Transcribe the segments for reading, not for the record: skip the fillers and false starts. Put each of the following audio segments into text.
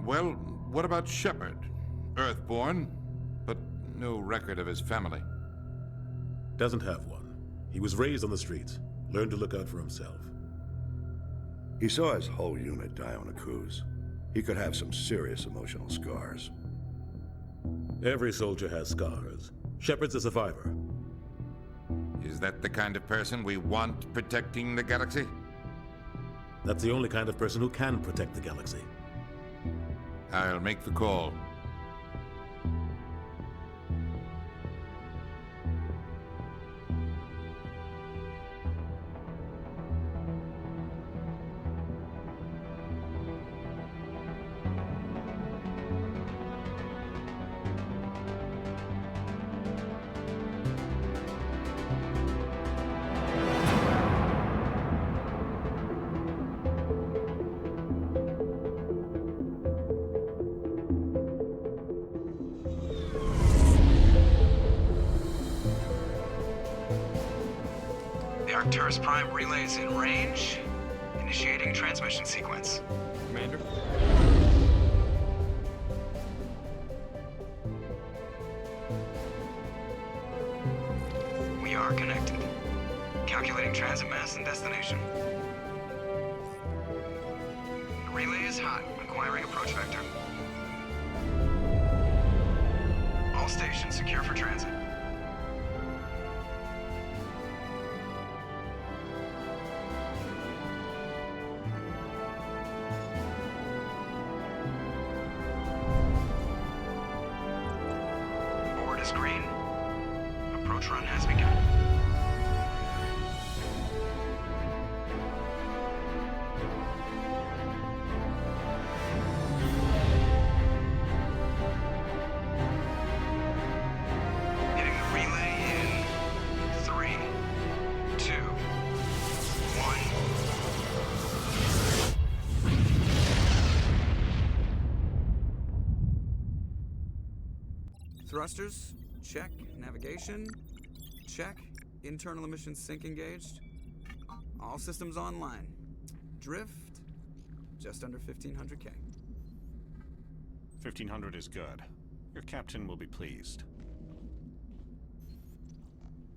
Well, what about Shepard? Earthborn, but no record of his family. Doesn't have one. He was raised on the streets, learned to look out for himself. He saw his whole unit die on a cruise. He could have some serious emotional scars. Every soldier has scars. Shepard's a survivor. Is that the kind of person we want protecting the galaxy? That's the only kind of person who can protect the galaxy. I'll make the call. Arcturus Prime relays in range. Initiating transmission sequence. Commander? We are connected. Calculating transit mass and destination. The relay is hot. Acquiring approach vector. All stations secure for transit. Green. Approach run has begun. Hitting the relay in 3, 2, 1. Thrusters, check. Navigation, check. Internal emissions sync engaged. All systems online. Drift, just under 1,500K. 1,500 is good. Your captain will be pleased.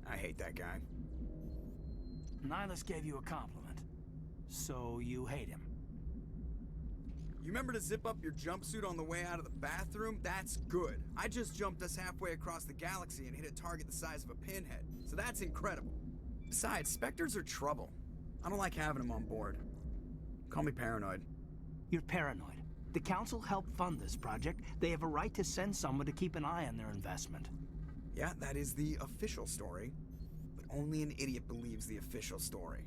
I hate that guy. Nihilus gave you a compliment. So you hate him. You remember to zip up your jumpsuit on the way out of the bathroom? That's good. I just jumped us halfway across the galaxy and hit a target the size of a pinhead. So that's incredible. Besides, Spectres are trouble. I don't like having them on board. Call me paranoid. You're paranoid. The Council helped fund this project. They have a right to send someone to keep an eye on their investment. Yeah, that is the official story. But only an idiot believes the official story.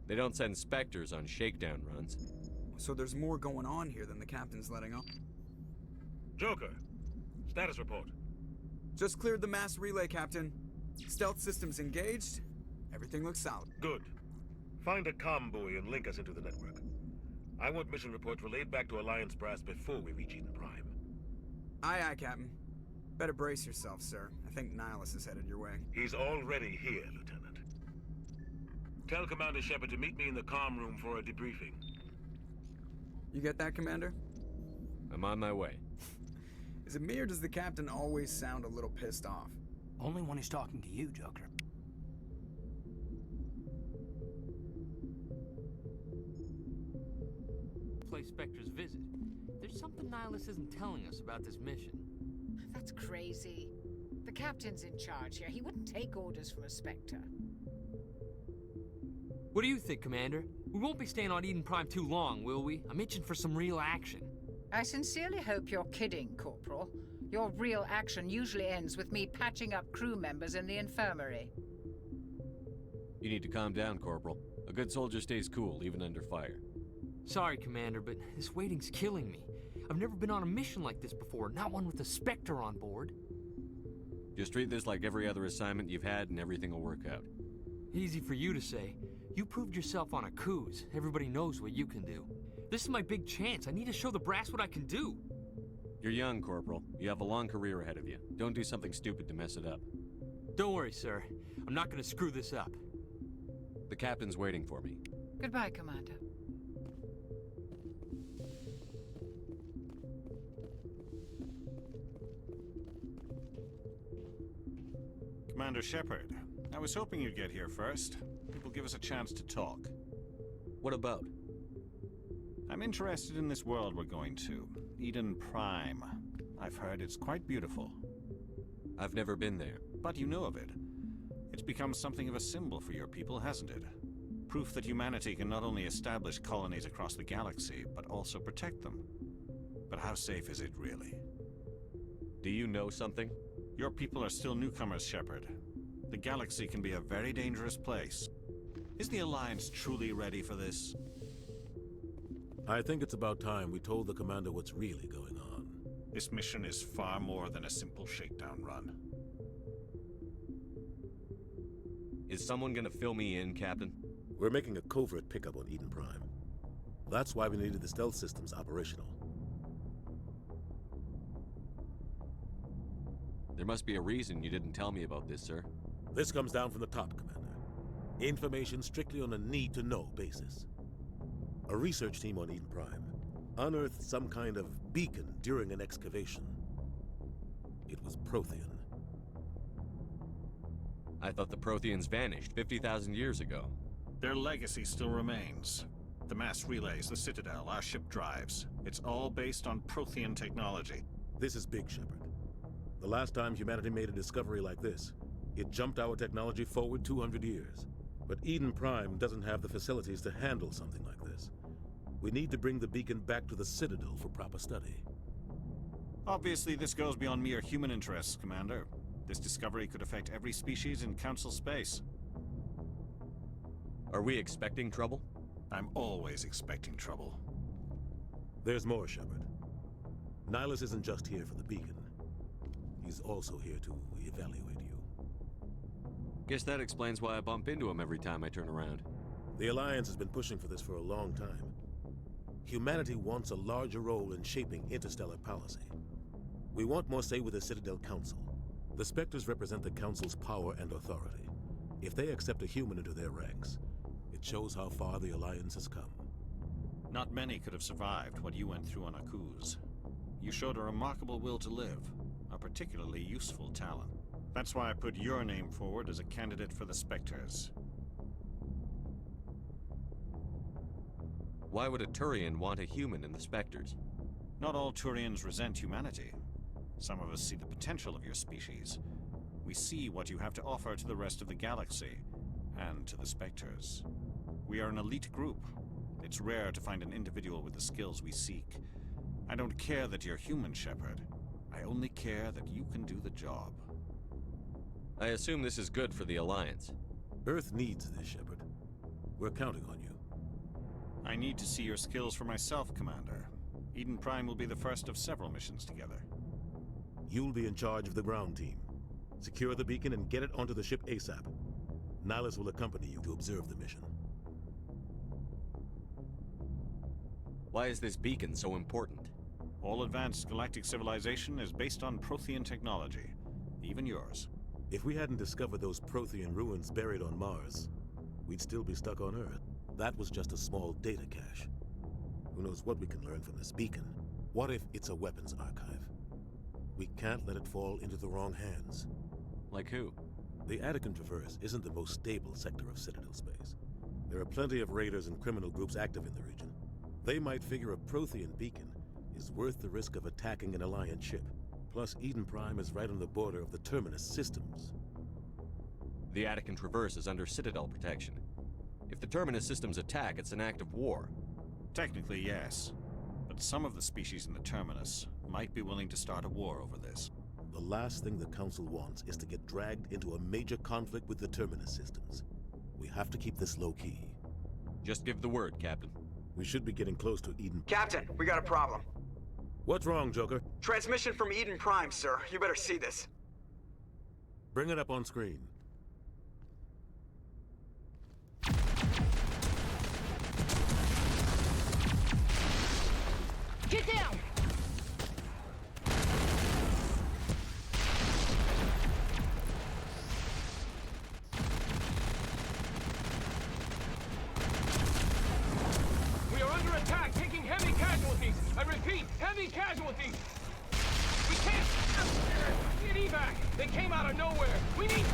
They don't send Spectres on shakedown runs. So there's more going on here than the captain's letting on. Joker, status report. Just cleared the mass relay, Captain. Stealth systems engaged. Everything looks solid. Good. Find a comm buoy and link us into the network. I want mission reports relayed back to Alliance brass before we reach Eden Prime. Aye, aye, Captain. Better brace yourself, sir. I think Nihilus is headed your way. He's already here, Lieutenant. Tell Commander Shepard to meet me in the comm room for a debriefing. You get that, Commander? I'm on my way. Is it me or does the captain always sound a little pissed off? Only when he's talking to you, Joker. Play Spectre's visit. There's something Nihilus isn't telling us about this mission. That's crazy. The captain's in charge here. He wouldn't take orders from a Spectre. What do you think, Commander? We won't be staying on Eden Prime too long, will we? I'm itching for some real action. I sincerely hope you're kidding, Corporal. Your real action usually ends with me patching up crew members in the infirmary. You need to calm down, Corporal. A good soldier stays cool, even under fire. Sorry, Commander, but this waiting's killing me. I've never been on a mission like this before, not one with a Spectre on board. Just treat this like every other assignment you've had and everything will work out. Easy for you to say. You proved yourself on a cruise. Everybody knows what you can do. This is my big chance. I need to show the brass what I can do. You're young, Corporal. You have a long career ahead of you. Don't do something stupid to mess it up. Don't worry, sir. I'm not gonna screw this up. The captain's waiting for me. Goodbye, Commander. Commander Shepard. I was hoping you'd get here first. It will give us a chance to talk. What about? I'm interested in this world we're going to. Eden Prime. I've heard it's quite beautiful. I've never been there. But you know of it. It's become something of a symbol for your people, hasn't it? Proof that humanity can not only establish colonies across the galaxy, but also protect them. But how safe is it, really? Do you know something? Your people are still newcomers, Shepard. The galaxy can be a very dangerous place. Is the Alliance truly ready for this? I think it's about time we told the commander what's really going on. This mission is far more than a simple shakedown run. Is someone gonna fill me in, Captain? We're making a covert pickup on Eden Prime. That's why we needed the stealth systems operational. There must be a reason you didn't tell me about this, sir. This comes down from the top, Commander. Information strictly on a need-to-know basis. A research team on Eden Prime unearthed some kind of beacon during an excavation. It was Prothean. I thought the Protheans vanished 50,000 years ago. Their legacy still remains. The mass relays, the Citadel, our ship drives. It's all based on Prothean technology. This is big, Shepard. The last time humanity made a discovery like this, it jumped our technology forward 200 years. But Eden Prime doesn't have the facilities to handle something like this. We need to bring the beacon back to the Citadel for proper study. Obviously, this goes beyond mere human interests, Commander. This discovery could affect every species in Council space. Are we expecting trouble? I'm always expecting trouble. There's more, Shepard. Nihilus isn't just here for the beacon. He's also here to evaluate you. Guess that explains why I bump into him every time I turn around. The Alliance has been pushing for this for a long time. Humanity wants a larger role in shaping interstellar policy. We want more say with the Citadel Council. The Spectres represent the Council's power and authority. If they accept a human into their ranks, it shows how far the Alliance has come. Not many could have survived what you went through on Akuz. You showed a remarkable will to live, a particularly useful talent. That's why I put your name forward as a candidate for the Spectres. Why would a Turian want a human in the Spectres? Not all Turians resent humanity. Some of us see the potential of your species. We see what you have to offer to the rest of the galaxy, and to the Spectres. We are an elite group. It's rare to find an individual with the skills we seek. I don't care that you're human, Shepard. I only care that you can do the job. I assume this is good for the Alliance. Earth needs this, Shepard. We're counting on you. I need to see your skills for myself, Commander. Eden Prime will be the first of several missions together. You'll be in charge of the ground team. Secure the beacon and get it onto the ship ASAP. Nihilus will accompany you to observe the mission. Why is this beacon so important? All advanced galactic civilization is based on Prothean technology, even yours. If we hadn't discovered those Prothean ruins buried on Mars, we'd still be stuck on Earth. That was just a small data cache. Who knows what we can learn from this beacon? What if it's a weapons archive? We can't let it fall into the wrong hands. Like who? The Attican Traverse isn't the most stable sector of Citadel space. There are plenty of raiders and criminal groups active in the region. They might figure a Prothean beacon is worth the risk of attacking an Alliance ship. Plus, Eden Prime is right on the border of the Terminus systems. The Attican Traverse is under Citadel protection. If the Terminus systems attack, it's an act of war. Technically, yes. But some of the species in the Terminus might be willing to start a war over this. The last thing the Council wants is to get dragged into a major conflict with the Terminus systems. We have to keep this low-key. Just give the word, Captain. We should be getting close to Eden. Captain, we got a problem. What's wrong, Joker? Transmission from Eden Prime, sir. You better see this. Bring it up on screen. Get down! We are under attack, taking heavy casualties. I repeat, heavy casualties. We can't get evac. They came out of nowhere. We need...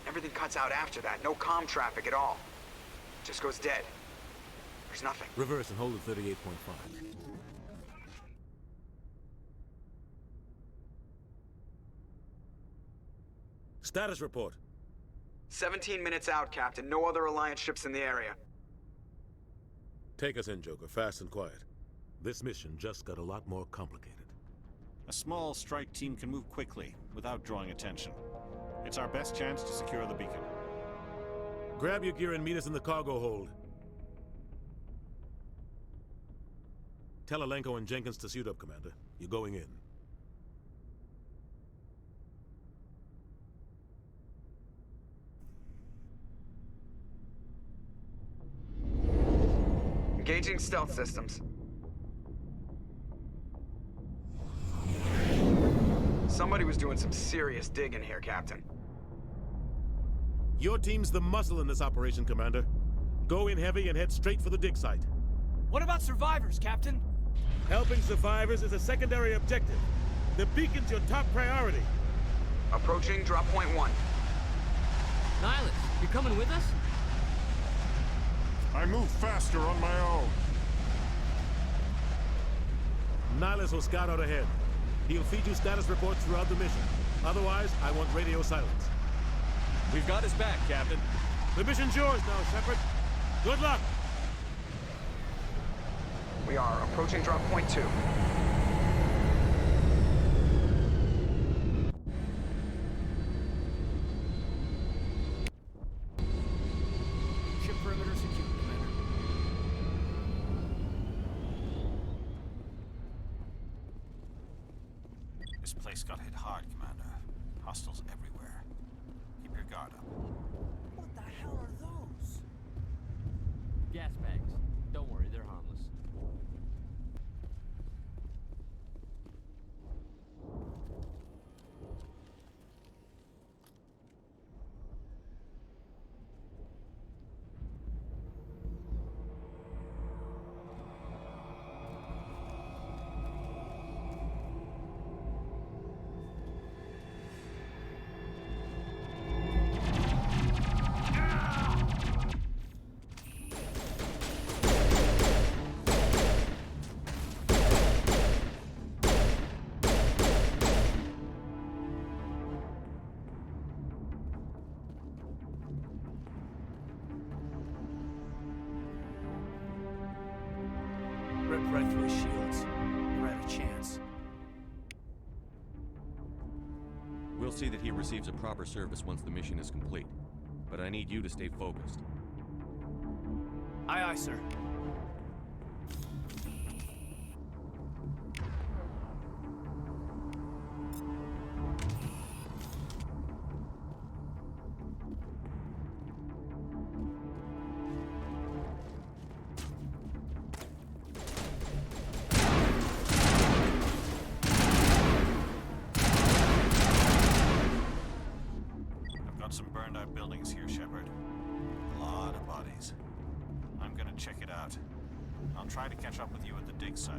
Everything cuts out after that. No comm traffic at all. Just goes dead. There's nothing. Reverse and hold at 38.5. Status report. 17 minutes out, Captain. No other Alliance ships in the area. Take us in, Joker, fast and quiet. This mission just got a lot more complicated. A small strike team can move quickly, without drawing attention. It's our best chance to secure the beacon. Grab your gear and meet us in the cargo hold. Tell Alenko and Jenkins to suit up, Commander. You're going in. Engaging stealth systems. Somebody was doing some serious digging here, Captain. Your team's the muscle in this operation, Commander. Go in heavy and head straight for the dig site. What about survivors, Captain? Helping survivors is a secondary objective. The beacon's your top priority. Approaching drop point 1. Nihilus, you coming with us? I move faster on my own. Nihilus will scout out ahead. He'll feed you status reports throughout the mission. Otherwise, I want radio silence. We've got his back, Captain. The mission's yours now, Shepard. Good luck! We are approaching drop point 2. Ship perimeter secure, Commander. This place got hit hard, Commander. Hostiles everywhere. Keep your guard up. What the hell are those? Gas bags. Don't worry, they're harmless. Ripped right through his shields. We're at a chance. We'll see that he receives a proper service once the mission is complete. But I need you to stay focused. Aye, aye, sir. Some burned out buildings here, Shepard. A lot of bodies. I'm gonna check it out. I'll try to catch up with you at the dig site.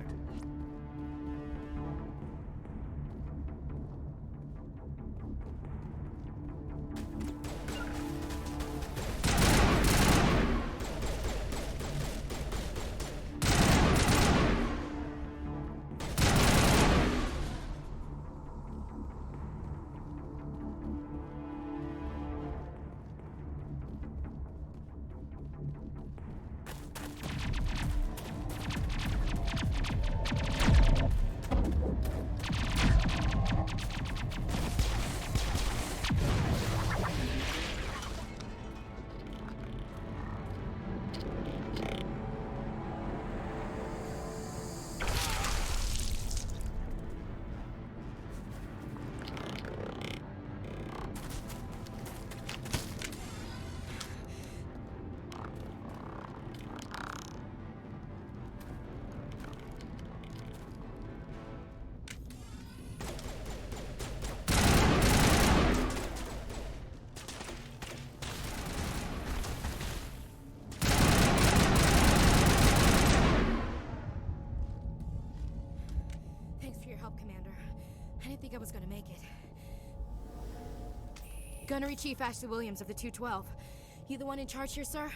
think I was gonna make it. Gunnery Chief Ashley Williams of the 212. You the one in charge here, sir?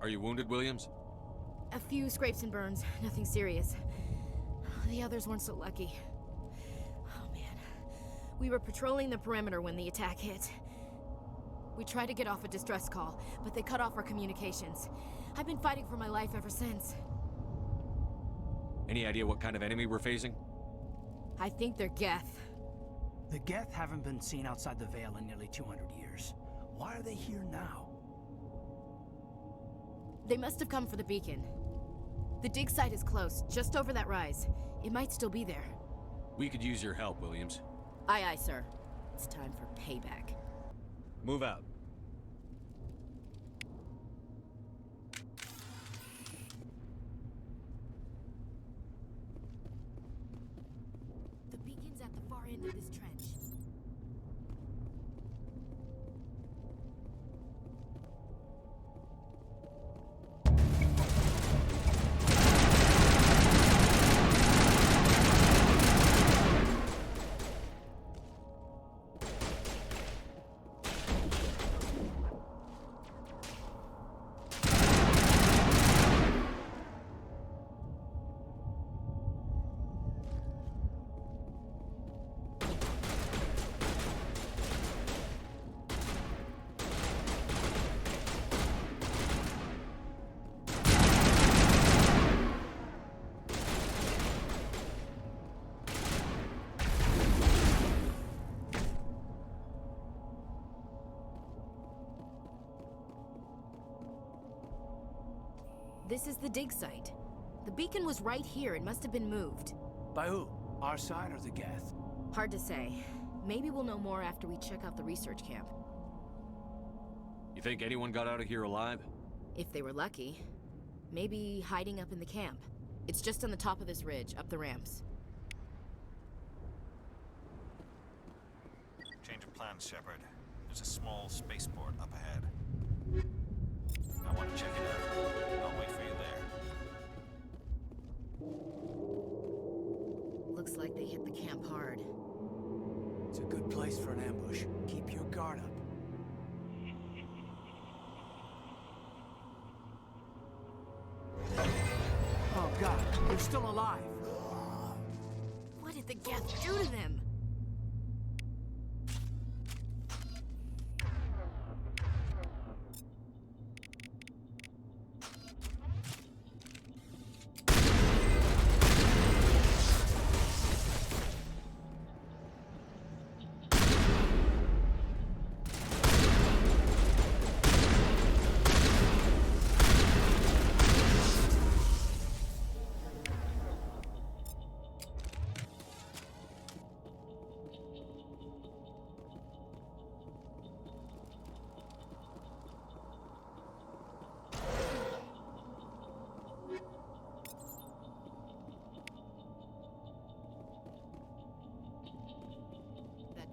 Are you wounded, Williams? A few scrapes and burns, nothing serious. The others weren't so lucky. Oh man. We were patrolling the perimeter when the attack hit. We tried to get off a distress call, but they cut off our communications. I've been fighting for my life ever since. Any idea what kind of enemy we're facing? I think they're Geth. The Geth haven't been seen outside the Veil in nearly 200 years. Why are they here now? They must have come for the beacon. The dig site is close, just over that rise. It might still be there. We could use your help, Williams. Aye, aye, sir. It's time for payback. Move out. The beacon's at the far end of this trench. This is the dig site. The beacon was right here. It must have been moved. By who? Our side or the Geth? Hard to say. Maybe we'll know more after we check out the research camp. You think anyone got out of here alive? If they were lucky. Maybe hiding up in the camp. It's just on the top of this ridge, up the ramps. Change of plans, Shepard. There's a small spaceport up ahead. I want to check it out. I'll wait for you there. Looks like they hit the camp hard. It's a good place for an ambush. Keep your guard up. Oh god, they're still alive. What did the Geth do to them?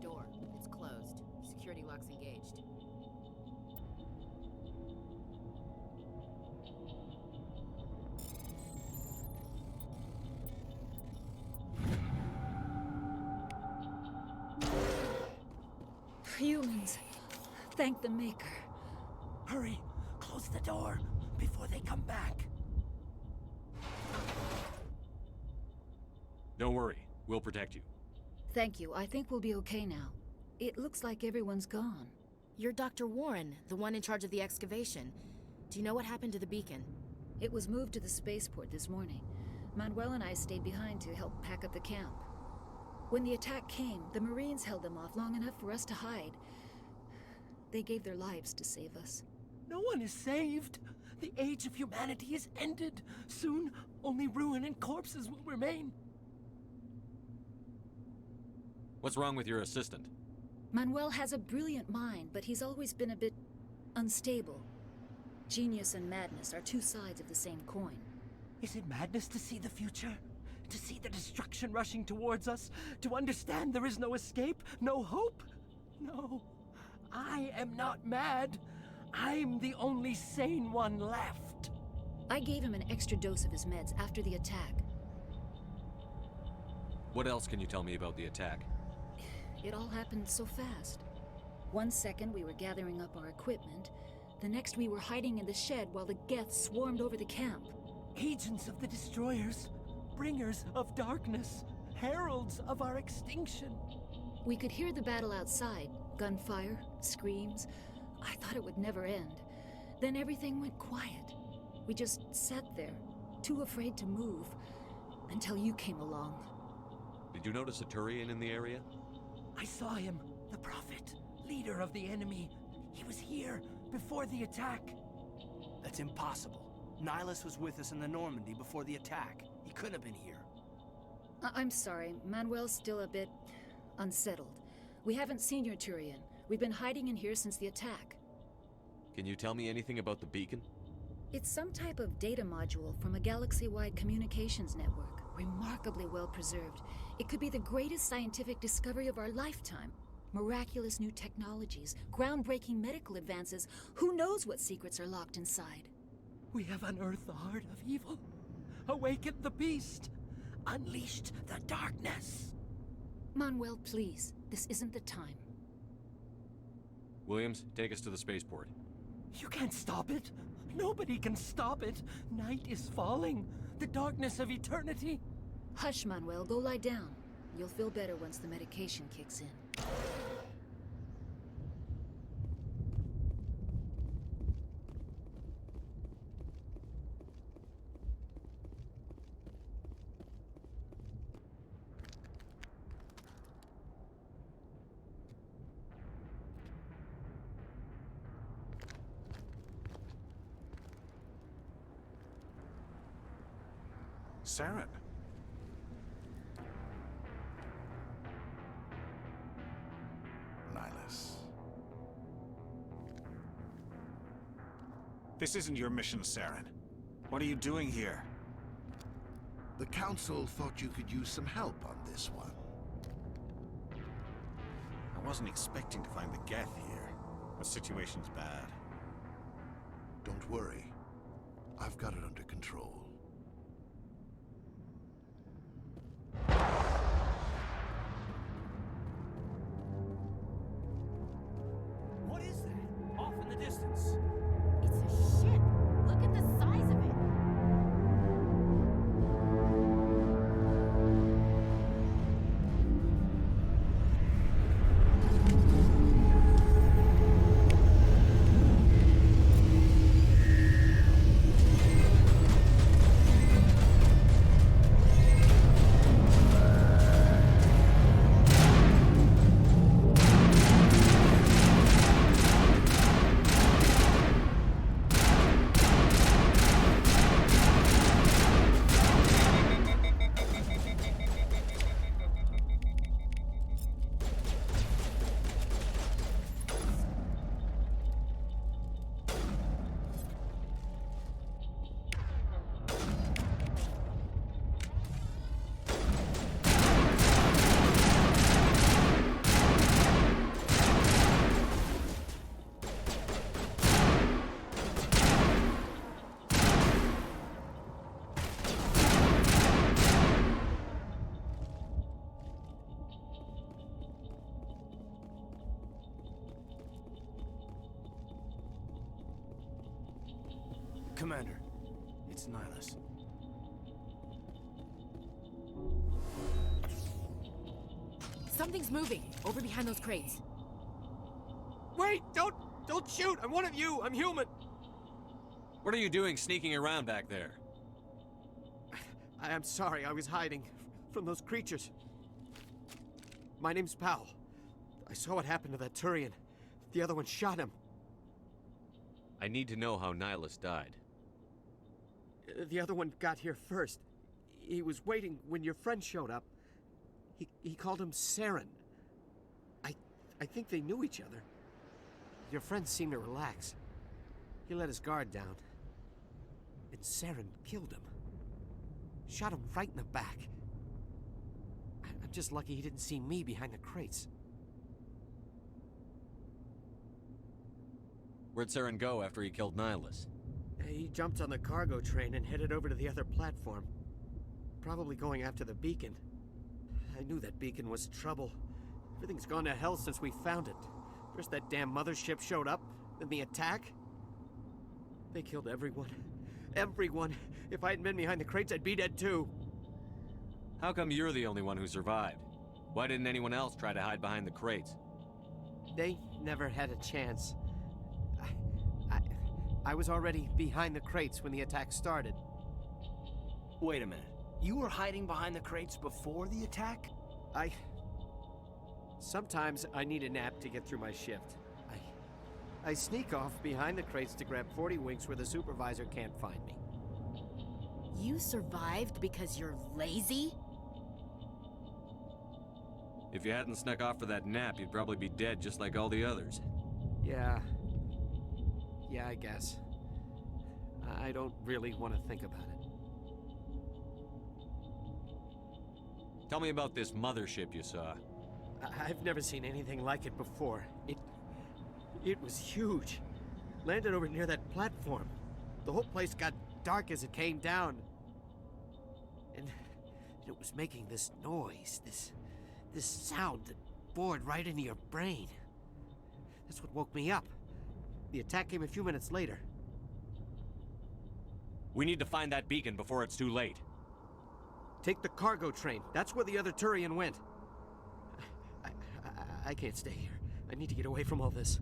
Door. It's closed. Security lock's engaged. Humans. Thank the Maker. Hurry! Close the door before they come back. Don't worry. We'll protect you. Thank you. I think we'll be okay now. It looks like everyone's gone. You're Dr. Warren, the one in charge of the excavation. Do you know what happened to the beacon? It was moved to the spaceport this morning. Manuel and I stayed behind to help pack up the camp. When the attack came, the Marines held them off long enough for us to hide. They gave their lives to save us. No one is saved. The age of humanity is ended. Soon, only ruin and corpses will remain. What's wrong with your assistant? Manuel has a brilliant mind, but he's always been a bit unstable. Genius and madness are two sides of the same coin. Is it madness to see the future? To see the destruction rushing towards us? To understand there is no escape? No hope? No. I am not mad. I'm the only sane one left. I gave him an extra dose of his meds after the attack. What else can you tell me about the attack? It all happened so fast. One second we were gathering up our equipment, the next we were hiding in the shed while the Geth swarmed over the camp. Agents of the Destroyers, bringers of darkness, heralds of our extinction. We could hear the battle outside, gunfire, screams. I thought it would never end. Then everything went quiet. We just sat there, too afraid to move, until you came along. Did you notice a Turian in the area? I saw him, the Prophet, leader of the enemy. He was here before the attack. That's impossible. Nihilus was with us in the Normandy before the attack. He couldn't have been here. I'm sorry, Manuel's still a bit unsettled. We haven't seen your Turian. We've been hiding in here since the attack. Can you tell me anything about the beacon? It's some type of data module from a galaxy-wide communications network, remarkably well preserved. It could be the greatest scientific discovery of our lifetime. Miraculous new technologies, groundbreaking medical advances. Who knows what secrets are locked inside? We have unearthed the heart of evil, awakened the beast, unleashed the darkness. Manuel, please, this isn't the time. Williams, take us to the spaceport. You can't stop it. Nobody can stop it. Night is falling. The darkness of eternity. Hush, Manuel, go lie down. You'll feel better once the medication kicks in. Saren. Nihilus. This isn't your mission, Saren. What are you doing here? The Council thought you could use some help on this one. I wasn't expecting to find the Geth here. The situation's bad. Don't worry. I've got it under control. What is that? Off in the distance. It's a ship. Look at the size of it. Commander, it's Nihilus. Something's moving over behind those crates. Wait! Don't shoot! I'm one of you! I'm human! What are you doing sneaking around back there? I'm sorry, I was hiding from those creatures. My name's Powell. I saw what happened to that Turian. The other one shot him. I need to know how Nihilus died. The other one got here first. He was waiting when your friend showed up. He called him Saren. I think they knew each other. Your friend seemed to relax. He let his guard down. And Saren killed him. Shot him right in the back. I'm just lucky he didn't see me behind the crates. Where'd Saren go after he killed Nihilus? He jumped on the cargo train and headed over to the other platform. Probably going after the beacon. I knew that beacon was trouble. Everything's gone to hell since we found it. First that damn mothership showed up, then the attack. They killed everyone. Everyone. If I hadn't been behind the crates, I'd be dead too. How come you're the only one who survived? Why didn't anyone else try to hide behind the crates? They never had a chance. I was already behind the crates when the attack started. Wait a minute. You were hiding behind the crates before the attack? Sometimes I need a nap to get through my shift. I sneak off behind the crates to grab 40 winks where the supervisor can't find me. You survived because you're lazy? If you hadn't snuck off for that nap, you'd probably be dead just like all the others. Yeah, I guess. I don't really want to think about it. Tell me about this mothership you saw. I've never seen anything like it before. It was huge. Landed over near that platform. The whole place got dark as it came down. And it was making this noise, this sound that bored right into your brain. That's what woke me up. The attack came a few minutes later. We need to find that beacon before it's too late. Take the cargo train. That's where the other Turian went. I can't stay here. I need to get away from all this.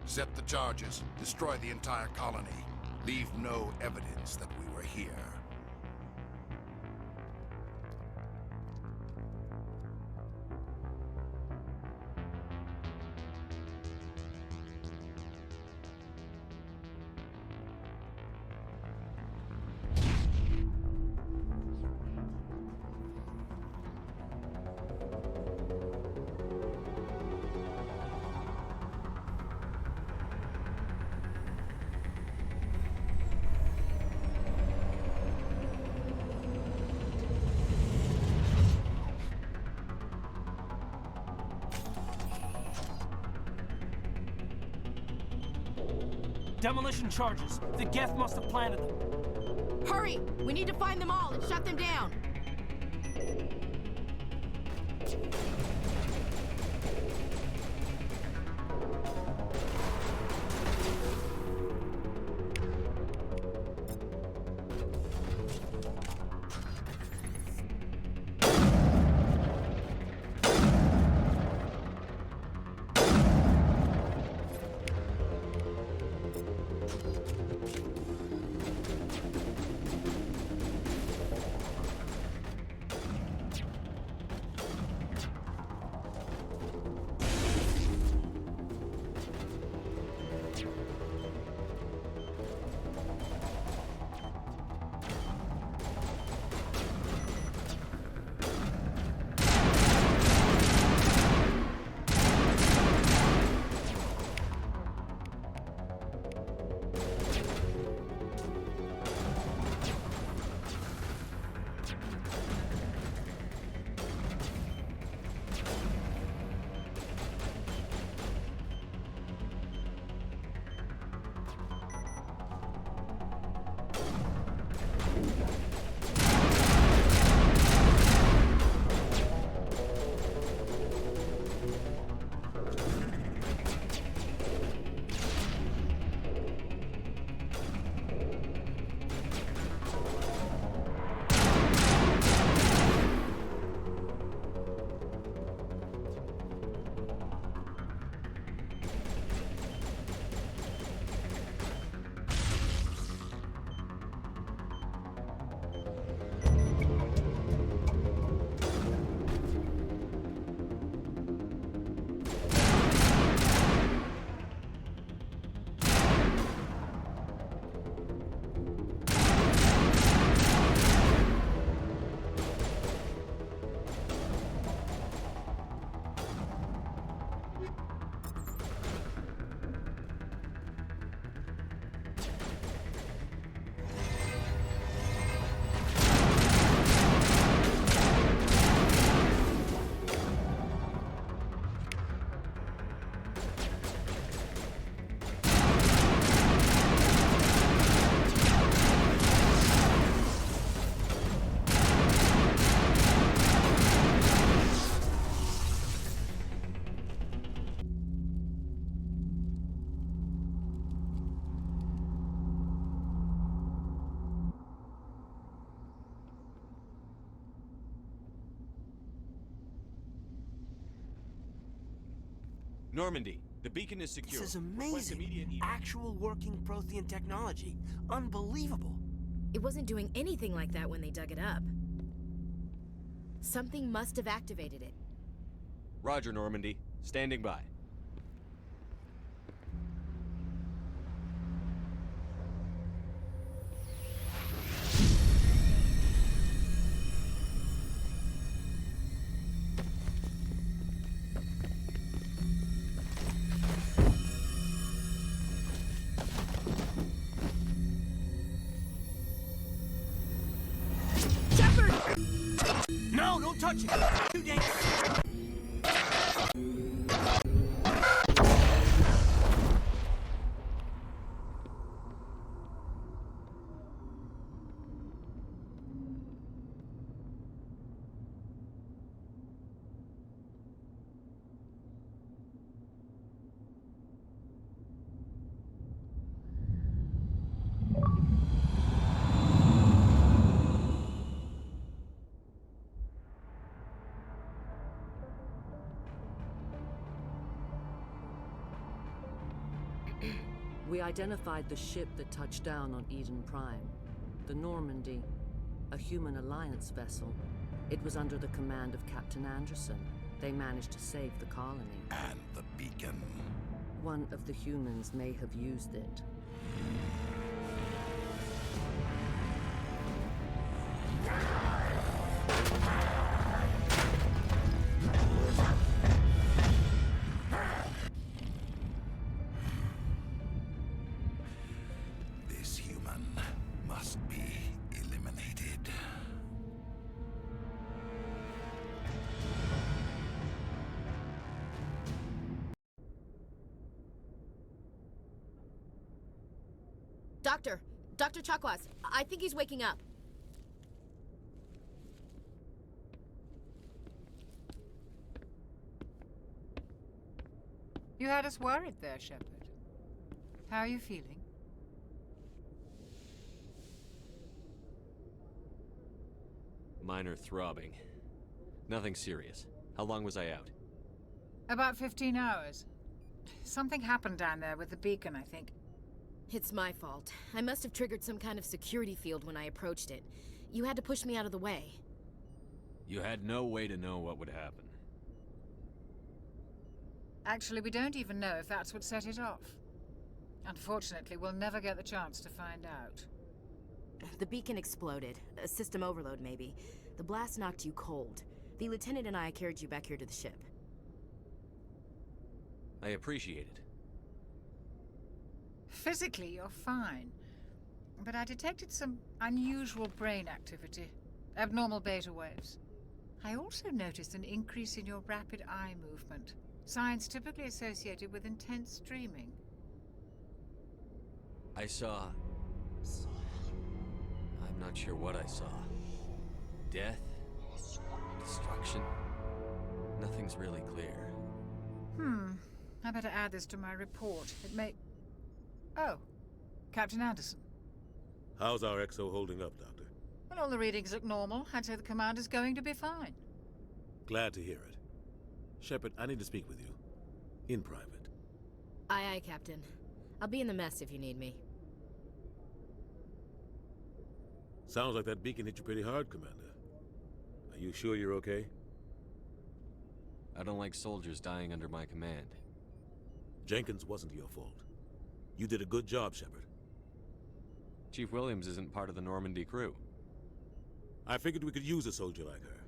Set the charges. Destroy the entire colony. Leave no evidence that we were here. Demolition charges. The Geth must have planted them. Hurry! We need to find them all and shut them down! Normandy, the beacon is secure. This is Request amazing. immediate Actual working Prothean technology. Unbelievable. It wasn't doing anything like that when they dug it up. Something must have activated it. Roger, Normandy. Standing by. Shepard! No, don't touch it! Too dangerous! We identified the ship that touched down on Eden Prime. The Normandy, a human alliance vessel. It was under the command of Captain Anderson. They managed to save the colony. And the beacon. One of the humans may have used it. This human must be eliminated. Dr. Chakwas, I think he's waking up. You had us worried there, Shepard. How are you feeling? Minor throbbing. Nothing serious. How long was I out? About 15 hours. Something happened down there with the beacon, I think. It's my fault. I must have triggered some kind of security field when I approached it. You had to push me out of the way. You had no way to know what would happen. Actually, we don't even know if that's what set it off. Unfortunately, we'll never get the chance to find out. The beacon exploded. A system overload, maybe. The blast knocked you cold. The lieutenant and I carried you back here to the ship. I appreciate it. Physically, you're fine. But I detected some unusual brain activity. Abnormal beta waves. I also noticed an increase in your rapid eye movement. Signs typically associated with intense dreaming. I saw... I'm not sure what I saw. Death? Destruction? Nothing's really clear. I better add this to my report. It may... Oh, Captain Anderson. How's our XO holding up, Doctor? Well, all the readings look normal. I'd say the commander's going to be fine. Glad to hear it. Shepard, I need to speak with you. In private. Aye, aye, Captain. I'll be in the mess if you need me. Sounds like that beacon hit you pretty hard, Commander. Are you sure you're okay? I don't like soldiers dying under my command. Jenkins wasn't your fault. You did a good job, Shepard. Chief Williams isn't part of the Normandy crew. I figured we could use a soldier like her.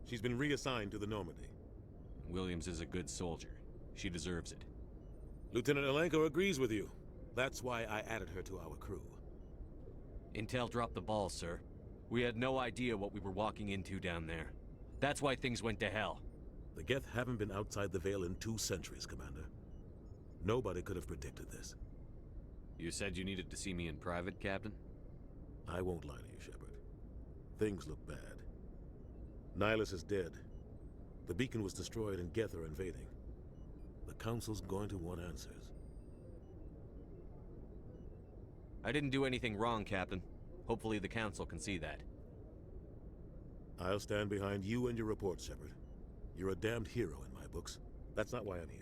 She's been reassigned to the Normandy. Williams is a good soldier. She deserves it. Lieutenant Alenko agrees with you. That's why I added her to our crew. Intel dropped the ball, sir. We had no idea what we were walking into down there. That's why things went to hell. The Geth haven't been outside the Veil in 2 centuries, Commander. Nobody could have predicted this. You said you needed to see me in private, Captain? I won't lie to you, Shepard. Things look bad. Nihilus is dead. The beacon was destroyed and Geth are invading. The Council's going to want answers. I didn't do anything wrong, Captain. Hopefully the Council can see that. I'll stand behind you and your report, Shepard. You're a damned hero in my books. That's not why I'm here.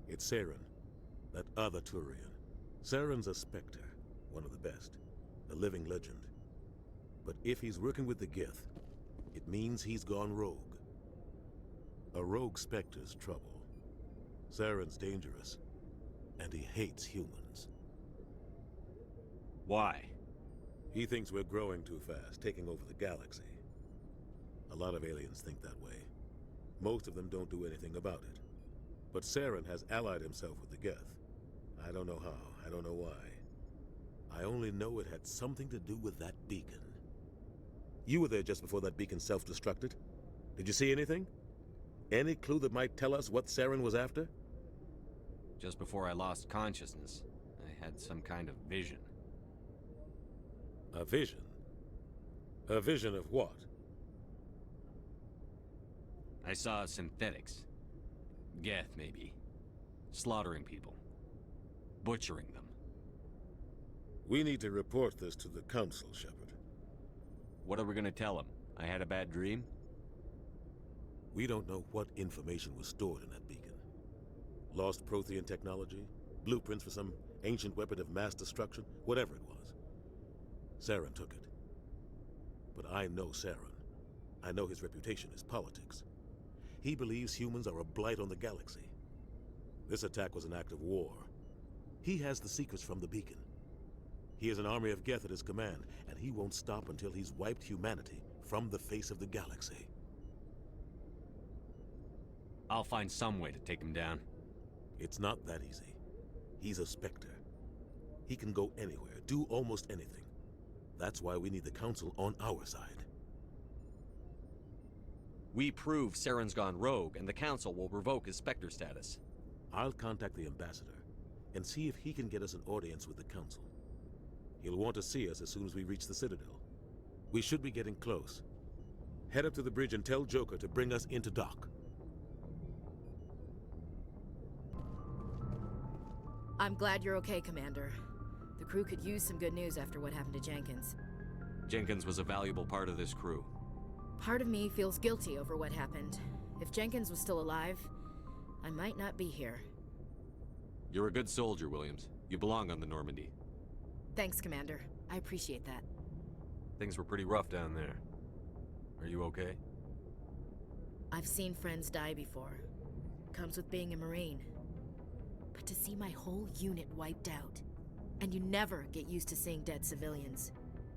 It's Saren, that other Turian. Saren's a Spectre, one of the best, a living legend. But if he's working with the Geth, it means he's gone rogue. A rogue Spectre's trouble. Saren's dangerous, and he hates humans. Why? He thinks we're growing too fast, taking over the galaxy. A lot of aliens think that way. Most of them don't do anything about it. But Saren has allied himself with the Geth. I don't know how, I don't know why. I only know it had something to do with that beacon. You were there just before that beacon self-destructed. Did you see anything? Any clue that might tell us what Saren was after? Just before I lost consciousness, I had some kind of vision. A vision? A vision of what? I saw synthetics. Geth, maybe. Slaughtering people. Butchering them. We need to report this to the Council, Shepard. What are we gonna tell them? I had a bad dream? We don't know what information was stored in that beacon. Lost Prothean technology? Blueprints for some ancient weapon of mass destruction? Whatever it was. Saren took it. But I know Saren. I know his reputation is politics. He believes humans are a blight on the galaxy. This attack was an act of war. He has the secrets from the beacon. He has an army of Geth at his command, and he won't stop until he's wiped humanity from the face of the galaxy. I'll find some way to take him down. It's not that easy. He's a Spectre. He can go anywhere, do almost anything. That's why we need the Council on our side. We prove Saren's gone rogue, and the Council will revoke his Spectre status. I'll contact the Ambassador and see if he can get us an audience with the Council. He'll want to see us as soon as we reach the Citadel. We should be getting close. Head up to the bridge and tell Joker to bring us into dock. I'm glad you're okay, Commander. The crew could use some good news after what happened to Jenkins. Jenkins was a valuable part of this crew. Part of me feels guilty over what happened. If Jenkins was still alive, I might not be here. You're a good soldier, Williams. You belong on the Normandy. Thanks, Commander. I appreciate that. Things were pretty rough down there. Are you okay? I've seen friends die before. Comes with being a Marine. But to see my whole unit wiped out, and you never get used to seeing dead civilians.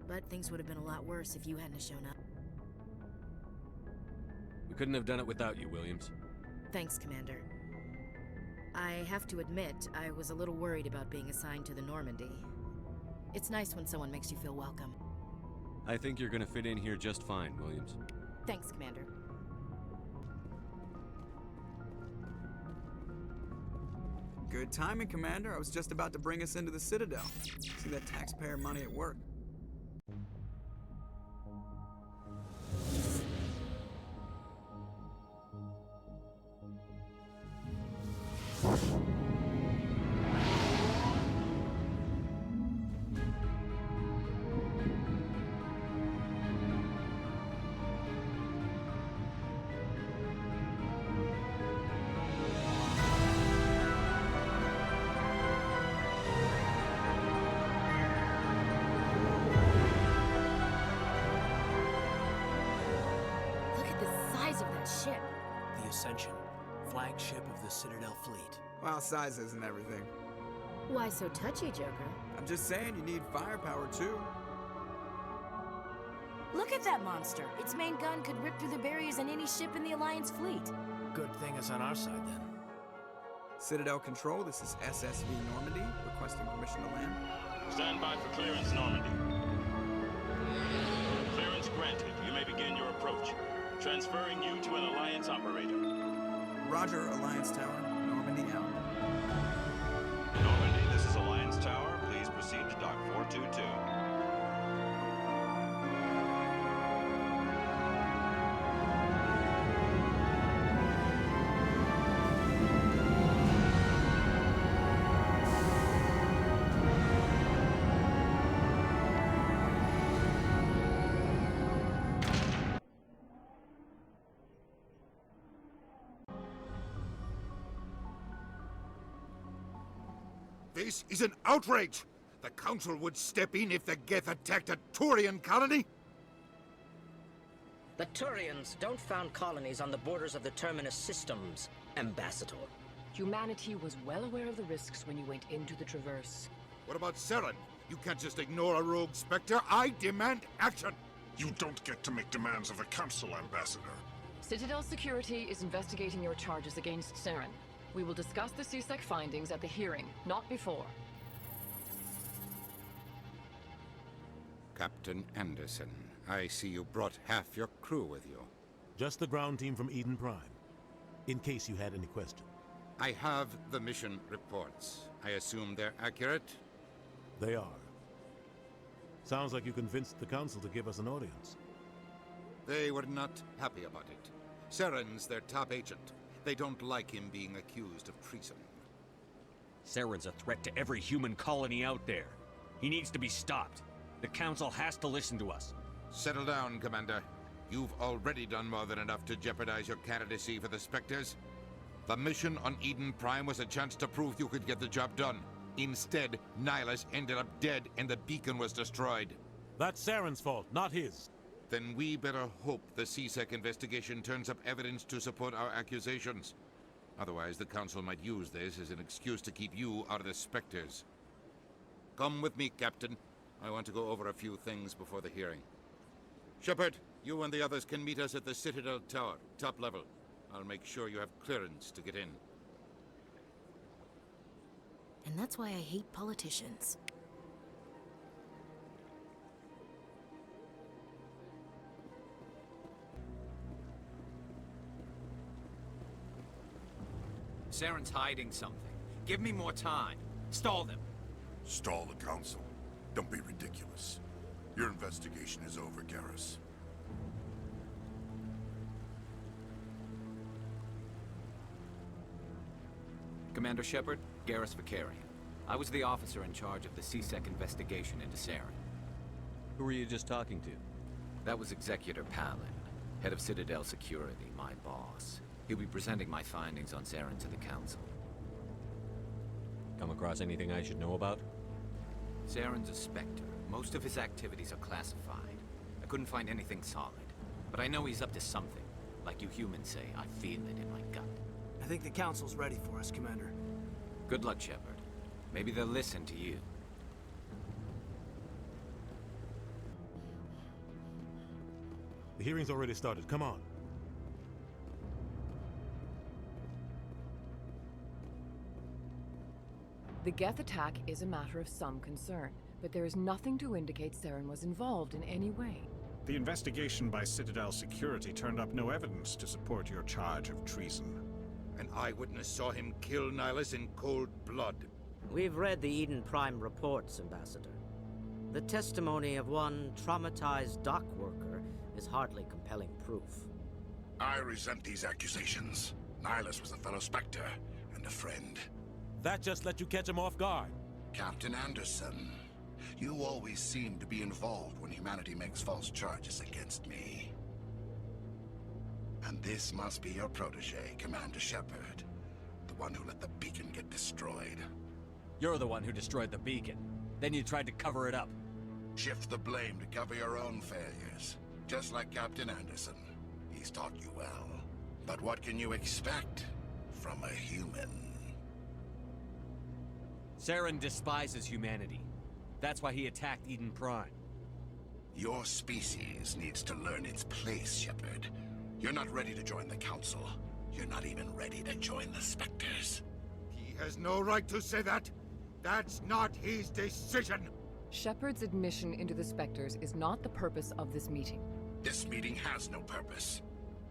But things would have been a lot worse if you hadn't shown up. We couldn't have done it without you, Williams. Thanks, Commander. I have to admit, I was a little worried about being assigned to the Normandy. It's nice when someone makes you feel welcome. I think you're gonna fit in here just fine, Williams. Thanks, Commander. Good timing, Commander. I was just about to bring us into the Citadel. See that taxpayer money at work. Ship. The Ascension, flagship of the Citadel fleet. Well, size isn't everything. Why so touchy, Joker? I'm just saying you need firepower, too. Look at that monster. Its main gun could rip through the barriers in any ship in the Alliance fleet. Good thing it's on our side, then. Citadel Control, this is SSV Normandy, requesting permission to land. Stand by for clearance, Normandy. Clearance granted. You may begin your approach. Transferring you to an Alliance operator. Roger, Alliance Tower. Normandy out. Normandy, this is Alliance Tower. Please proceed to Dock 422. This is an outrage! The Council would step in if the Geth attacked a Turian colony? The Turians don't found colonies on the borders of the Terminus systems, Ambassador. Humanity was well aware of the risks when you went into the Traverse. What about Saren? You can't just ignore a rogue Spectre. I demand action! You don't get to make demands of the Council, Ambassador. Citadel Security is investigating your charges against Saren. We will discuss the CSEC findings at the hearing, not before. Captain Anderson, I see you brought half your crew with you. Just the ground team from Eden Prime, in case you had any question. I have the mission reports. I assume they're accurate? They are. Sounds like you convinced the Council to give us an audience. They were not happy about it. Saren's their top agent. They don't like him being accused of treason. Saren's a threat to every human colony out there. He needs to be stopped. The Council has to listen to us. Settle down, Commander. You've already done more than enough to jeopardize your candidacy for the Spectres. The mission on Eden Prime was a chance to prove you could get the job done. Instead, Nihilus ended up dead and the beacon was destroyed. That's Saren's fault, not his. Then we better hope the CSEC investigation turns up evidence to support our accusations. Otherwise, the Council might use this as an excuse to keep you out of the Spectres. Come with me, Captain. I want to go over a few things before the hearing. Shepard, you and the others can meet us at the Citadel Tower, top level. I'll make sure you have clearance to get in. And that's why I hate politicians. Saren's hiding something. Give me more time. Stall them. Stall the Council? Don't be ridiculous. Your investigation is over, Garrus. Commander Shepard, Garrus Vicarian. I was the officer in charge of the CSEC investigation into Saren. Who were you just talking to? That was Executor Palin, head of Citadel Security, my boss. He'll be presenting my findings on Saren to the Council. Come across anything I should know about? Saren's a Spectre. Most of his activities are classified. I couldn't find anything solid. But I know he's up to something. Like you humans say, I feel it in my gut. I think the Council's ready for us, Commander. Good luck, Shepard. Maybe they'll listen to you. The hearing's already started. Come on. The Geth attack is a matter of some concern, but there is nothing to indicate Saren was involved in any way. The investigation by Citadel Security turned up no evidence to support your charge of treason. An eyewitness saw him kill Nihilus in cold blood. We've read the Eden Prime reports, Ambassador. The testimony of one traumatized dock worker is hardly compelling proof. I resent these accusations. Nihilus was a fellow Spectre and a friend. That just let you catch him off guard. Captain Anderson, you always seem to be involved when humanity makes false charges against me. And this must be your protege, Commander Shepard. The one who let the beacon get destroyed. You're the one who destroyed the beacon. Then you tried to cover it up. Shift the blame to cover your own failures. Just like Captain Anderson. He's taught you well. But what can you expect from a human? Saren despises humanity. That's why he attacked Eden Prime. Your species needs to learn its place, Shepard. You're not ready to join the Council. You're not even ready to join the Spectres. He has no right to say that. That's not his decision. Shepard's admission into the Spectres is not the purpose of this meeting. This meeting has no purpose.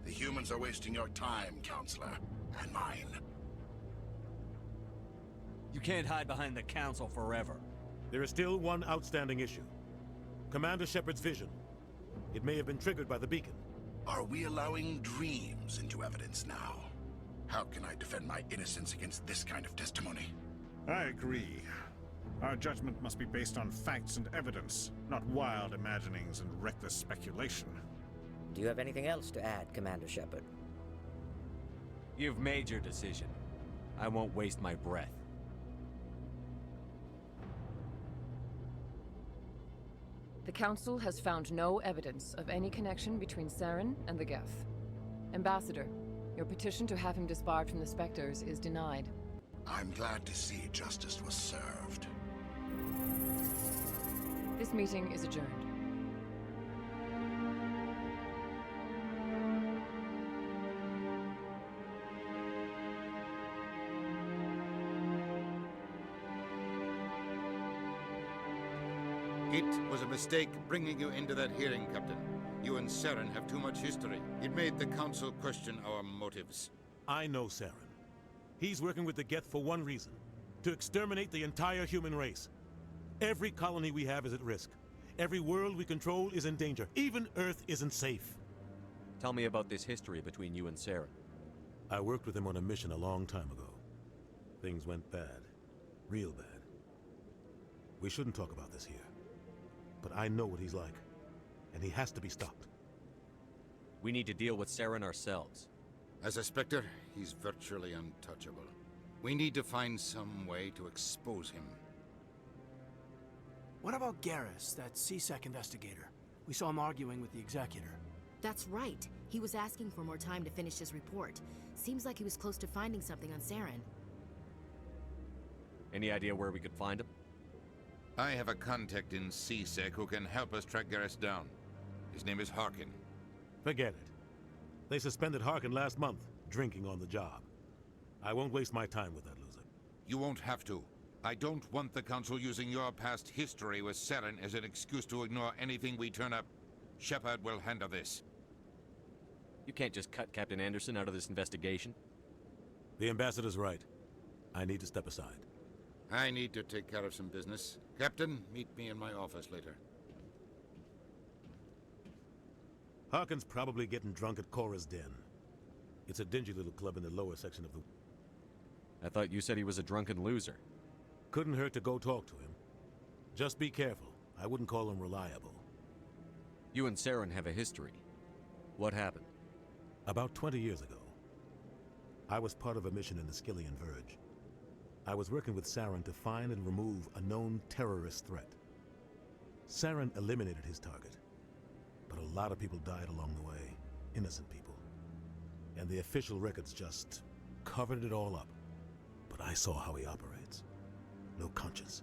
The humans are wasting your time, Counselor, and mine. You can't hide behind the Council forever. There is still one outstanding issue. Commander Shepard's vision. It may have been triggered by the beacon. Are we allowing dreams into evidence now? How can I defend my innocence against this kind of testimony? I agree. Our judgment must be based on facts and evidence, not wild imaginings and reckless speculation. Do you have anything else to add, Commander Shepard? You've made your decision. I won't waste my breath. The Council has found no evidence of any connection between Saren and the Geth. Ambassador, your petition to have him disbarred from the Spectres is denied. I'm glad to see justice was served. This meeting is adjourned. It was a mistake bringing you into that hearing, Captain. You and Saren have too much history. It made the Council question our motives. I know Saren. He's working with the Geth for one reason: to exterminate the entire human race. Every colony we have is at risk. Every world we control is in danger. Even Earth isn't safe. Tell me about this history between you and Saren. I worked with him on a mission a long time ago. Things went bad. Real bad. We shouldn't talk about this here. But I know what he's like, and he has to be stopped. We need to deal with Saren ourselves. As a Spectre, he's virtually untouchable. We need to find some way to expose him. What about Garrus, that CSEC investigator? We saw him arguing with the Executor. That's right. He was asking for more time to finish his report. Seems like he was close to finding something on Saren. Any idea where we could find him? I have a contact in CSEC who can help us track Garrus down. His name is Harkin. Forget it. They suspended Harkin last month, drinking on the job. I won't waste my time with that loser. You won't have to. I don't want the Council using your past history with Saren as an excuse to ignore anything we turn up. Shepard will handle this. You can't just cut Captain Anderson out of this investigation. The Ambassador's right. I need to step aside. I need to take care of some business. Captain, meet me in my office later. Harkin's probably getting drunk at Cora's Den. It's a dingy little club in the lower section of the... I thought you said he was a drunken loser. Couldn't hurt to go talk to him. Just be careful. I wouldn't call him reliable. You and Saren have a history. What happened? About 20 years ago, I was part of a mission in the Skillian Verge. I was working with Saren to find and remove a known terrorist threat. Saren eliminated his target, but a lot of people died along the way, innocent people. And the official records just covered it all up. But I saw how he operates. No conscience,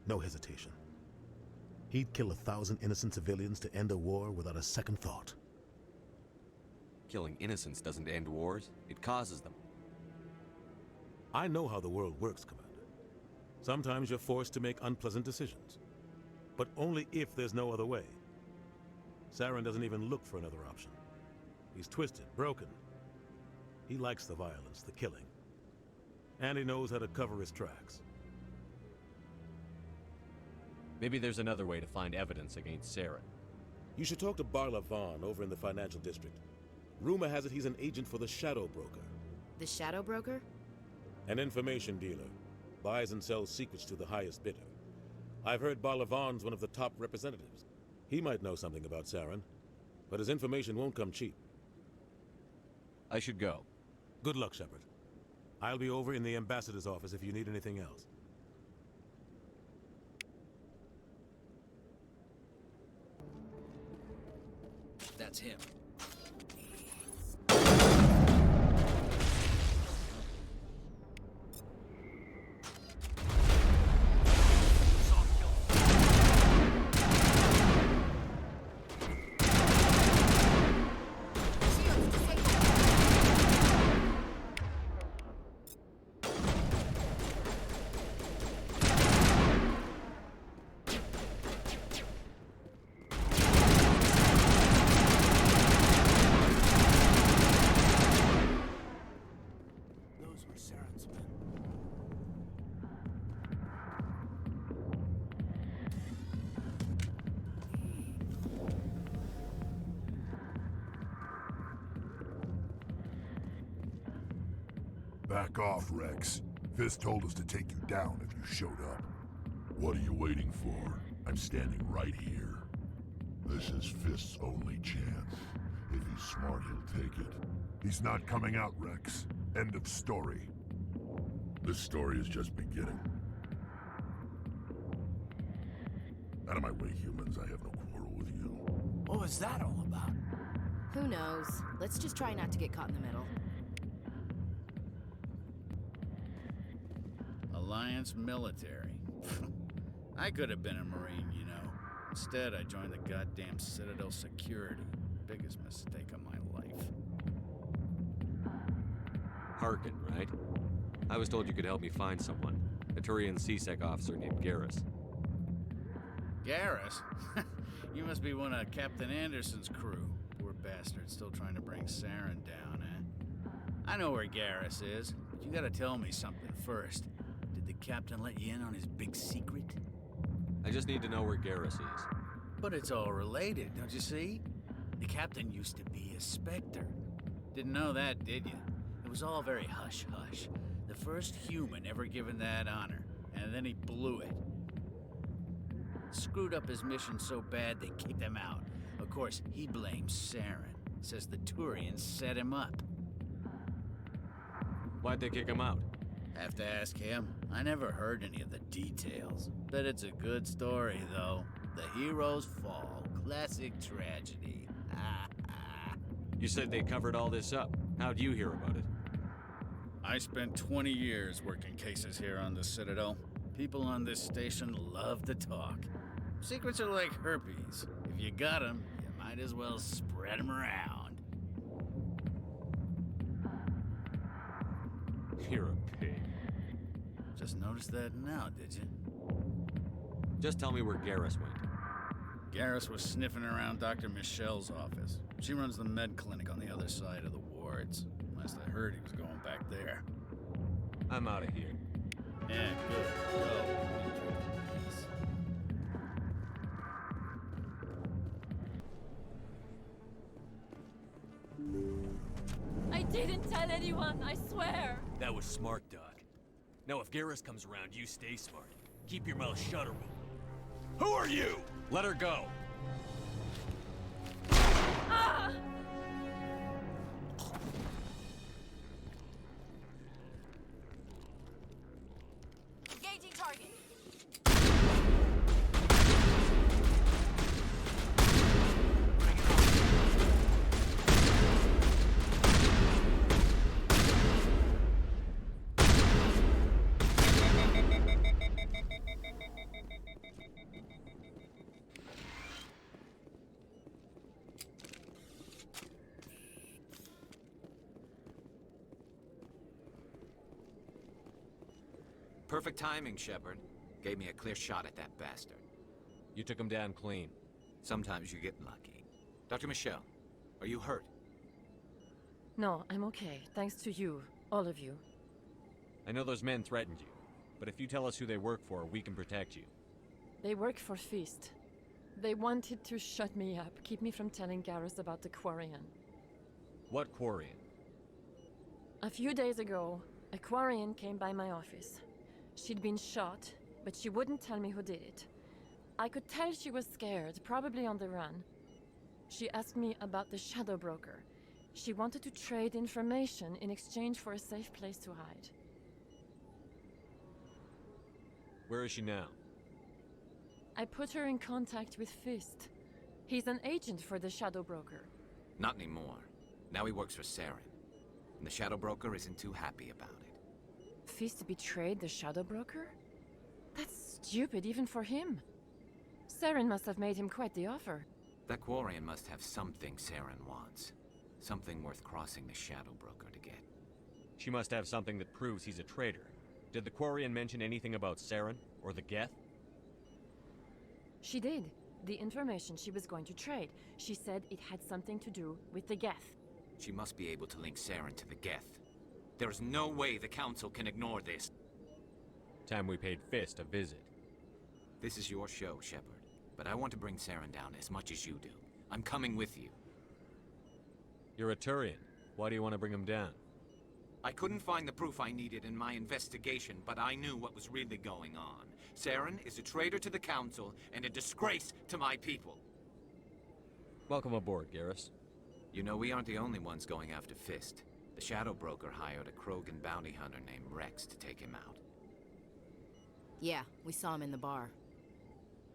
no hesitation. He'd kill 1,000 innocent civilians to end a war without a second thought. Killing innocents doesn't end wars, it causes them. I know how the world works, Commander. Sometimes you're forced to make unpleasant decisions. But only if there's no other way. Saren doesn't even look for another option. He's twisted, broken. He likes the violence, the killing. And he knows how to cover his tracks. Maybe there's another way to find evidence against Saren. You should talk to Barla Vaughn over in the financial district. Rumor has it he's an agent for the Shadow Broker. The Shadow Broker? An information dealer. Buys and sells secrets to the highest bidder. I've heard Barla Vaughn's one of the top representatives. He might know something about Saren, but his information won't come cheap. I should go. Good luck, Shepard. I'll be over in the Ambassador's office if you need anything else. That's him. Back off, Rex. Fisk told us to take you down if you showed up. What are you waiting for? I'm standing right here. This is Fisk's only chance. If he's smart, he'll take it. He's not coming out, Rex. End of story. This story is just beginning. Out of my way, humans. I have no quarrel with you. What was that all about? Who knows? Let's just try not to get caught in the middle. Alliance military. I could have been a Marine, you know. Instead, I joined the goddamn Citadel security. Biggest mistake of my life. Harkin, right? I was told you could help me find someone. A Turian CSEC officer named Garrus. Garrus? You must be one of Captain Anderson's crew. Poor bastard, still trying to bring Saren down, eh? I know where Garrus is, but you gotta tell me something first. Did the captain let you in on his big secret? I just need to know where Garrus is. But it's all related, don't you see? The captain used to be a Spectre. Didn't know that, did you? It was all very hush-hush. The first human ever given that honor, and then he blew it. Screwed up his mission so bad they kicked him out. Of course, he blames Saren. Says the Turians set him up. Why'd they kick him out? Have to ask him. I never heard any of the details. Bet it's a good story, though. The heroes fall. Classic tragedy. You said they covered all this up. How'd you hear about it? I spent 20 years working cases here on the Citadel. People on this station love to talk. Secrets are like herpes. If you got them, you might as well spread them around. You're a pig. Just noticed that now, did you? Just tell me where Garrus went. Garrus was sniffing around Dr. Michelle's office. She runs the med clinic on the other side of the wards. Last I heard, he was going back there. I'm out of here. Yeah, good. Go. Peace. I didn't tell anyone, I swear. That was smart, Doc. Now if Garrus comes around, you stay smart. Keep your mouth shut or we'll... Who are you? Let her go. Ah! Engaging target. Perfect timing, Shepard. Gave me a clear shot at that bastard. You took him down clean. Sometimes you get lucky. Dr. Michelle, are you hurt? No, I'm okay. Thanks to you. All of you. I know those men threatened you, but if you tell us who they work for, we can protect you. They work for Feast. They wanted to shut me up, keep me from telling Garrus about the Quarian. What Quarian? A few days ago, a Quarian came by my office. She'd been shot, but she wouldn't tell me who did it. I could tell she was scared, probably on the run. She asked me about the Shadow Broker. She wanted to trade information in exchange for a safe place to hide. Where is she now? I put her in contact with Fist. He's an agent for the Shadow Broker. Not anymore. Now he works for Saren. And the Shadow Broker isn't too happy about it. Fist betrayed the Shadow Broker? That's stupid even for him. Saren must have made him quite the offer. That Quarian must have something Saren wants. Something worth crossing the Shadow Broker to get. She must have something that proves he's a traitor. Did the Quarian mention anything about Saren or the Geth? She did. The information she was going to trade. She said it had something to do with the Geth. She must be able to link Saren to the Geth. There is no way the Council can ignore this. Time we paid Fist a visit. This is your show, Shepard. But I want to bring Saren down as much as you do. I'm coming with you. You're a Turian. Why do you want to bring him down? I couldn't find the proof I needed in my investigation, but I knew what was really going on. Saren is a traitor to the Council and a disgrace to my people. Welcome aboard, Garrus. You know, we aren't the only ones going after Fist. The Shadow Broker hired a Krogan bounty hunter named Rex to take him out. Yeah, we saw him in the bar.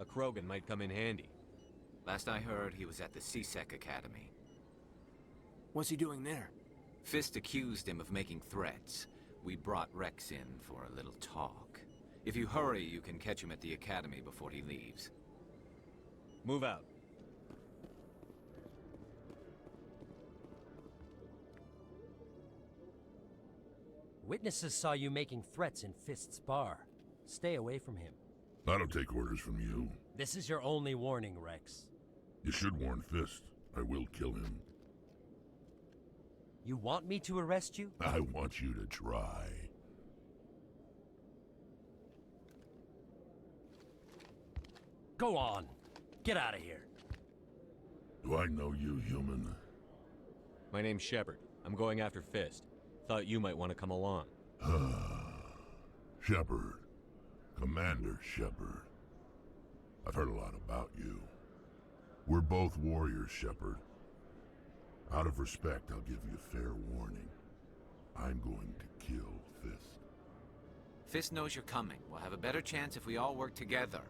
A Krogan might come in handy. Last I heard, he was at the C-Sec Academy. What's he doing there? Fist accused him of making threats. We brought Rex in for a little talk. If you hurry, you can catch him at the Academy before he leaves. Move out. Witnesses saw you making threats in Fist's bar. Stay away from him. I don't take orders from you. This is your only warning, Rex. You should warn Fist. I will kill him. You want me to arrest you? I want you to try. Go on. Get out of here. Do I know you, human? My name's Shepard. I'm going after Fist. Thought you might want to come along. Shepard. Commander Shepard. I've heard a lot about you. We're both warriors, Shepard. Out of respect, I'll give you fair warning. I'm going to kill Fist. Fist knows you're coming. We'll have a better chance if we all work together.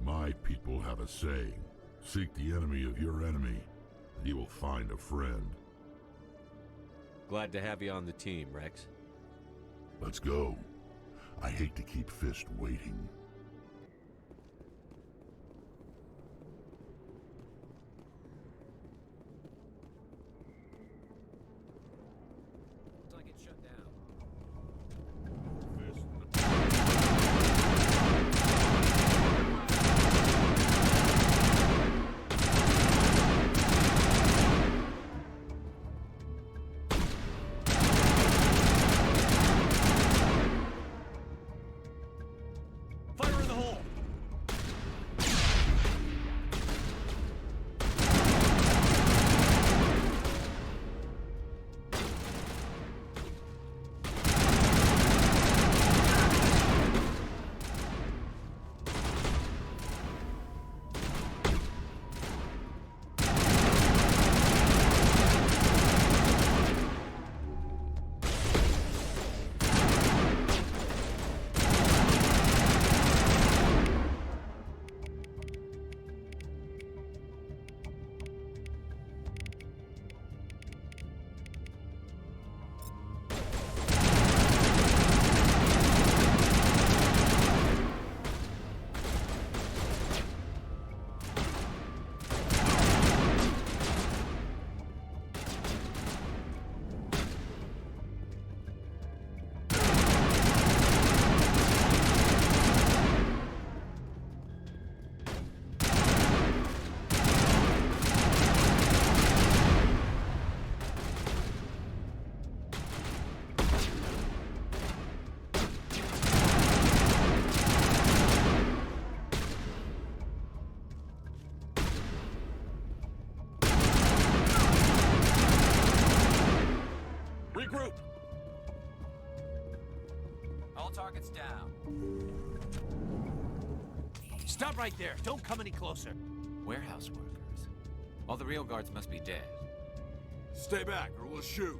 My people have a saying. Seek the enemy of your enemy, and you will find a friend. Glad to have you on the team, Rex. Let's go. I hate to keep Fist waiting. Looks like it's shut down. Fire in the hole! Regroup! All targets down. Stop right there. Don't come any closer. Warehouse workers. All the real guards must be dead. Stay back, or we'll shoot.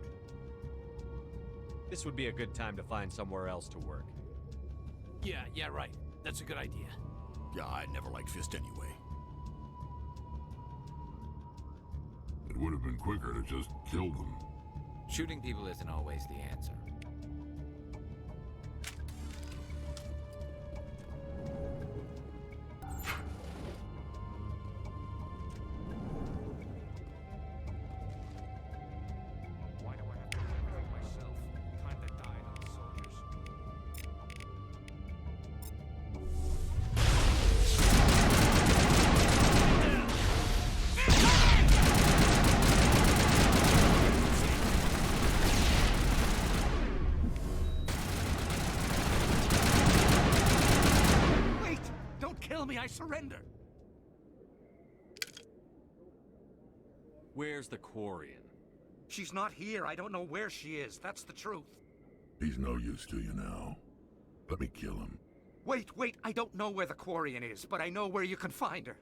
This would be a good time to find somewhere else to work. Yeah, right. That's a good idea. Yeah, I never liked Fist anyway. It would have been quicker to just kill them. Shooting people isn't always the answer. Why do I have to do everything myself? Time that died on the soldiers. Wait! Don't kill me, I surrender! Where's the Quarian? She's not here. I don't know where she is. That's the truth. He's no use to you now. Let me kill him. Wait. I don't know where the Quarian is, but I know where you can find her.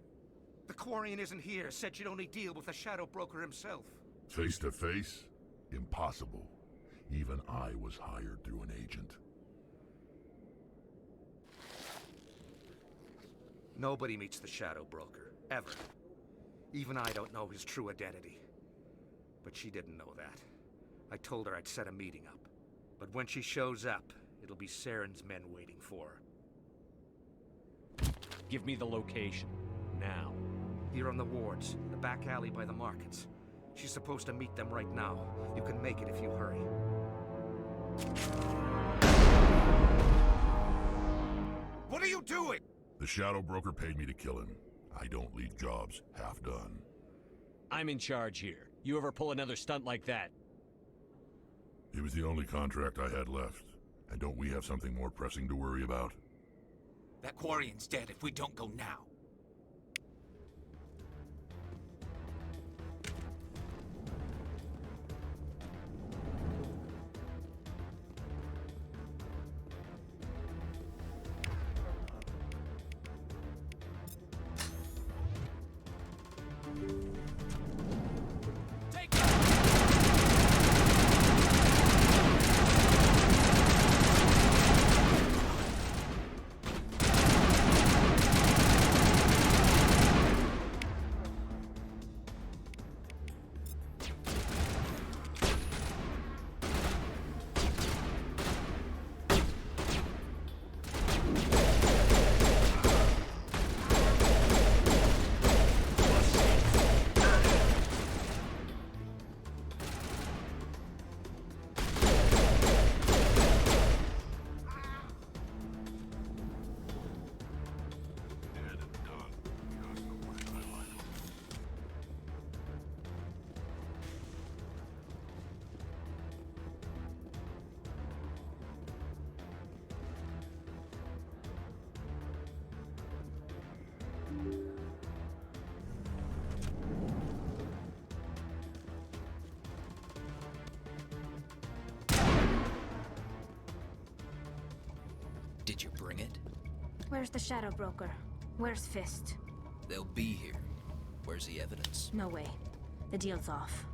The Quarian isn't here. Said she'd only deal with the Shadow Broker himself. Face to face? Impossible. Even I was hired through an agent. Nobody meets the Shadow Broker, ever. Even I don't know his true identity. But she didn't know that. I told her I'd set a meeting up. But when she shows up, it'll be Saren's men waiting for her. Give me the location. Now. Here on the wards, the back alley by the markets. She's supposed to meet them right now. You can make it if you hurry. What are you doing? The Shadow Broker paid me to kill him. I don't leave jobs half done. I'm in charge here. You ever pull another stunt like that? It was the only contract I had left. And don't we have something more pressing to worry about? That Quarian's dead if we don't go now. Did you bring it? Where's the Shadow Broker? Where's Fist? They'll be here. Where's the evidence? No way. The deal's off.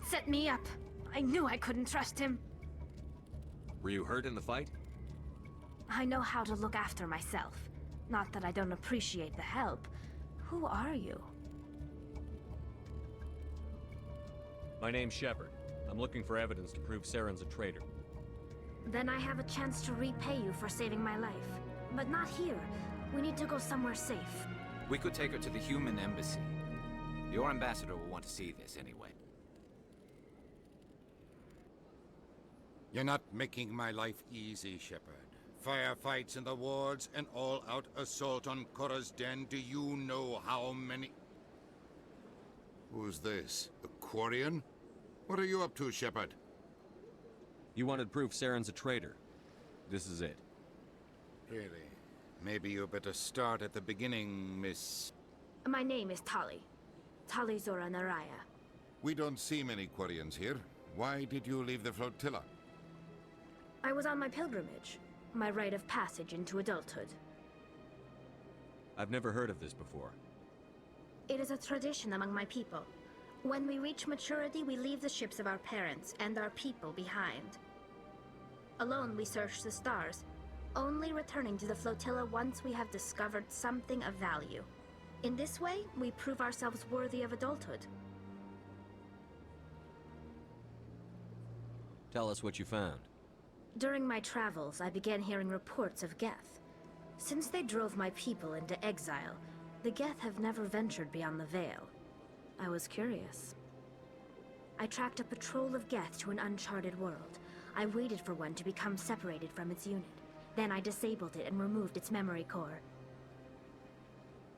Set me up. I knew I couldn't trust him. Were you hurt in the fight? I know how to look after myself. Not that I don't appreciate the help. Who are you? My name's Shepard. I'm looking for evidence to prove Saren's a traitor. Then I have a chance to repay you for saving my life. But not here. We need to go somewhere safe. We could take her to the human embassy. Your ambassador will want to see this anyway. You're not making my life easy, Shepard. Firefights in the wards, an all-out assault on Korra's den. Do you know how many... Who's this? A Quarian? What are you up to, Shepard? You wanted proof Saren's a traitor. This is it. Really? Maybe you better start at the beginning, Miss... My name is Tali. Tali Zora Naraya. We don't see many Quarians here. Why did you leave the flotilla? I was on my pilgrimage. My rite of passage into adulthood. I've never heard of this before. It is a tradition among my people. When we reach maturity, we leave the ships of our parents and our people behind. Alone, we search the stars, only returning to the flotilla once we have discovered something of value. In this way, we prove ourselves worthy of adulthood. Tell us what you found. During my travels, I began hearing reports of Geth. Since they drove my people into exile, the Geth have never ventured beyond the Veil. I was curious. I tracked a patrol of Geth to an uncharted world. I waited for one to become separated from its unit. Then I disabled it and removed its memory core.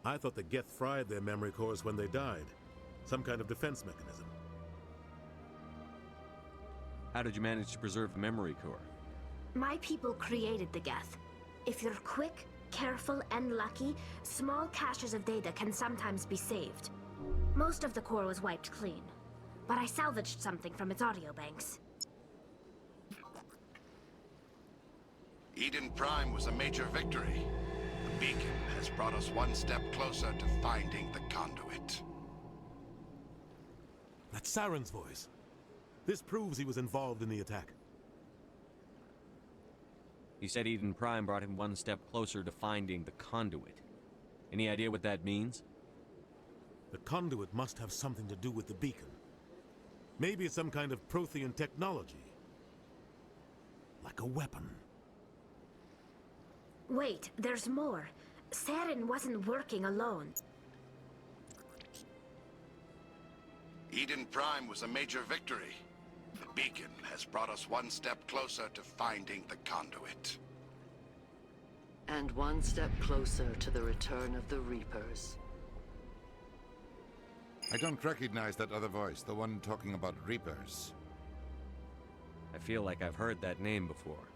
I thought the Geth fried their memory cores when they died. Some kind of defense mechanism. How did you manage to preserve the memory core? My people created the Geth. If you're quick, careful, and lucky, small caches of data can sometimes be saved. Most of the core was wiped clean, but I salvaged something from its audio banks. Eden Prime was a major victory. The beacon has brought us one step closer to finding the conduit. That's Saren's voice. This proves he was involved in the attack. He said Eden Prime brought him one step closer to finding the conduit. Any idea what that means? The conduit must have something to do with the beacon. Maybe it's some kind of Prothean technology. Like a weapon. Wait, there's more. Saren wasn't working alone. Eden Prime was a major victory. The beacon has brought us one step closer to finding the conduit. And one step closer to the return of the Reapers. I don't recognize that other voice, the one talking about Reapers. I feel like I've heard that name before.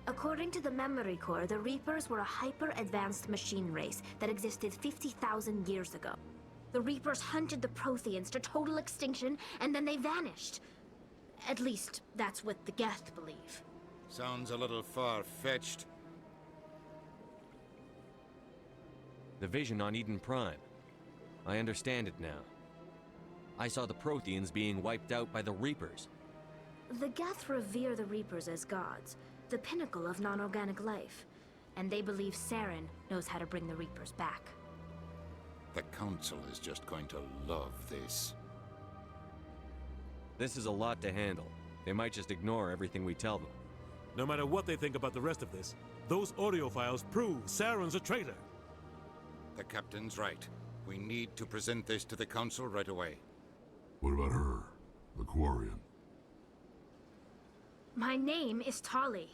According to the memory core, the Reapers were a hyper-advanced machine race that existed 50,000 years ago. The Reapers hunted the Protheans to total extinction, and then they vanished. At least, that's what the Geth believe. Sounds a little far-fetched. The vision on Eden Prime. I understand it now. I saw the Protheans being wiped out by the Reapers. The Geth revere the Reapers as gods, the pinnacle of non-organic life, and they believe Saren knows how to bring the Reapers back. The Council is just going to love this. This is a lot to handle. They might just ignore everything we tell them. No matter what they think about the rest of this, those audio files prove Saren's a traitor. The Captain's right. We need to present this to the Council right away. What about her? The Quarian? My name is Tali.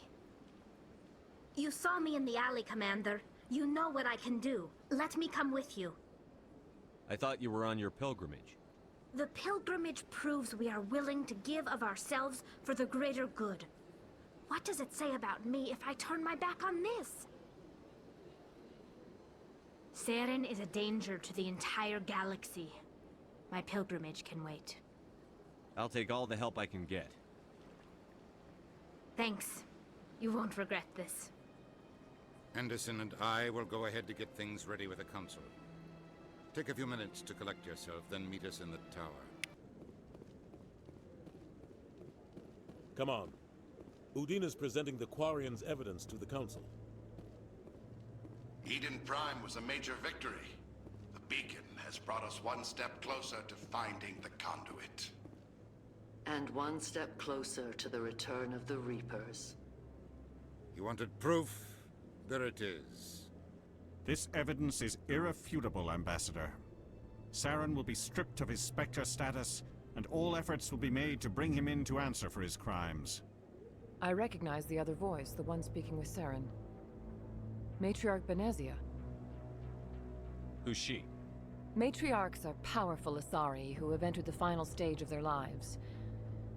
You saw me in the alley, Commander. You know what I can do. Let me come with you. I thought you were on your pilgrimage. The pilgrimage proves we are willing to give of ourselves for the greater good. What does it say about me if I turn my back on this? Saren is a danger to the entire galaxy. My pilgrimage can wait. I'll take all the help I can get. Thanks. You won't regret this. Anderson and I will go ahead to get things ready with the Council. Take a few minutes to collect yourself, then meet us in the tower. Come on. Udina's presenting the Quarian's evidence to the Council. Eden Prime was a major victory. The beacon has brought us one step closer to finding the conduit. And one step closer to the return of the Reapers. You wanted proof? There it is. This evidence is irrefutable, Ambassador. Saren will be stripped of his Spectre status, and all efforts will be made to bring him in to answer for his crimes. I recognize the other voice, the one speaking with Saren. Matriarch Benezia. Who's she? Matriarchs are powerful Asari who have entered the final stage of their lives.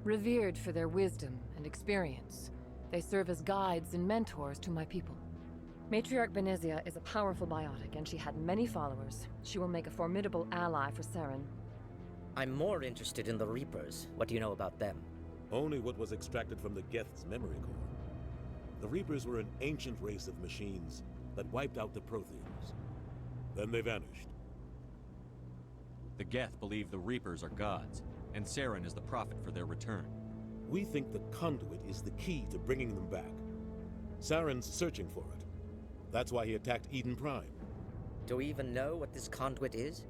Revered for their wisdom and experience, they serve as guides and mentors to my people. Matriarch Benezia is a powerful biotic, and she had many followers. She will make a formidable ally for Saren. I'm more interested in the Reapers. What do you know about them? Only what was extracted from the Geth's memory core. The Reapers were an ancient race of machines that wiped out the Protheans. Then they vanished. The Geth believe the Reapers are gods, and Saren is the prophet for their return. We think the conduit is the key to bringing them back. Saren's searching for it. That's why he attacked Eden Prime. Do we even know what this conduit is?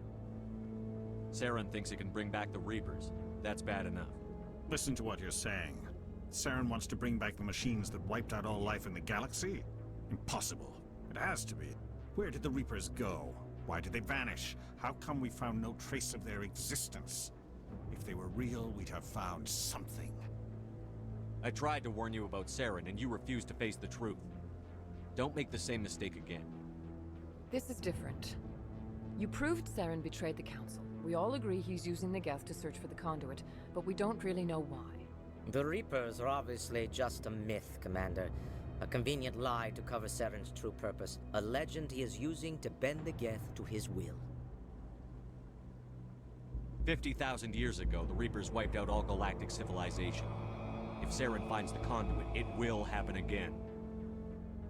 Saren thinks it can bring back the Reapers. That's bad enough. Listen to what you're saying. Saren wants to bring back the machines that wiped out all life in the galaxy? Impossible. It has to be. Where did the Reapers go? Why did they vanish? How come we found no trace of their existence? If they were real, we'd have found something. I tried to warn you about Saren, and you refused to face the truth. Don't make the same mistake again. This is different. You proved Saren betrayed the Council. We all agree he's using the Geth to search for the conduit, but we don't really know why. The Reapers are obviously just a myth, Commander. A convenient lie to cover Saren's true purpose. A legend he is using to bend the Geth to his will. 50,000 years ago, the Reapers wiped out all galactic civilization. If Saren finds the conduit, it will happen again.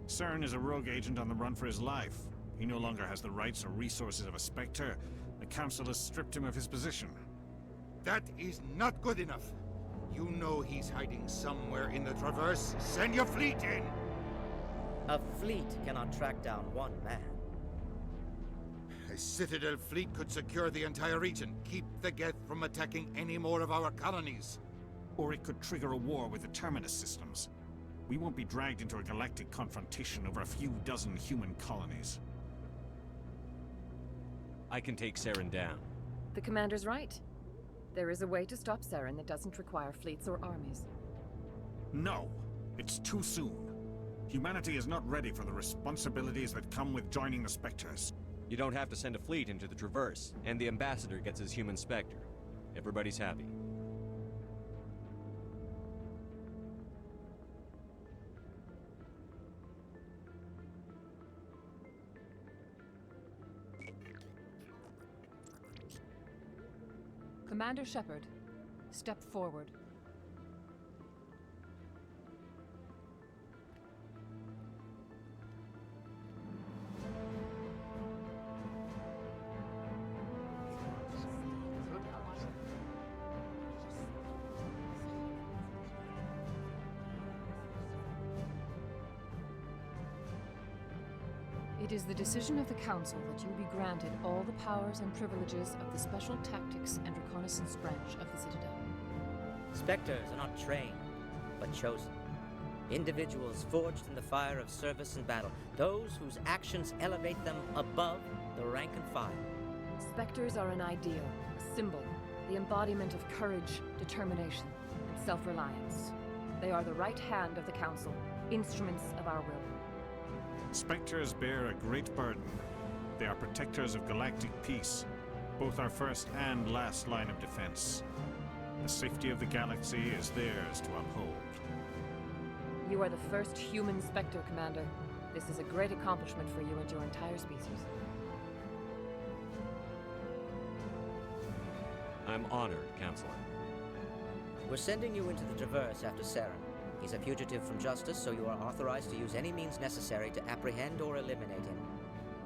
Saren is a rogue agent on the run for his life. He no longer has the rights or resources of a Spectre. The Council has stripped him of his position. That is not good enough. You know he's hiding somewhere in the Traverse. Send your fleet in! A fleet cannot track down one man. A Citadel fleet could secure the entire region, keep the Geth from attacking any more of our colonies. Or it could trigger a war with the Terminus systems. We won't be dragged into a galactic confrontation over a few dozen human colonies. I can take Saren down. The commander's right. There is a way to stop Saren that doesn't require fleets or armies. No! It's too soon. Humanity is not ready for the responsibilities that come with joining the Spectres. You don't have to send a fleet into the Traverse, and the Ambassador gets his human Spectre. Everybody's happy. Commander Shepard, step forward. It is the decision of the Council that you be granted all the powers and privileges of the Special Tactics and Reconnaissance branch of the Citadel. Spectres are not trained, but chosen. Individuals forged in the fire of service and battle. Those whose actions elevate them above the rank and file. Spectres are an ideal, a symbol, the embodiment of courage, determination, and self-reliance. They are the right hand of the Council, instruments of our will. Spectres bear a great burden. They are protectors of galactic peace, both our first and last line of defense. The safety of the galaxy is theirs to uphold. You are the first human Spectre, Commander. This is a great accomplishment for you and your entire species. I'm honored, Counselor. We're sending you into the Traverse after Saren. He's a fugitive from justice, so you are authorized to use any means necessary to apprehend or eliminate him.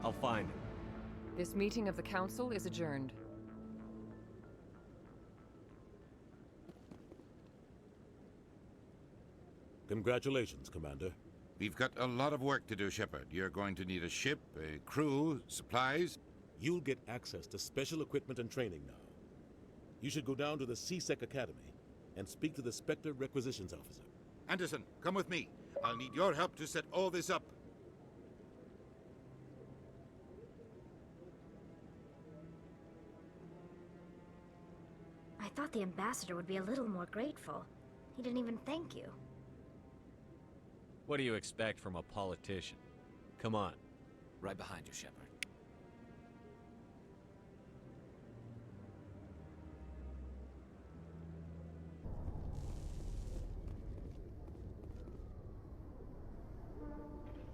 I'll find him. This meeting of the Council is adjourned. Congratulations, Commander. We've got a lot of work to do, Shepard. You're going to need a ship, a crew, supplies. You'll get access to special equipment and training now. You should go down to the C-Sec Academy and speak to the Spectre Requisitions Officer. Anderson, come with me. I'll need your help to set all this up. I thought the ambassador would be a little more grateful. He didn't even thank you. What do you expect from a politician? Come on. Right behind you, Shepard.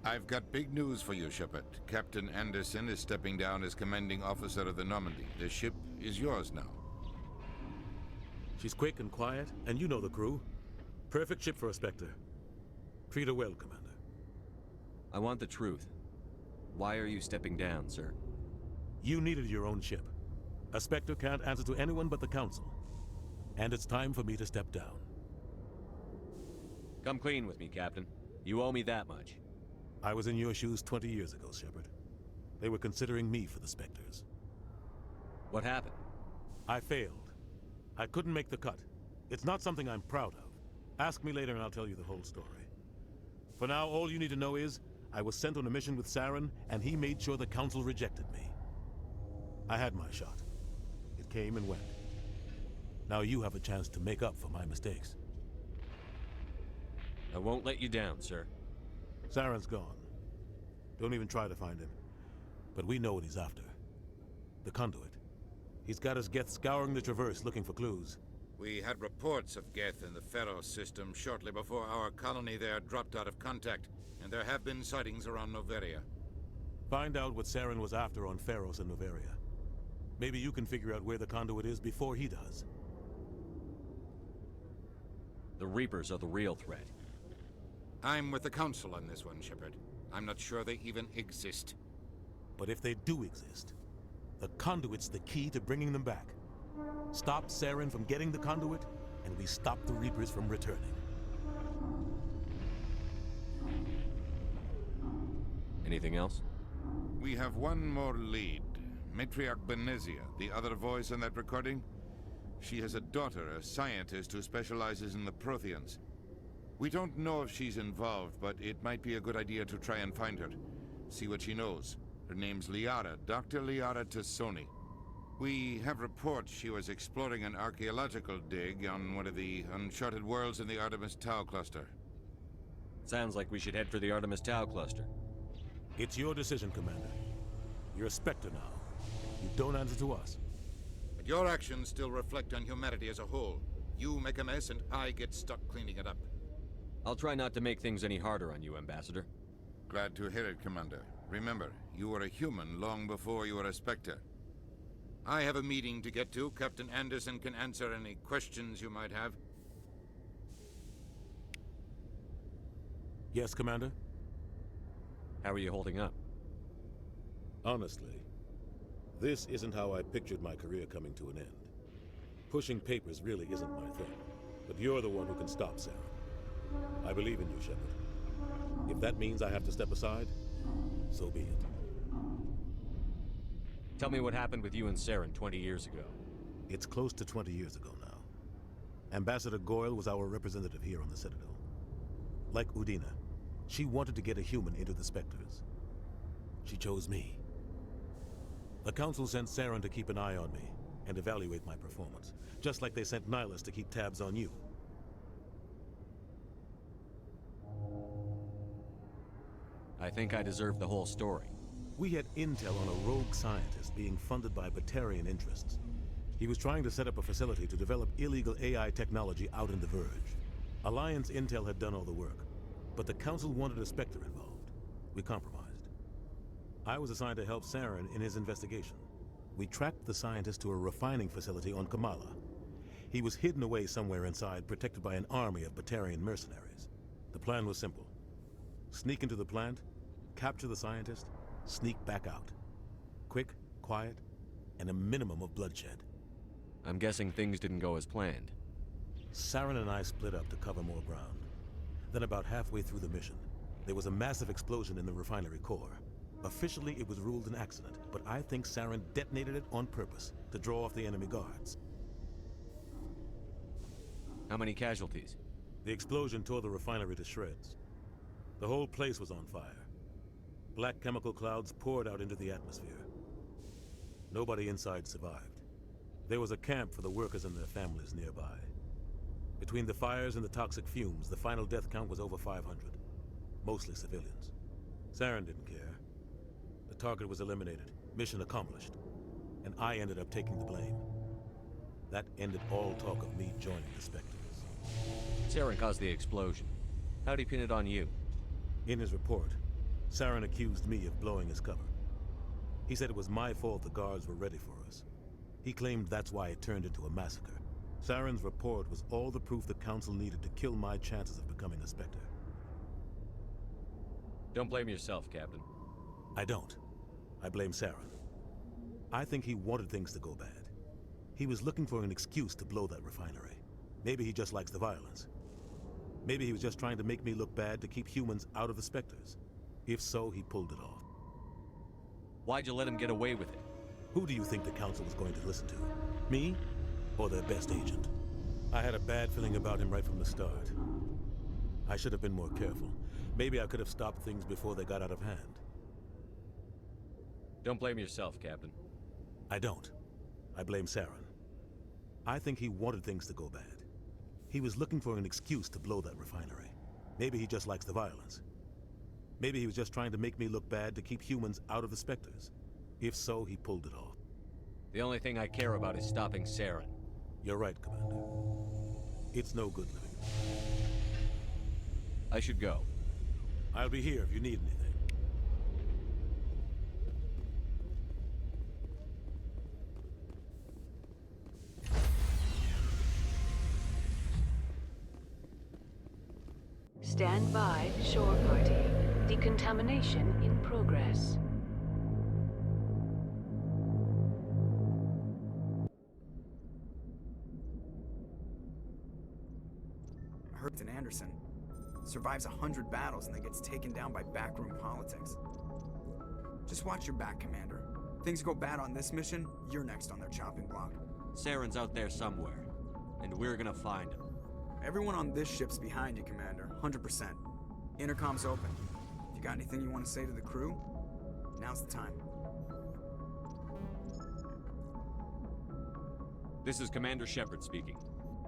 I've got big news for you, Shepard. Captain Anderson is stepping down as commanding officer of the Normandy. The ship is yours now. She's quick and quiet, and you know the crew. Perfect ship for a Spectre. Treat her well, Commander. I want the truth. Why are you stepping down, sir? You needed your own ship. A Spectre can't answer to anyone but the Council. And it's time for me to step down. Come clean with me, Captain. You owe me that much. I was in your shoes 20 years ago, Shepard. They were considering me for the Spectres. What happened? I failed. I couldn't make the cut. It's not something I'm proud of. Ask me later and I'll tell you the whole story. For now, all you need to know is, I was sent on a mission with Saren, and he made sure the Council rejected me. I had my shot. It came and went. Now you have a chance to make up for my mistakes. I won't let you down, sir. Saren's gone. Don't even try to find him. But we know what he's after. The conduit. He's got his Geth scouring the Traverse looking for clues. We had reports of Geth in the Pharos system shortly before our colony there dropped out of contact, and there have been sightings around Noveria. Find out what Saren was after on Pharos and Noveria. Maybe you can figure out where the conduit is before he does. The Reapers are the real threat. I'm with the Council on this one, Shepard. I'm not sure they even exist. But if they do exist, the conduit's the key to bringing them back. Stop Saren from getting the conduit, and we stop the Reapers from returning. Anything else? We have one more lead. Matriarch Benezia, the other voice in that recording. She has a daughter, a scientist who specializes in the Protheans. We don't know if she's involved, but it might be a good idea to try and find her. See what she knows. Her name's Liara, Dr. Liara Tassoni. We have reports she was exploring an archaeological dig on one of the uncharted worlds in the Artemis Tau cluster. Sounds like we should head for the Artemis Tau cluster. It's your decision, Commander. You're a Spectre now. You don't answer to us. But your actions still reflect on humanity as a whole. You make a mess and I get stuck cleaning it up. I'll try not to make things any harder on you, Ambassador. Glad to hear it, Commander. Remember, you were a human long before you were a Spectre. I have a meeting to get to. Captain Anderson can answer any questions you might have. Yes, Commander? How are you holding up? Honestly, this isn't how I pictured my career coming to an end. Pushing papers really isn't my thing, but you're the one who can stop Sarah. I believe in you, Shepard. If that means I have to step aside, so be it. Tell me what happened with you and Saren 20 years ago. It's close to 20 years ago now. Ambassador Goyle was our representative here on the Citadel. Like Udina, she wanted to get a human into the Spectres. She chose me. The Council sent Saren to keep an eye on me and evaluate my performance, just like they sent Nihilus to keep tabs on you. I think I deserve the whole story. We had intel on a rogue scientist being funded by Batarian interests. He was trying to set up a facility to develop illegal AI technology out in the Verge. Alliance intel had done all the work, but the Council wanted a Spectre involved. We compromised. I was assigned to help Saren in his investigation. We tracked the scientist to a refining facility on Kamala. He was hidden away somewhere inside, protected by an army of Batarian mercenaries. The plan was simple. Sneak into the plant, capture the scientist, sneak back out. Quick, quiet, and a minimum of bloodshed. I'm guessing things didn't go as planned. Saren and I split up to cover more ground. Then about halfway through the mission, there was a massive explosion in the refinery core. Officially, it was ruled an accident, but I think Saren detonated it on purpose to draw off the enemy guards. How many casualties? The explosion tore the refinery to shreds. The whole place was on fire. Black chemical clouds poured out into the atmosphere. Nobody inside survived. There was a camp for the workers and their families nearby. Between the fires and the toxic fumes, the final death count was over 500. Mostly civilians. Saren didn't care. The target was eliminated, mission accomplished, and I ended up taking the blame. That ended all talk of me joining the Spectres. Saren caused the explosion. How'd he pin it on you? In his report, Saren accused me of blowing his cover. He said it was my fault the guards were ready for us. He claimed that's why it turned into a massacre. Saren's report was all the proof the Council needed to kill my chances of becoming a Spectre. Don't blame yourself, Captain. I don't. I blame Saren. I think he wanted things to go bad. He was looking for an excuse to blow that refinery. Maybe he just likes the violence. Maybe he was just trying to make me look bad to keep humans out of the Spectres. If so, he pulled it off. Why'd you let him get away with it? Who do you think the Council was going to listen to? Me? Or their best agent? I had a bad feeling about him right from the start. I should have been more careful. Maybe I could have stopped things before they got out of hand. Don't blame yourself, Captain. I don't. I blame Saren. I think he wanted things to go bad. He was looking for an excuse to blow that refinery. Maybe he just likes the violence. Maybe he was just trying to make me look bad to keep humans out of the Spectres. If so, he pulled it off. The only thing I care about is stopping Saren. You're right, Commander. It's no good living. I should go. I'll be here if you need anything. Stand by, shore party. Decontamination in progress. Captain Anderson survives 100 battles and then gets taken down by backroom politics. Just watch your back, Commander. Things go bad on this mission, you're next on their chopping block. Saren's out there somewhere, and we're gonna find him. Everyone on this ship's behind you, Commander. 100%. Intercom's open. If you got anything you want to say to the crew, now's the time. This is Commander Shepard speaking.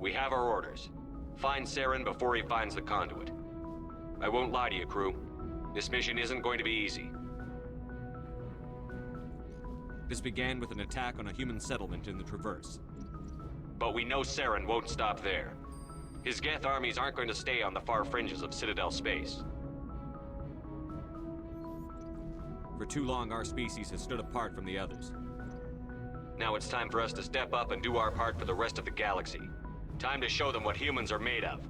We have our orders. Find Saren before he finds the conduit. I won't lie to you, crew. This mission isn't going to be easy. This began with an attack on a human settlement in the Traverse. But we know Saren won't stop there. His Geth armies aren't going to stay on the far fringes of Citadel space. For too long, our species has stood apart from the others. Now it's time for us to step up and do our part for the rest of the galaxy. Time to show them what humans are made of.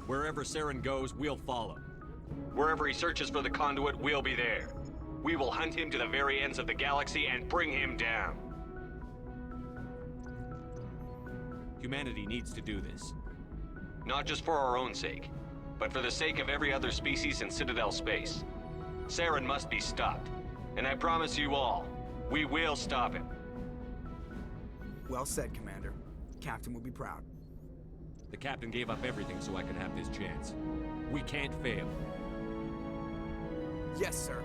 Wherever Saren goes, we'll follow. Wherever he searches for the conduit, we'll be there. We will hunt him to the very ends of the galaxy and bring him down. Humanity needs to do this. Not just for our own sake, but for the sake of every other species in Citadel space. Saren must be stopped. And I promise you all, we will stop him. Well said, Commander. Captain will be proud. The captain gave up everything so I could have this chance. We can't fail. Yes, sir.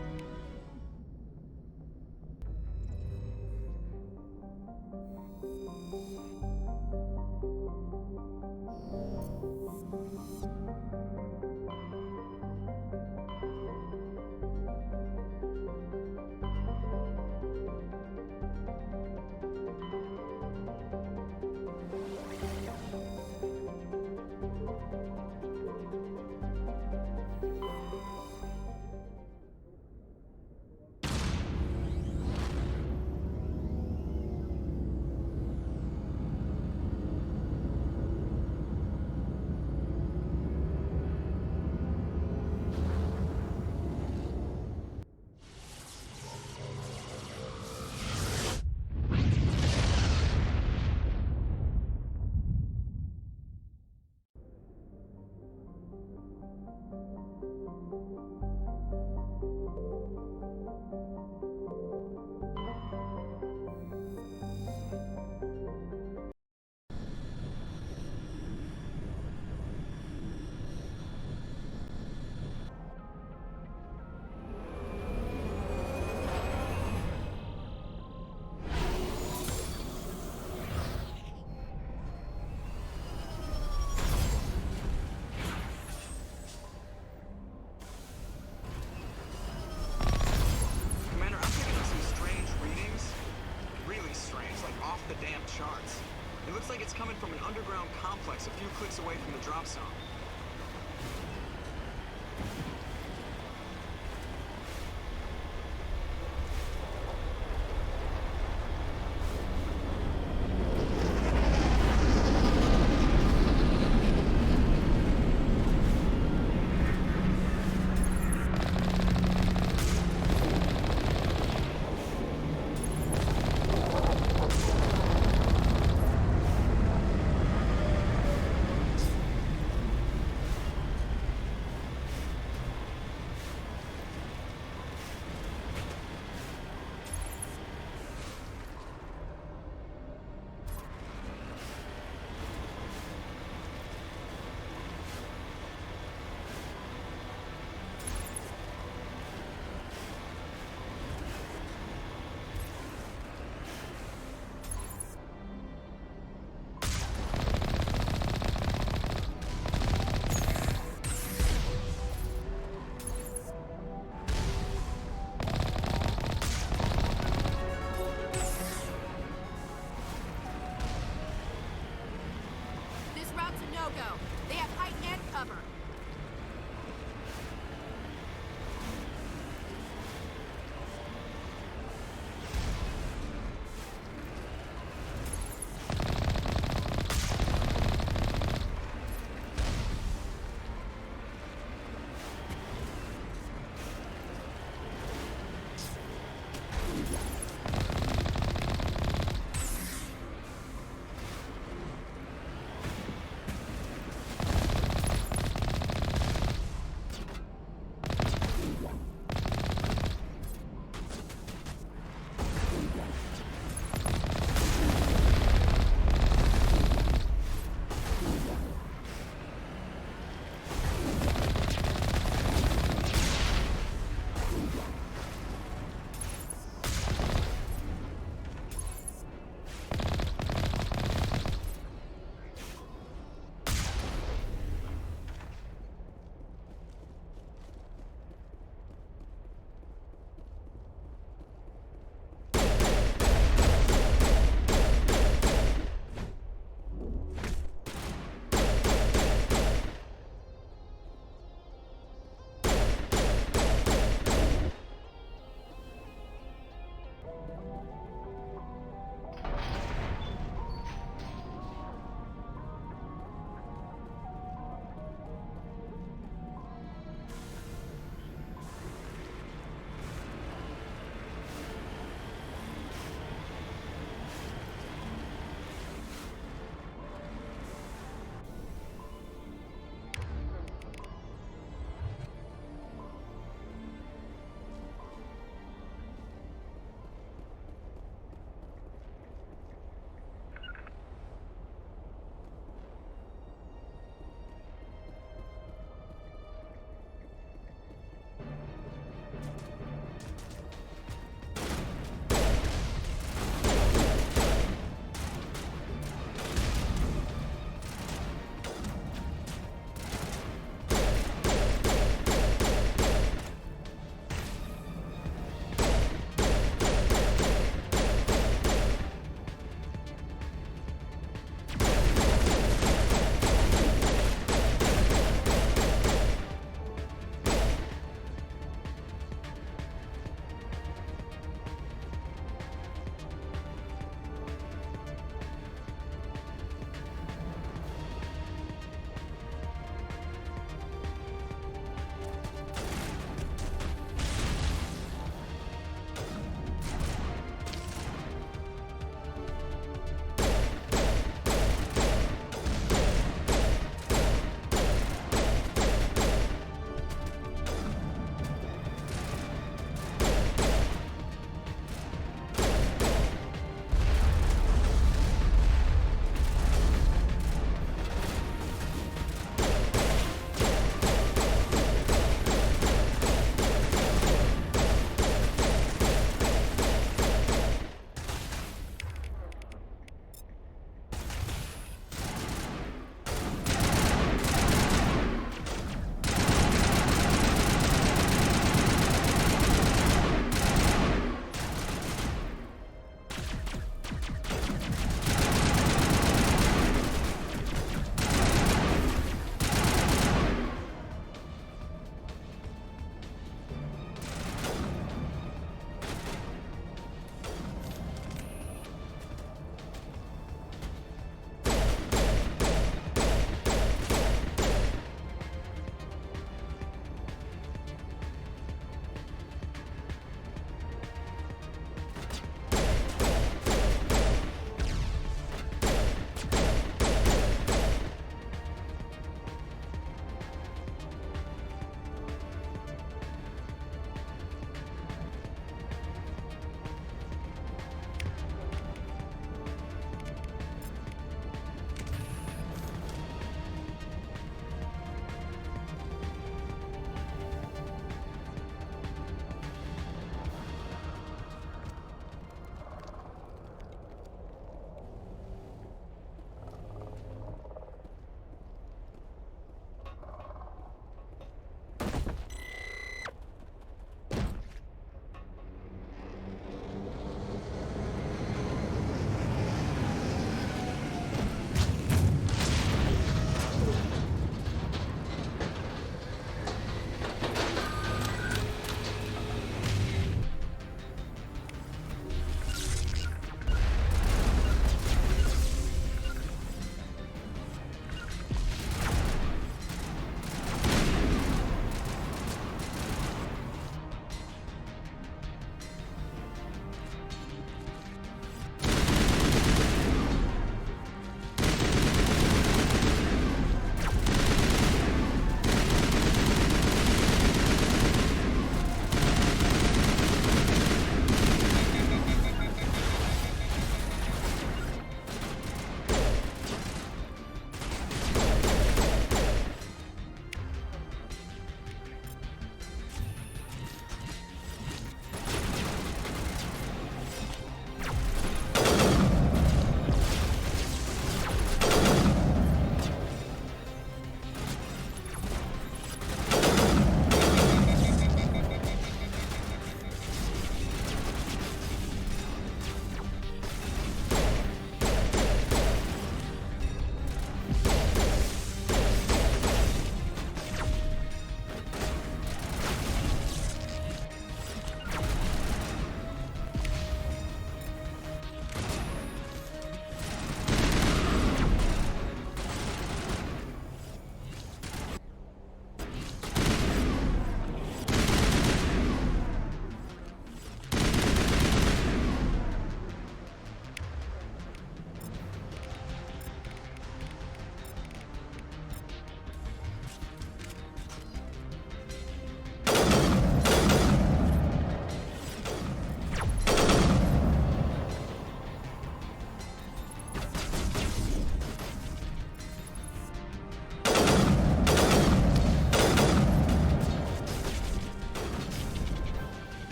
Charts. It looks like it's coming from an underground complex a few clicks away from the drop zone.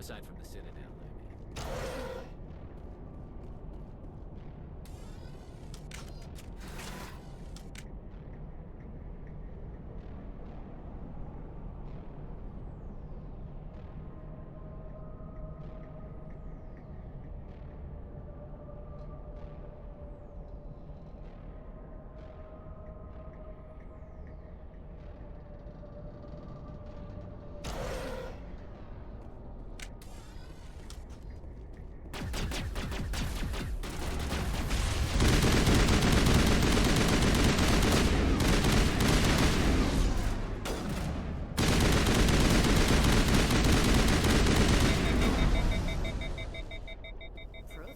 Aside from the Citadel, I mean.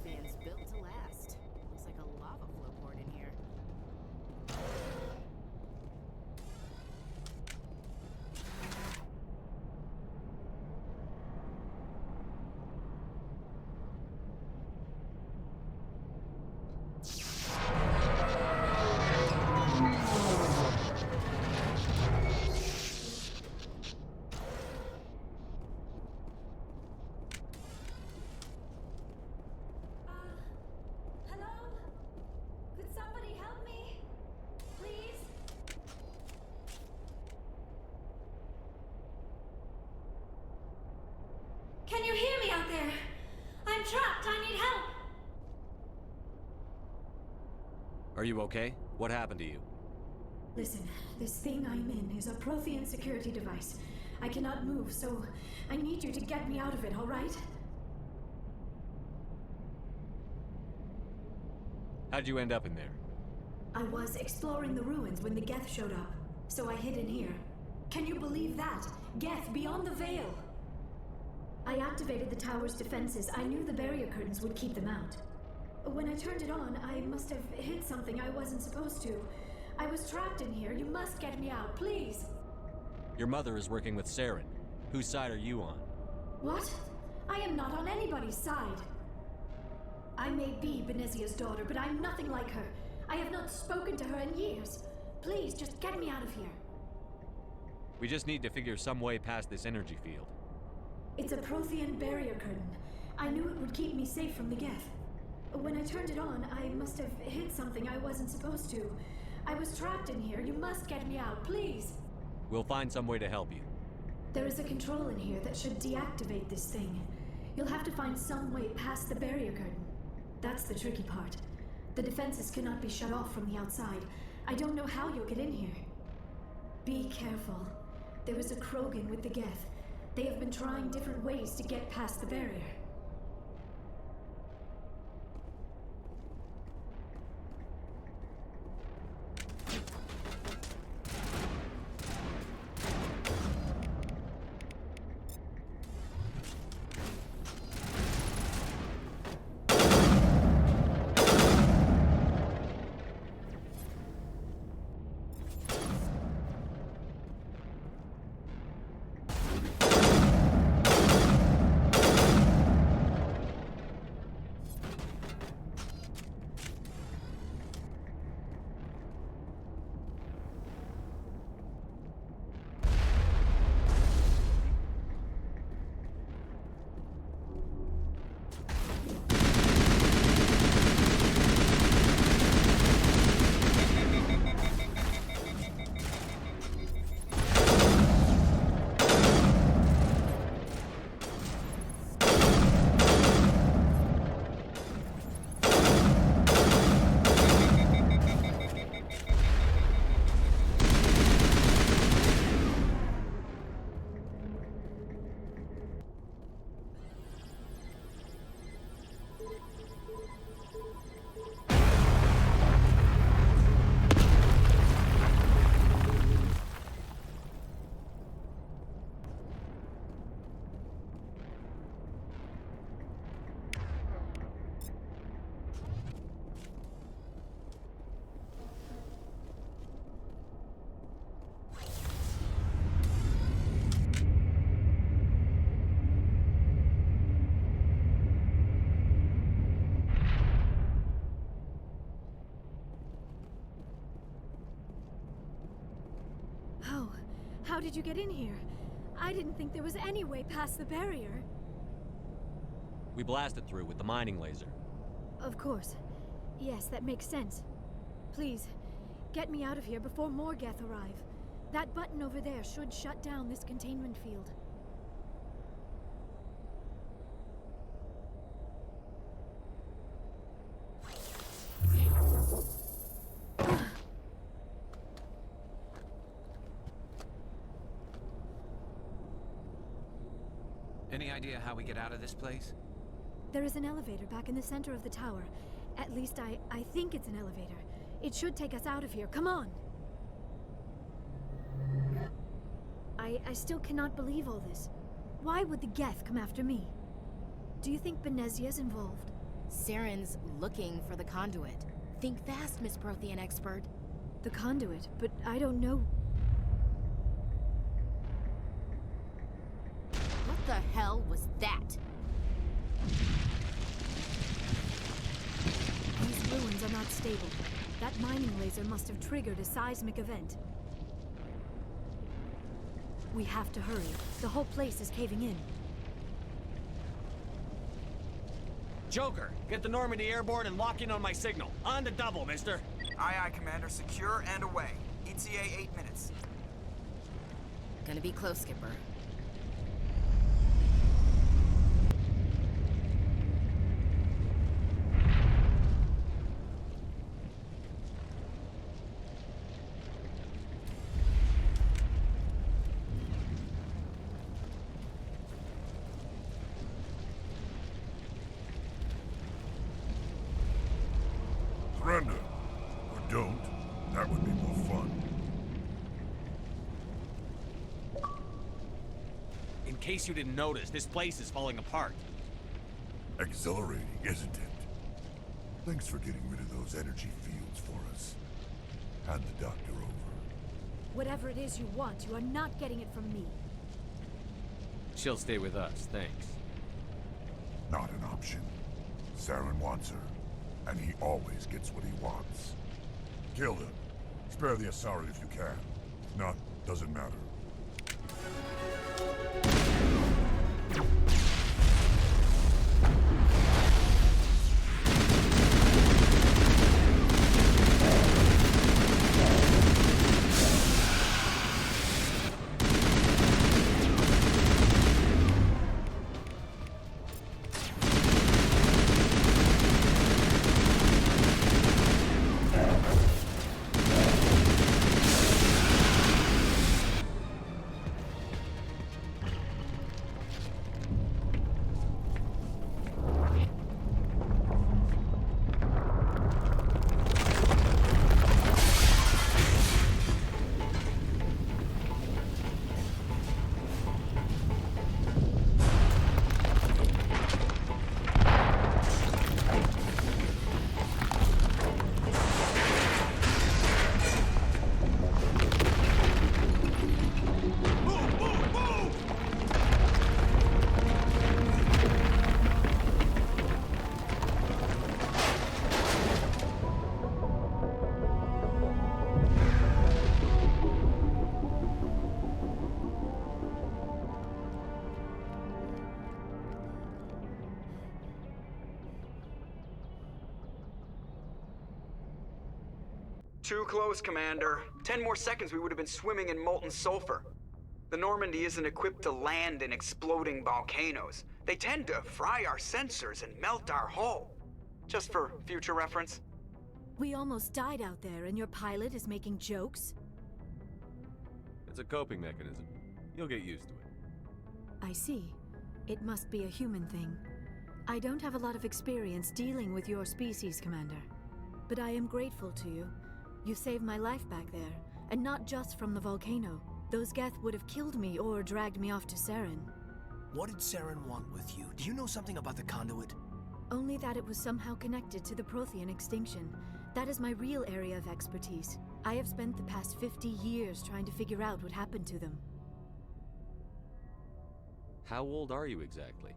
Prothean's built to last. Looks like a lava flow port in here. Can you hear me out there? I'm trapped. I need help. Are you okay? What happened to you? Listen, this thing I'm in is a Prothean security device. I cannot move, so I need you to get me out of it, all right? How'd you end up in there? I was exploring the ruins when the Geth showed up, so I hid in here. Can you believe that? Geth, beyond the veil! I activated the tower's defenses. I knew the barrier curtains would keep them out. When I turned it on, I must have hit something I wasn't supposed to. I was trapped in here. You must get me out, please! Your mother is working with Saren. Whose side are you on? What? I am not on anybody's side. I may be Benezia's daughter, but I'm nothing like her. I have not spoken to her in years. Please, just get me out of here. We just need to figure some way past this energy field. It's a Prothean barrier curtain. I knew it would keep me safe from the Geth. When I turned it on, I must have hit something I wasn't supposed to. I was trapped in here. You must get me out, please! We'll find some way to help you. There is a control in here that should deactivate this thing. You'll have to find some way past the barrier curtain. That's the tricky part. The defenses cannot be shut off from the outside. I don't know how you'll get in here. Be careful. There is a Krogan with the Geth. They have been trying different ways to get past the barrier. How did you get in here? I didn't think there was any way past the barrier. We blasted through with the mining laser. Of course. Yes, that makes sense. Please, get me out of here before more Geth arrive. That button over there should shut down this containment field. Any idea how we get out of this place? There is an elevator back in the center of the tower. At least I think it's an elevator. It should take us out of here. Come on! I still cannot believe all this. Why would the Geth come after me? Do you think Benezia's involved? Saren's looking for the conduit. Think fast, Miss Prothean expert. The conduit? But I don't know. What the hell was that? These ruins are not stable. That mining laser must have triggered a seismic event. We have to hurry. The whole place is caving in. Joker, get the Normandy airborne and lock in on my signal. On the double, mister. Aye, aye, Commander. Secure and away. ETA 8 minutes. Gonna be close, Skipper. Surrender. Or don't. That would be more fun. In case you didn't notice, this place is falling apart. Exhilarating, isn't it? Thanks for getting rid of those energy fields for us. Hand the doctor over. Whatever it is you want, you are not getting it from me. She'll stay with us, thanks. Not an option. Saren wants her, and he always gets what he wants. Kill him. Spare the Asari if you can. If not, doesn't matter. Too close, Commander. 10 more seconds we would have been swimming in molten sulfur. The Normandy isn't equipped to land in exploding volcanoes. They tend to fry our sensors and melt our hull. Just for future reference. We almost died out there, and your pilot is making jokes? It's a coping mechanism. You'll get used to it. I see. It must be a human thing. I don't have a lot of experience dealing with your species, Commander. But I am grateful to you. You saved my life back there, and not just from the volcano. Those Geth would have killed me or dragged me off to Saren. What did Saren want with you? Do you know something about the conduit? Only that it was somehow connected to the Prothean extinction. That is my real area of expertise. I have spent the past 50 years trying to figure out what happened to them. How old are you exactly?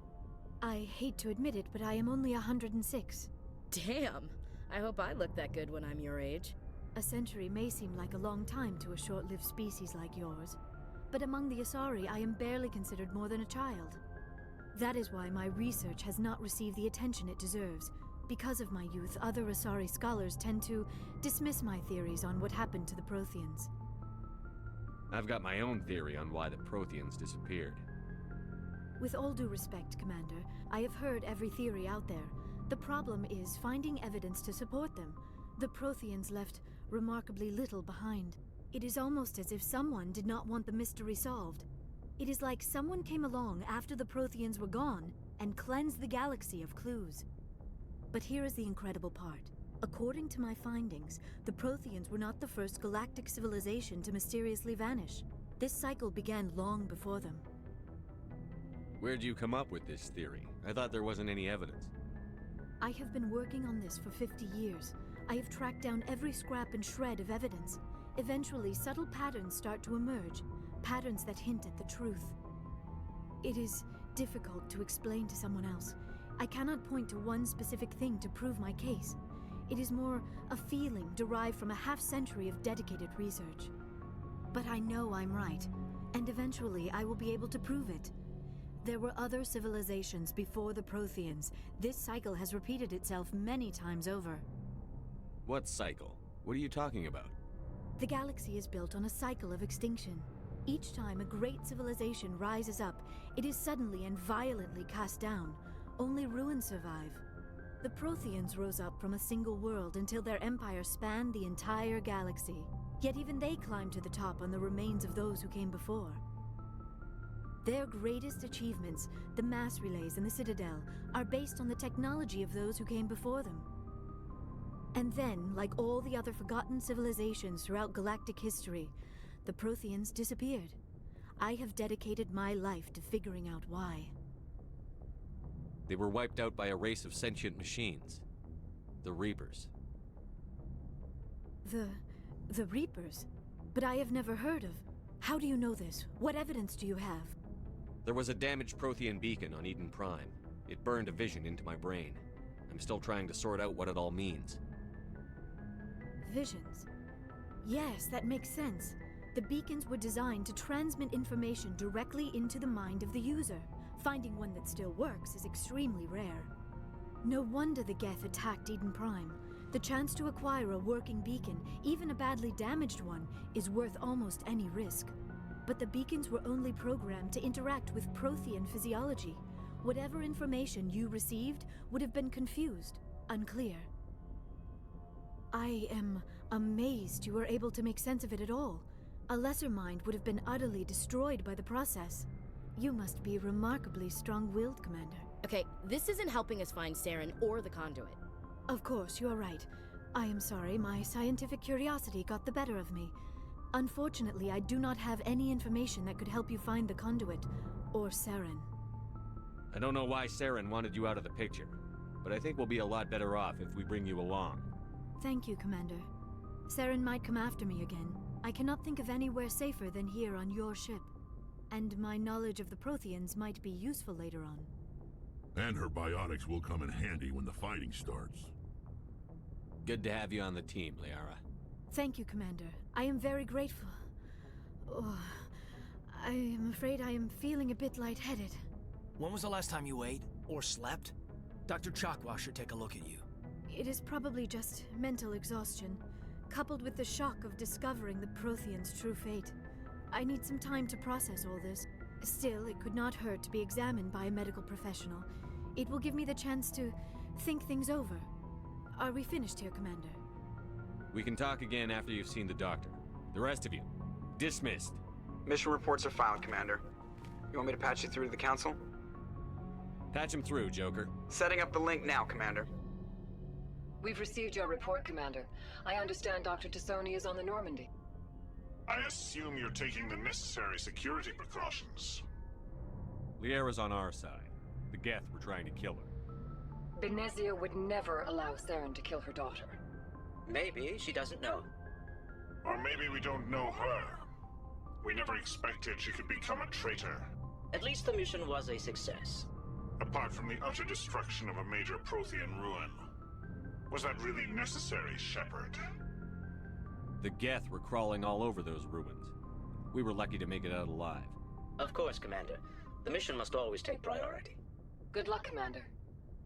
I hate to admit it, but I am only 106. Damn! I hope I look that good when I'm your age. A century may seem like a long time to a short-lived species like yours, but among the Asari, I am barely considered more than a child. That is why my research has not received the attention it deserves. Because of my youth, other Asari scholars tend to dismiss my theories on what happened to the Protheans. I've got my own theory on why the Protheans disappeared. With all due respect, Commander, I have heard every theory out there. The problem is finding evidence to support them. The Protheans left remarkably little behind. It is almost as if someone did not want the mystery solved. It is like someone came along after the Protheans were gone and cleansed the galaxy of clues. But here is the incredible part. According to my findings, the Protheans were not the first galactic civilization to mysteriously vanish. This cycle began long before them. Where'd you come up with this theory? I thought there wasn't any evidence. I have been working on this for 50 years. I have tracked down every scrap and shred of evidence. Eventually, subtle patterns start to emerge, patterns that hint at the truth. It is difficult to explain to someone else. I cannot point to one specific thing to prove my case. It is more a feeling derived from a half-century of dedicated research. But I know I'm right, and eventually I will be able to prove it. There were other civilizations before the Protheans. This cycle has repeated itself many times over. What cycle? What are you talking about? The galaxy is built on a cycle of extinction. Each time a great civilization rises up, it is suddenly and violently cast down. Only ruins survive. The Protheans rose up from a single world until their empire spanned the entire galaxy. Yet even they climbed to the top on the remains of those who came before. Their greatest achievements, the mass relays and the Citadel, are based on the technology of those who came before them. And then, like all the other forgotten civilizations throughout galactic history, the Protheans disappeared. I have dedicated my life to figuring out why. They were wiped out by a race of sentient machines. The Reapers. The Reapers? But I have never heard of. How do you know this? What evidence do you have? There was a damaged Prothean beacon on Eden Prime. It burned a vision into my brain. I'm still trying to sort out what it all means. Visions. Yes, that makes sense. The beacons were designed to transmit information directly into the mind of the user. Finding one that still works is extremely rare. No wonder the Geth attacked Eden Prime. The chance to acquire a working beacon, even a badly damaged one, is worth almost any risk. But the beacons were only programmed to interact with Prothean physiology. Whatever information you received would have been confused, unclear. I am amazed you were able to make sense of it at all. A lesser mind would have been utterly destroyed by the process. You must be remarkably strong-willed, Commander. Okay, this isn't helping us find Saren or the conduit. Of course, you are right. I am sorry, my scientific curiosity got the better of me. Unfortunately, I do not have any information that could help you find the conduit, or Saren. I don't know why Saren wanted you out of the picture, but I think we'll be a lot better off if we bring you along. Thank you, Commander. Saren might come after me again. I cannot think of anywhere safer than here on your ship. And my knowledge of the Protheans might be useful later on. And her biotics will come in handy when the fighting starts. Good to have you on the team, Liara. Thank you, Commander. I am very grateful. Oh, I am afraid I am feeling a bit lightheaded. When was the last time you ate or slept? Dr. Chakwa should take a look at you. It is probably just mental exhaustion, coupled with the shock of discovering the Protheans' true fate. I need some time to process all this. Still, it could not hurt to be examined by a medical professional. It will give me the chance to think things over. Are we finished here, Commander? We can talk again after you've seen the doctor. The rest of you, dismissed. Mission reports are filed, Commander. You want me to patch you through to the Council? Patch him through, Joker. Setting up the link now, Commander. We've received your report, Commander. I understand Dr. Tassoni is on the Normandy. I assume you're taking the necessary security precautions. Liara's on our side. The Geth were trying to kill her. Benezia would never allow Saren to kill her daughter. Maybe she doesn't know. Or maybe we don't know her. We never expected she could become a traitor. At least the mission was a success. Apart from the utter destruction of a major Prothean ruin. Was that really necessary, Shepard? The Geth were crawling all over those ruins. We were lucky to make it out alive. Of course, Commander. The mission must always take priority. Good luck, Commander.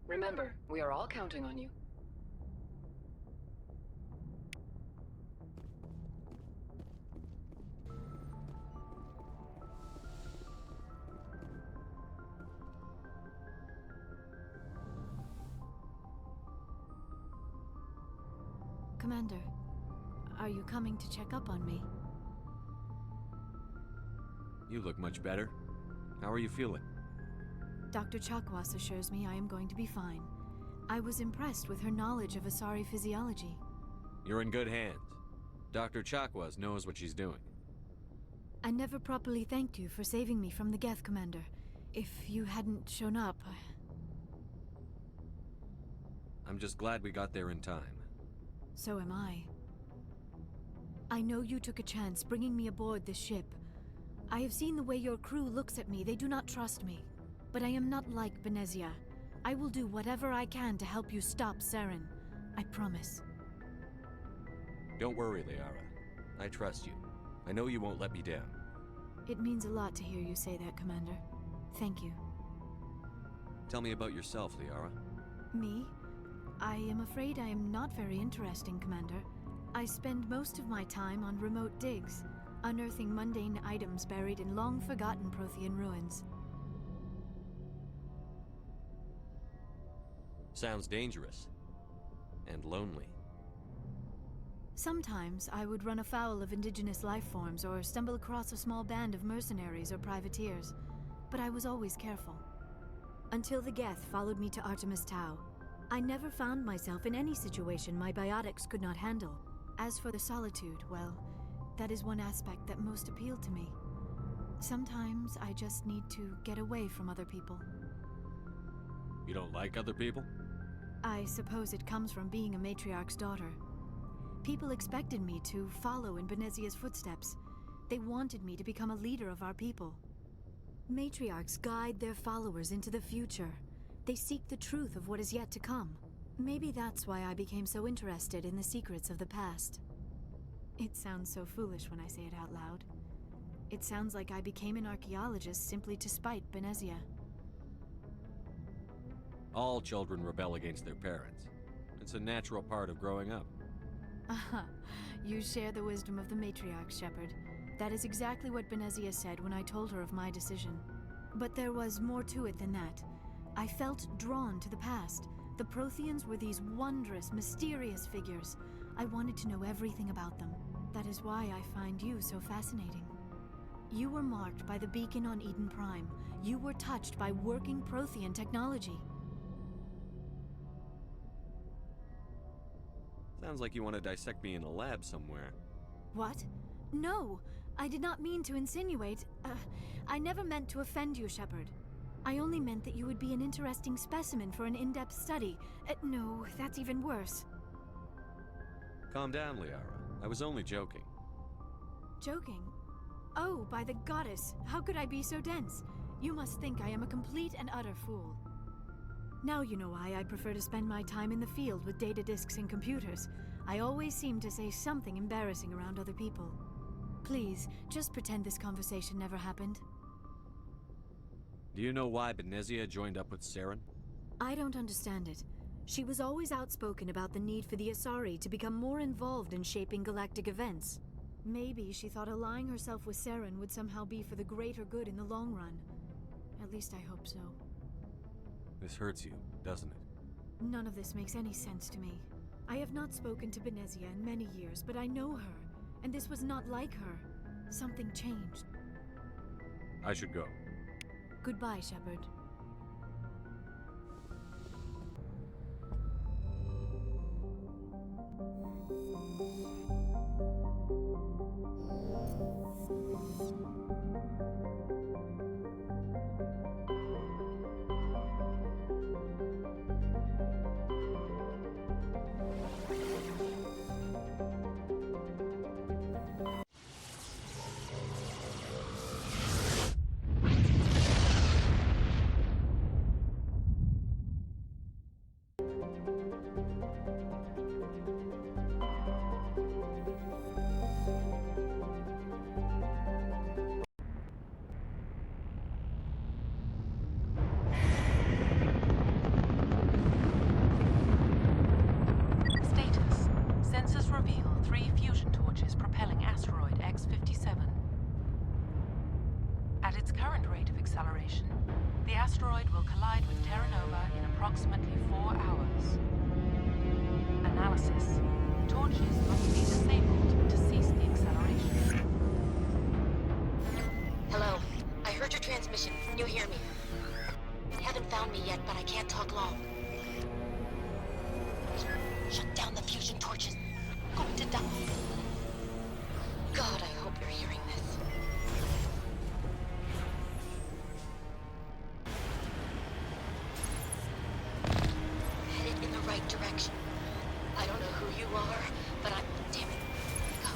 Remember, we are all counting on you. Commander, are you coming to check up on me? You look much better. How are you feeling? Dr. Chakwas assures me I am going to be fine. I was impressed with her knowledge of Asari physiology. You're in good hands. Dr. Chakwas knows what she's doing. I never properly thanked you for saving me from the Geth, Commander. If you hadn't shown up... I'm just glad we got there in time. So am I. I know you took a chance bringing me aboard this ship. I have seen the way your crew looks at me. They do not trust me. But I am not like Benezia. I will do whatever I can to help you stop Saren. I promise. Don't worry, Liara. I trust you. I know you won't let me down. It means a lot to hear you say that, Commander. Thank you. Tell me about yourself, Liara. Me? I am afraid I am not very interesting, Commander. I spend most of my time on remote digs, unearthing mundane items buried in long-forgotten Prothean ruins. Sounds dangerous. And lonely. Sometimes I would run afoul of indigenous life forms or stumble across a small band of mercenaries or privateers, but I was always careful. Until the Geth followed me to Artemis Tau, I never found myself in any situation my biotics could not handle. As for the solitude, well, that is one aspect that most appealed to me. Sometimes I just need to get away from other people. You don't like other people? I suppose it comes from being a matriarch's daughter. People expected me to follow in Benezia's footsteps. They wanted me to become a leader of our people. Matriarchs guide their followers into the future. They seek the truth of what is yet to come. Maybe that's why I became so interested in the secrets of the past. It sounds so foolish when I say it out loud. It sounds like I became an archaeologist simply to spite Benezia. All children rebel against their parents. It's a natural part of growing up. Aha, you share the wisdom of the matriarch, Shepard. That is exactly what Benezia said when I told her of my decision. But there was more to it than that. I felt drawn to the past. The Protheans were these wondrous, mysterious figures. I wanted to know everything about them. That is why I find you so fascinating. You were marked by the beacon on Eden Prime. You were touched by working Prothean technology. Sounds like you want to dissect me in a lab somewhere. What? No! I did not mean to insinuate. I never meant to offend you, Shepard. I only meant that you would be an interesting specimen for an in-depth study. No, that's even worse. Calm down, Liara. I was only joking. Joking? Oh, by the goddess, how could I be so dense? You must think I am a complete and utter fool. Now you know why I prefer to spend my time in the field with data disks and computers. I always seem to say something embarrassing around other people. Please, just pretend this conversation never happened. Do you know why Benezia joined up with Saren? I don't understand it. She was always outspoken about the need for the Asari to become more involved in shaping galactic events. Maybe she thought allying herself with Saren would somehow be for the greater good in the long run. At least I hope so. This hurts you, doesn't it? None of this makes any sense to me. I have not spoken to Benezia in many years, but I know her, and this was not like her. Something changed. I should go. Goodbye, Shepard. its current rate of acceleration, the asteroid will collide with Terra Nova in approximately 4 hours. Analysis. Torches must be disabled to cease the acceleration. Hello. I heard your transmission. Can you hear me? You haven't found me yet, but I can't talk long. Shut down the fusion torches. I'm going to die. God, I hope you're hearing this. Headed in the right direction. I don't know who you are, but I'm... Damn it. Go.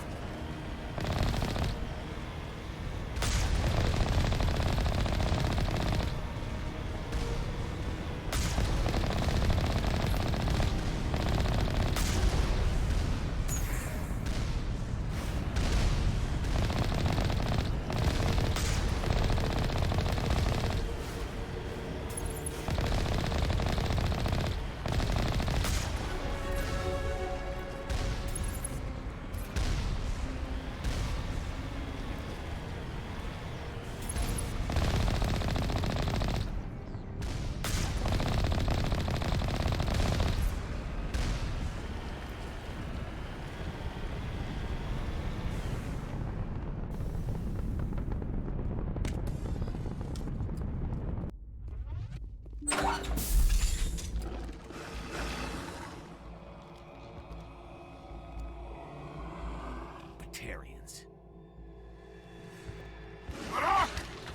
Batarians.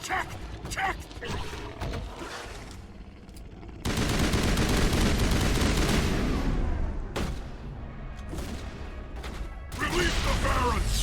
Check! Check! Release the barons!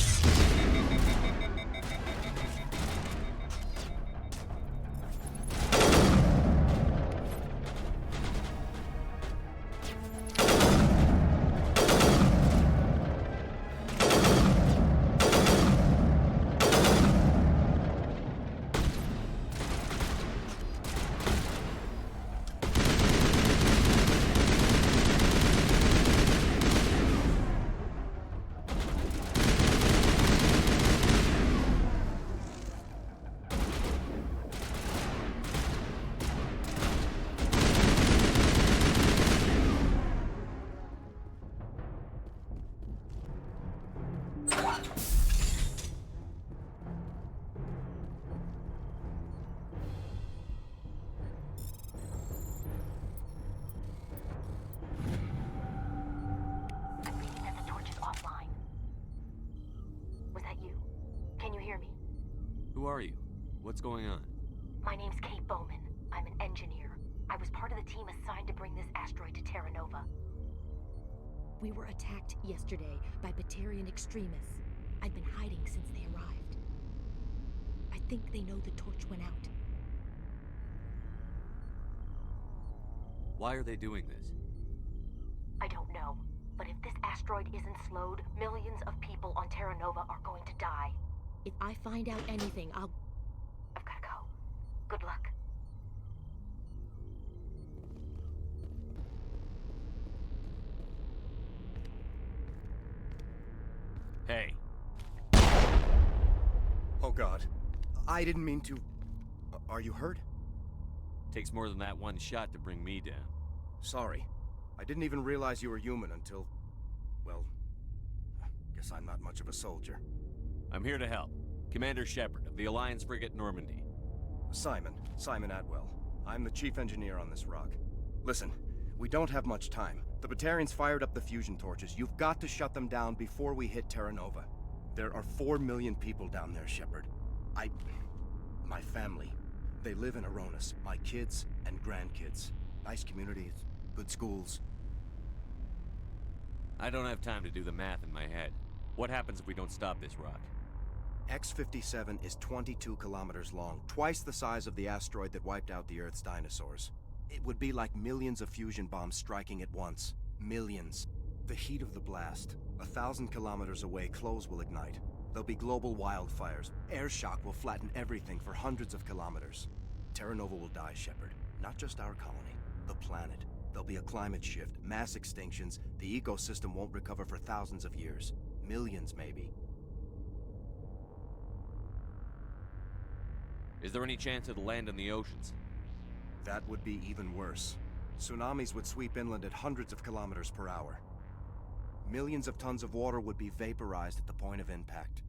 Who are you? What's going on? My name's Kate Bowman. I'm an engineer. I was part of the team assigned to bring this asteroid to Terra Nova. We were attacked yesterday by Batarian extremists. I've been hiding since they arrived. I think they know the torch went out. Why are they doing this? I don't know. But if this asteroid isn't slowed, millions of people on Terra Nova are going to die. If I find out anything, I've gotta go. Good luck. Hey. Oh God. I didn't mean to... Are you hurt? Takes more than that one shot to bring me down. Sorry. I didn't even realize you were human until... Well... Guess I'm not much of a soldier. I'm here to help. Commander Shepard of the Alliance Frigate Normandy. Simon Atwell. I'm the chief engineer on this rock. Listen, we don't have much time. The Batarians fired up the fusion torches. You've got to shut them down before we hit Terra Nova. There are 4 million people down there, Shepard. My family. They live in Aronis. My kids and grandkids. Nice communities, good schools. I don't have time to do the math in my head. What happens if we don't stop this rock? X-57 is 22 kilometers long, twice the size of the asteroid that wiped out the Earth's dinosaurs. It would be like millions of fusion bombs striking at once. Millions. The heat of the blast. 1,000 kilometers away, clothes will ignite. There'll be global wildfires. Air shock will flatten everything for hundreds of kilometers. Terra Nova will die, Shepard. Not just our colony, the planet. There'll be a climate shift, mass extinctions. The ecosystem won't recover for thousands of years. Millions, maybe. Is there any chance it'll land in the oceans? That would be even worse. Tsunamis would sweep inland at hundreds of kilometers per hour. Millions of tons of water would be vaporized at the point of impact.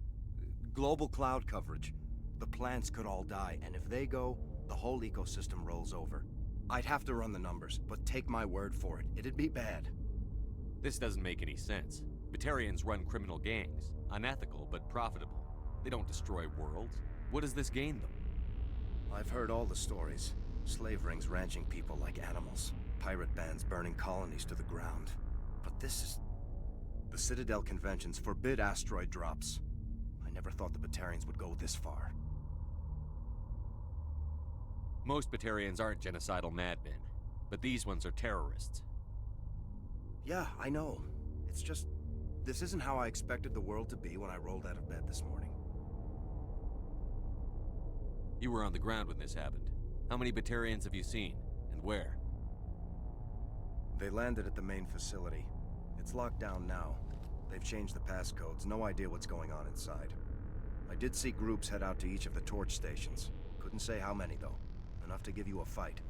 Global cloud coverage. The plants could all die, and if they go, the whole ecosystem rolls over. I'd have to run the numbers, but take my word for it, it'd be bad. This doesn't make any sense. Batarians run criminal gangs. Unethical, but profitable. They don't destroy worlds. What does this gain them? I've heard all the stories. Slave rings ranching people like animals. Pirate bands burning colonies to the ground. But this is... The Citadel conventions forbid asteroid drops. I never thought the Batarians would go this far. Most Batarians aren't genocidal madmen, but these ones are terrorists. Yeah, I know. It's just... This isn't how I expected the world to be when I rolled out of bed this morning. You were on the ground when this happened. How many Batarians have you seen, and where? They landed at the main facility. It's locked down now. They've changed the passcodes, no idea what's going on inside. I did see groups head out to each of the torch stations. Couldn't say how many, though. Enough to give you a fight.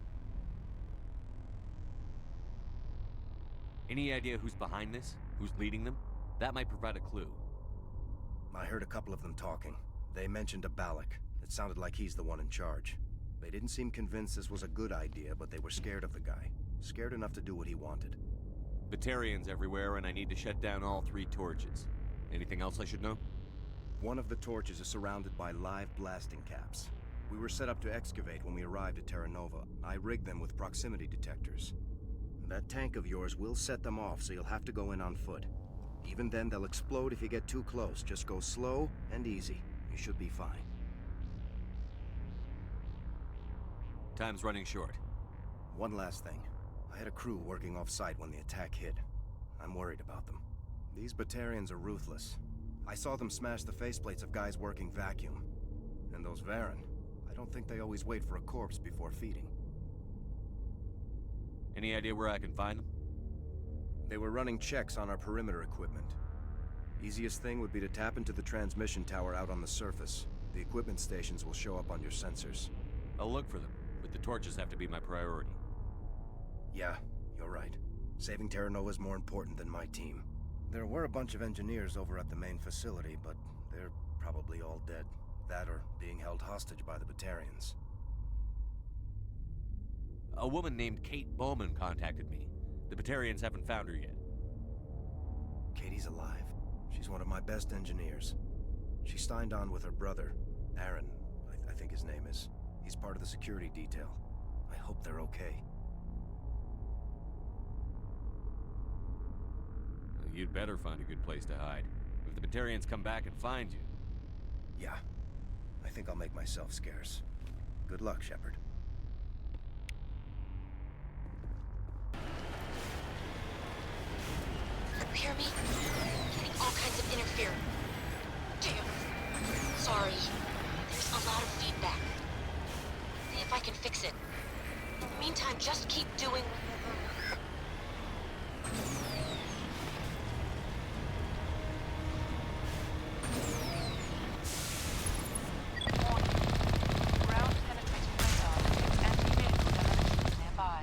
Any idea who's behind this? Who's leading them? That might provide a clue. I heard a couple of them talking. They mentioned a Balak. It sounded like he's the one in charge. They didn't seem convinced this was a good idea, but they were scared of the guy. Scared enough to do what he wanted. Batarians everywhere, and I need to shut down all 3 torches. Anything else I should know? One of the torches is surrounded by live blasting caps. We were set up to excavate when we arrived at Terra Nova. I rigged them with proximity detectors. That tank of yours will set them off, so you'll have to go in on foot. Even then, they'll explode if you get too close. Just go slow and easy. You should be fine. Time's running short. One last thing. I had a crew working off-site when the attack hit. I'm worried about them. These Batarians are ruthless. I saw them smash the faceplates of guys working vacuum. And those Varen, I don't think they always wait for a corpse before feeding. Any idea where I can find them? They were running checks on our perimeter equipment. Easiest thing would be to tap into the transmission tower out on the surface. The equipment stations will show up on your sensors. I'll look for them, but the torches have to be my priority. Yeah, you're right. Saving Terra Nova is more important than my team. There were a bunch of engineers over at the main facility, but they're probably all dead. That or being held hostage by the Batarians. A woman named Kate Bowman contacted me. The Batarians haven't found her yet. Katie's alive. She's one of my best engineers. She signed on with her brother, Aaron, I think his name is. He's part of the security detail. I hope they're okay. You'd better find a good place to hide. If the Batarians come back and find you... Yeah. I think I'll make myself scarce. Good luck, Shepard. You hear me? Getting all kinds of interference. Damn. Sorry. There's a lot of feedback. See if I can fix it. In the meantime, just keep doing... Ground penetrating radar detects anti-vehicle demolitions nearby.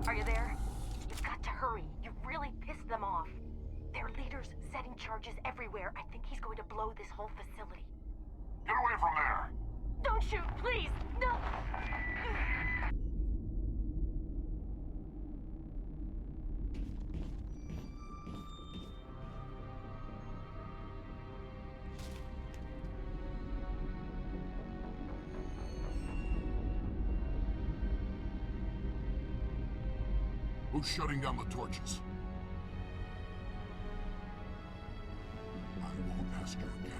Are you there? You've got to hurry. You've really pissed them off. Their leader's setting charges everywhere. I think he's going to blow this whole facility. Get away from there! Don't shoot, please! No! Who's shutting down the torches? I won't ask you again.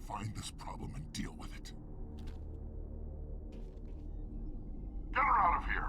Find this problem and deal with it. Get her out of here!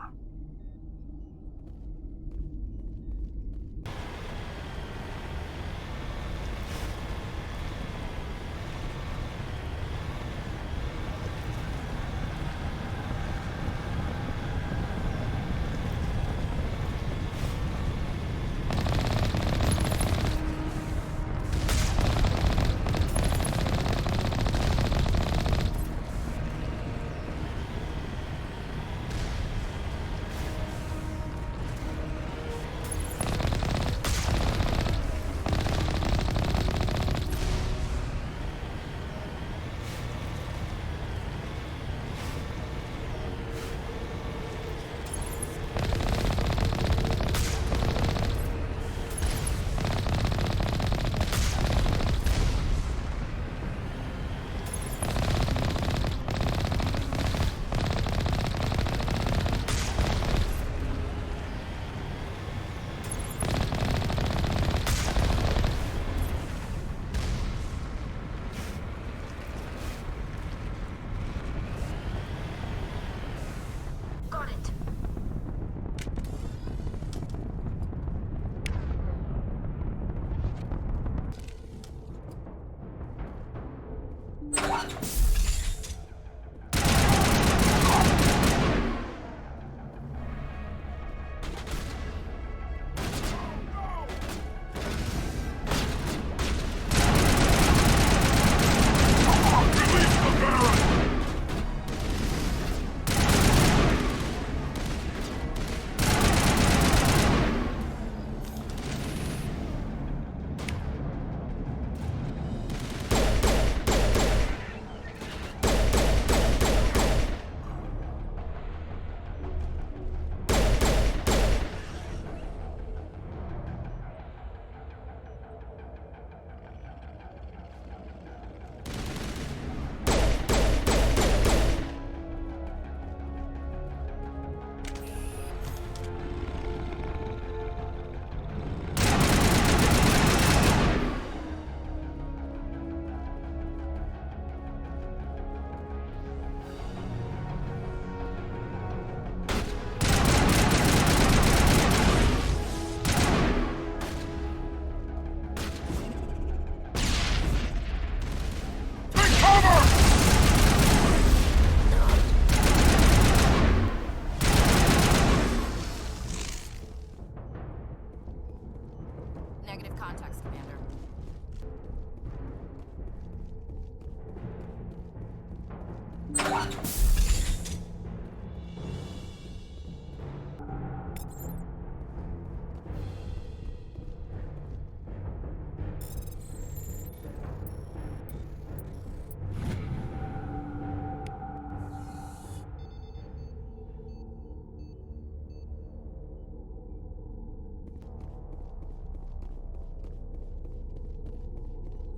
Negative contacts, Commander.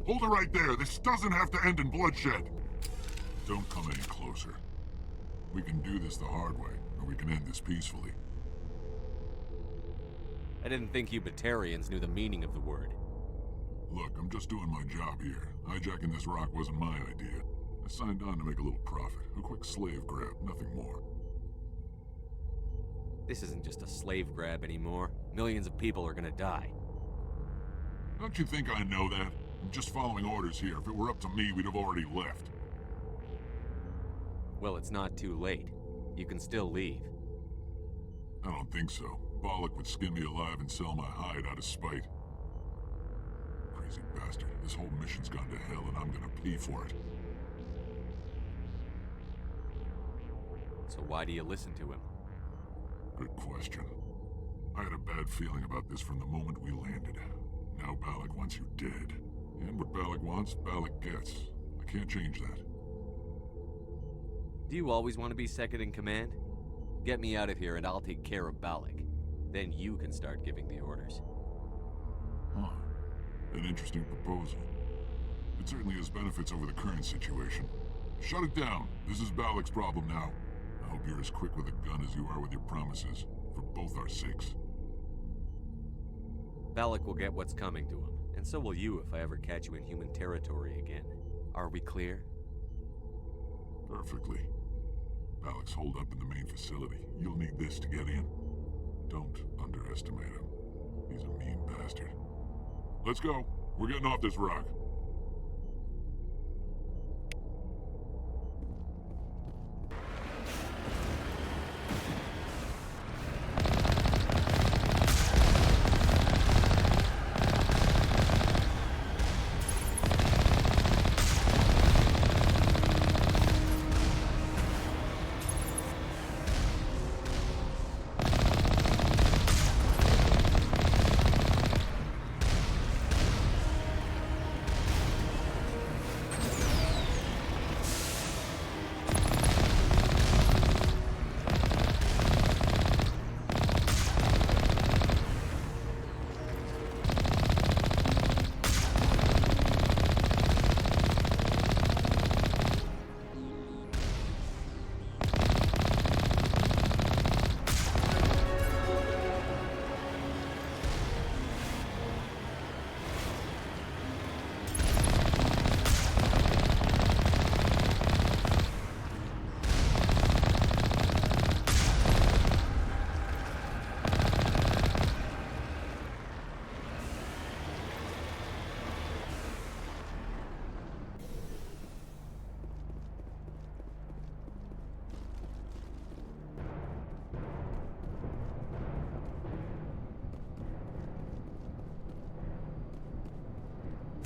Hold it right there. This doesn't have to end in bloodshed. Don't come any closer. We can do this the hard way, or we can end this peacefully. I didn't think you Batarians knew the meaning of the word. Look, I'm just doing my job here. Hijacking this rock wasn't my idea. I signed on to make a little profit. A quick slave grab, nothing more. This isn't just a slave grab anymore. Millions of people are gonna die. Don't you think I know that? I'm just following orders here. If it were up to me, we'd have already left. Well, it's not too late. You can still leave. I don't think so. Balak would skin me alive and sell my hide out of spite. Crazy bastard. This whole mission's gone to hell and I'm gonna pay for it. So why do you listen to him? Good question. I had a bad feeling about this from the moment we landed. Now Balak wants you dead. And what Balak wants, Balak gets. I can't change that. Do you always want to be second in command? Get me out of here and I'll take care of Balak. Then you can start giving the orders. Huh. An interesting proposal. It certainly has benefits over the current situation. Shut it down. This is Balak's problem now. I hope you're as quick with a gun as you are with your promises. For both our sakes. Balak will get what's coming to him. And so will you if I ever catch you in human territory again. Are we clear? Perfectly. Balak's holed up in the main facility. You'll need this to get in. Don't underestimate him. He's a mean bastard. Let's go. We're getting off this rock.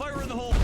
Fire in the hole!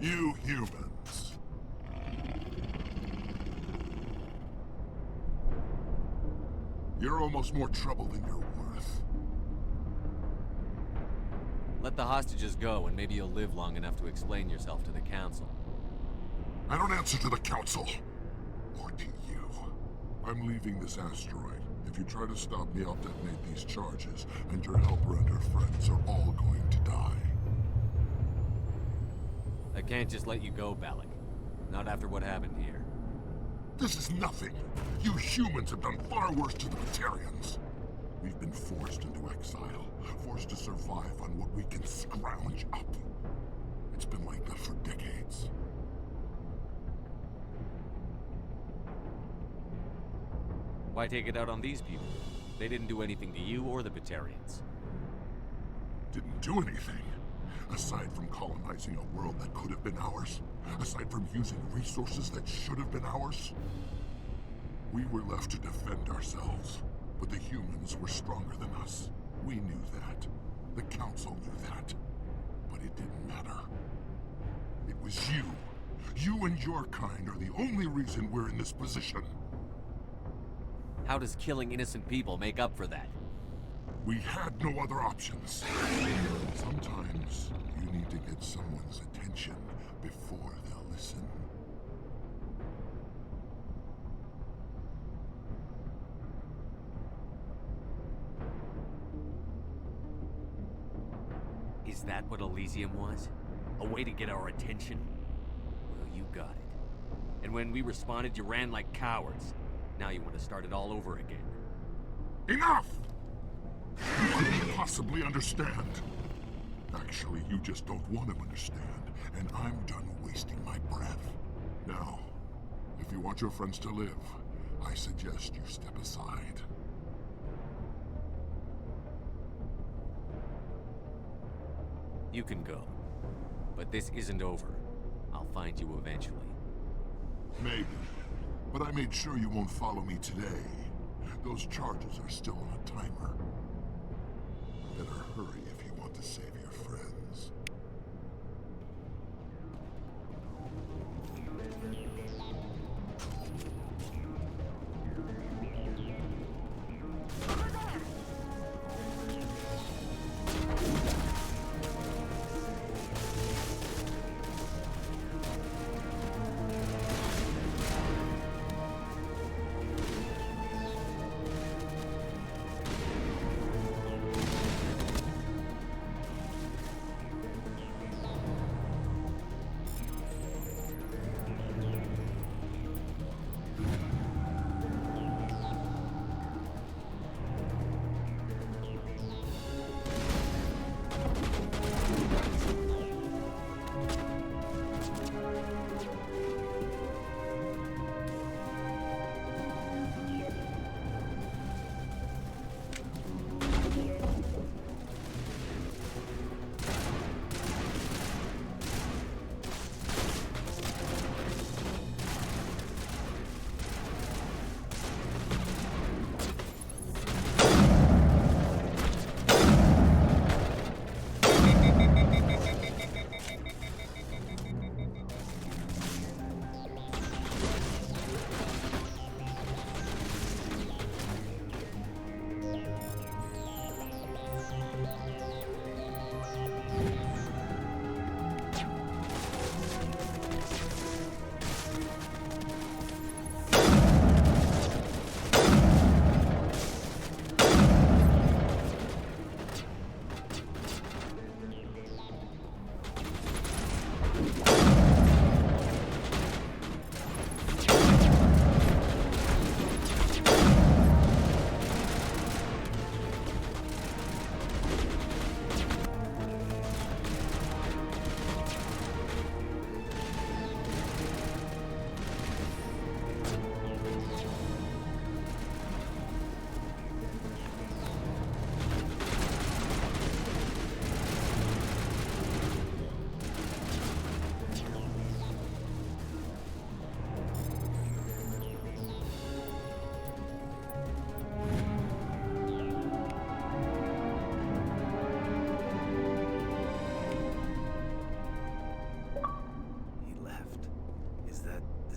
You humans. You're almost more trouble than you're worth. Let the hostages go, and maybe you'll live long enough to explain yourself to the Council. I don't answer to the Council. Or to you. I'm leaving this asteroid. If you try to stop me, I'll detonate these charges, and your helper and her friends are all going to die. I can't just let you go, Balak. Not after what happened here. This is nothing. You humans have done far worse to the Batarians. We've been forced into exile, forced to survive on what we can scrounge up. It's been like that for decades. Why take it out on these people? They didn't do anything to you or the Batarians. Didn't do anything. Aside from colonizing a world that could have been ours. Aside from using resources that should have been ours. We were left to defend ourselves. But the humans were stronger than us. We knew that. The Council knew that. But it didn't matter. It was you. You and your kind are the only reason we're in this position. How does killing innocent people make up for that? We had no other options. Sometimes you need to get someone's attention before they'll listen. Is that what Elysium was? A way to get our attention? Well, you got it. And when we responded, you ran like cowards. Now you want to start it all over again. Enough! You couldn't possibly understand. Actually, you just don't want to understand, and I'm done wasting my breath. Now, if you want your friends to live, I suggest you step aside. You can go. But this isn't over. I'll find you eventually. Maybe. But I made sure you won't follow me today. Those charges are still on a timer. Better hurry if you want to save your friends.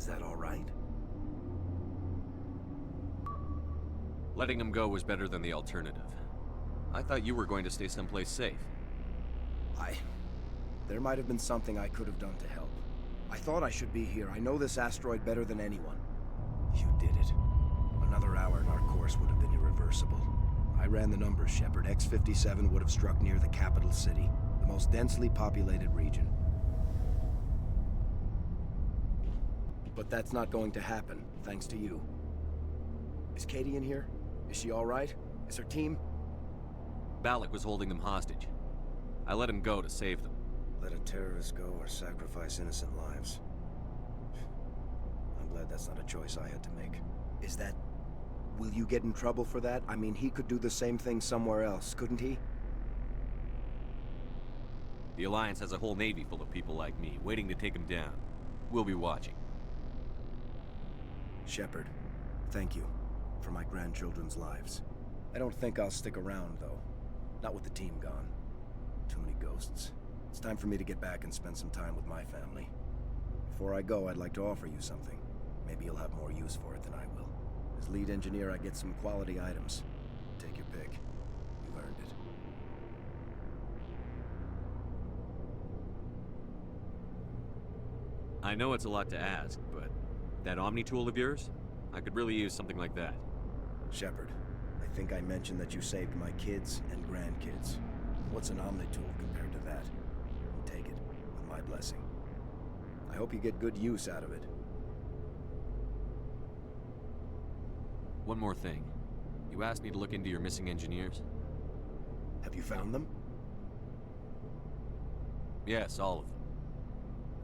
that all right? Letting him go was better than the alternative. I thought you were going to stay someplace safe. There might have been something I could have done to help. I thought I should be here. I know this asteroid better than anyone. You did it. Another hour and our course would have been irreversible. I ran the numbers, Shepard. X-57 would have struck near the capital city, the most densely populated region. But that's not going to happen, thanks to you. Is Katie in here? Is she all right? Is her team? Balak was holding them hostage. I let him go to save them. Let a terrorist go or sacrifice innocent lives. I'm glad that's not a choice I had to make. Is that... Will you get in trouble for that? I mean, he could do the same thing somewhere else, couldn't he? The Alliance has a whole navy full of people like me, waiting to take him down. We'll be watching. Shepard, thank you for my grandchildren's lives. I don't think I'll stick around, though. Not with the team gone. Too many ghosts. It's time for me to get back and spend some time with my family. Before I go, I'd like to offer you something. Maybe you'll have more use for it than I will. As lead engineer, I get some quality items. Take your pick. You've earned it. I know it's a lot to ask, but that Omni tool of yours? I could really use something like that. Shepard, I think I mentioned that you saved my kids and grandkids. What's an Omni tool compared to that? Take it, with my blessing. I hope you get good use out of it. One more thing. You asked me to look into your missing engineers? Have you found them? Yes, all of them.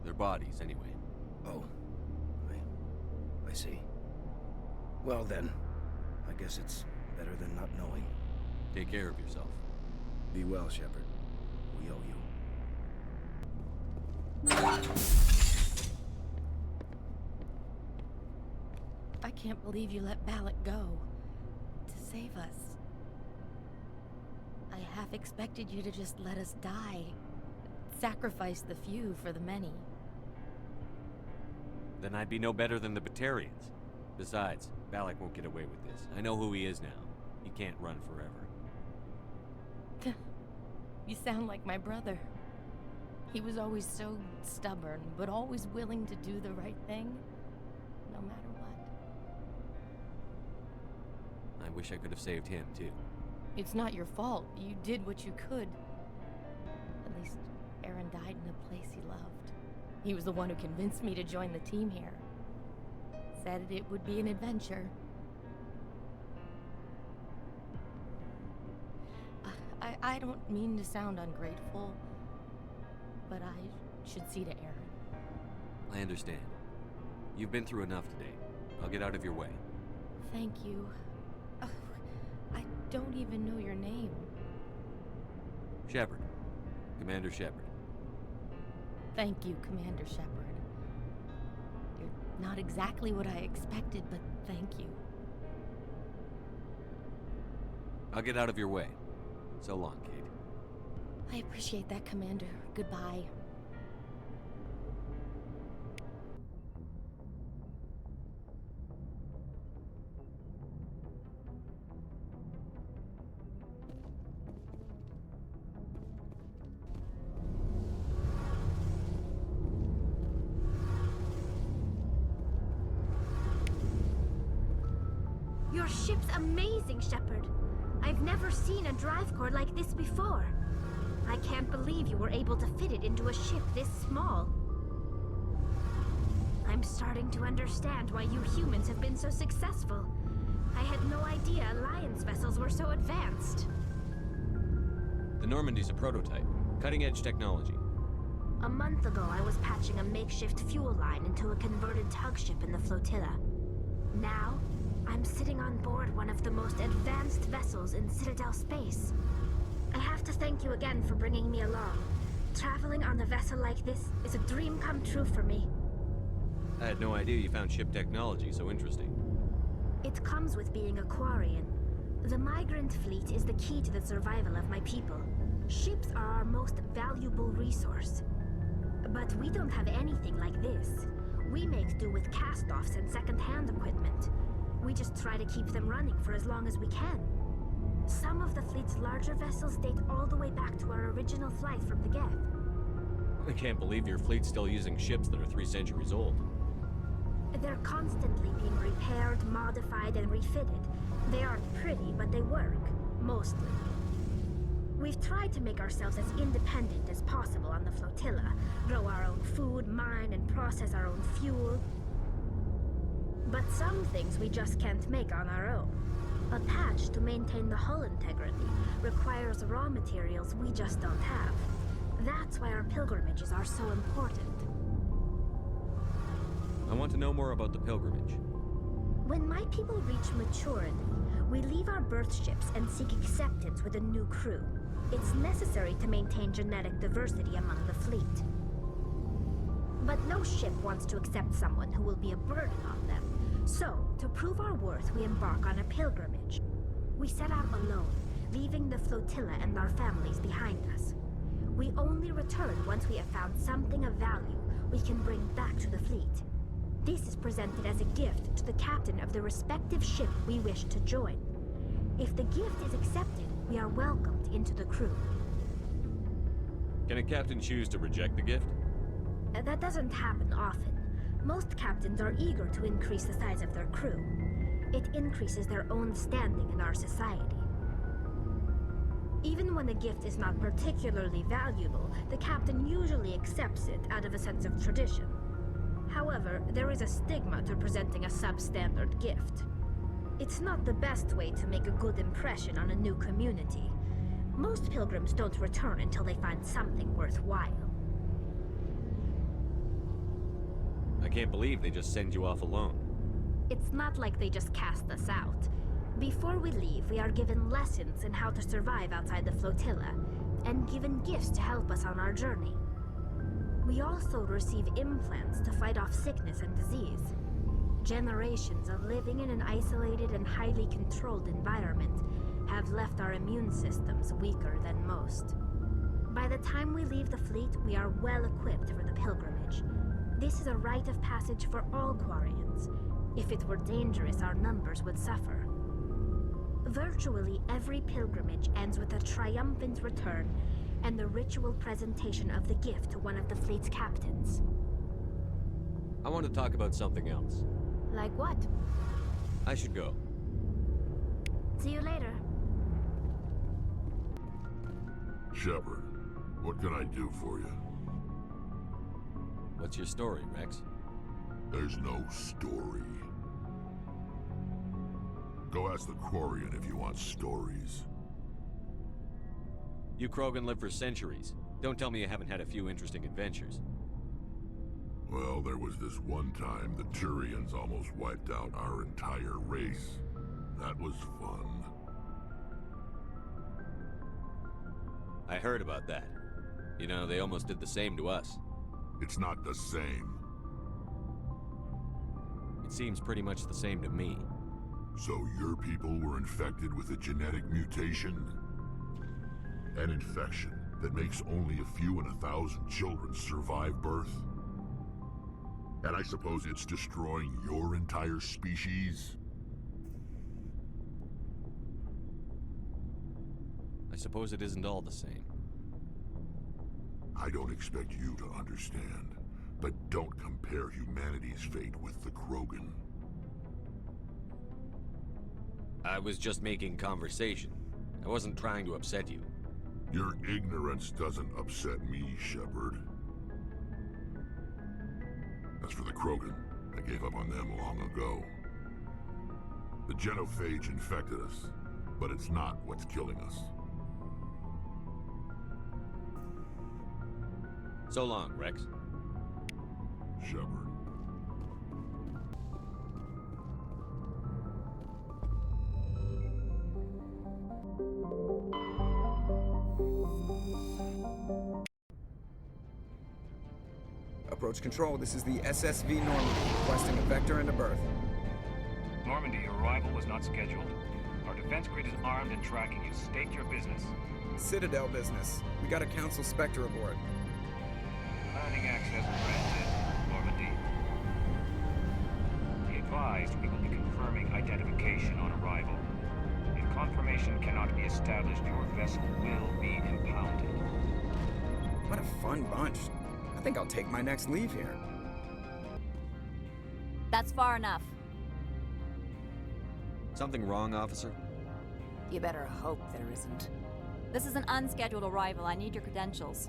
Their bodies, anyway. Oh. I see. Well then, I guess it's better than not knowing. Take care of yourself. Be well, Shepard. We owe you. I can't believe you let Balak go. To save us. I half expected you to just let us die. Sacrifice the few for the many. Then I'd be no better than the Batarians. Besides, Balak won't get away with this. I know who he is now. He can't run forever. You sound like my brother. He was always so stubborn, but always willing to do the right thing, no matter what. I wish I could have saved him, too. It's not your fault. You did what you could. At least, Aaron died in a place he loved. He was the one who convinced me to join the team here. Said it would be an adventure. I don't mean to sound ungrateful, but I should see to Aaron. I understand. You've been through enough today. I'll get out of your way. Thank you. I don't even know your name. Shepard. Commander Shepard. Thank you, Commander Shepard. You're not exactly what I expected, but thank you. I'll get out of your way. So long, Kate. I appreciate that, Commander. Goodbye. Your ship's amazing, Shepard. I've never seen a drive core like this before. I can't believe you were able to fit it into a ship this small. I'm starting to understand why you humans have been so successful. I had no idea Alliance vessels were so advanced. The Normandy's a prototype. Cutting-edge technology. A month ago, I was patching a makeshift fuel line into a converted tug ship in the flotilla. Now, I'm sitting on board one of the most advanced vessels in Citadel space. I have to thank you again for bringing me along. Traveling on a vessel like this is a dream come true for me. I had no idea you found ship technology so interesting. It comes with being a Quarian. The migrant fleet is the key to the survival of my people. Ships are our most valuable resource. But we don't have anything like this. We We make do with cast-offs and second-hand equipment. We just try to keep them running for as long as we can. Some of the fleet's larger vessels date all the way back to our original flight from the Geth. I can't believe your fleet's still using ships that are 3 centuries old. They're constantly being repaired, modified, and refitted. They aren't pretty, but they work. Mostly. We've tried to make ourselves as independent as possible on the flotilla. Grow our own food, mine, and process our own fuel. But some things we just can't make on our own. A patch to maintain the hull integrity requires raw materials we just don't have. That's why our pilgrimages are so important. I want to know more about the pilgrimage. When my people reach maturity, we leave our birth ships and seek acceptance with a new crew. It's necessary to maintain genetic diversity among the fleet. But no ship wants to accept someone who will be a burden on them. So, to prove our worth, we embark on a pilgrimage. We set out alone, leaving the flotilla and our families behind us. We only return once we have found something of value we can bring back to the fleet. This is presented as a gift to the captain of the respective ship we wish to join. If the gift is accepted, we are welcomed into the crew. Can a captain choose to reject the gift? That doesn't happen often. Most captains are eager to increase the size of their crew. It increases their own standing in our society. Even when a gift is not particularly valuable, the captain usually accepts it out of a sense of tradition. However, there is a stigma to presenting a substandard gift. It's not the best way to make a good impression on a new community. Most pilgrims don't return until they find something worthwhile. I can't believe they just send you off alone. It's not like they just cast us out. Before we leave, we are given lessons in how to survive outside the flotilla, and given gifts to help us on our journey. We also receive implants to fight off sickness and disease. Generations of living in an isolated and highly controlled environment have left our immune systems weaker than most. By the time we leave the fleet, we are well equipped for the pilgrimage. This is a rite of passage for all Quarians. If it were dangerous, our numbers would suffer. Virtually every pilgrimage ends with a triumphant return and the ritual presentation of the gift to one of the fleet's captains. I want to talk about something else. Like what? I should go. See you later. Shepard, what can I do for you? What's your story, Rex? There's no story. Go ask the Quarian if you want stories. You Krogan live for centuries. Don't tell me you haven't had a few interesting adventures. Well, there was this one time the Turians almost wiped out our entire race. That was fun. I heard about that. You know, they almost did the same to us. It's not the same. It seems pretty much the same to me. So your people were infected with a genetic mutation? An infection that makes only a few in 1,000 children survive birth? And I suppose it's destroying your entire species? I suppose it isn't all the same. I don't expect you to understand, but don't compare humanity's fate with the Krogan. I was just making conversation. I wasn't trying to upset you. Your ignorance doesn't upset me, Shepard. As for the Krogan, I gave up on them long ago. The genophage infected us, but it's not what's killing us. So long, Rex. Shepard. Approach control, this is the SSV Normandy, requesting a vector and a berth. Normandy, your arrival was not scheduled. Our defense grid is armed and tracking you. State your business. Citadel business. We got a Council Spectre aboard. Landing access granted, Normandy. advised, we will be confirming identification on arrival. If confirmation cannot be established, your vessel will be impounded. What a fun bunch. I think I'll take my next leave here. That's far enough. Something wrong, officer? You better hope there isn't. This is an unscheduled arrival. I need your credentials.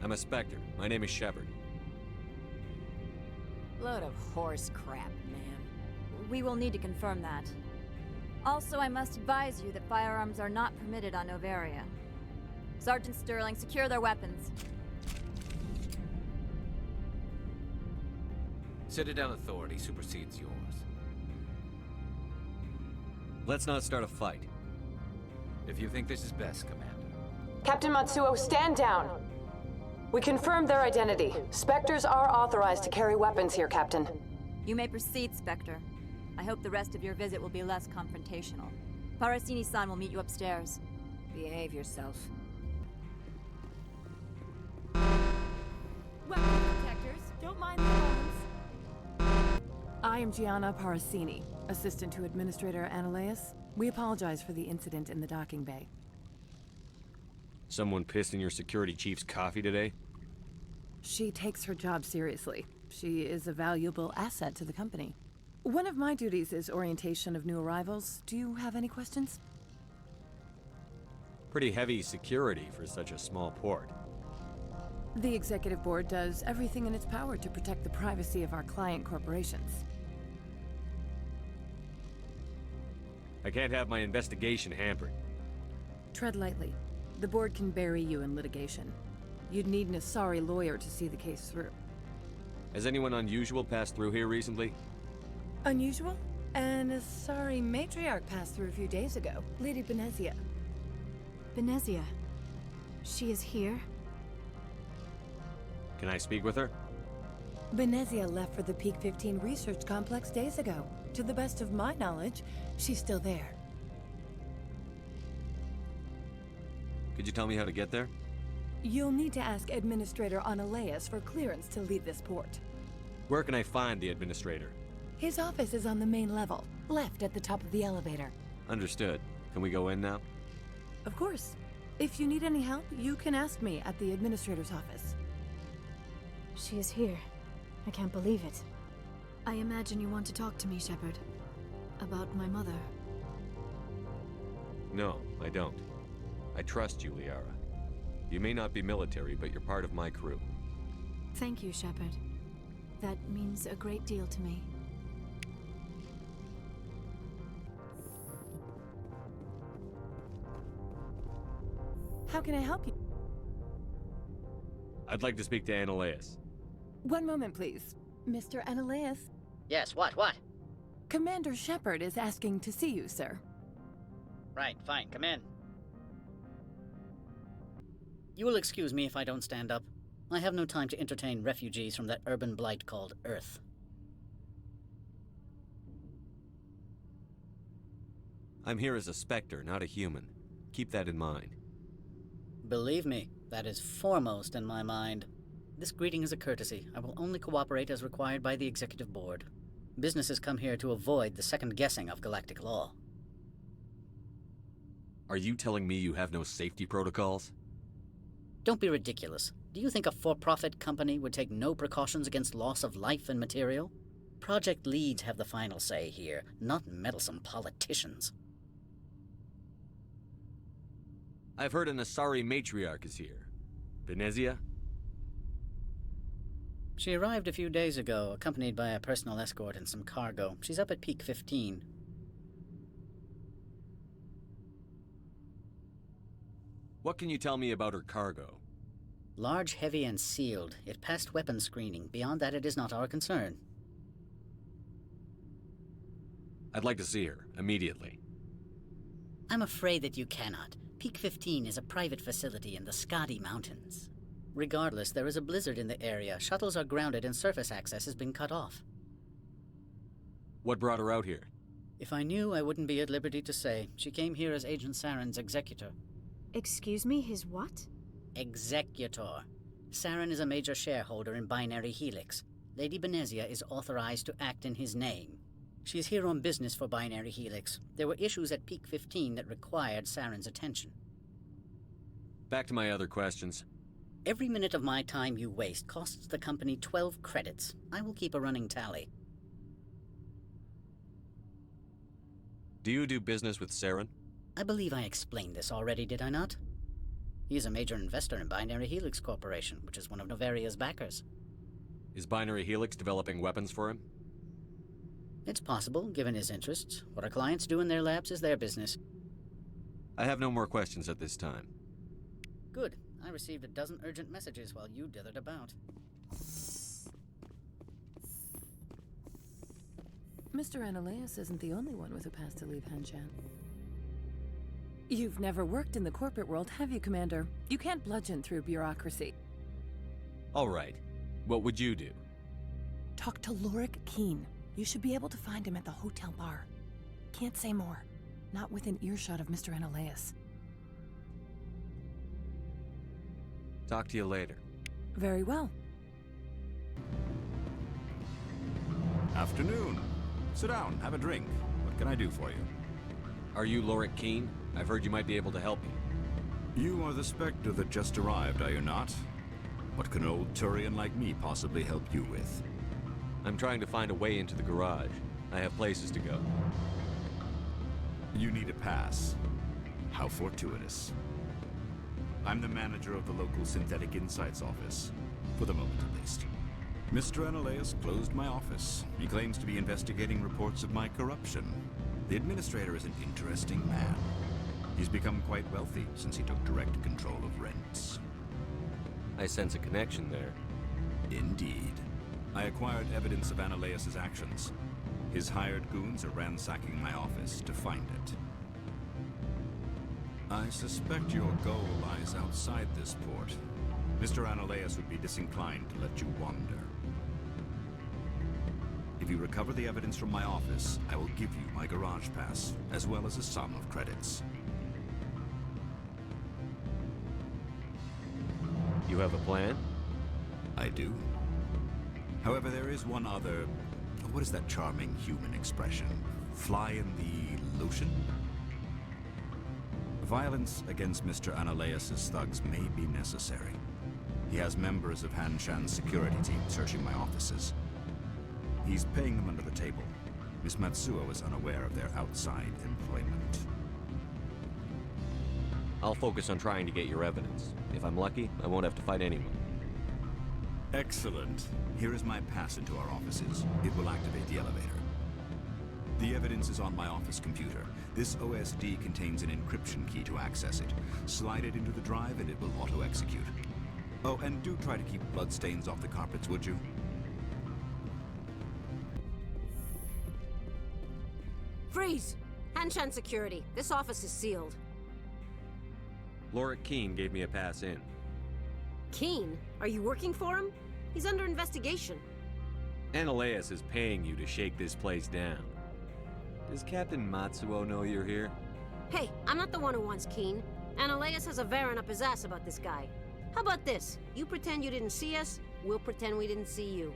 I'm a Spectre. My name is Shepard. Load of horse crap, ma'am. We will need to confirm that. Also, I must advise you that firearms are not permitted on Novaria. Sergeant Sterling, secure their weapons. Citadel authority supersedes yours. Let's not start a fight. If you think this is best, Commander. Captain Matsuo, stand down! We confirmed their identity. Spectres are authorized to carry weapons here, Captain. You may proceed, Spectre. I hope the rest of your visit will be less confrontational. Parasini-san will meet you upstairs. Behave yourself. Weapon detectors, don't mind the phones. I am Gianna Parasini, assistant to Administrator Ananias. We apologize for the incident in the docking bay. Someone pissed in your security chief's coffee today? She takes her job seriously. She is a valuable asset to the company. One of my duties is orientation of new arrivals. Do you have any questions? Pretty heavy security for such a small port. The Executive Board does everything in its power to protect the privacy of our client corporations. I can't have my investigation hampered. Tread lightly. The board can bury you in litigation. You'd need an Asari lawyer to see the case through. Has anyone unusual passed through here recently? Unusual? An Asari matriarch passed through a few days ago. Lady Benezia. Benezia? She is here? Can I speak with her? Benezia left for the Peak 15 research complex days ago. To the best of my knowledge, she's still there. Could you tell me how to get there? You'll need to ask Administrator Ananias for clearance to leave this port. Where can I find the Administrator? His office is on the main level, left at the top of the elevator. Understood. Can we go in now? Of course. If you need any help, you can ask me at the Administrator's office. She is here. I can't believe it. I imagine you want to talk to me, Shepard. About my mother. No, I don't. I trust you, Liara. You may not be military, but you're part of my crew. Thank you, Shepard. That means a great deal to me. How can I help you? I'd like to speak to Ananias. One moment, please. Mr. Ananias? Yes, what? Commander Shepard is asking to see you, sir. Right, fine, come in. You will excuse me if I don't stand up. I have no time to entertain refugees from that urban blight called Earth. I'm here as a Spectre, not a human. Keep that in mind. Believe me, that is foremost in my mind. This greeting is a courtesy. I will only cooperate as required by the Executive Board. Businesses come here to avoid the second guessing of galactic law. Are you telling me you have no safety protocols? Don't be ridiculous. Do you think a for-profit company would take no precautions against loss of life and material? Project leads have the final say here, not meddlesome politicians. I've heard an Asari matriarch is here. Benezia? She arrived a few days ago, accompanied by a personal escort and some cargo. She's up at Peak 15. What can you tell me about her cargo? Large, heavy, and sealed. It passed weapons screening. Beyond that, it is not our concern. I'd like to see her, immediately. I'm afraid that you cannot. Peak 15 is a private facility in the Skadi Mountains. Regardless, there is a blizzard in the area. Shuttles are grounded and surface access has been cut off. What brought her out here? If I knew, I wouldn't be at liberty to say. She came here as Agent Saren's executor. Excuse me, his what? Executor. Saren is a major shareholder in Binary Helix. Lady Benezia is authorized to act in his name. She is here on business for Binary Helix. There were issues at Peak 15 that required Saren's attention. Back to my other questions. Every minute of my time you waste costs the company 12 credits. I will keep a running tally. Do you do business with Saren? I believe I explained this already, did I not? He is a major investor in Binary Helix Corporation, which is one of Novaria's backers. Is Binary Helix developing weapons for him? It's possible, given his interests. What our clients do in their labs is their business. I have no more questions at this time. Good. I received a dozen urgent messages while you dithered about. Mr. Analeas isn't the only one with a pass to leave Hanshan. You've never worked in the corporate world, have you, Commander? You can't bludgeon through bureaucracy. All right. What would you do? Talk to Lorik Keen. You should be able to find him at the hotel bar. Can't say more. Not within earshot of Mr. Analeas. Talk to you later. Very well. Afternoon. Sit down, have a drink. What can I do for you? Are you Lorik Keen? I've heard you might be able to help me. You are the Spectre that just arrived, are you not? What can an old Turian like me possibly help you with? I'm trying to find a way into the garage. I have places to go. You need a pass. How fortuitous. I'm the manager of the local Synthetic Insights office. For the moment, at least. Mr. Analeas closed my office. He claims to be investigating reports of my corruption. The administrator is an interesting man. He's become quite wealthy since he took direct control of rents. I sense a connection there. Indeed. I acquired evidence of Analeas' actions. His hired goons are ransacking my office to find it. I suspect your goal lies outside this port. Mr. Analeas would be disinclined to let you wander. If you recover the evidence from my office, I will give you my garage pass, as well as a sum of credits. You have a plan? I do. However, there is one other... What is that charming human expression? Fly in the lotion? Violence against Mr. Analeas' thugs may be necessary. He has members of Hanshan's security team searching my offices. He's paying them under the table. Miss Matsuo is unaware of their outside employment. I'll focus on trying to get your evidence. If I'm lucky, I won't have to fight anyone. Excellent. Here is my pass into our offices. It will activate the elevator. The evidence is on my office computer. This OSD contains an encryption key to access it. Slide it into the drive and it will auto-execute. Oh, and do try to keep bloodstains off the carpets, would you? Freeze! Hanshan security. This office is sealed. Lorik Keen gave me a pass in. Keen? Are you working for him? He's under investigation. Analeas is paying you to shake this place down. Does Captain Matsuo know you're here? Hey, I'm not the one who wants Keen. Analeas has a Varen up his ass about this guy. How about this? You pretend you didn't see us, we'll pretend we didn't see you.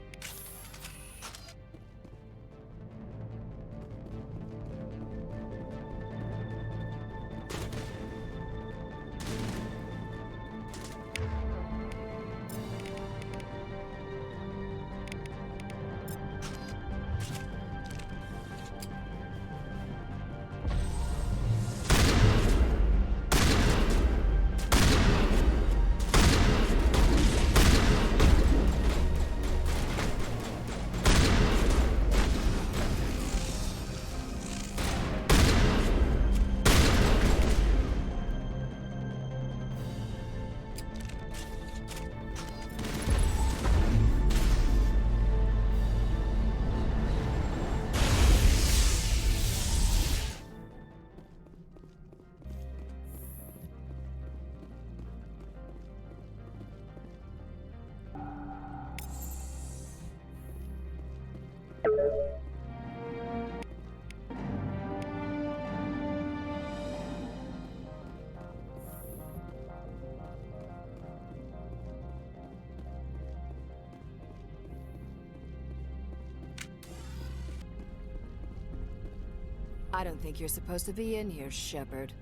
I don't think you're supposed to be in here, Shepard.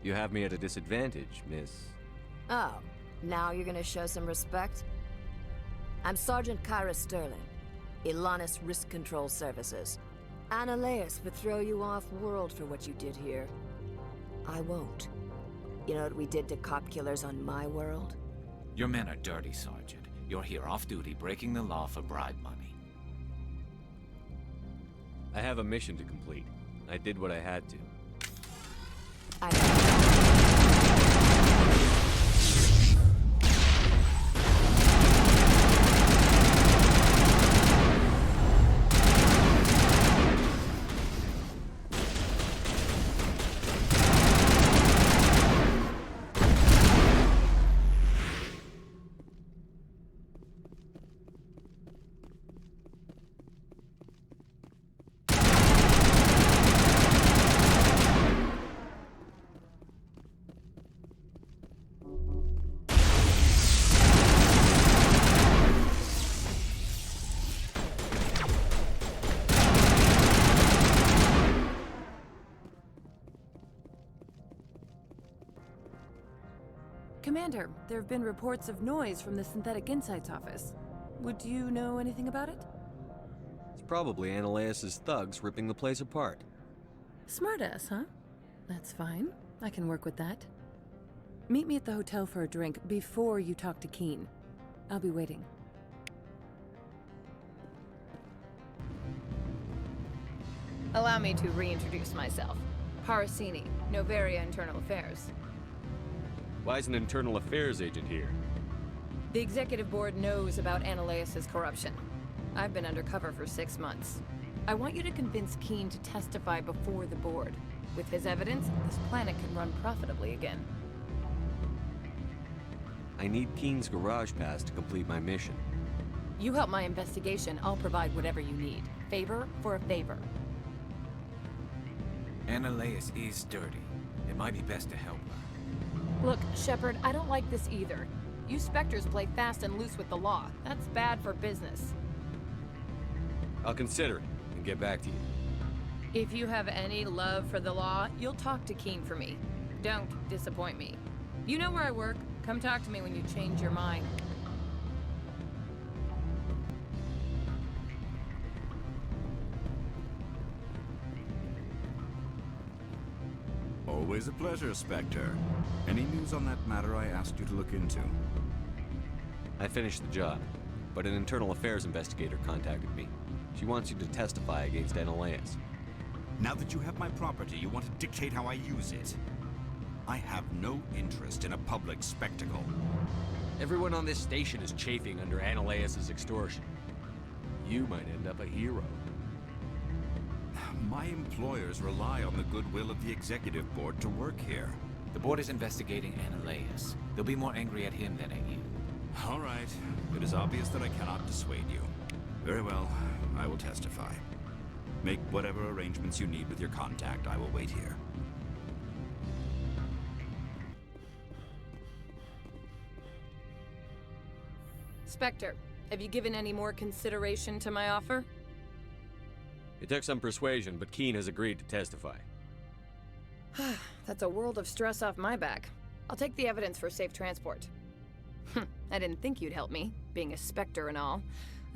You have me at a disadvantage, miss. Oh, now you're gonna show some respect? I'm Sergeant Kyra Sterling, Ilanis Risk Control Services. Analeas would throw you off-world for what you did here. I won't. You know what we did to cop killers on my world? Your men are dirty, Sergeant. You're here off-duty, breaking the law for bribe money. I have a mission to complete. I did what I had to. Commander, there have been reports of noise from the Synthetic Insights office. Would you know anything about it? It's probably Analeas' thugs ripping the place apart. Smartass, huh? That's fine. I can work with that. Meet me at the hotel for a drink before you talk to Keen. I'll be waiting. Allow me to reintroduce myself. Parasini, Novaria Internal Affairs. Why is an internal affairs agent here? The executive board knows about Analeas' corruption. I've been undercover for 6 months. I want you to convince Keen to testify before the board. With his evidence, this planet can run profitably again. I need Keen's garage pass to complete my mission. You help my investigation, I'll provide whatever you need. Favor for a favor. Analeas is dirty. It might be best to help her. Look, Shepard, I don't like this either. You Spectres play fast and loose with the law. That's bad for business. I'll consider it and get back to you. If you have any love for the law, you'll talk to Keen for me. Don't disappoint me. You know where I work. Come talk to me when you change your mind. Always a pleasure, Spectre. Any news on that matter I asked you to look into? I finished the job, but an internal affairs investigator contacted me. She wants you to testify against Analeas. Now that you have my property, you want to dictate how I use it. I have no interest in a public spectacle. Everyone on this station is chafing under Analeas' extortion. You might end up a hero. My employers rely on the goodwill of the executive board to work here. The board is investigating Analeas. They'll be more angry at him than at you. All right. It is obvious that I cannot dissuade you. Very well. I will testify. Make whatever arrangements you need with your contact. I will wait here. Spectre, have you given any more consideration to my offer? It took some persuasion, but Keen has agreed to testify. That's a world of stress off my back. I'll take the evidence for safe transport. I didn't think you'd help me, being a Spectre and all.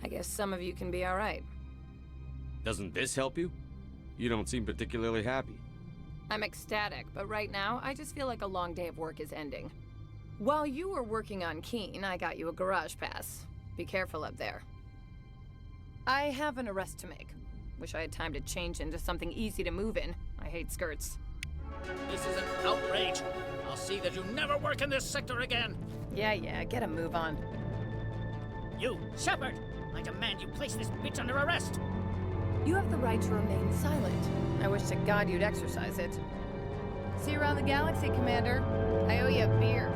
I guess some of you can be alright. Doesn't this help you? You don't seem particularly happy. I'm ecstatic, but right now, I just feel like a long day of work is ending. While you were working on Keen, I got you a garage pass. Be careful up there. I have an arrest to make. Wish I had time to change into something easy to move in. I hate skirts. This is an outrage. I'll see that you never work in this sector again. Yeah, get a move on. You, Shepard! I demand you place this bitch under arrest! You have the right to remain silent. I wish to God you'd exercise it. See you around the galaxy, Commander. I owe you a beer.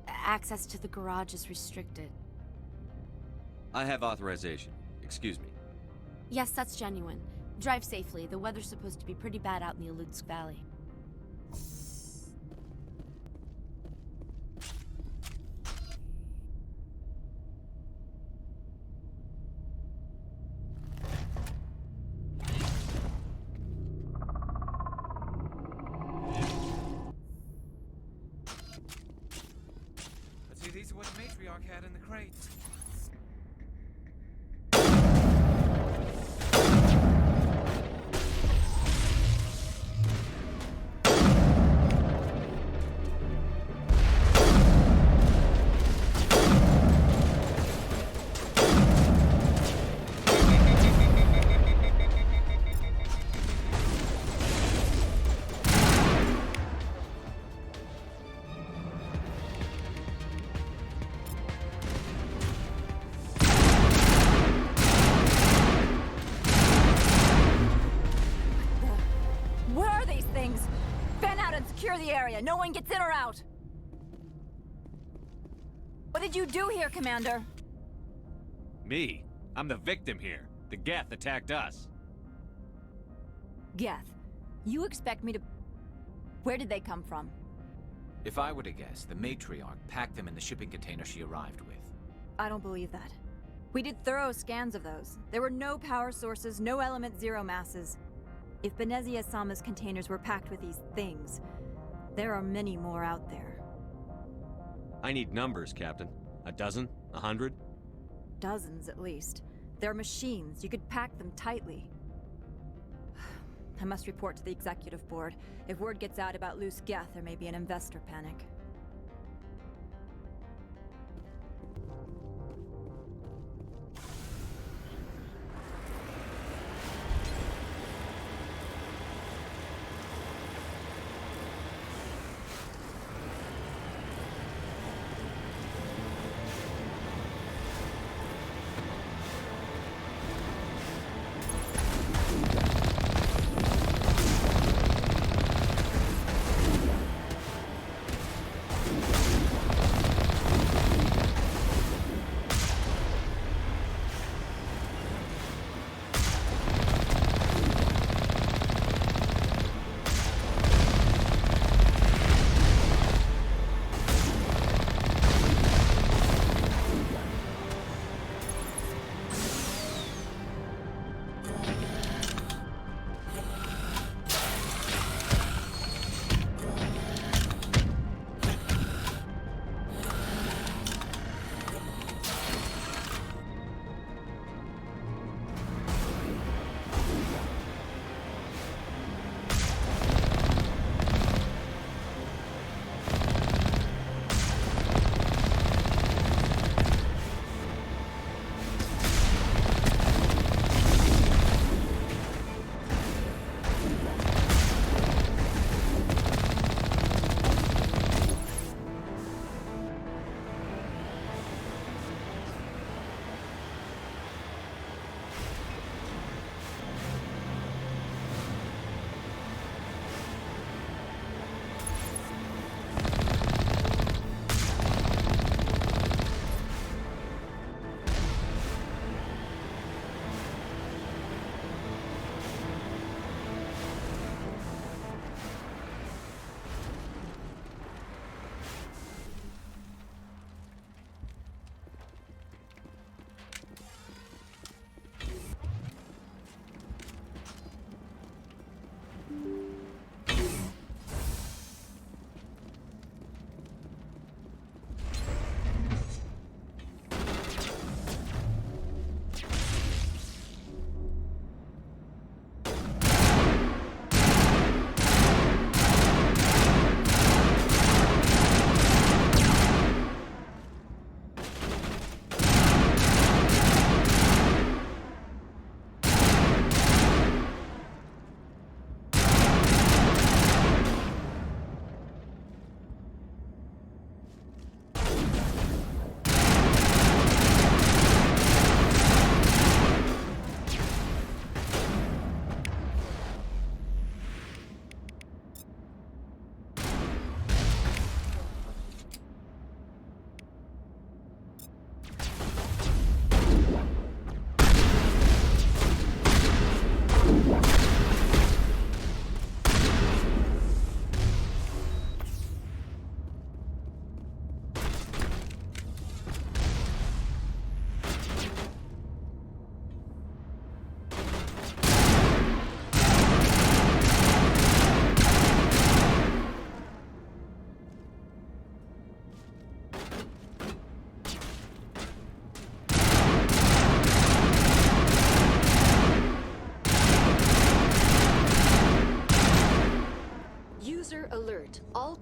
Access to the garage is restricted. I have authorization. Excuse me. Yes, that's genuine. Drive safely. The weather's supposed to be pretty bad out in the Aludsk Valley. matriarch had in the crate. No one gets in or out! What did you do here, Commander? Me? I'm the victim here. The Geth attacked us. Geth, you expect me to... Where did they come from? If I were to guess, the matriarch packed them in the shipping container she arrived with. I don't believe that. We did thorough scans of those. There were no power sources, no element zero masses. If Benezia Sama's containers were packed with these things, there are many more out there. I need numbers, Captain. A dozen? 100? Dozens, at least. They're machines. You could pack them tightly. I must report to the executive board. If word gets out about loose Geth, there may be an investor panic.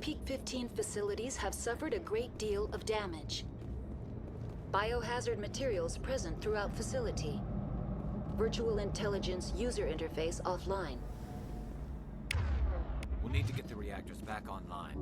Peak 15 facilities have suffered a great deal of damage. Biohazard materials present throughout facility. Virtual intelligence user interface offline. We'll need to get the reactors back online.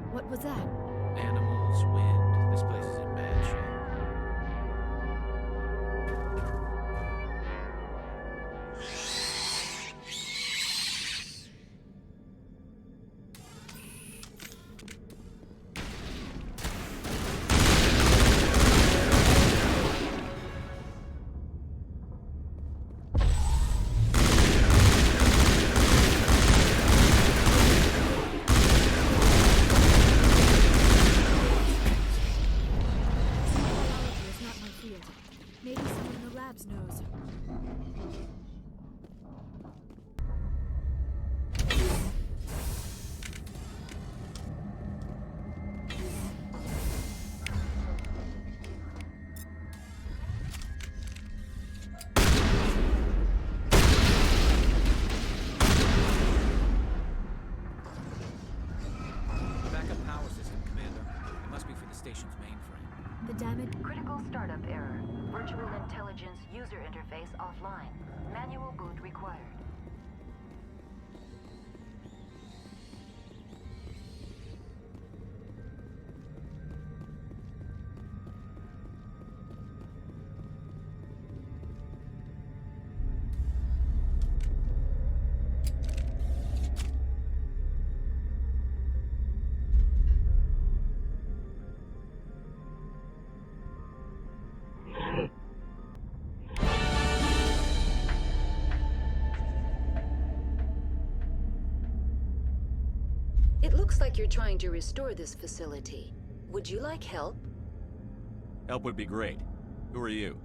What was that? Animals, wind. This place is in bad shape. Maybe someone in the labs knows. Backup power system, Commander. It must be for the station's mainframe. The damage... Critical startup error. Virtual intelligence user interface offline. Manual boot required. It looks like you're trying to restore this facility. Would you like help? Help would be great. Who are you?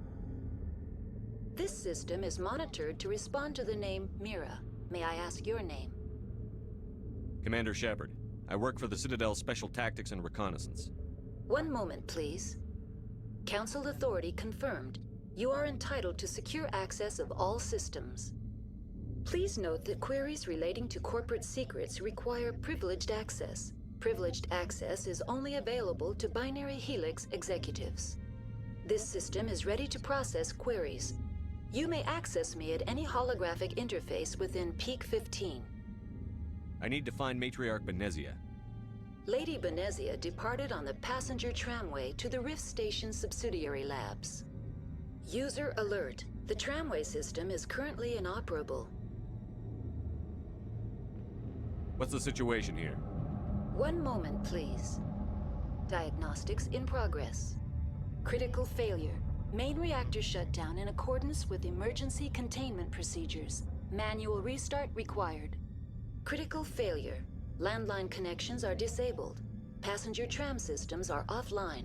This system is monitored to respond to the name Mira. May I ask your name? Commander Shepard. I work for the Citadel Special Tactics and Reconnaissance. One moment, please. Council authority confirmed. You are entitled to secure access of all systems. Please note that queries relating to corporate secrets require privileged access. Privileged access is only available to Binary Helix executives. This system is ready to process queries. You may access me at any holographic interface within Peak 15. I need to find Matriarch Benezia. Lady Benezia departed on the passenger tramway to the Rift Station subsidiary labs. User alert. The tramway system is currently inoperable. What's the situation here? One moment, please. Diagnostics in progress. Critical failure. Main reactor shut down in accordance with emergency containment procedures. Manual restart required. Critical failure. Landline connections are disabled. Passenger tram systems are offline.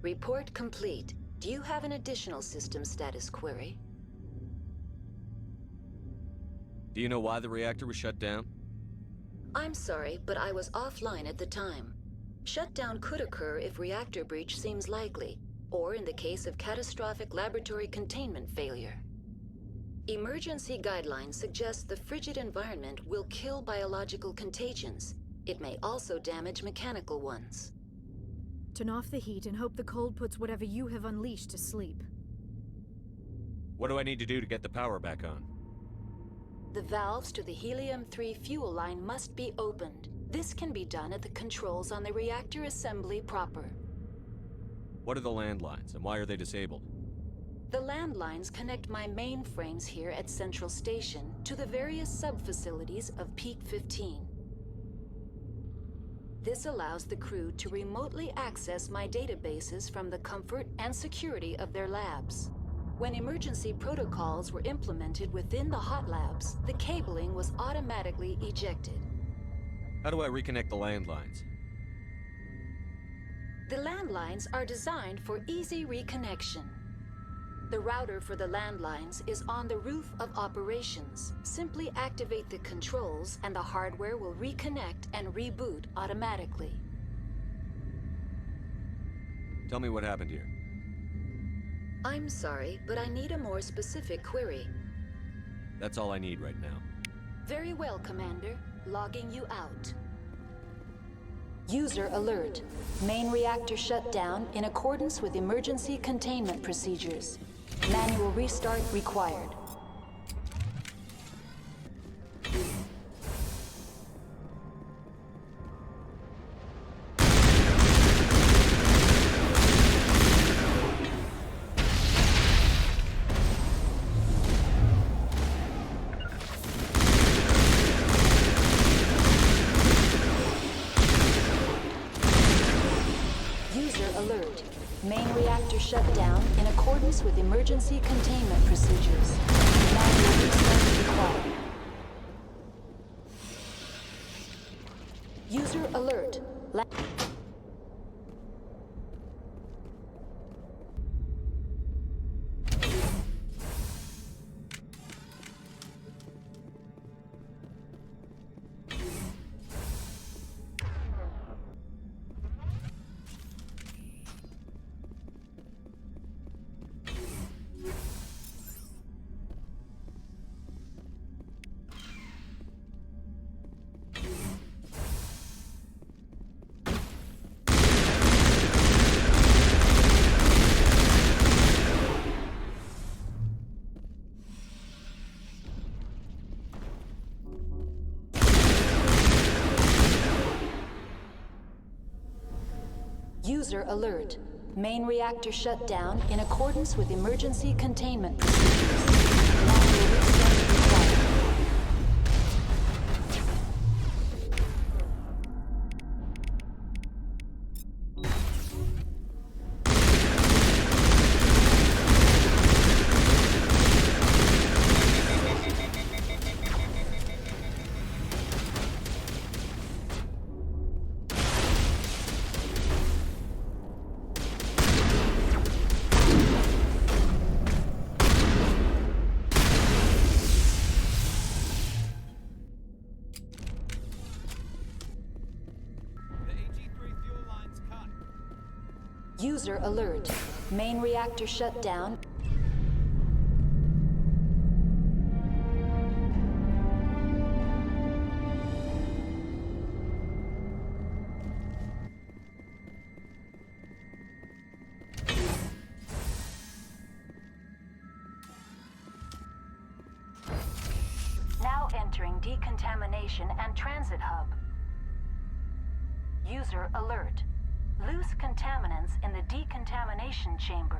Report complete. Do you have an additional system status query? Do you know why the reactor was shut down? I'm sorry, but I was offline at the time. Shutdown could occur if reactor breach seems likely, or in the case of catastrophic laboratory containment failure. Emergency guidelines suggest the frigid environment will kill biological contagions. It may also damage mechanical ones. Turn off the heat and hope the cold puts whatever you have unleashed to sleep. What do I need to do to get the power back on? The valves to the Helium-3 fuel line must be opened. This can be done at the controls on the reactor assembly proper. What are the landlines, and why are they disabled? The landlines connect my mainframes here at Central Station to the various sub-facilities of Peak 15. This allows the crew to remotely access my databases from the comfort and security of their labs. When emergency protocols were implemented within the hot labs, the cabling was automatically ejected. How do I reconnect the landlines? The landlines are designed for easy reconnection. The router for the landlines is on the roof of operations. Simply activate the controls and the hardware will reconnect and reboot automatically. Tell me what happened here. I'm sorry, but I need a more specific query. That's all I need right now. Very well, Commander. Logging you out. User alert. Main reactor shut down in accordance with emergency containment procedures. Manual restart required. Alert. Main reactor shut down in accordance with emergency containment procedures. Manual restart required. User alert. User alert. Main reactor shut down in accordance with emergency containment procedures. Manual restart required. User alert. Main reactor shut down. Now entering decontamination and transit hub. User alert. Loose contaminants in the decontamination chamber.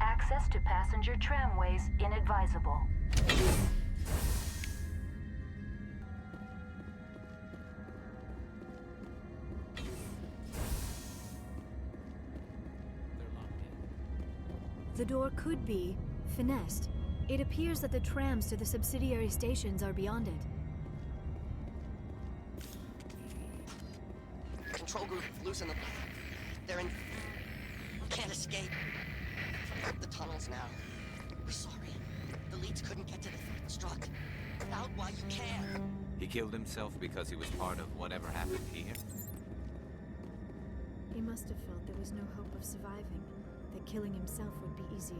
Access to passenger tramways inadvisable. The door could be finessed. It appears that the trams to the subsidiary stations are beyond it. Control group, loosen the... They're in... Can't escape. The tunnels now. We're sorry. The leads couldn't get to the struck. Out while you can. He killed himself because he was part of whatever happened here? He must have felt there was no hope of surviving. That killing himself would be easier.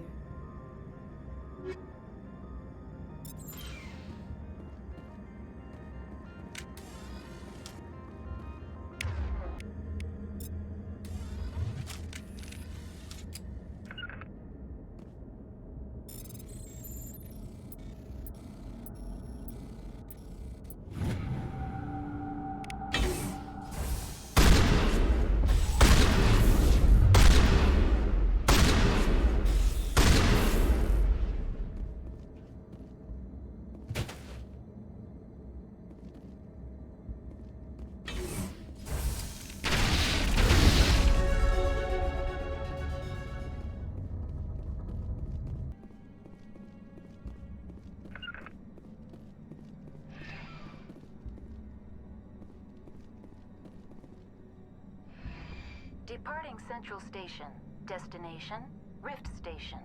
Departing Central Station. Destination, Rift Station.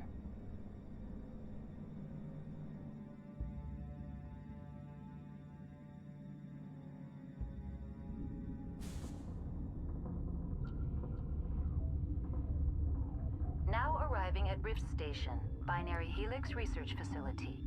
Now arriving at Rift Station, Binary Helix Research Facility.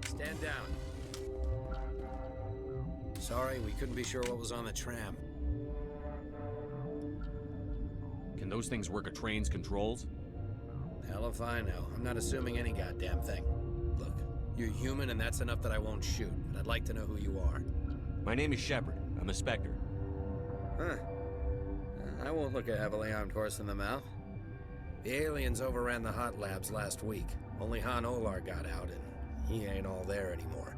Stand down. Sorry, we couldn't be sure what was on the tram. Can those things work a train's controls? Hell if I know. I'm not assuming any goddamn thing. Look, you're human and that's enough that I won't shoot. But I'd like to know who you are. My name is Shepard. I'm a Spectre. Huh. I won't look a heavily armed horse in the mouth. The aliens overran the hot labs last week. Only Han Olar got out and he ain't all there anymore.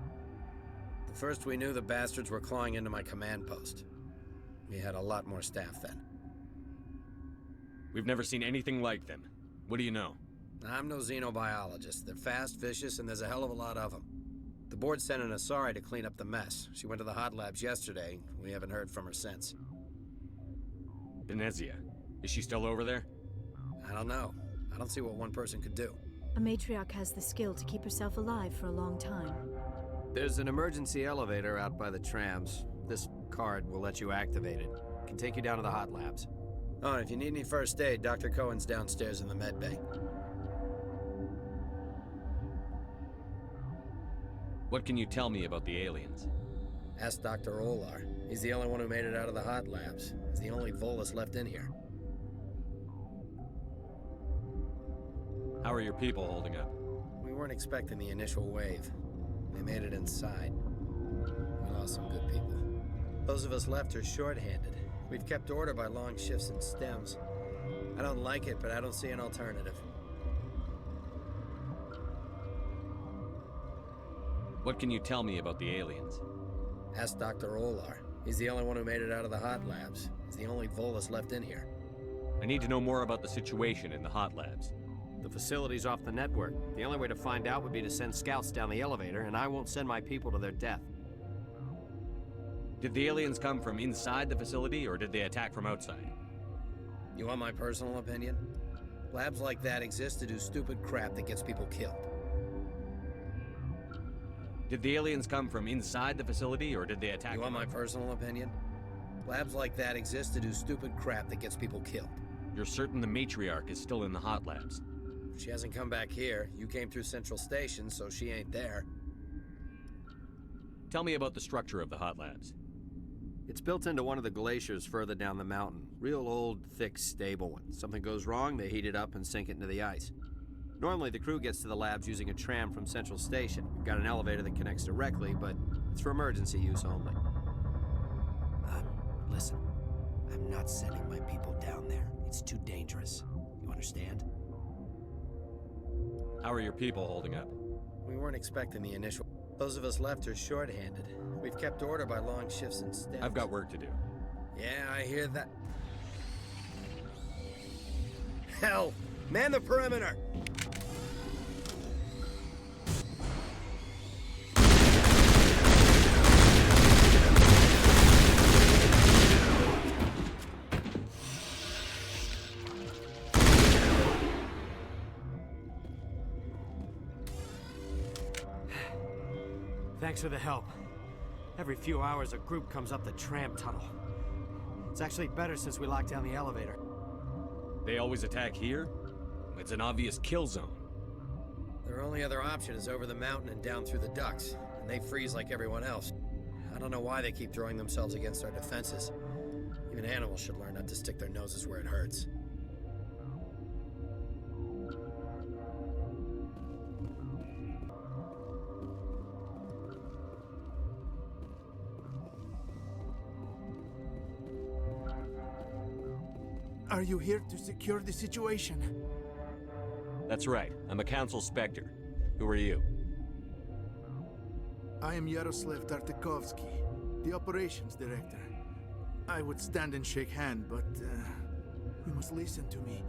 The first we knew, the bastards were clawing into my command post. We had a lot more staff then. We've never seen anything like them. What do you know? I'm no xenobiologist. They're fast, vicious, and there's a hell of a lot of them. The board sent an Asari to clean up the mess. She went to the hot labs yesterday. We haven't heard from her since. Benezia. Is she still over there? I don't know. I don't see what one person could do. A matriarch has the skill to keep herself alive for a long time. There's an emergency elevator out by the trams. This card will let you activate it. It can take you down to the hot labs. Oh, and if you need any first aid, Dr. Cohen's downstairs in the med bay. What can you tell me about the aliens? Ask Dr. Olar. He's the only one who made it out of the hot labs. He's the only Volus left in here. How are your people holding up? We weren't expecting the initial wave. They made it inside. We lost some good people. Those of us left are short-handed. We've kept order by long shifts and stems. I don't like it, but I don't see an alternative. What can you tell me about the aliens? Ask Dr. Olar. He's the only one who made it out of the hot labs. He's the only Volus left in here. I need to know more about the situation in the hot labs. The facility's off the network. The only way to find out would be to send scouts down the elevator, and I won't send my people to their death. Did the aliens come from inside the facility, or did they attack from outside? You want my personal opinion? Labs like that exist to do stupid crap that gets people killed. Did the aliens come from inside the facility, or did they attack? You want my personal opinion? Labs like that exist to do stupid crap that gets people killed. You're certain the matriarch is still in the hot labs? She hasn't come back here. You came through Central Station, so she ain't there. Tell me about the structure of the hot labs. It's built into one of the glaciers further down the mountain. Real old, thick, stable one. Something goes wrong, they heat it up and sink it into the ice. Normally, the crew gets to the labs using a tram from Central Station. We've got an elevator that connects directly, but it's for emergency use only. Listen. I'm not sending my people down there. It's too dangerous. You understand? How are your people holding up? We weren't expecting the initial... Those of us left are short-handed. We've kept order by long shifts and steps. I've got work to do. Yeah, I hear that. Hell! Man the perimeter! Thanks for the help. Every few hours, a group comes up the tram tunnel. It's actually better since we locked down the elevator. They always attack here? It's an obvious kill zone. Their only other option is over the mountain and down through the ducts, and they freeze like everyone else. I don't know why they keep throwing themselves against our defenses. Even animals should learn not to stick their noses where it hurts. Are you here to secure the situation? That's right. I'm a Council Spectre. Who are you? I am Yaroslav Tartakovsky, the operations director. I would stand and shake hand, but you must listen to me.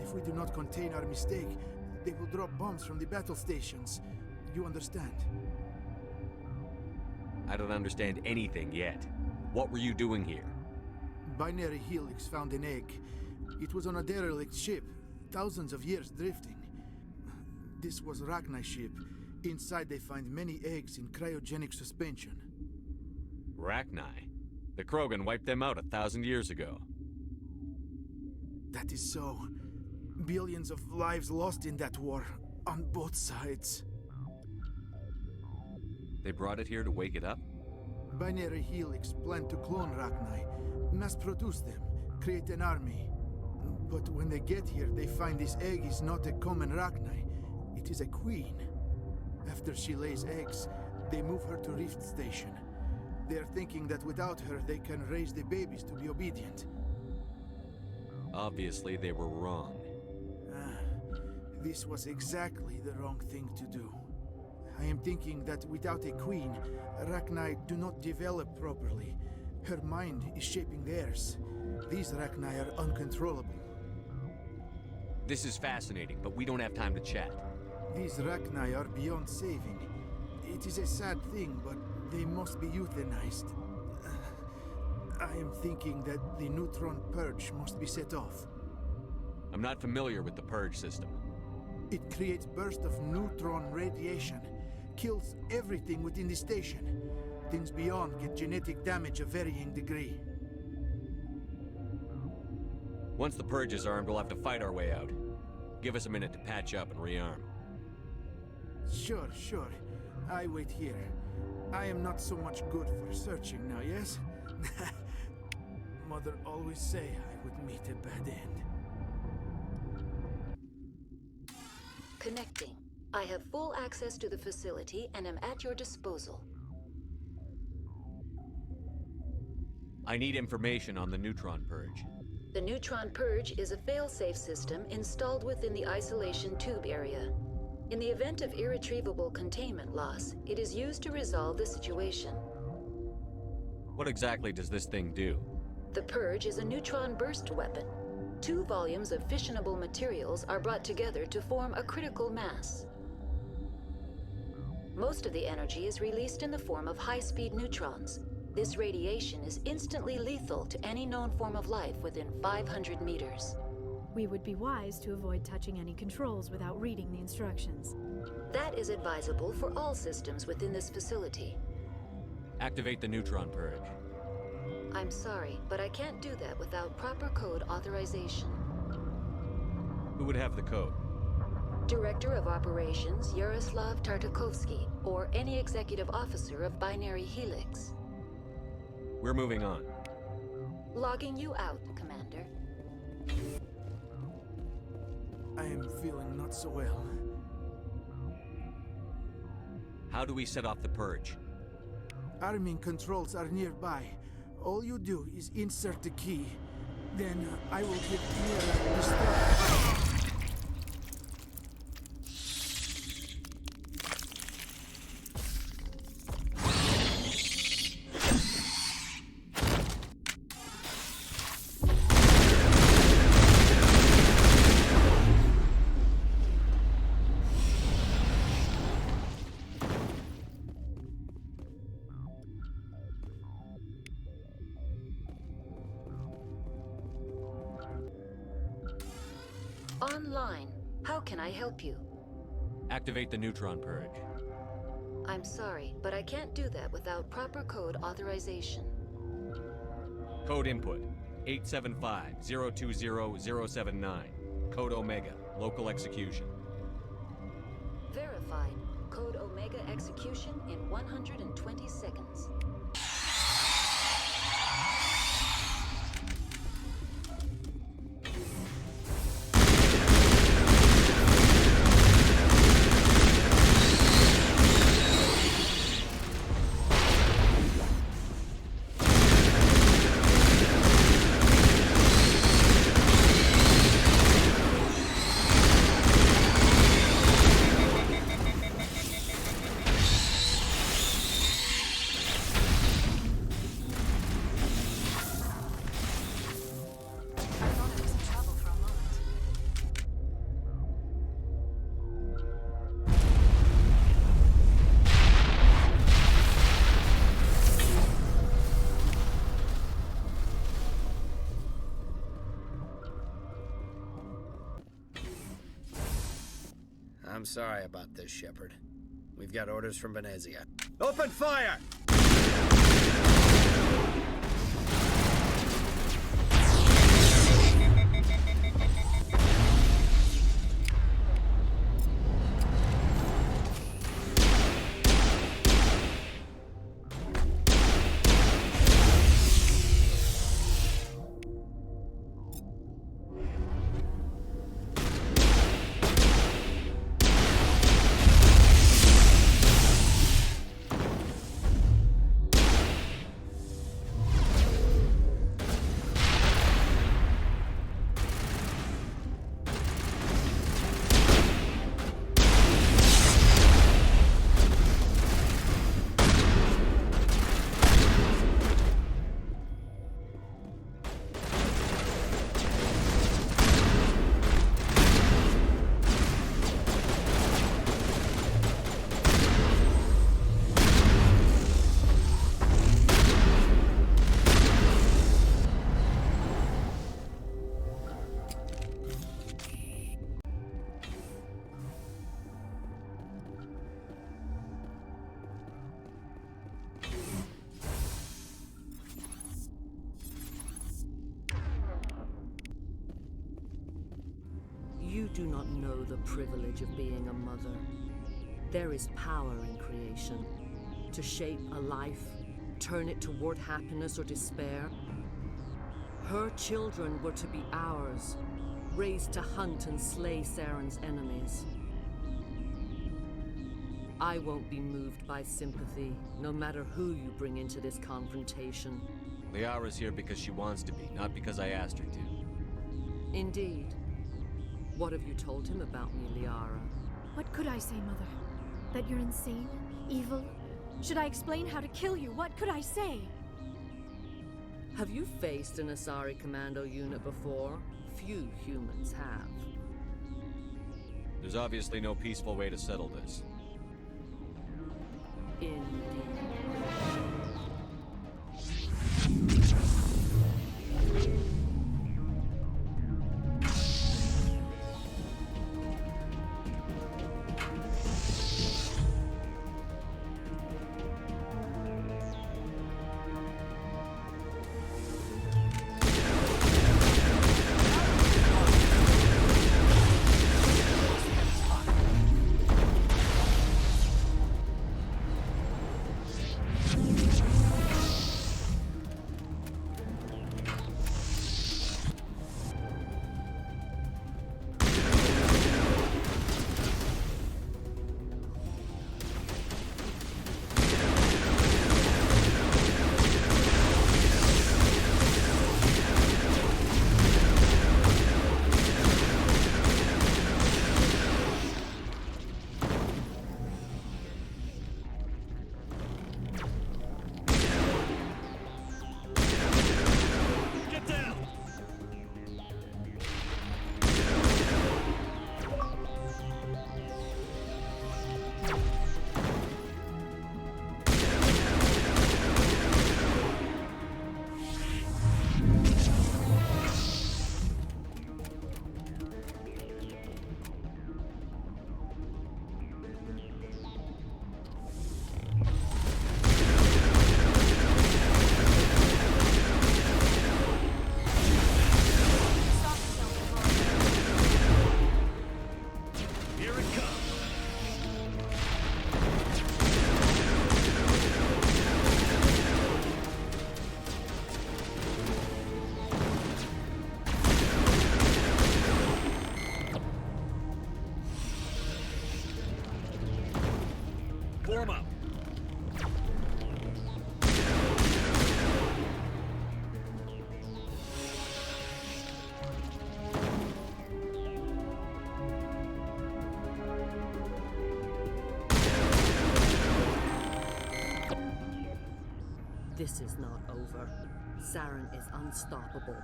If we do not contain our mistake, they will drop bombs from the battle stations. You understand? I don't understand anything yet. What were you doing here? Binary Helix found an egg. It was on a derelict ship, thousands of years drifting. This was Rachni's ship. Inside they find many eggs in cryogenic suspension. Rachni? The Krogan wiped them out 1,000 years ago. That is so. Billions of lives lost in that war, on both sides. They brought it here to wake it up? Binary Helix planned to clone Rachni, mass-produce them, create an army. But when they get here, they find this egg is not a common Rachni. It is a queen. After she lays eggs, they move her to Rift Station. They are thinking that without her, they can raise the babies to be obedient. Obviously, they were wrong. This was exactly the wrong thing to do. I am thinking that without a queen, Rachni do not develop properly. Her mind is shaping theirs. These Rachni are uncontrollable. This is fascinating, but we don't have time to chat. These Rachni are beyond saving. It is a sad thing, but they must be euthanized. I am thinking that the neutron purge must be set off. I'm not familiar with the purge system. It creates bursts of neutron radiation, kills everything within the station. Things beyond get genetic damage of varying degree. Once the purge is armed, we'll have to fight our way out. Give us a minute to patch up and rearm. Sure. I wait here. I am not so much good for searching now, yes? Mother always say I would meet a bad end. Connecting. I have full access to the facility and am at your disposal. I need information on the neutron purge. The neutron purge is a fail-safe system installed within the isolation tube area. In the event of irretrievable containment loss, it is used to resolve the situation. What exactly does this thing do? The purge is a neutron burst weapon. 2 volumes of fissionable materials are brought together to form a critical mass. Most of the energy is released in the form of high-speed neutrons. This radiation is instantly lethal to any known form of life within 500 meters. We would be wise to avoid touching any controls without reading the instructions. That is advisable for all systems within this facility. Activate the neutron purge. I'm sorry, but I can't do that without proper code authorization. Who would have the code? Director of Operations Yaroslav Tartakovsky, or any executive officer of Binary Helix. We're moving on. Logging you out, Commander. I am feeling not so well. How do we set off the purge? Arming controls are nearby. All you do is insert the key. Then I will give Liara the start. Online. How can I help you? Activate the neutron purge. I'm sorry, but I can't do that without proper code authorization. Code input 875-020-079. Code Omega. Local execution. Verify. verified. Code Omega execution in 120 seconds. I'm sorry about this, Shepard. We've got orders from Venezia. Open fire! You do not know the privilege of being a mother. There is power in creation. To shape a life, turn it toward happiness or despair. Her children were to be ours, raised to hunt and slay Saren's enemies. I won't be moved by sympathy, no matter who you bring into this confrontation. Liara's here because she wants to be, not because I asked her to. Indeed. What have you told him about me, Liara? What could I say, Mother? That you're insane? Evil? Should I explain how to kill you? What could I say? Have you faced an Asari commando unit before? Few humans have. There's obviously no peaceful way to settle this. Indeed. This is not over. Saren is unstoppable.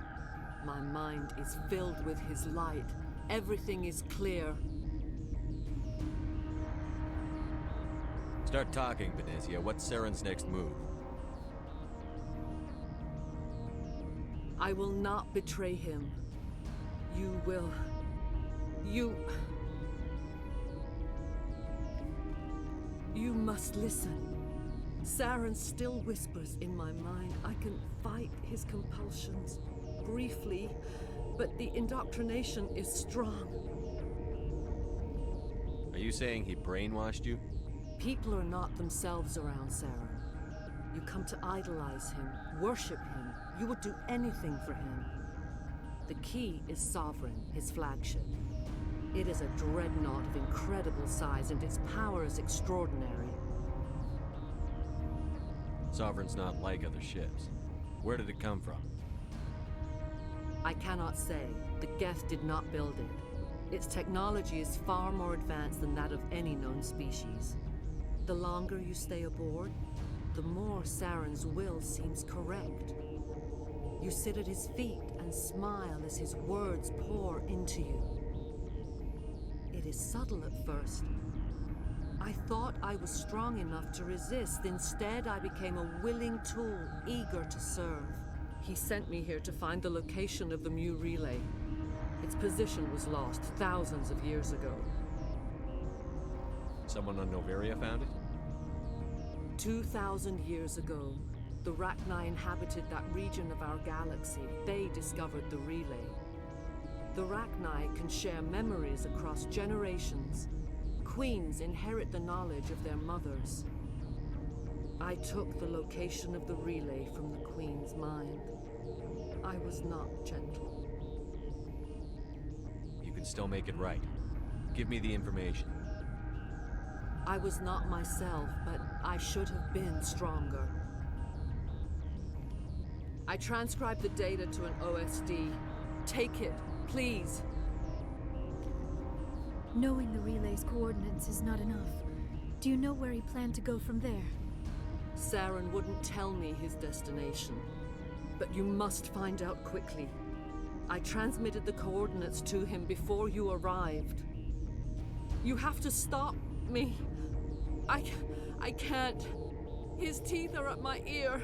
My mind is filled with his light. Everything is clear. Start talking, Venezia. What's Saren's next move? I will not betray him. You will. You must listen. Saren still whispers in my mind. I can fight his compulsions briefly, but the indoctrination is strong. Are you saying he brainwashed you? People are not themselves around Saren. You come to idolize him, worship him. You would do anything for him. The key is Sovereign, his flagship. It is a dreadnought of incredible size, and its power is extraordinary. Sovereign's not like other ships. Where did it come from? I cannot say. The Geth did not build it. Its technology is far more advanced than that of any known species. The longer you stay aboard, the more Saren's will seems correct. You sit at his feet and smile as his words pour into you. It is subtle at first. I thought I was strong enough to resist. Instead, I became a willing tool, eager to serve. He sent me here to find the location of the Mu relay. Its position was lost thousands of years ago. Someone on Noveria found it? 2,000 years ago, the Rachni inhabited that region of our galaxy. They discovered the relay. The Rachni can share memories across generations. Queens inherit the knowledge of their mothers. I took the location of the relay from the Queen's mind. I was not gentle. You can still make it right. Give me the information. I was not myself, but I should have been stronger. I transcribed the data to an OSD. Take it, please. Knowing the relay's coordinates is not enough. Do you know where he planned to go from there? Saren wouldn't tell me his destination, but you must find out quickly. I transmitted the coordinates to him before you arrived. You have to stop me. I can't. His teeth are at my ear.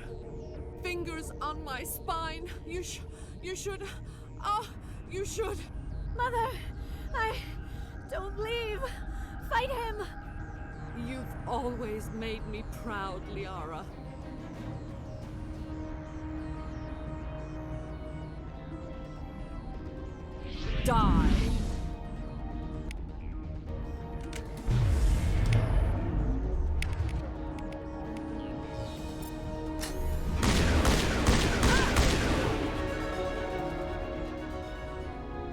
Fingers on my spine. You should. Oh, you should. Mother, don't leave. Fight him. You've always made me proud, Liara. Die.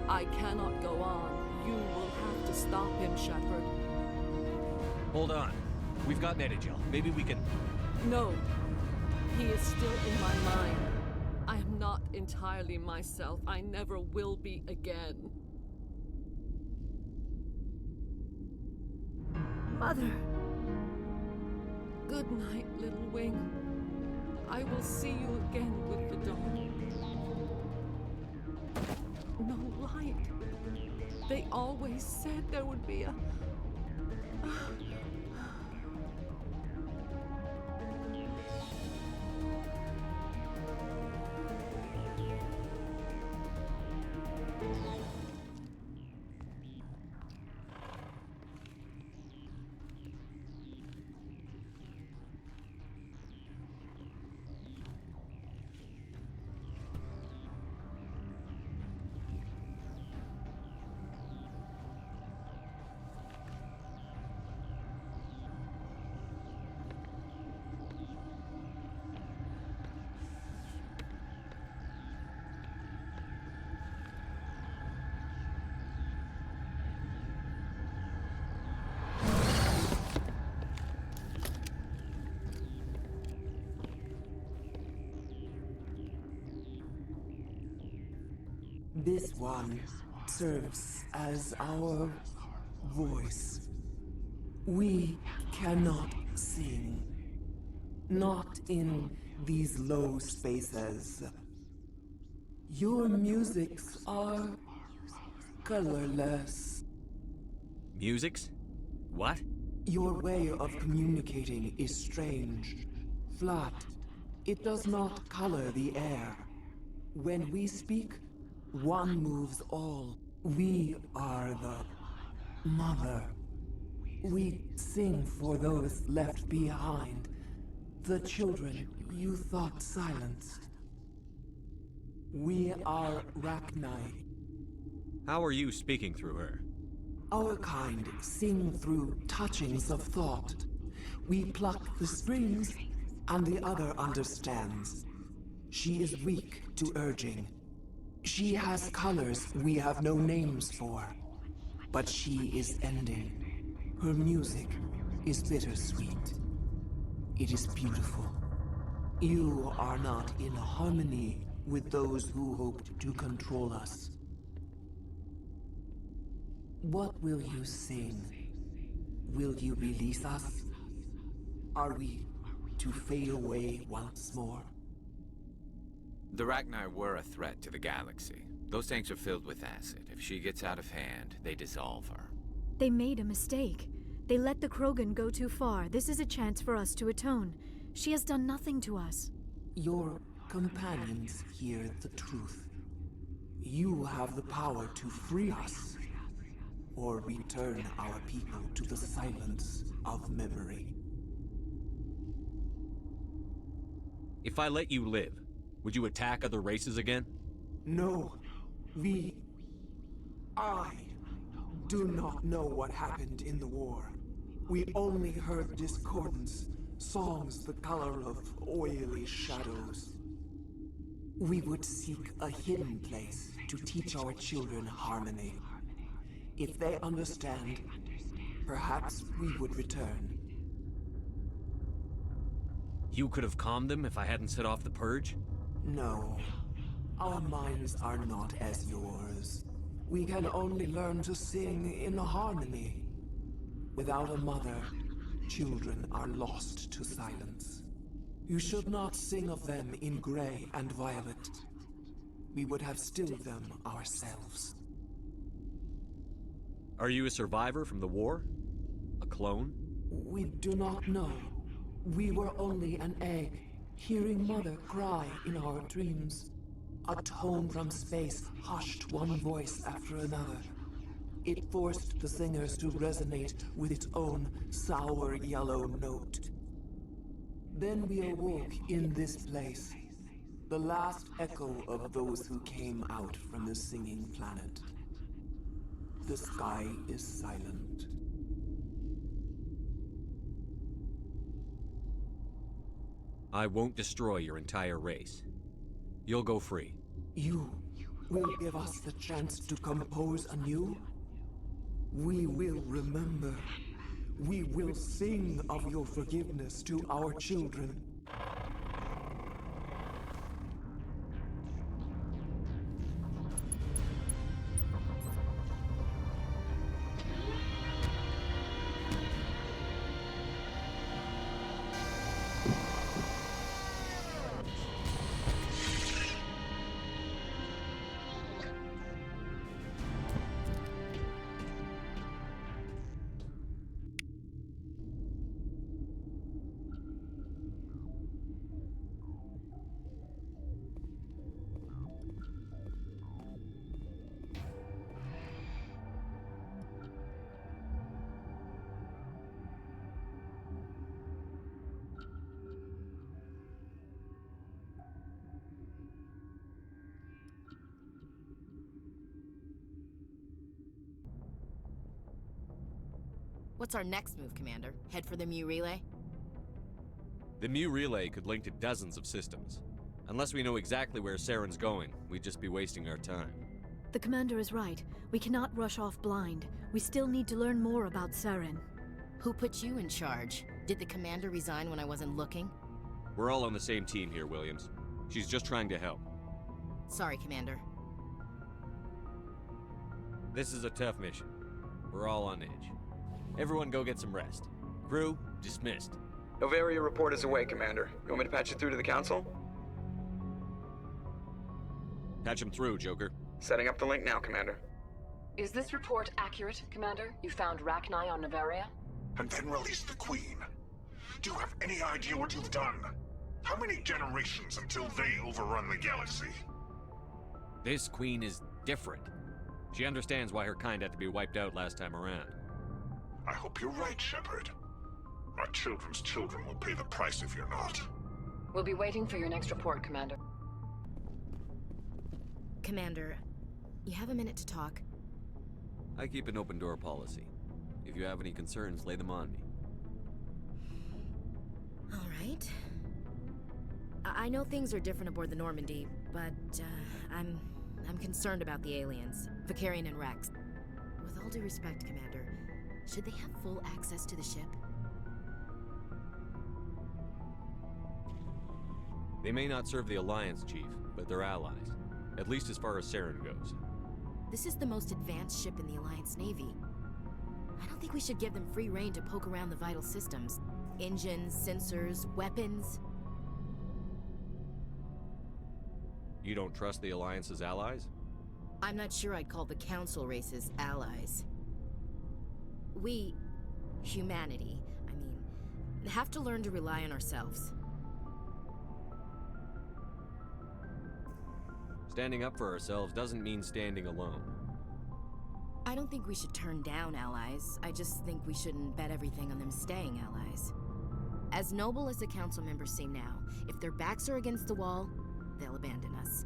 I cannot go on. You will have to stop him, Shepard. Hold on. We've got Metagel. Maybe we can... No. He is still in my mind. I am not entirely myself. I never will be again. Mother. Good night, little wing. I will see you again with the dawn. No light. They always said there would be a... This one serves as our voice. We cannot sing. Not in these low spaces. Your musics are colorless. Musics? What? Your way of communicating is strange, flat. It does not color the air. When we speak, one moves all. We are the mother. We sing for those left behind, the children you thought silenced. We are Rachni. How are you speaking through her? Our kind sing through touchings of thought. We pluck the strings, and the other understands. She is weak to urging. She has colors we have no names for. But she is ending. Her music is bittersweet. It is beautiful. You are not in harmony with those who hoped to control us. What will you sing? Will you release us? Are we to fade away once more? The Rachni were a threat to the galaxy. Those tanks are filled with acid. If she gets out of hand, they dissolve her. They made a mistake. They let the Krogan go too far. This is a chance for us to atone. She has done nothing to us. Your companions hear the truth. You have the power to free us, or return our people to the silence of memory. If I let you live, would you attack other races again? No. I do not know what happened in the war. We only heard discordance, songs the color of oily shadows. We would seek a hidden place to teach our children harmony. If they understand, perhaps we would return. You could have calmed them if I hadn't set off the purge? No. Our minds are not as yours. We can only learn to sing in harmony. Without a mother, children are lost to silence. You should not sing of them in gray and violet. We would have stilled them ourselves. Are you a survivor from the war? A clone? We do not know. We were only an egg, hearing Mother cry in our dreams. A tone from space hushed one voice after another. It forced the singers to resonate with its own sour yellow note. Then we awoke in this place, the last echo of those who came out from the singing planet. The sky is silent. I won't destroy your entire race. You'll go free. You will give us the chance to compose anew? We will remember. We will sing of your forgiveness to our children. What's our next move, Commander? Head for the Mu Relay? The Mu Relay could link to dozens of systems. Unless we know exactly where Saren's going, we'd just be wasting our time. The Commander is right. We cannot rush off blind. We still need to learn more about Saren. Who put you in charge? Did the Commander resign when I wasn't looking? We're all on the same team here, Williams. She's just trying to help. Sorry, Commander. This is a tough mission. We're all on edge. Everyone go get some rest. Crew, dismissed. Novaria report is away, Commander. You want me to patch it through to the Council? Patch him through, Joker. Setting up the link now, Commander. Is this report accurate, Commander? You found Rachni on Novaria? And then released the Queen. Do you have any idea what you've done? How many generations until they overrun the galaxy? This Queen is different. She understands why her kind had to be wiped out last time around. I hope you're right, Shepard. Our children's children will pay the price if you're not. We'll be waiting for your next report, Commander. Commander, you have a minute to talk? I keep an open door policy. If you have any concerns, lay them on me. All right. I know things are different aboard the Normandy, but I'm concerned about the aliens, Vicarian and Rex. With all due respect, Commander, should they have full access to the ship? They may not serve the Alliance, Chief, but they're allies. At least as far as Saren goes. This is the most advanced ship in the Alliance Navy. I don't think we should give them free rein to poke around the vital systems. Engines, sensors, weapons. You don't trust the Alliance's allies? I'm not sure I'd call the Council races allies. We, humanity, have to learn to rely on ourselves. Standing up for ourselves doesn't mean standing alone. I don't think we should turn down allies. I just think we shouldn't bet everything on them staying allies. As noble as the Council members seem now, if their backs are against the wall, they'll abandon us.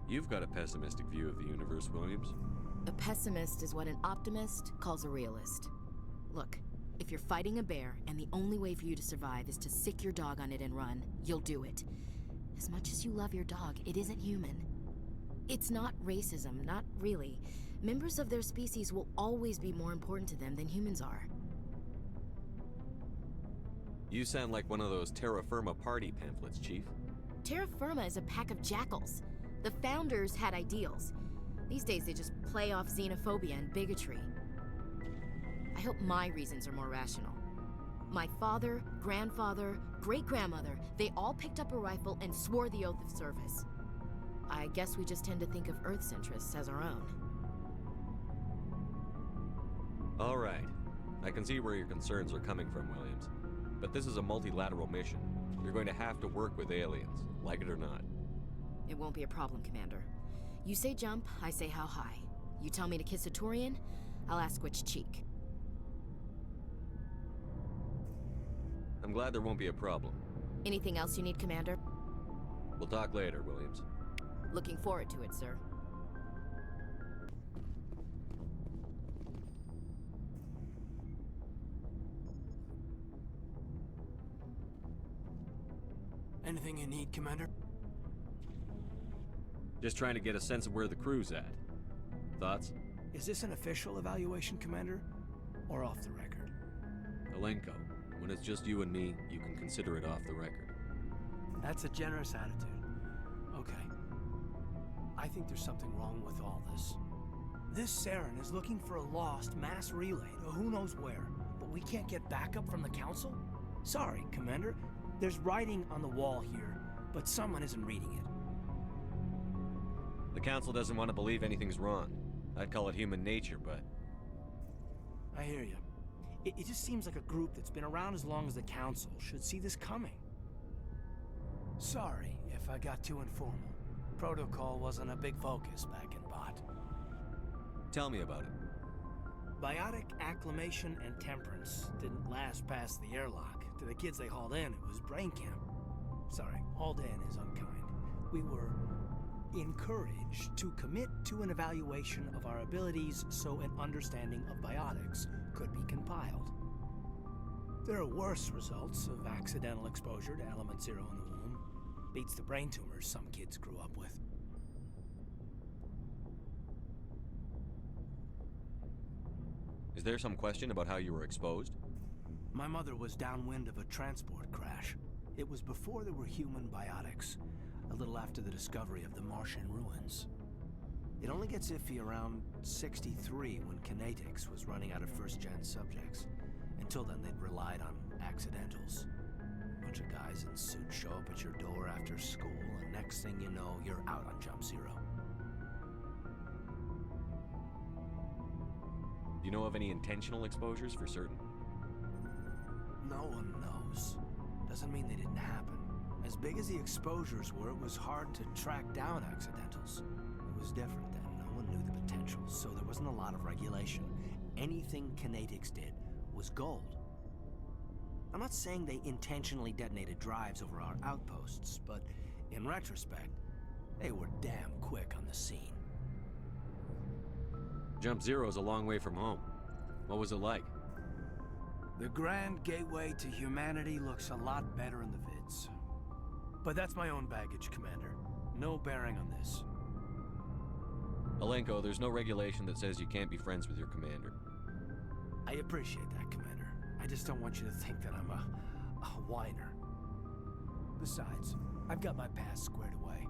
You've got a pessimistic view of the universe, Williams. A pessimist is what an optimist calls a realist. Look, if you're fighting a bear and the only way for you to survive is to sick your dog on it and run, you'll do it. As much as you love your dog, it isn't human. It's not racism, not really. Members of their species will always be more important to them than humans are. You sound like one of those Terra Firma party pamphlets, Chief. Terra Firma is a pack of jackals. The founders had ideals. These days they just play off xenophobia and bigotry. I hope my reasons are more rational. My father, grandfather, great-grandmother, they all picked up a rifle and swore the oath of service. I guess we just tend to think of Earth's interests as our own. All right. I can see where your concerns are coming from, Williams. But this is a multilateral mission. You're going to have to work with aliens, like it or not. It won't be a problem, Commander. You say jump, I say how high. You tell me to kiss a Turian, I'll ask which cheek. I'm glad there won't be a problem. Anything else you need, Commander? We'll talk later, Williams. Looking forward to it, sir. Anything you need, Commander? Just trying to get a sense of where the crew's at. Thoughts? Is this an official evaluation, Commander? Or off the record? Alenko, when it's just you and me, you can consider it off the record. That's a generous attitude. Okay. I think there's something wrong with all this. This Saren is looking for a lost mass relay to who knows where, but we can't get backup from the Council? Sorry, Commander. There's writing on the wall here, but someone isn't reading it. The Council doesn't want to believe anything's wrong. I'd call it human nature, but... I hear you. It just seems like a group that's been around as long as the Council should see this coming. Sorry if I got too informal. Protocol wasn't a big focus back in Bot. Tell me about it. Biotic acclimation and temperance didn't last past the airlock. To the kids they hauled in, it was brain camp. Sorry, hauled in is unkind. We were encouraged to commit to an evaluation of our abilities so an understanding of biotics could be compiled. There are worse results of accidental exposure to element 0 in the womb. Beats the brain tumors some kids grew up with. Is there some question about how you were exposed? My mother was downwind of a transport crash. It was before there were human biotics, a little after the discovery of the Martian ruins. It only gets iffy around 63 when kinetics was running out of first-gen subjects. Until then, they'd relied on accidentals. Bunch of guys in suits show up at your door after school, and next thing you know, you're out on Jump Zero. Do you know of any intentional exposures for certain? No one knows. Doesn't mean they didn't happen. As big as the exposures were, it was hard to track down accidentals. It was different then. No one knew the potential, so there wasn't a lot of regulation. Anything Kinetics did was gold. I'm not saying they intentionally detonated drives over our outposts, but in retrospect, they were damn quick on the scene. Jump Zero's a long way from home. What was it like? The grand gateway to humanity looks a lot better in the vids. But that's my own baggage, Commander. No bearing on this. Alenko, there's no regulation that says you can't be friends with your commander. I appreciate that, Commander. I just don't want you to think that I'm a whiner. Besides, I've got my past squared away.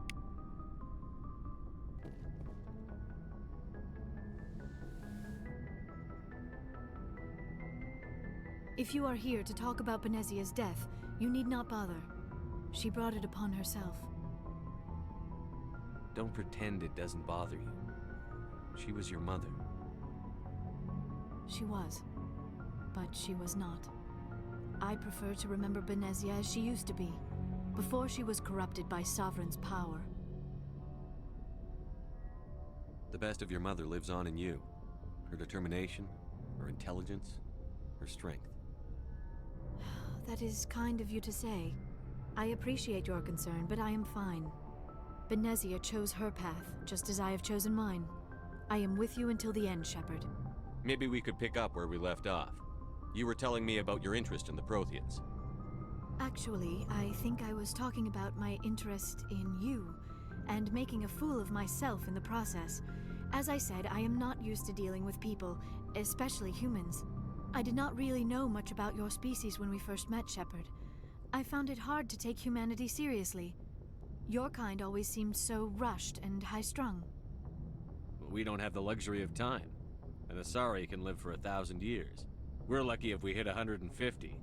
If you are here to talk about Benezia's death, you need not bother. She brought it upon herself. Don't pretend it doesn't bother you. She was your mother. She was. But she was not. I prefer to remember Benezia as she used to be, before she was corrupted by Sovereign's power. The best of your mother lives on in you. Her determination, her intelligence, her strength. That is kind of you to say. I appreciate your concern, but I am fine. Benezia chose her path, just as I have chosen mine. I am with you until the end, Shepard. Maybe we could pick up where we left off. You were telling me about your interest in the Protheans. Actually, I think I was talking about my interest in you, and making a fool of myself in the process. As I said, I am not used to dealing with people, especially humans. I did not really know much about your species when we first met, Shepard. I found it hard to take humanity seriously. Your kind always seemed so rushed and high-strung. We don't have the luxury of time. An Asari can live for 1,000 years. We're lucky if we hit 150.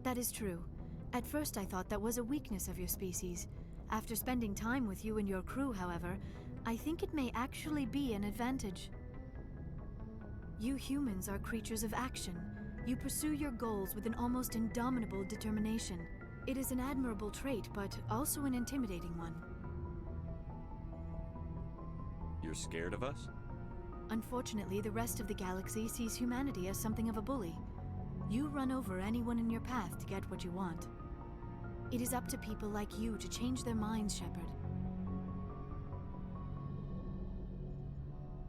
That is true. At first I thought that was a weakness of your species. After spending time with you and your crew, however, I think it may actually be an advantage. You humans are creatures of action. You pursue your goals with an almost indomitable determination. It is an admirable trait, but also an intimidating one. You're scared of us? Unfortunately, the rest of the galaxy sees humanity as something of a bully. You run over anyone in your path to get what you want. It is up to people like you to change their minds, Shepard.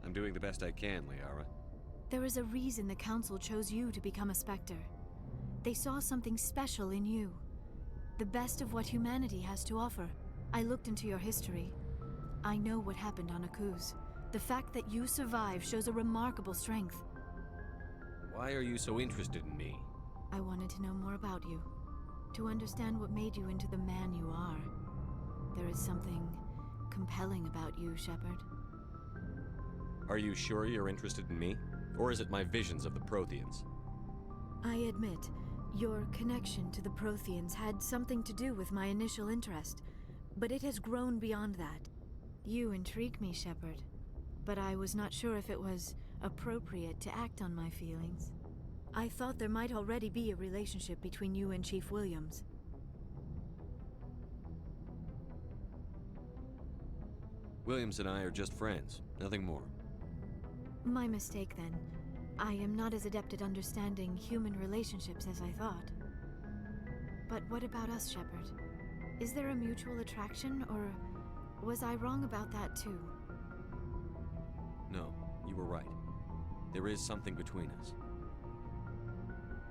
I'm doing the best I can, Liara. There is a reason the Council chose you to become a Spectre. They saw something special in you. The best of what humanity has to offer. I looked into your history. I know what happened on Akuz. The fact that you survived shows a remarkable strength. Why are you so interested in me? I wanted to know more about you. To understand what made you into the man you are. There is something compelling about you, Shepard. Are you sure you're interested in me? Or is it my visions of the Protheans? I admit, your connection to the Protheans had something to do with my initial interest, but it has grown beyond that. You intrigue me, Shepard, but I was not sure if it was appropriate to act on my feelings. I thought there might already be a relationship between you and Chief Williams. Williams and I are just friends, nothing more. My mistake, then. I am not as adept at understanding human relationships as I thought. But what about us, Shepard? Is there a mutual attraction, or was I wrong about that too? No, you were right. There is something between us.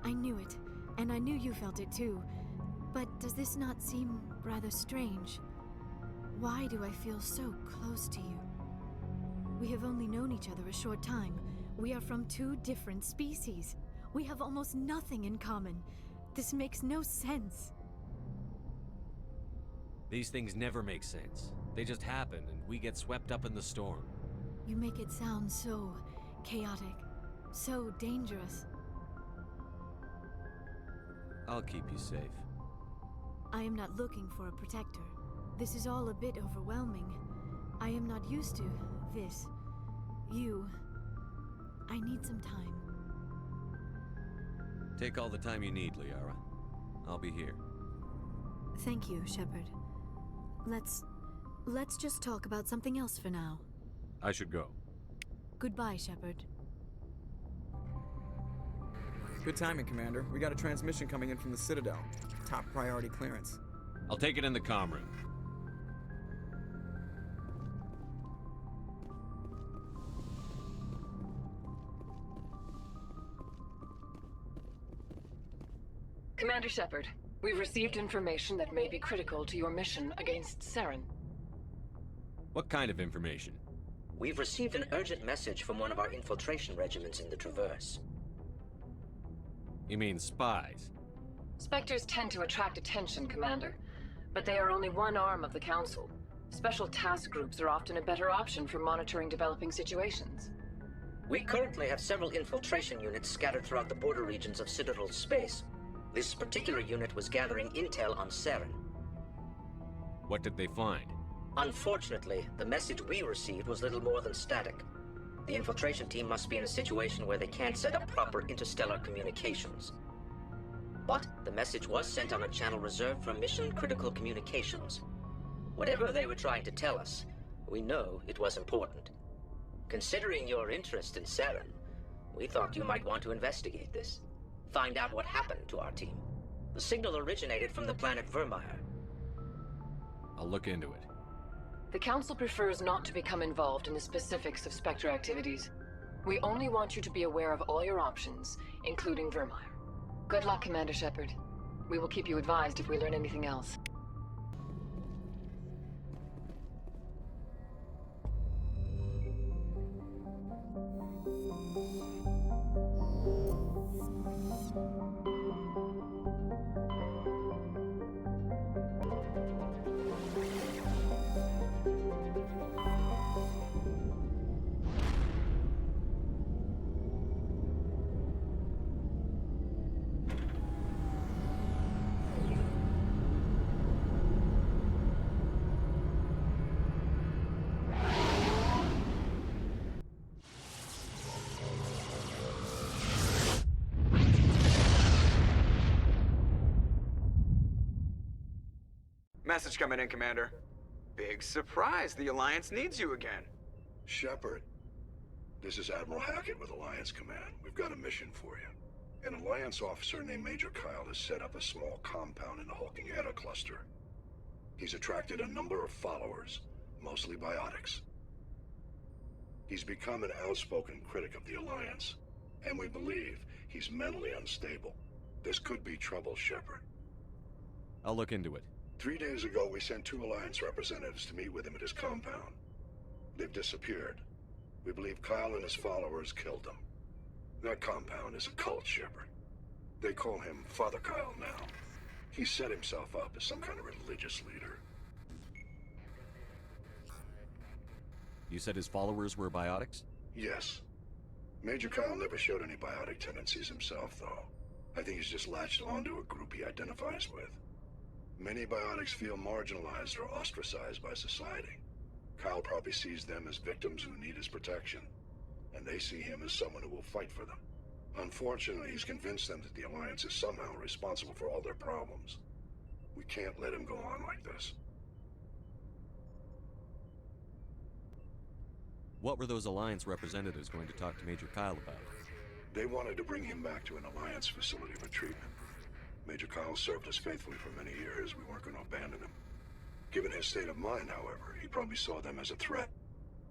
I knew it, and I knew you felt it too. But does this not seem rather strange? Why do I feel so close to you? We have only known each other a short time. We are from two different species. We have almost nothing in common. This makes no sense. These things never make sense. They just happen, and we get swept up in the storm. You make it sound so chaotic, so dangerous. I'll keep you safe. I am not looking for a protector. This is all a bit overwhelming. I am not used to this. I need some time. Take all the time you need, Liara. I'll be here. Thank you, Shepard. Let's just talk about something else for now. I should go. Goodbye, Shepard. Good timing, Commander. We got a transmission coming in from the Citadel. Top priority clearance. I'll take it in the comm room. Commander Shepard, we've received information that may be critical to your mission against Saren. What kind of information? We've received an urgent message from one of our infiltration regiments in the Traverse. You mean spies? Spectres tend to attract attention, Commander, but they are only one arm of the Council. Special task groups are often a better option for monitoring developing situations. We currently have several infiltration units scattered throughout the border regions of Citadel space. This particular unit was gathering intel on Saren. What did they find? Unfortunately, the message we received was little more than static. The infiltration team must be in a situation where they can't set up proper interstellar communications. But the message was sent on a channel reserved for mission-critical communications. Whatever they were trying to tell us, we know it was important. Considering your interest in Saren, we thought you might want to investigate this. Find out what happened to our team. The signal originated from the planet Vermeer. I'll look into it. The Council prefers not to become involved in the specifics of Spectre activities. We only want you to be aware of all your options, including Vermeer. Good luck, Commander Shepard. We will keep you advised if we learn anything else. Message coming in, Commander. Big surprise, the Alliance needs you again. Shepard, this is Admiral Hackett with Alliance Command. We've got a mission for you. An Alliance officer named Major Kyle has set up a small compound in the Hulking Eta cluster. He's attracted a number of followers, mostly biotics. He's become an outspoken critic of the Alliance, and we believe he's mentally unstable. This could be trouble, Shepard. I'll look into it. 3 days ago, we sent 2 Alliance representatives to meet with him at his compound. They've disappeared. We believe Kyle and his followers killed them. That compound is a cult, Shepard. They call him Father Kyle now. He set himself up as some kind of religious leader. You said his followers were biotics? Yes. Major Kyle never showed any biotic tendencies himself, though. I think he's just latched onto a group he identifies with. Many biotics feel marginalized or ostracized by society. Kyle probably sees them as victims who need his protection, and they see him as someone who will fight for them. Unfortunately, he's convinced them that the Alliance is somehow responsible for all their problems. We can't let him go on like this. What were those Alliance representatives going to talk to Major Kyle about? They wanted to bring him back to an Alliance facility for treatment. Major Kyle served us faithfully for many years. We weren't going to abandon him. Given his state of mind, however, he probably saw them as a threat.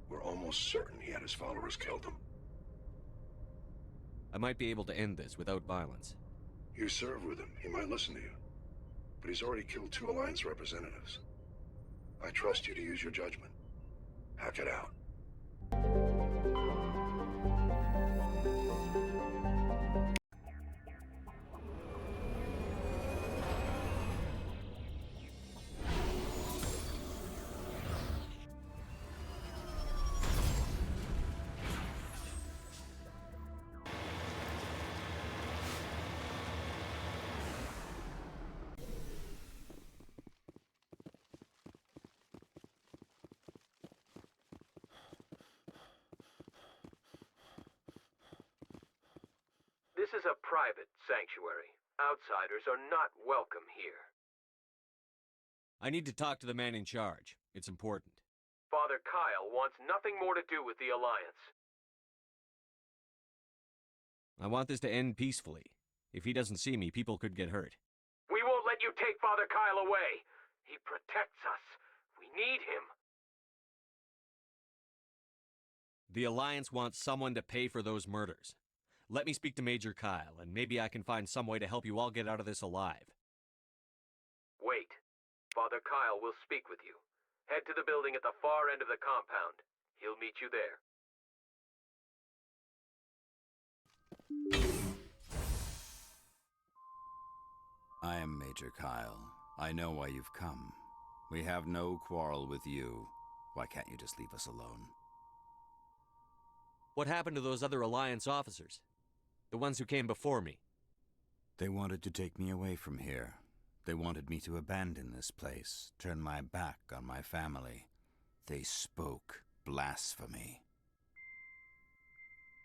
We're almost certain he had his followers killed him. I might be able to end this without violence. You serve with him. He might listen to you. But he's already killed 2 Alliance representatives. I trust you to use your judgment. Hack it out. This is a private sanctuary. Outsiders are not welcome here. I need to talk to the man in charge. It's important. Father Kyle wants nothing more to do with the Alliance. I want this to end peacefully. If he doesn't see me, people could get hurt. We won't let you take Father Kyle away. He protects us. We need him. The Alliance wants someone to pay for those murders. Let me speak to Major Kyle, and maybe I can find some way to help you all get out of this alive. Wait. Father Kyle will speak with you. Head to the building at the far end of the compound. He'll meet you there. I am Major Kyle. I know why you've come. We have no quarrel with you. Why can't you just leave us alone? What happened to those other Alliance officers? The ones who came before me? They wanted to take me away from here. They wanted me to abandon this place, turn my back on my family. They spoke blasphemy.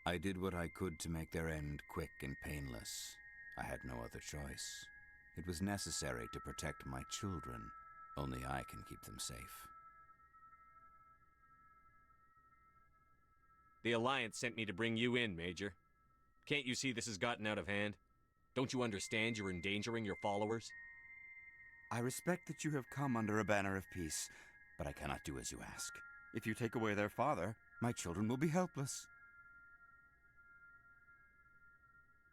I did what I could to make their end quick and painless. I had no other choice. It was necessary to protect my children. Only I can keep them safe. The Alliance sent me to bring you in, Major. Can't you see this has gotten out of hand? Don't you understand you're endangering your followers? I respect that you have come under a banner of peace, but I cannot do as you ask. If you take away their father, my children will be helpless.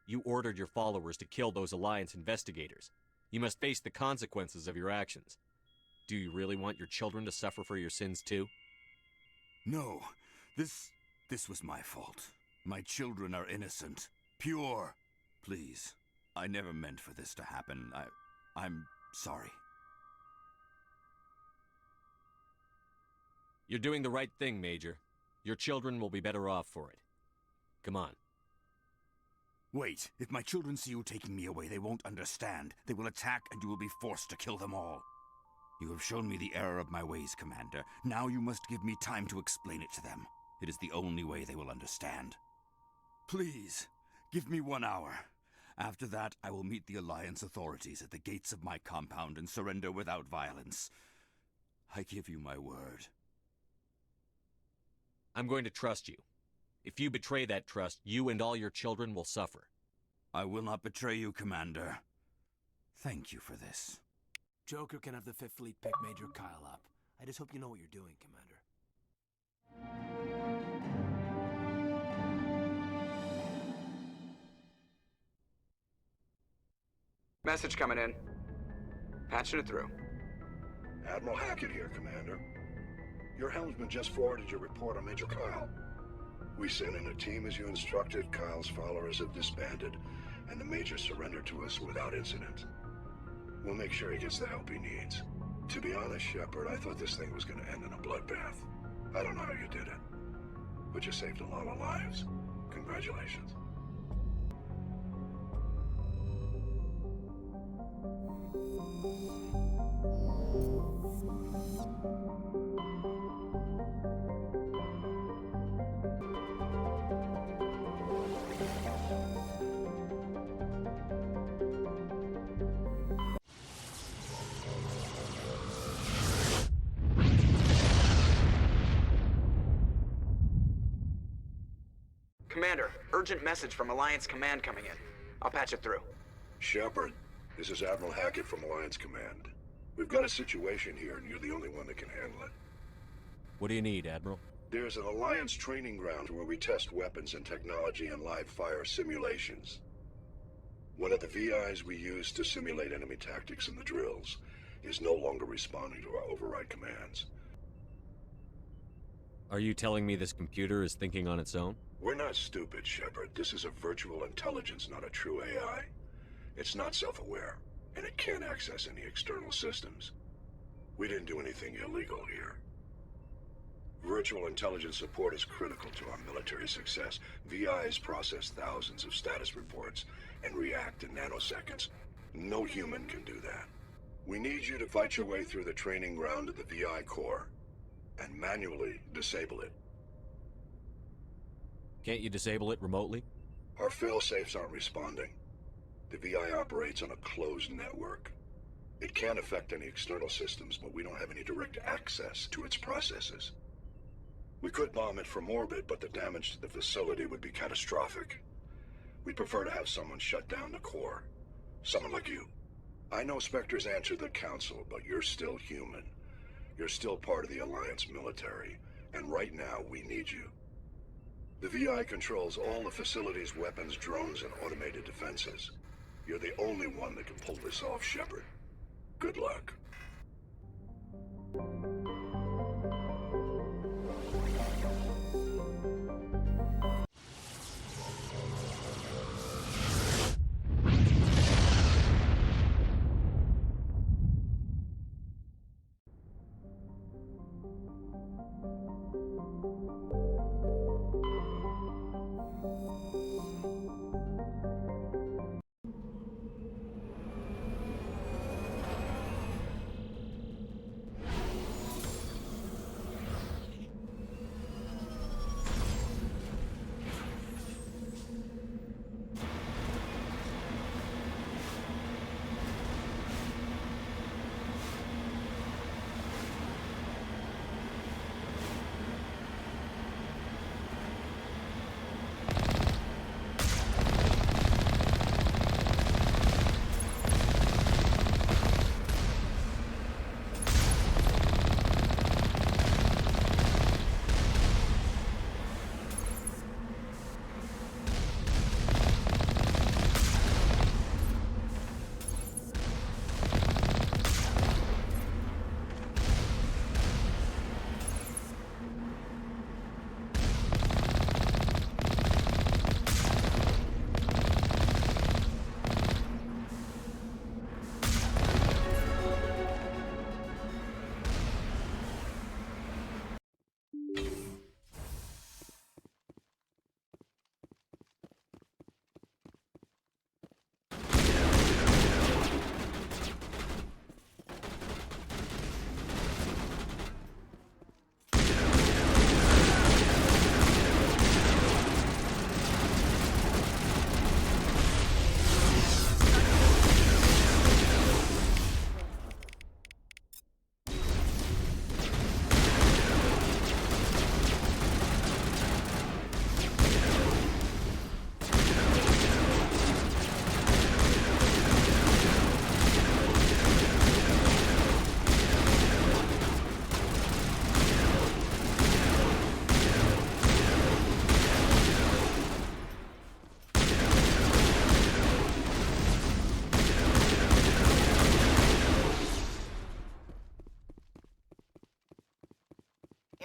You ordered your followers to kill those Alliance investigators. You must face the consequences of your actions. Do you really want your children to suffer for your sins too? No, this was my fault. My children are innocent, pure. Please, I never meant for this to happen. I'm sorry. You're doing the right thing, Major. Your children will be better off for it. Come on. Wait, if my children see you taking me away, they won't understand. They will attack and you will be forced to kill them all. You have shown me the error of my ways, Commander. Now you must give me time to explain it to them. It is the only way they will understand. Please, give me 1 hour. After that, I will meet the Alliance authorities at the gates of my compound and surrender without violence. I give you my word. I'm going to trust you. If you betray that trust, you and all your children will suffer. I will not betray you, Commander. Thank you for this. Joker can have the 5th Fleet pick Major Kyle up. I just hope you know what you're doing, Commander. Message coming in. Patching it through. Admiral Hackett here, Commander. Your helmsman just forwarded your report on Major Kyle. We sent in a team as you instructed. Kyle's followers have disbanded, and the Major surrendered to us without incident. We'll make sure he gets the help he needs. To be honest, Shepard, I thought this thing was going to end in a bloodbath. I don't know how you did it, but you saved a lot of lives. Congratulations. Commander, urgent message from Alliance Command coming in. I'll patch it through. Shepard, this is Admiral Hackett from Alliance Command. We've got a situation here, and you're the only one that can handle it. What do you need, Admiral? There's an Alliance training ground where we test weapons and technology in live fire simulations. One of the VIs we use to simulate enemy tactics in the drills is no longer responding to our override commands. Are you telling me this computer is thinking on its own? We're not stupid, Shepard. This is a virtual intelligence, not a true AI. It's not self-aware, and it can't access any external systems. We didn't do anything illegal here. Virtual intelligence support is critical to our military success. VIs process thousands of status reports and react in nanoseconds. No human can do that. We need you to fight your way through the training ground of the VI core and manually disable it. Can't you disable it remotely? Our failsafes aren't responding. The VI operates on a closed network. It can affect any external systems, but we don't have any direct access to its processes. We could bomb it from orbit, but the damage to the facility would be catastrophic. We'd prefer to have someone shut down the core. Someone like you. I know Spectres answer the Council, but you're still human. You're still part of the Alliance military, and right now we need you. The VI controls all the facility's weapons, drones, and automated defenses. You're the only one that can pull this off, Shepard. Good luck.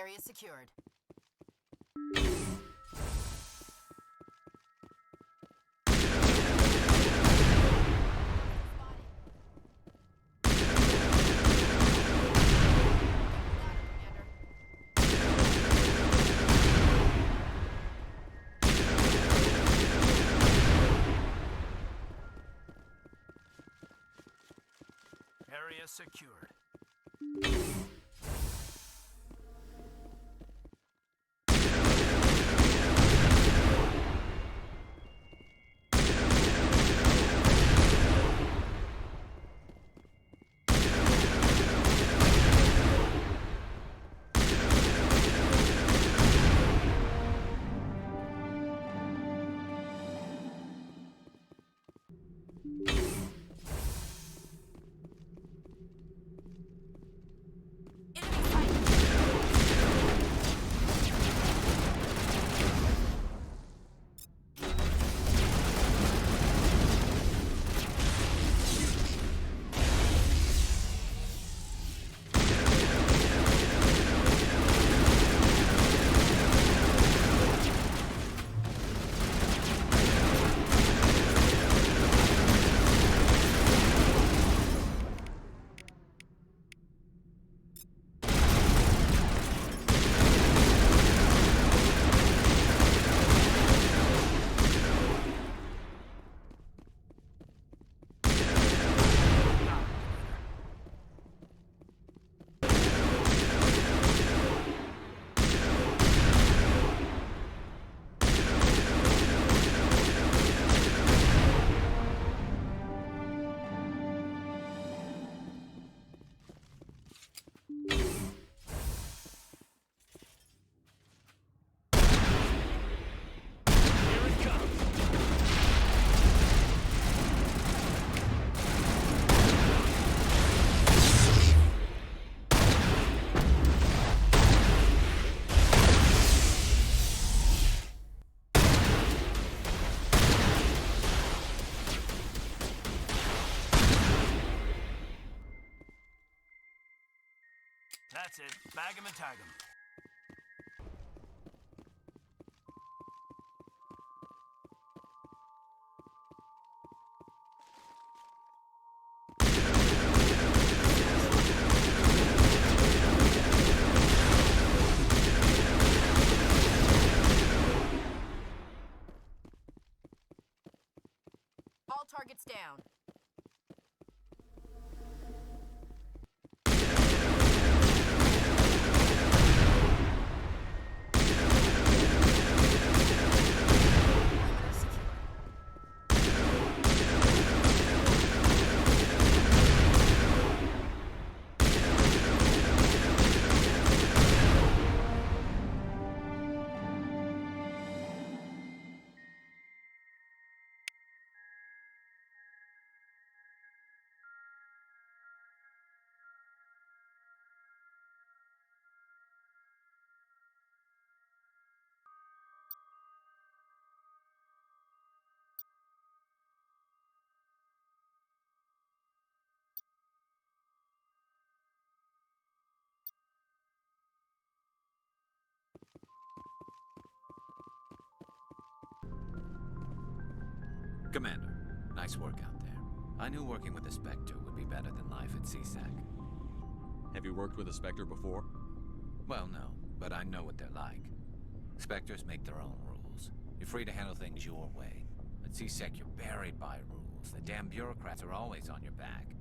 Area secured. Area secured. That's it. Bag him and tag him. All targets down. Commander, nice work out there. I knew working with the Spectre would be better than life at CSAC. Have you worked with a Spectre before? Well, no, but I know what they're like. Spectres make their own rules. You're free to handle things your way. At CSEC, you're buried by rules. The damn bureaucrats are always on your back.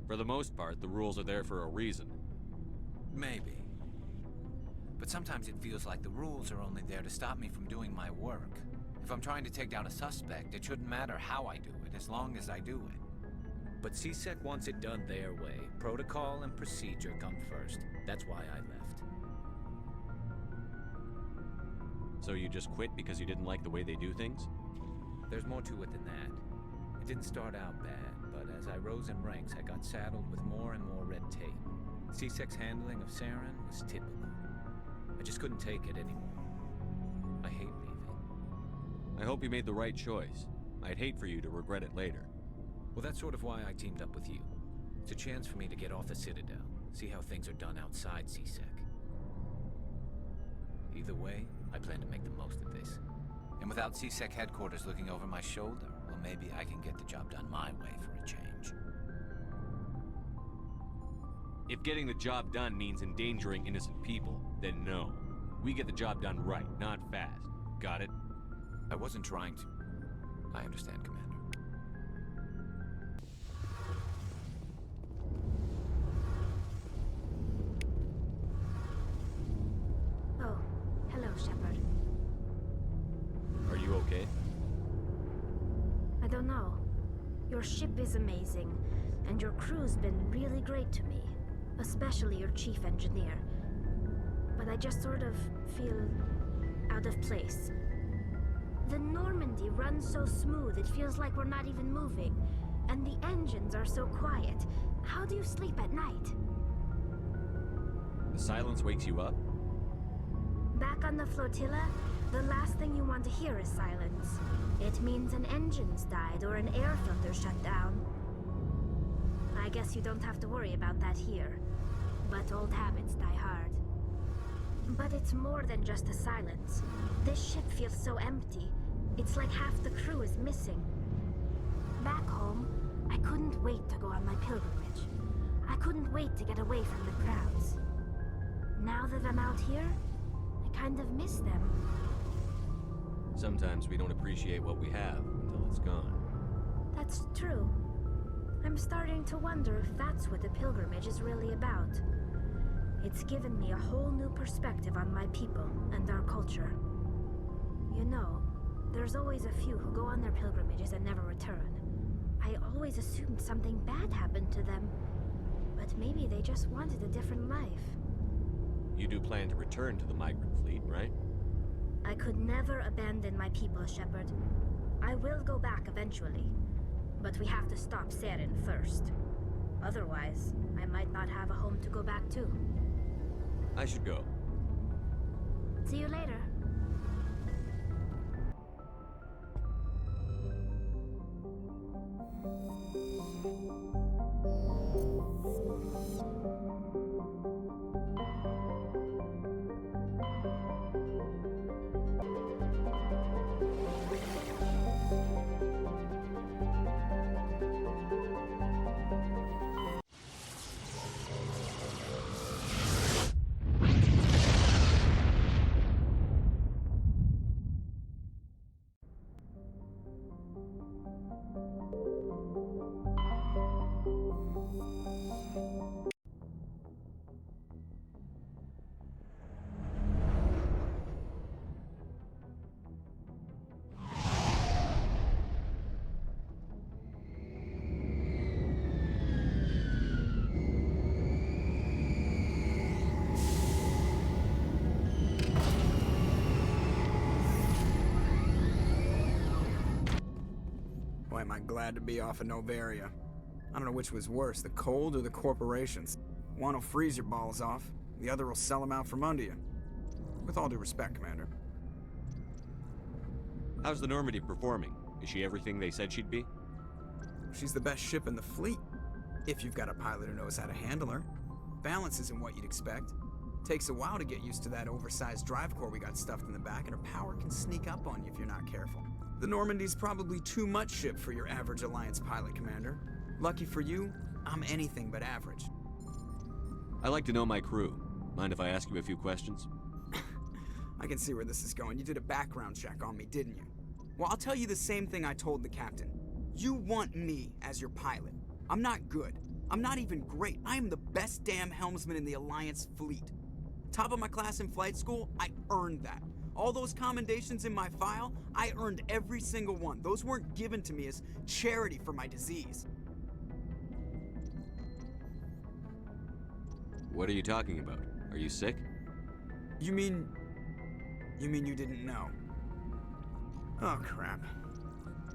For the most part, the rules are there for a reason. Maybe. But sometimes it feels like the rules are only there to stop me from doing my work. If I'm trying to take down a suspect, it shouldn't matter how I do it, as long as I do it. But CSEC wants it done their way. Protocol and procedure come first. That's why I left. So you just quit because you didn't like the way they do things? There's more to it than that. It didn't start out bad, but as I rose in ranks, I got saddled with more and more red tape. CSEC's handling of Saren was typical. I just couldn't take it anymore. I hate leaving. I hope you made the right choice. I'd hate for you to regret it later. Well, that's sort of why I teamed up with you. It's a chance for me to get off the Citadel, see how things are done outside CSEC. Either way, I plan to make the most of this. And without CSEC headquarters looking over my shoulder, well, maybe I can get the job done my way for a change. If getting the job done means endangering innocent people, then no. We get the job done right, not fast. Got it? I wasn't trying to. I understand, Commander. Oh, hello, Shepard. Are you okay? I don't know. Your ship is amazing, and your crew's been really great to me. Especially your chief engineer. But I just sort of feel out of place. The Normandy runs so smooth it feels like we're not even moving. And the engines are so quiet. How do you sleep at night? The silence wakes you up? Back on the flotilla, the last thing you want to hear is silence. It means an engine's died or an air filter shut down. I guess you don't have to worry about that here. But old habits die hard. But it's more than just a silence. This ship feels so empty. It's like half the crew is missing. Back home, I couldn't wait to go on my pilgrimage. I couldn't wait to get away from the crowds. Now that I'm out here, I kind of miss them. Sometimes we don't appreciate what we have until it's gone. That's true. I'm starting to wonder if that's what the pilgrimage is really about. It's given me a whole new perspective on my people and our culture. You know, there's always a few who go on their pilgrimages and never return. I always assumed something bad happened to them, but maybe they just wanted a different life. You do plan to return to the migrant fleet, right? I could never abandon my people, Shepard. I will go back eventually, but we have to stop Saren first. Otherwise, I might not have a home to go back to. I should go. See you later. not glad to be off of Novaria. I don't know which was worse, the cold or the corporations. One will freeze your balls off, the other will sell them out from under you. With all due respect, Commander. How's the Normandy performing? Is she everything they said she'd be? She's the best ship in the fleet, if you've got a pilot who knows how to handle her. Balance isn't what you'd expect. Takes a while to get used to that oversized drive core we got stuffed in the back, and her power can sneak up on you if you're not careful. The Normandy's probably too much ship for your average Alliance pilot, Commander. Lucky for you, I'm anything but average. I like to know my crew. Mind if I ask you a few questions? I can see where this is going. You did a background check on me, didn't you? Well, I'll tell you the same thing I told the captain. You want me as your pilot. I'm not good. I'm not even great. I am the best damn helmsman in the Alliance fleet. Top of my class in flight school, I earned that. All those commendations in my file, I earned every single one. Those weren't given to me as charity for my disease. What are you talking about? Are you sick? You mean you didn't know? Oh, crap.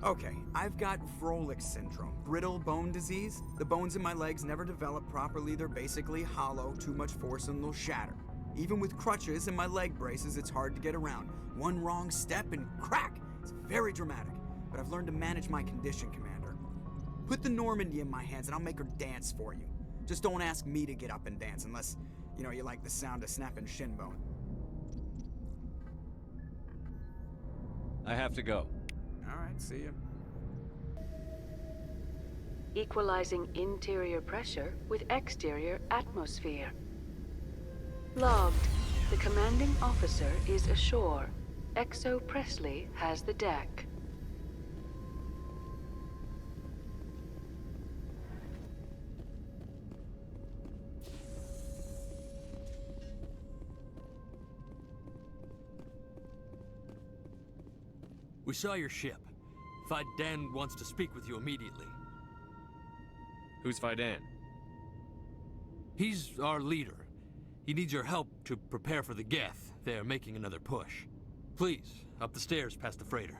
Okay, I've got Vrolik syndrome, brittle bone disease. The bones in my legs never develop properly. They're basically hollow, too much force and they'll shatter. Even with crutches and my leg braces, it's hard to get around. One wrong step and crack! It's very dramatic, but I've learned to manage my condition, Commander. Put the Normandy in my hands and I'll make her dance for you. Just don't ask me to get up and dance unless, you like the sound of snapping shin bone. I have to go. All right, see you. Equalizing interior pressure with exterior atmosphere. Logged. The commanding officer is ashore. Exo Presley has the deck. We saw your ship. Fidan wants to speak with you immediately. Who's Fidan? He's our leader. He needs your help to prepare for the Geth. They're making another push. Please, up the stairs past the freighter.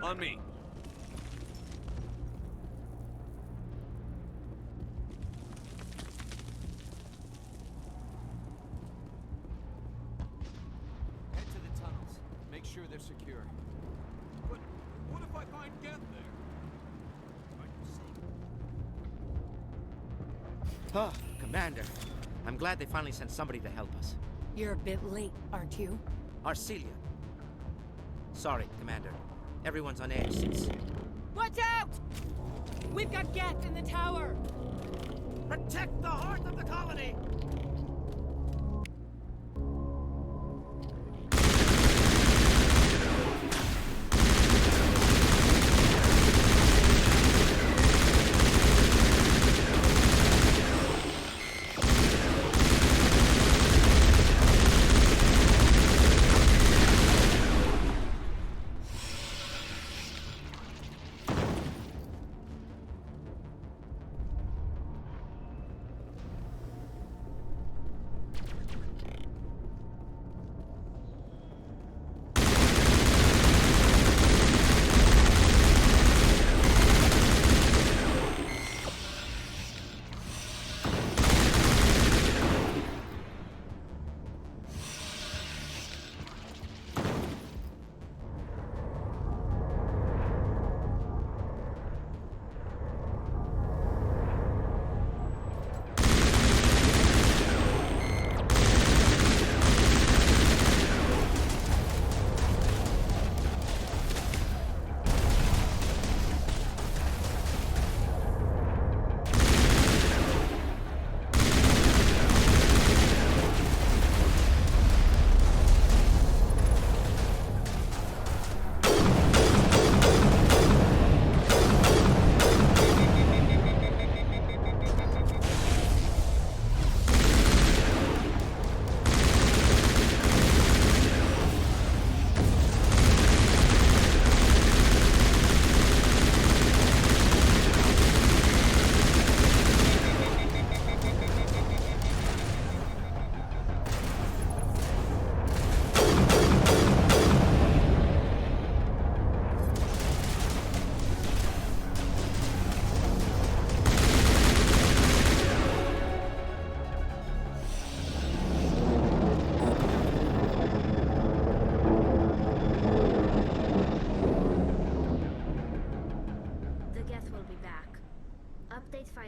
On me. Head to the tunnels. Make sure they're secure. But what if I find Geth there? Oh, Commander. I'm glad they finally sent somebody to help us. You're a bit late, aren't you? Arcelia. Sorry, Commander. Everyone's on edge since... Watch out! We've got Geth in the tower! Protect the heart of the colony!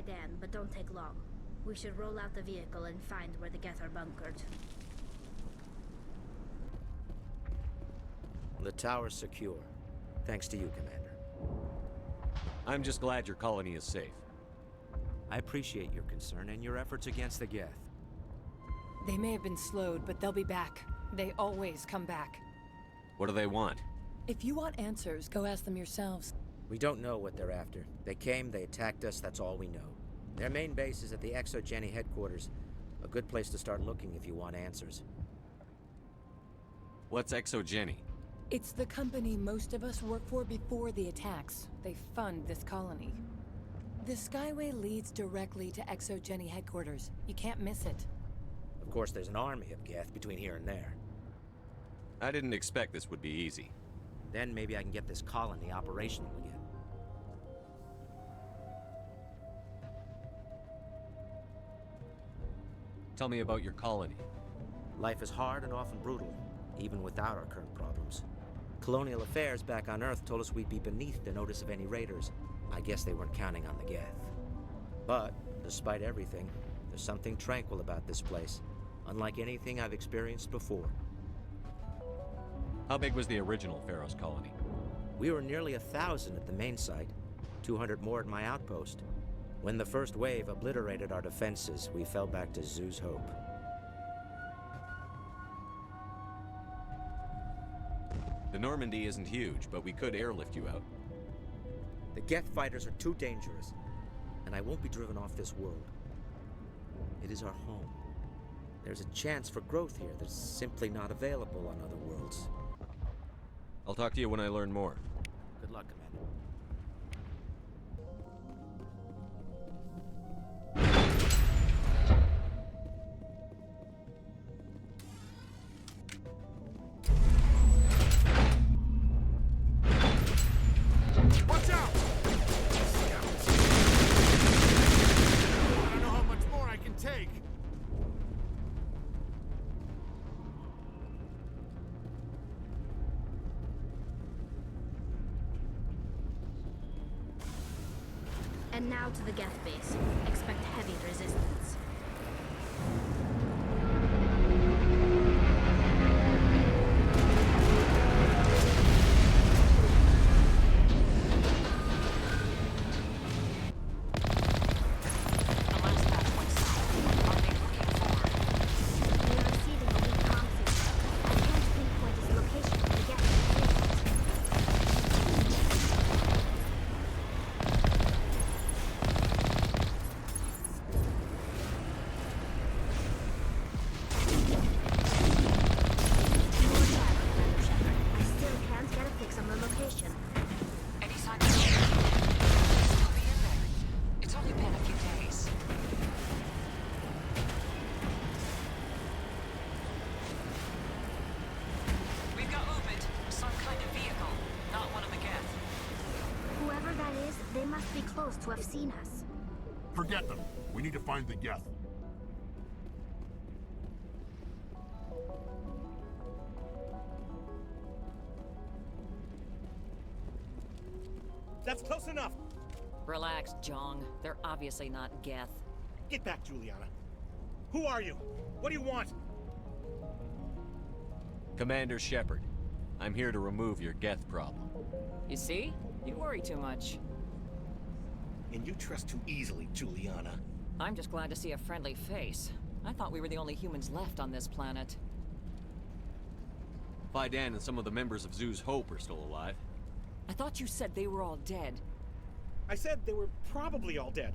Dan, but don't take long. We should roll out the vehicle and find where the Geth are bunkered. The tower's secure. Thanks to you, Commander. I'm just glad your colony is safe. I appreciate your concern and your efforts against the Geth. They may have been slowed, but they'll be back. They always come back. What do they want? If you want answers, go ask them yourselves. We don't know what they're after. They came, they attacked us, that's all we know. Their main base is at the ExoGeni headquarters. A good place to start looking if you want answers. What's ExoGeni? It's the company most of us work for before the attacks. They fund this colony. The Skyway leads directly to ExoGeni headquarters. You can't miss it. Of course, there's an army of Geth between here and there. I didn't expect this would be easy. Then maybe I can get this colony operational again. Tell me about your colony. Life is hard and often brutal, even without our current problems. Colonial affairs back on Earth told us we'd be beneath the notice of any raiders. I guess they weren't counting on the Geth. But, despite everything, there's something tranquil about this place, unlike anything I've experienced before. How big was the original Pharaoh's colony? We were nearly 1,000 at the main site, 200 more at my outpost. When the first wave obliterated our defenses, we fell back to Zoo's Hope. The Normandy isn't huge, but we could airlift you out. The Geth fighters are too dangerous, and I won't be driven off this world. It is our home. There's a chance for growth here that's simply not available on other worlds. I'll talk to you when I learn more. Good luck, Commander. Watch out! I don't know how much more I can take. And now to the Geth base. Expect heavy resistance. To have seen us. Forget them. We need to find the Geth. That's close enough. Relax, Jong. They're obviously not Geth. Get back, Juliana. Who are you? What do you want? Commander Shepard. I'm here to remove your Geth problem. You see? You worry too much. And you trust too easily, Juliana. I'm just glad to see a friendly face. I thought we were the only humans left on this planet. Fidan and some of the members of Zoo's Hope are still alive. I thought you said they were all dead. I said they were probably all dead.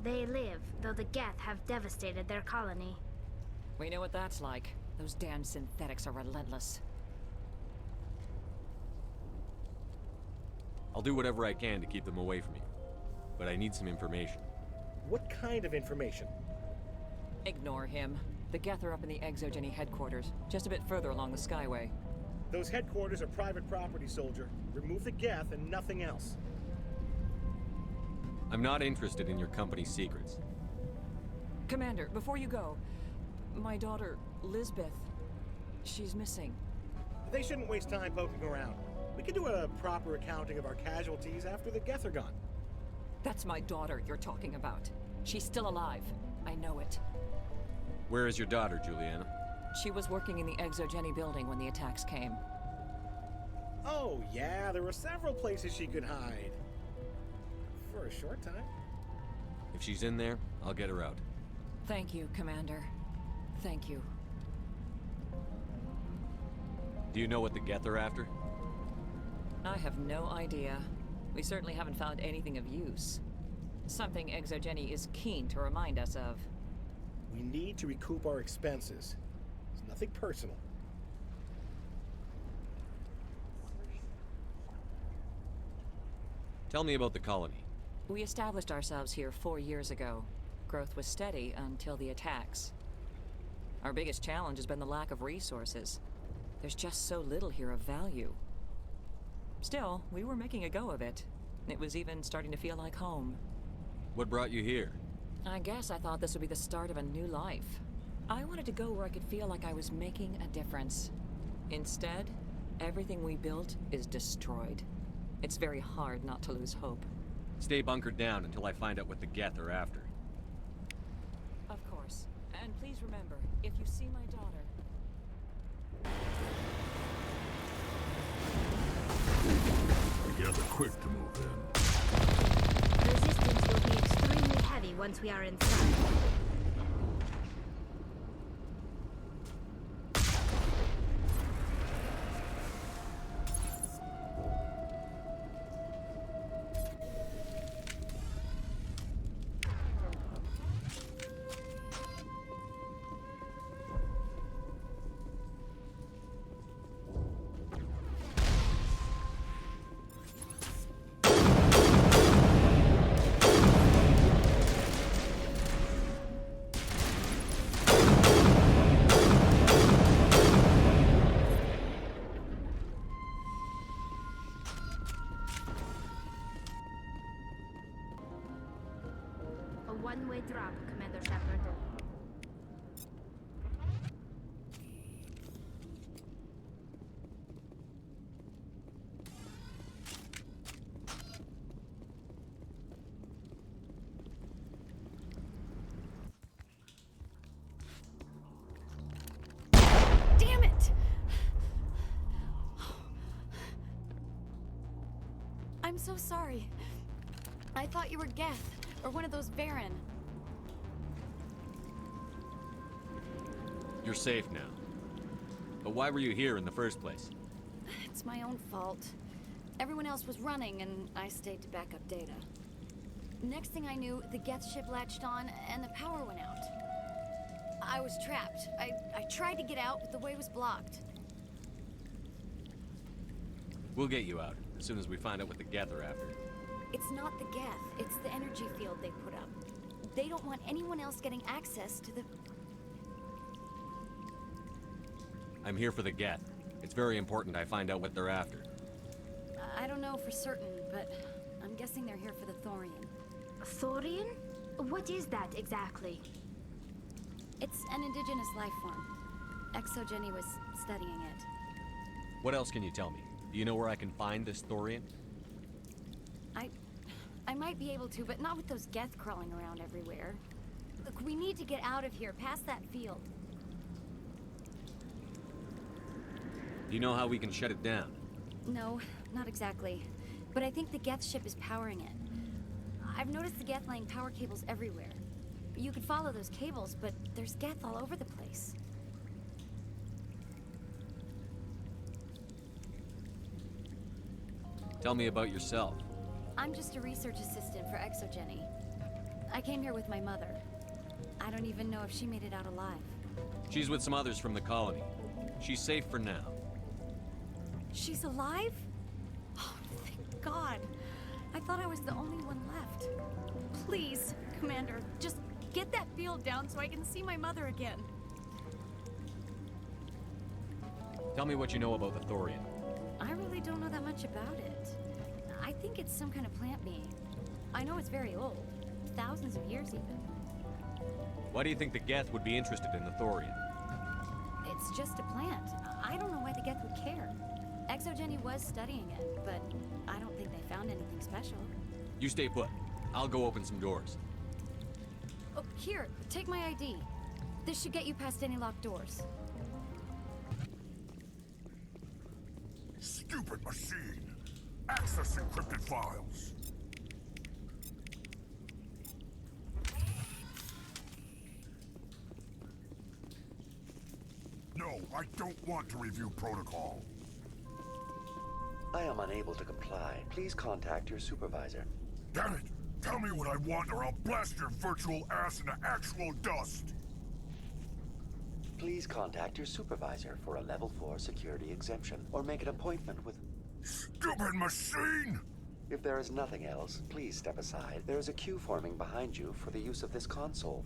They live, though the Geth have devastated their colony. We know what that's like. Those damn synthetics are relentless. I'll do whatever I can to keep them away from you. But I need some information. What kind of information? Ignore him. The Geth are up in the ExoGeni headquarters, just a bit further along the Skyway. Those headquarters are private property, soldier. Remove the Geth and nothing else. I'm not interested in your company's secrets. Commander, before you go, my daughter, Lisbeth, she's missing. They shouldn't waste time poking around. We can do a proper accounting of our casualties after the Geth are gone. That's my daughter you're talking about. She's still alive. I know it. Where is your daughter, Juliana? She was working in the Exogeny building when the attacks came. Oh, yeah, there were several places she could hide. For a short time. If she's in there, I'll get her out. Thank you, Commander. Thank you. Do you know what the Geth are after? I have no idea. We certainly haven't found anything of use. Something Exogeny is keen to remind us of. We need to recoup our expenses. It's nothing personal. Tell me about the colony. We established ourselves here 4 years ago. Growth was steady until the attacks. Our biggest challenge has been the lack of resources. There's just so little here of value. Still, we were making a go of it. It was even starting to feel like home. What brought you here? I guess I thought this would be the start of a new life. I wanted to go where I could feel like I was making a difference. Instead, everything we built is destroyed. It's very hard not to lose hope. Stay bunkered down until I find out what the Geth are after. Of course. And please remember, if you see my daughter... The Geth are quick to move in. Resistance will be extremely heavy once we are inside. A one-way drop, Commander Shepard. Damn it! I'm so sorry. I thought you were Geth. Or one of those Baron. You're safe now. But why were you here in the first place? It's my own fault. Everyone else was running, and I stayed to back up data. Next thing I knew, the Geth ship latched on, and the power went out. I was trapped. I tried to get out, but the way was blocked. We'll get you out, as soon as we find out what the Geth are after. It's not the Geth, it's the energy field they put up. They don't want anyone else getting access to the... I'm here for the Geth. It's very important I find out what they're after. I don't know for certain, but I'm guessing they're here for the Thorian. Thorian? What is that exactly? It's an indigenous life form. Exogeny was studying it. What else can you tell me? Do you know where I can find this Thorian? I might be able to, but not with those Geth crawling around everywhere. Look, we need to get out of here, past that field. Do you know how we can shut it down? No, not exactly. But I think the Geth ship is powering it. I've noticed the Geth laying power cables everywhere. You could follow those cables, but there's Geth all over the place. Tell me about yourself. I'm just a research assistant for Exogeny. I came here with my mother. I don't even know if she made it out alive. She's with some others from the colony. She's safe for now. She's alive? Oh, thank God. I thought I was the only one left. Please, Commander, just get that field down so I can see my mother again. Tell me what you know about the Thorian. I really don't know that much about it. I think it's some kind of plant being. I know it's very old. Thousands of years even. Why do you think the Geth would be interested in the Thorian? It's just a plant. I don't know why the Geth would care. Exogeny was studying it, but I don't think they found anything special. You stay put. I'll go open some doors. Oh, here, take my ID. This should get you past any locked doors. Stupid machine! Access encrypted files! No, I don't want to review protocol. I am unable to comply. Please contact your supervisor. Damn it! Tell me what I want or I'll blast your virtual ass into actual dust! Please contact your supervisor for a level 4 security exemption, or make an appointment with... Stupid machine! If there is nothing else, please step aside. There is a queue forming behind you for the use of this console.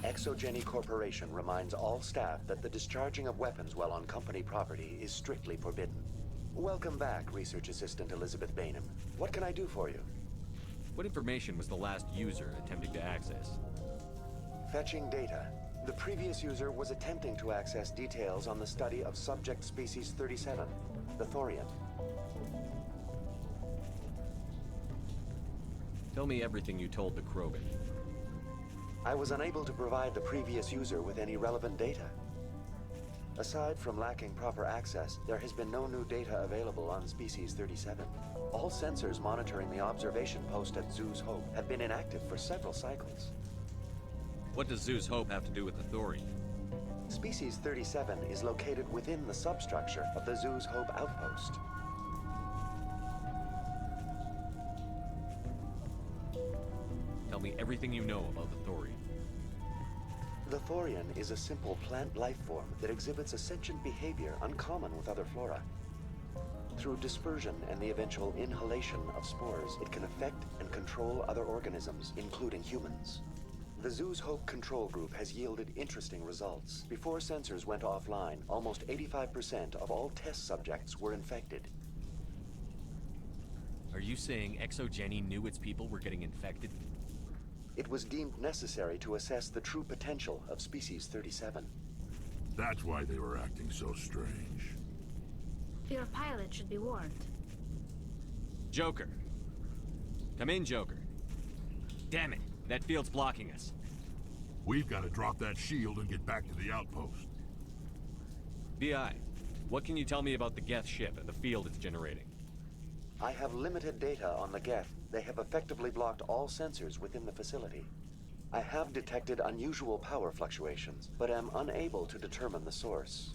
Exogeny Corporation reminds all staff that the discharging of weapons while on company property is strictly forbidden. Welcome back, Research Assistant Elizabeth Bainham. What can I do for you? What information was the last user attempting to access? Fetching data. The previous user was attempting to access details on the study of subject species 37, the Thorian. Tell me everything you told the Krogan. I was unable to provide the previous user with any relevant data. Aside from lacking proper access, there has been no new data available on Species 37. All sensors monitoring the observation post at Zoo's Hope have been inactive for several cycles. What does Zoo's Hope have to do with the Thorian? Species 37 is located within the substructure of the Zoo's Hope outpost. Tell me everything you know about the Thorian. The Thorian is a simple plant life form that exhibits a sentient behavior uncommon with other flora. Through dispersion and the eventual inhalation of spores, it can affect and control other organisms, including humans. The Zoo's Hope control group has yielded interesting results. Before sensors went offline, almost 85% of all test subjects were infected. Are you saying Exogeny knew its people were getting infected? It was deemed necessary to assess the true potential of Species 37. That's why they were acting so strange. Your pilot should be warned. Joker. Come in, Joker. Damn it, that field's blocking us. We've got to drop that shield and get back to the outpost. BI, what can you tell me about the Geth ship and the field it's generating? I have limited data on the Geth. They have effectively blocked all sensors within the facility. I have detected unusual power fluctuations, but am unable to determine the source.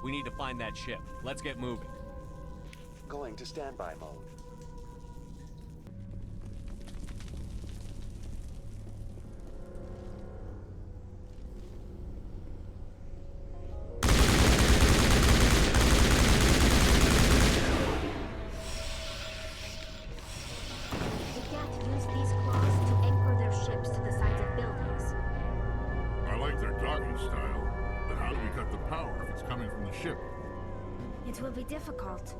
We need to find that ship. Let's get moving. Going to standby mode. It will be difficult.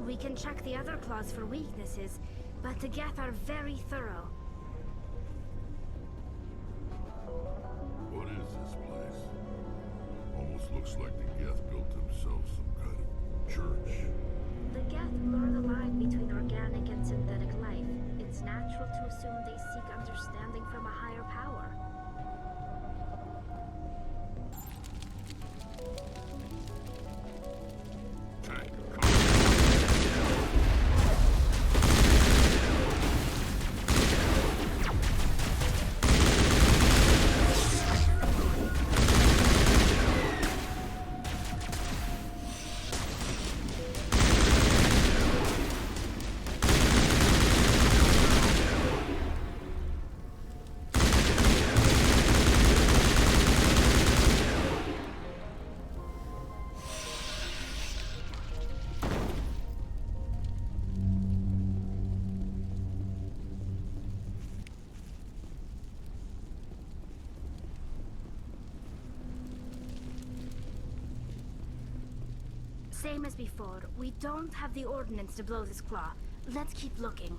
We can check the other claws for weaknesses, but the Geth are very thorough. What is this place? Almost looks like the Geth built himself some kind of church. The Geth blur the line between organic and synthetic life. It's natural to assume they seek understanding from a higher power. Same as before, we don't have the ordnance to blow this claw. Let's keep looking.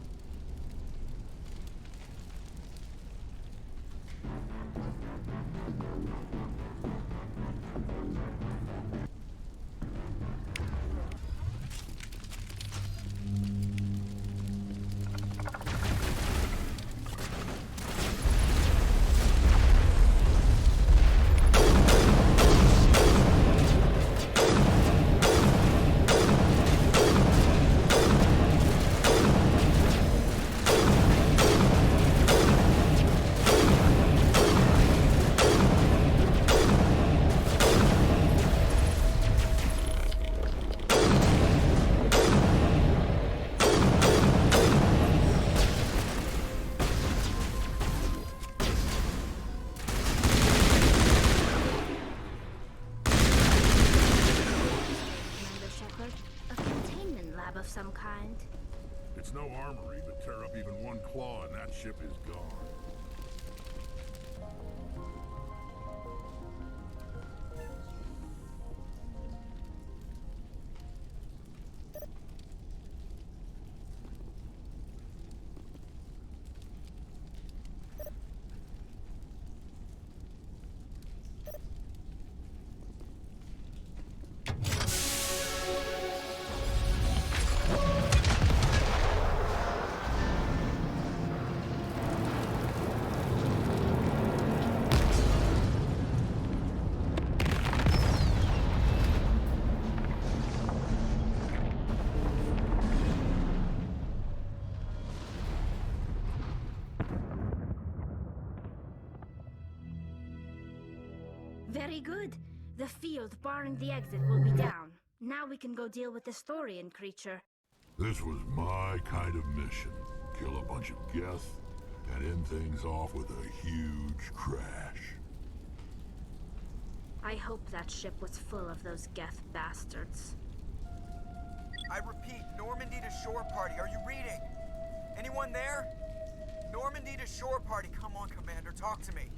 Of some kind. It's no armory, but tear up even one claw and that ship is gone. Very good. The field barring the exit will be down. Now we can go deal with the Thorian creature. This was my kind of mission. Kill a bunch of Geth and end things off with a huge crash. I hope that ship was full of those Geth bastards. I repeat, Normandy to shore party. Are you reading? Anyone there? Normandy to shore party. Come on, Commander. Talk to me.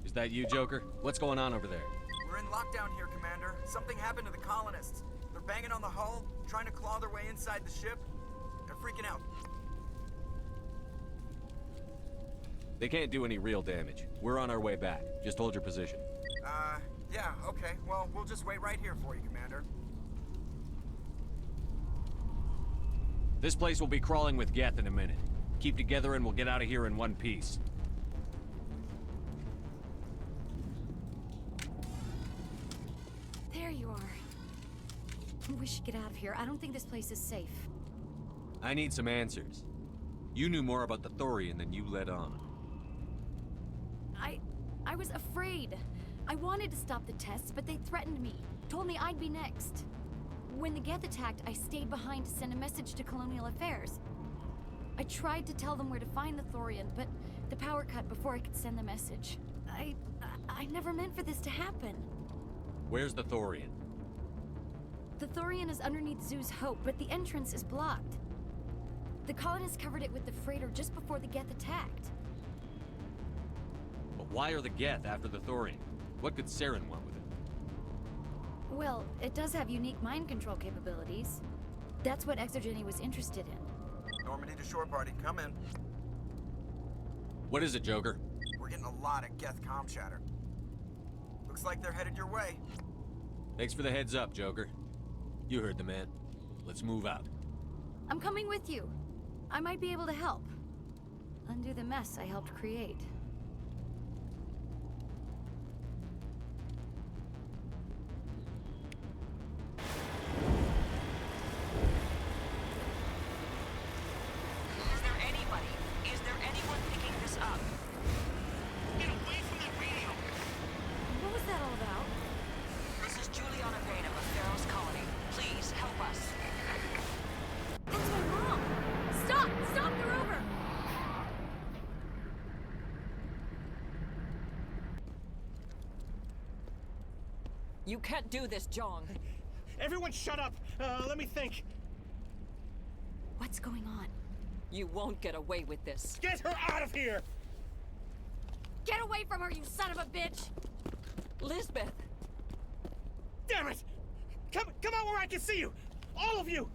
Is that you, Joker? What's going on over there? We're in lockdown here, Commander. Something happened to the colonists. They're banging on the hull, trying to claw their way inside the ship. They're freaking out. They can't do any real damage. We're on our way back. Just hold your position. Yeah, okay. Well, we'll just wait right here for you, Commander. This place will be crawling with Geth in a minute. Keep together and we'll get out of here in one piece. There you are. We should get out of here. I don't think this place is safe. I need some answers. You knew more about the Thorian than you let on. I was afraid. I wanted to stop the tests, but they threatened me. Told me I'd be next. When the Geth attacked, I stayed behind to send a message to Colonial Affairs. I tried to tell them where to find the Thorian, but the power cut before I could send the message. I never meant for this to happen. Where's the Thorian? The Thorian is underneath Zoo's Hope, but the entrance is blocked. The colonists covered it with the freighter just before the Geth attacked. But why are the Geth after the Thorian? What could Saren want with it? Well, it does have unique mind control capabilities. That's what Exogeny was interested in. Normandy to shore party, come in. What is it, Joker? We're getting a lot of Geth comm chatter. Looks like they're headed your way. Thanks for the heads up, Joker. You heard the man. Let's move out. I'm coming with you. I might be able to help. Undo the mess I helped create. Is there anyone picking this up? Get away from that radio! What was that all about? This is Juliana Bain of Pharaoh's colony. Please help us. That's my mom! Stop! Stop the rover! You can't do this, John. Everyone shut up! Let me think. What's going on? You won't get away with this. Get her out of here! Get away from her, you son of a bitch! Lisbeth! Damn it! Come out where I can see you! All of you!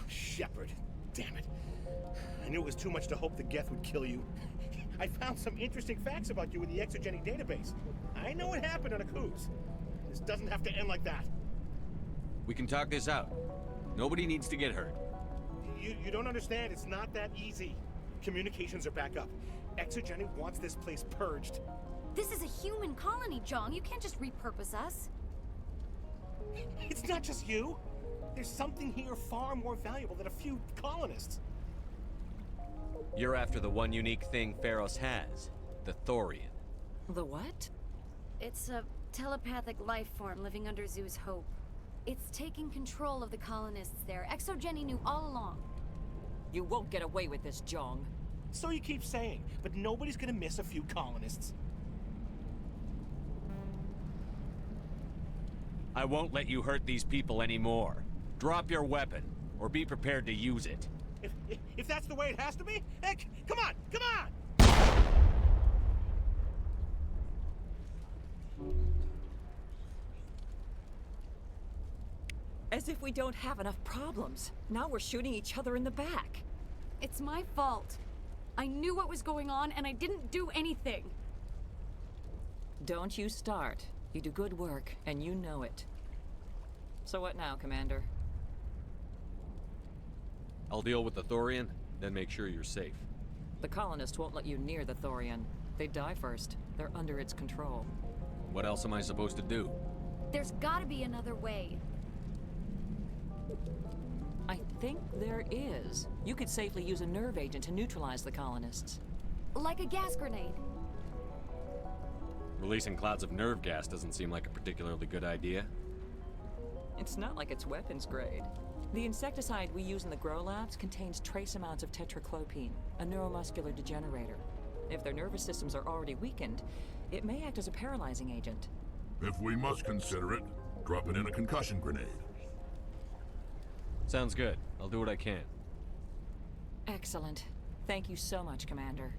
Shepard. Damn it. I knew it was too much to hope the Geth would kill you. I found some interesting facts about you in the Exogeny database. I know what happened on Akuz. This doesn't have to end like that. We can talk this out. Nobody needs to get hurt. You don't understand. It's not that easy. Communications are back up. Exogeny wants this place purged. This is a human colony, Jong. You can't just repurpose us. It's not just you. There's something here far more valuable than a few colonists. You're after the one unique thing Pharos has, the Thorian. The what? It's a telepathic life form living under Zoo's hope. It's taking control of the colonists there. Exogeny knew all along. You won't get away with this, Jong. So you keep saying, but nobody's gonna miss a few colonists. I won't let you hurt these people anymore. Drop your weapon, or be prepared to use it. If that's the way it has to be, heck, come on, come on! As if we don't have enough problems. Now we're shooting each other in the back. It's my fault. I knew what was going on, and I didn't do anything. Don't you start. You do good work, and you know it. So what now, Commander? I'll deal with the Thorian, then make sure you're safe. The colonists won't let you near the Thorian. They die first. They're under its control. What else am I supposed to do? There's gotta be another way. I think there is. You could safely use a nerve agent to neutralize the colonists. Like a gas grenade. Releasing clouds of nerve gas doesn't seem like a particularly good idea. It's not like it's weapons grade. The insecticide we use in the grow labs contains trace amounts of tetraclopine, a neuromuscular degenerator. If their nervous systems are already weakened, it may act as a paralyzing agent. If we must consider it, drop it in a concussion grenade. Sounds good. I'll do what I can. Excellent. Thank you so much, Commander.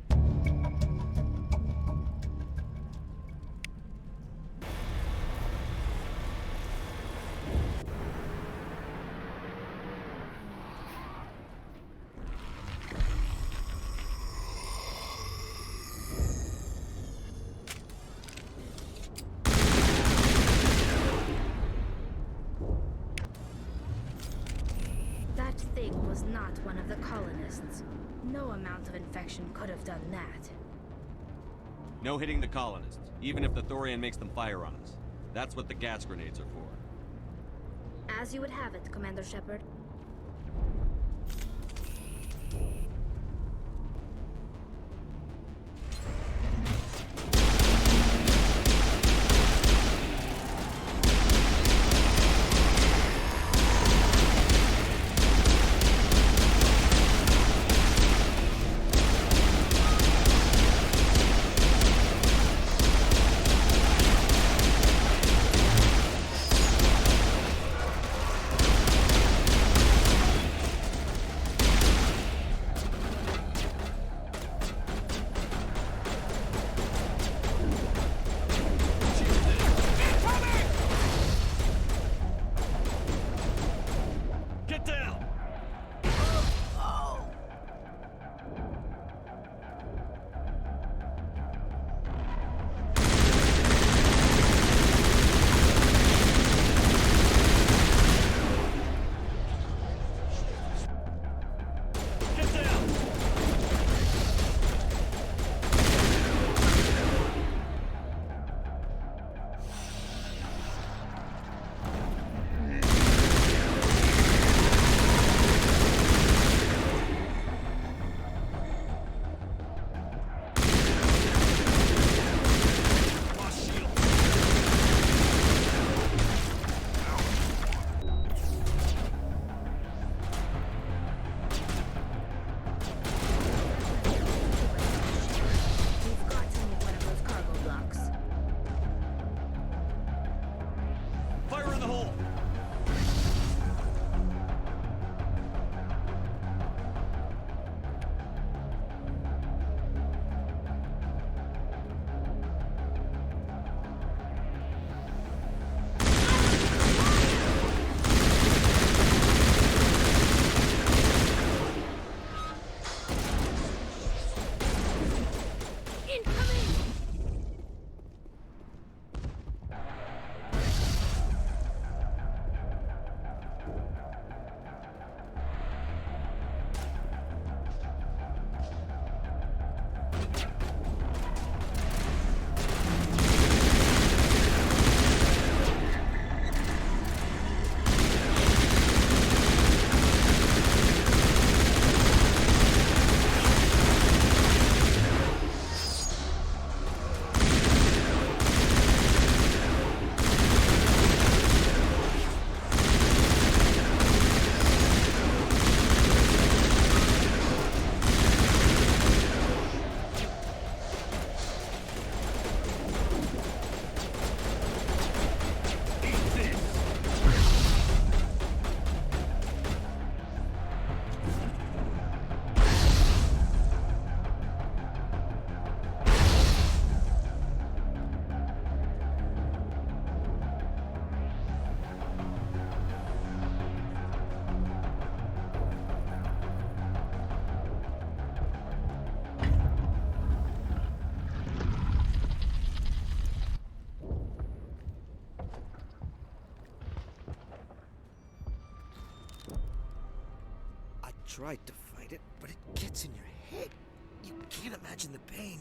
That thing was not one of the colonists. No amount of infection could have done that. No hitting the colonists, even if the Thorian makes them fire on us. That's what the gas grenades are for. As you would have it, Commander Shepard. tried to fight it, but it gets in your head. You can't imagine the pain.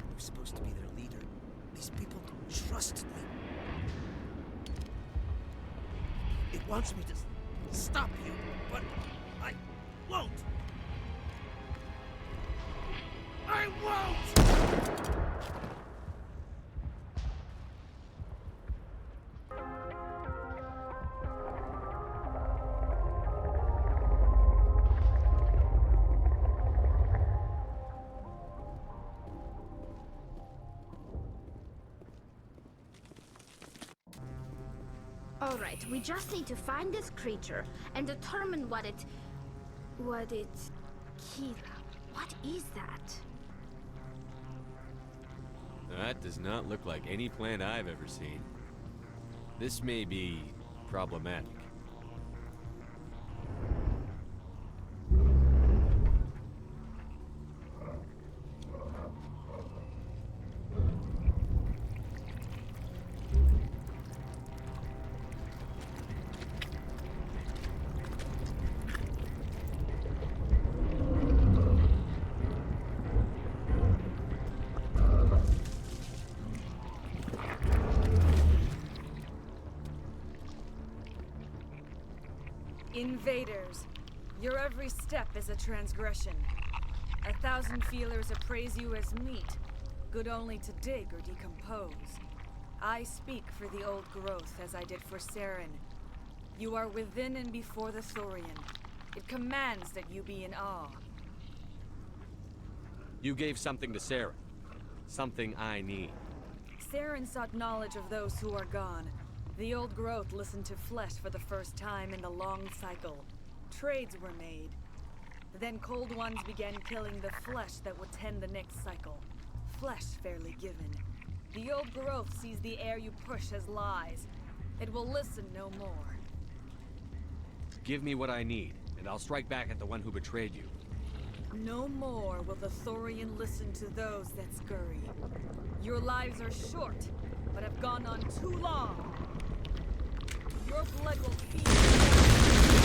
I was supposed to be their leader. These people trusted me. It wants me to stop you, but I won't. I won't! Alright, we just need to find this creature and determine what it... Kira, what is that? That does not look like any plant I've ever seen. This may be problematic. Invaders, your every step is a transgression. 1,000 feelers appraise you as meat, good only to dig or decompose. I speak for the old growth as I did for Saren. You are within and before the Thorian. It commands that you be in awe. You gave something to Sarah. Something I need. Saren sought knowledge of those who are gone. The old growth listened to flesh for the first time in the long cycle. Trades were made. Then cold ones began killing the flesh that would tend the next cycle. Flesh fairly given. The old growth sees the air you push as lies. It will listen no more. Give me what I need, and I'll strike back at the one who betrayed you. No more will the Thorian listen to those that scurry. Your lives are short, but have gone on too long. Your blood will feed.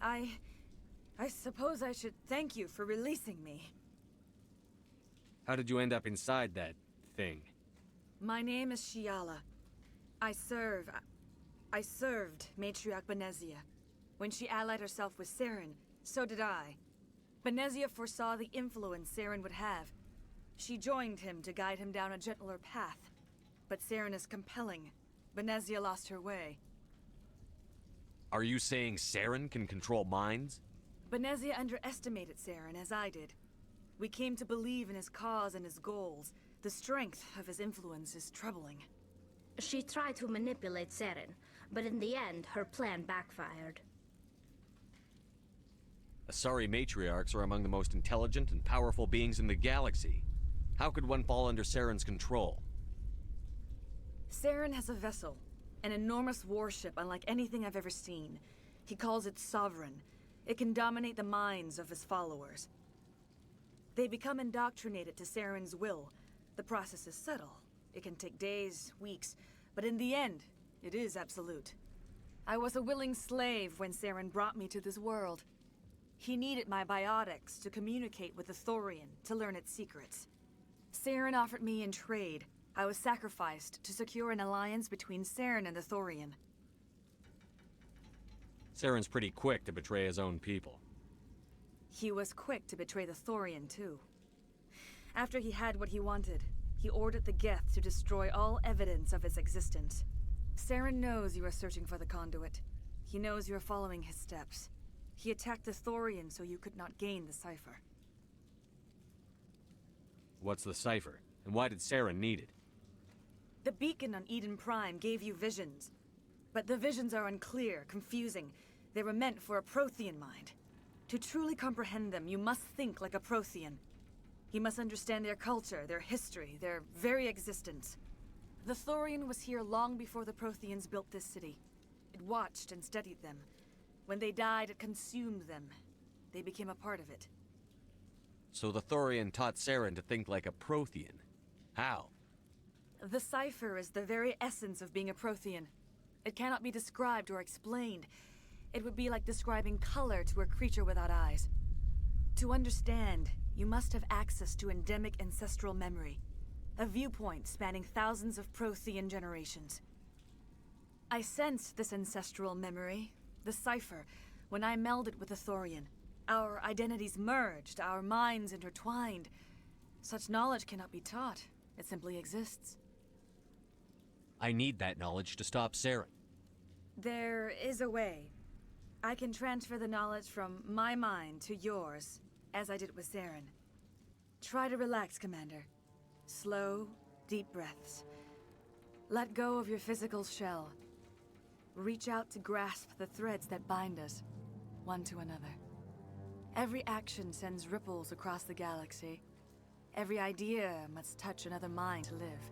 I suppose I should thank you for releasing me. How did you end up inside that thing? My name is Shiala. I served Matriarch Benezia. When she allied herself with Saren, so did I. Benezia foresaw the influence Saren would have. She joined him to guide him down a gentler path. But Saren is compelling. Benezia lost her way. Are you saying Saren can control minds? Benezia underestimated Saren, as I did. We came to believe in his cause and his goals. The strength of his influence is troubling. She tried to manipulate Saren, but in the end, her plan backfired. Asari matriarchs are among the most intelligent and powerful beings in the galaxy. How could one fall under Saren's control? Saren has a vessel, an enormous warship unlike anything I've ever seen. He calls it Sovereign. It can dominate the minds of his followers. They become indoctrinated to Saren's will. The process is subtle. It can take days, weeks, but in the end, it is absolute. I was a willing slave when Saren brought me to this world. He needed my biotics to communicate with the Thorian, to learn its secrets. Saren offered me in trade. I was sacrificed to secure an alliance between Saren and the Thorian. Saren's pretty quick to betray his own people. He was quick to betray the Thorian, too. After he had what he wanted, he ordered the Geth to destroy all evidence of its existence. Saren knows you are searching for the conduit. He knows you are following his steps. He attacked the Thorian so you could not gain the cipher. What's the cipher? And why did Saren need it? The beacon on Eden Prime gave you visions. But the visions are unclear, confusing. They were meant for a Prothean mind. To truly comprehend them, you must think like a Prothean. You must understand their culture, their history, their very existence. The Thorian was here long before the Protheans built this city. It watched and studied them. When they died, it consumed them. They became a part of it. So the Thorian taught Saren to think like a Prothean. How? The cipher is the very essence of being a Prothean. It cannot be described or explained. It would be like describing color to a creature without eyes. To understand, you must have access to endemic ancestral memory. A viewpoint spanning thousands of Prothean generations. I sensed this ancestral memory, the cipher, when I melded with the Thorian. Our identities merged, our minds intertwined. Such knowledge cannot be taught. It simply exists. I need that knowledge to stop Saren. There is a way. I can transfer the knowledge from my mind to yours, as I did with Saren. Try to relax, Commander. Slow, deep breaths. Let go of your physical shell. Reach out to grasp the threads that bind us, one to another. Every action sends ripples across the galaxy. Every idea must touch another mind to live.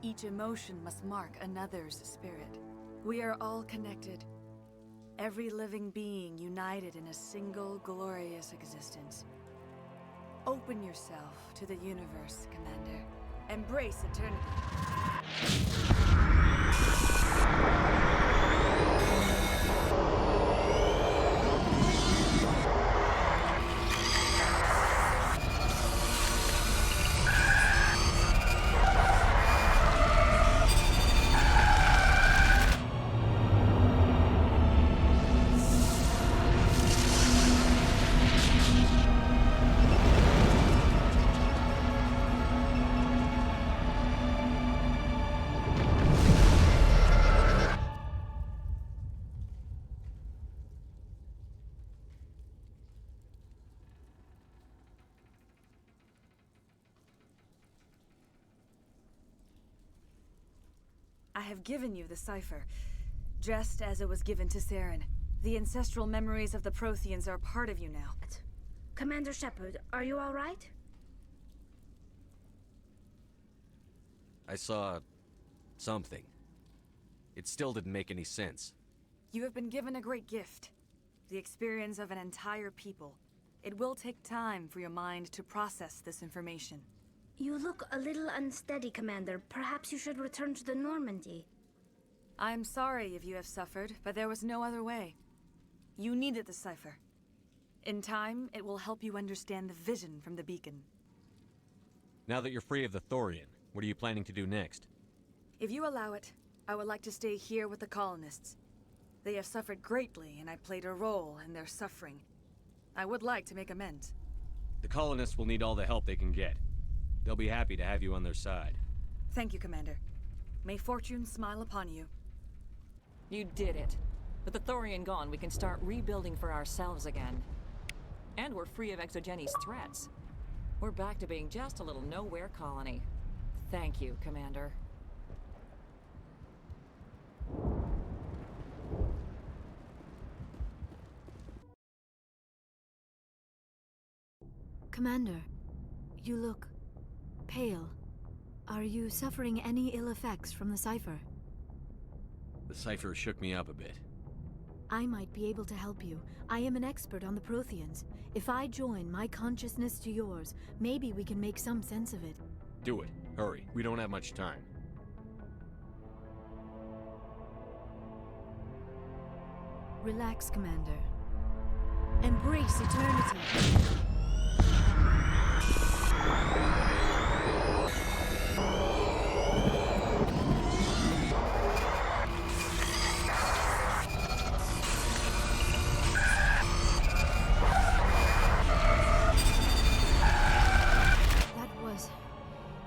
Each emotion must mark another's spirit. We are all connected. Every living being united in a single glorious existence. Open yourself to the universe, Commander. Embrace eternity. I have given you the cipher, just as it was given to Saren. The ancestral memories of the Protheans are part of you now. Commander Shepard, are you all right? I saw something. It still didn't make any sense. You have been given a great gift. The experience of an entire people. It will take time for your mind to process this information. You look a little unsteady, Commander. Perhaps you should return to the Normandy. I'm sorry if you have suffered, but there was no other way. You needed the cipher. In time, it will help you understand the vision from the beacon. Now that you're free of the Thorian, what are you planning to do next? If you allow it, I would like to stay here with the colonists. They have suffered greatly, and I played a role in their suffering. I would like to make amends. The colonists will need all the help they can get. They'll be happy to have you on their side. Thank you, Commander. May fortune smile upon you. You did it. With the Thorian gone, we can start rebuilding for ourselves again. And we're free of Exogenes' threats. We're back to being just a little nowhere colony. Thank you, Commander. Commander, you look pale. Are you suffering any ill effects from the cipher? The cipher shook me up a bit. I might be able to help you. I am an expert on the Protheans. If I join my consciousness to yours, maybe we can make some sense of it. Do it. Hurry. We don't have much time. Relax, Commander. Embrace eternity.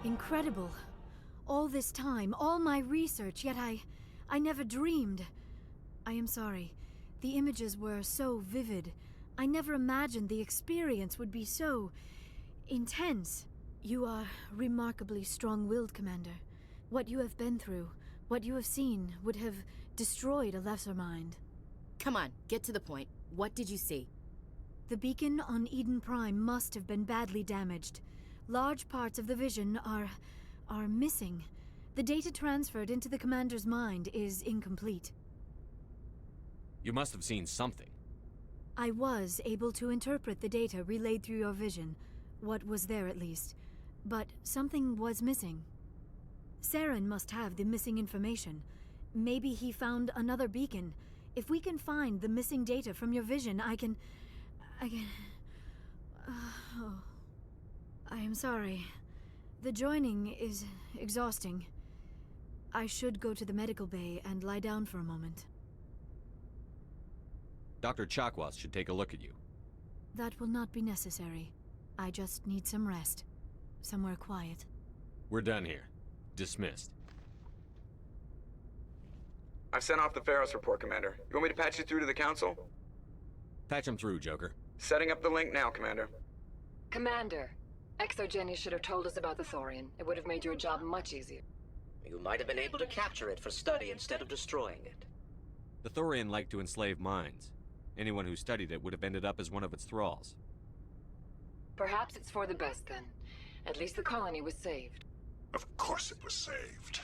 Incredible. All this time, all my research, yet I never dreamed. I am sorry. The images were so vivid. I never imagined the experience would be so intense. You are remarkably strong-willed, Commander. What you have been through, what you have seen, would have destroyed a lesser mind. Come on, get to the point. What did you see? The beacon on Eden Prime must have been badly damaged. Large parts of the vision are missing. The data transferred into the commander's mind is incomplete. You must have seen something. I was able to interpret the data relayed through your vision, what was there at least, but something was missing. Saren must have the missing information. Maybe he found another beacon. If we can find the missing data from your vision, I can... I am sorry. The joining is exhausting. I should go to the medical bay and lie down for a moment. Dr. Chakwas should take a look at you. That will not be necessary. I just need some rest. Somewhere quiet. We're done here. Dismissed. I've sent off the Pharos report, Commander. You want me to patch you through to the Council? Patch him through, Joker. Setting up the link now, Commander. Commander, Exogenes should have told us about the Thorian. It would have made your job much easier. You might have been able to capture it for study instead of destroying it. The Thorian liked to enslave minds. Anyone who studied it would have ended up as one of its thralls. Perhaps it's for the best then. At least the colony was saved. Of course it was saved.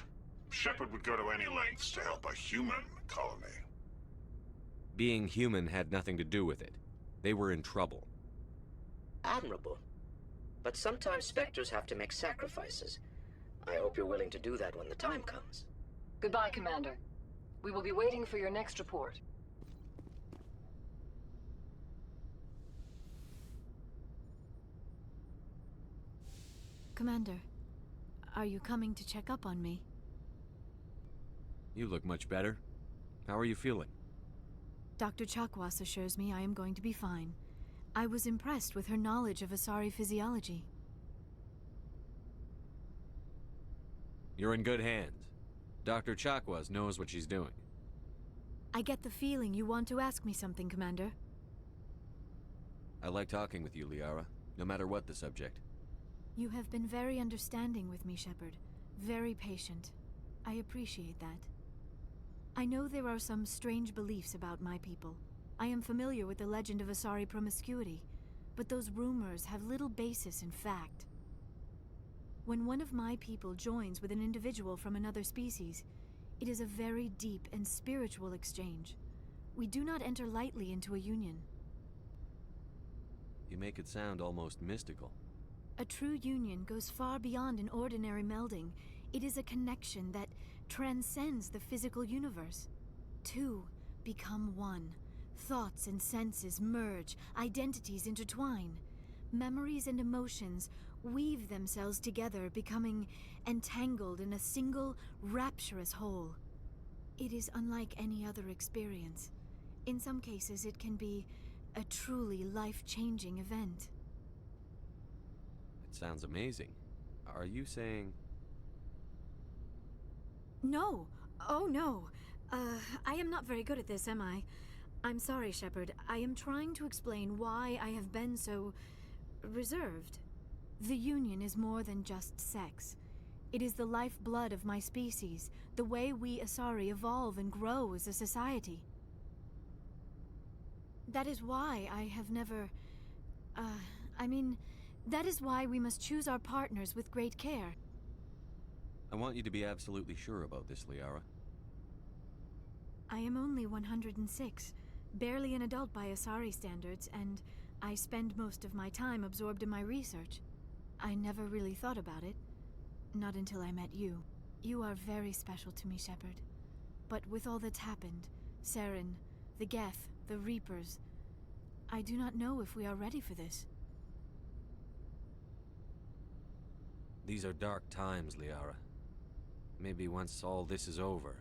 Shepard would go to any lengths to help a human colony. Being human had nothing to do with it. They were in trouble. Admirable. But sometimes Spectres have to make sacrifices. I hope you're willing to do that when the time comes. Goodbye, Commander. We will be waiting for your next report. Commander, are you coming to check up on me? You look much better. How are you feeling? Dr. Chakwas assures me I am going to be fine. I was impressed with her knowledge of Asari physiology. You're in good hands. Dr. Chakwas knows what she's doing. I get the feeling you want to ask me something, Commander. I like talking with you, Liara, no matter what the subject. You have been very understanding with me, Shepard. Very patient. I appreciate that. I know there are some strange beliefs about my people. I am familiar with the legend of Asari promiscuity, but those rumors have little basis in fact. When one of my people joins with an individual from another species, it is a very deep and spiritual exchange. We do not enter lightly into a union. You make it sound almost mystical. A true union goes far beyond an ordinary melding. It is a connection that transcends the physical universe. Two become one. Thoughts and senses merge, identities intertwine. Memories and emotions weave themselves together, becoming entangled in a single, rapturous whole. It is unlike any other experience. In some cases, it can be a truly life-changing event. It sounds amazing. Are you saying... No. Oh, no. I am not very good at this, am I? I'm sorry, Shepard. I am trying to explain why I have been so... reserved. The Union is more than just sex. It is the lifeblood of my species, the way we Asari evolve and grow as a society. That is why I have never... that is why we must choose our partners with great care. I want you to be absolutely sure about this, Liara. I am only 106, barely an adult by Asari standards, and I spend most of my time absorbed in my research. I never really thought about it. Not until I met you. You are very special to me, Shepard. But with all that's happened, Saren, the Geth, the Reapers, I do not know if we are ready for this. These are dark times, Liara. Maybe once all this is over.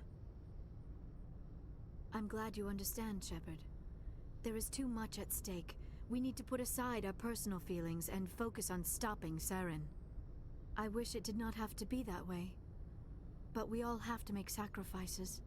I'm glad you understand, Shepard. There is too much at stake. We need to put aside our personal feelings and focus on stopping Saren. I wish it did not have to be that way. But we all have to make sacrifices.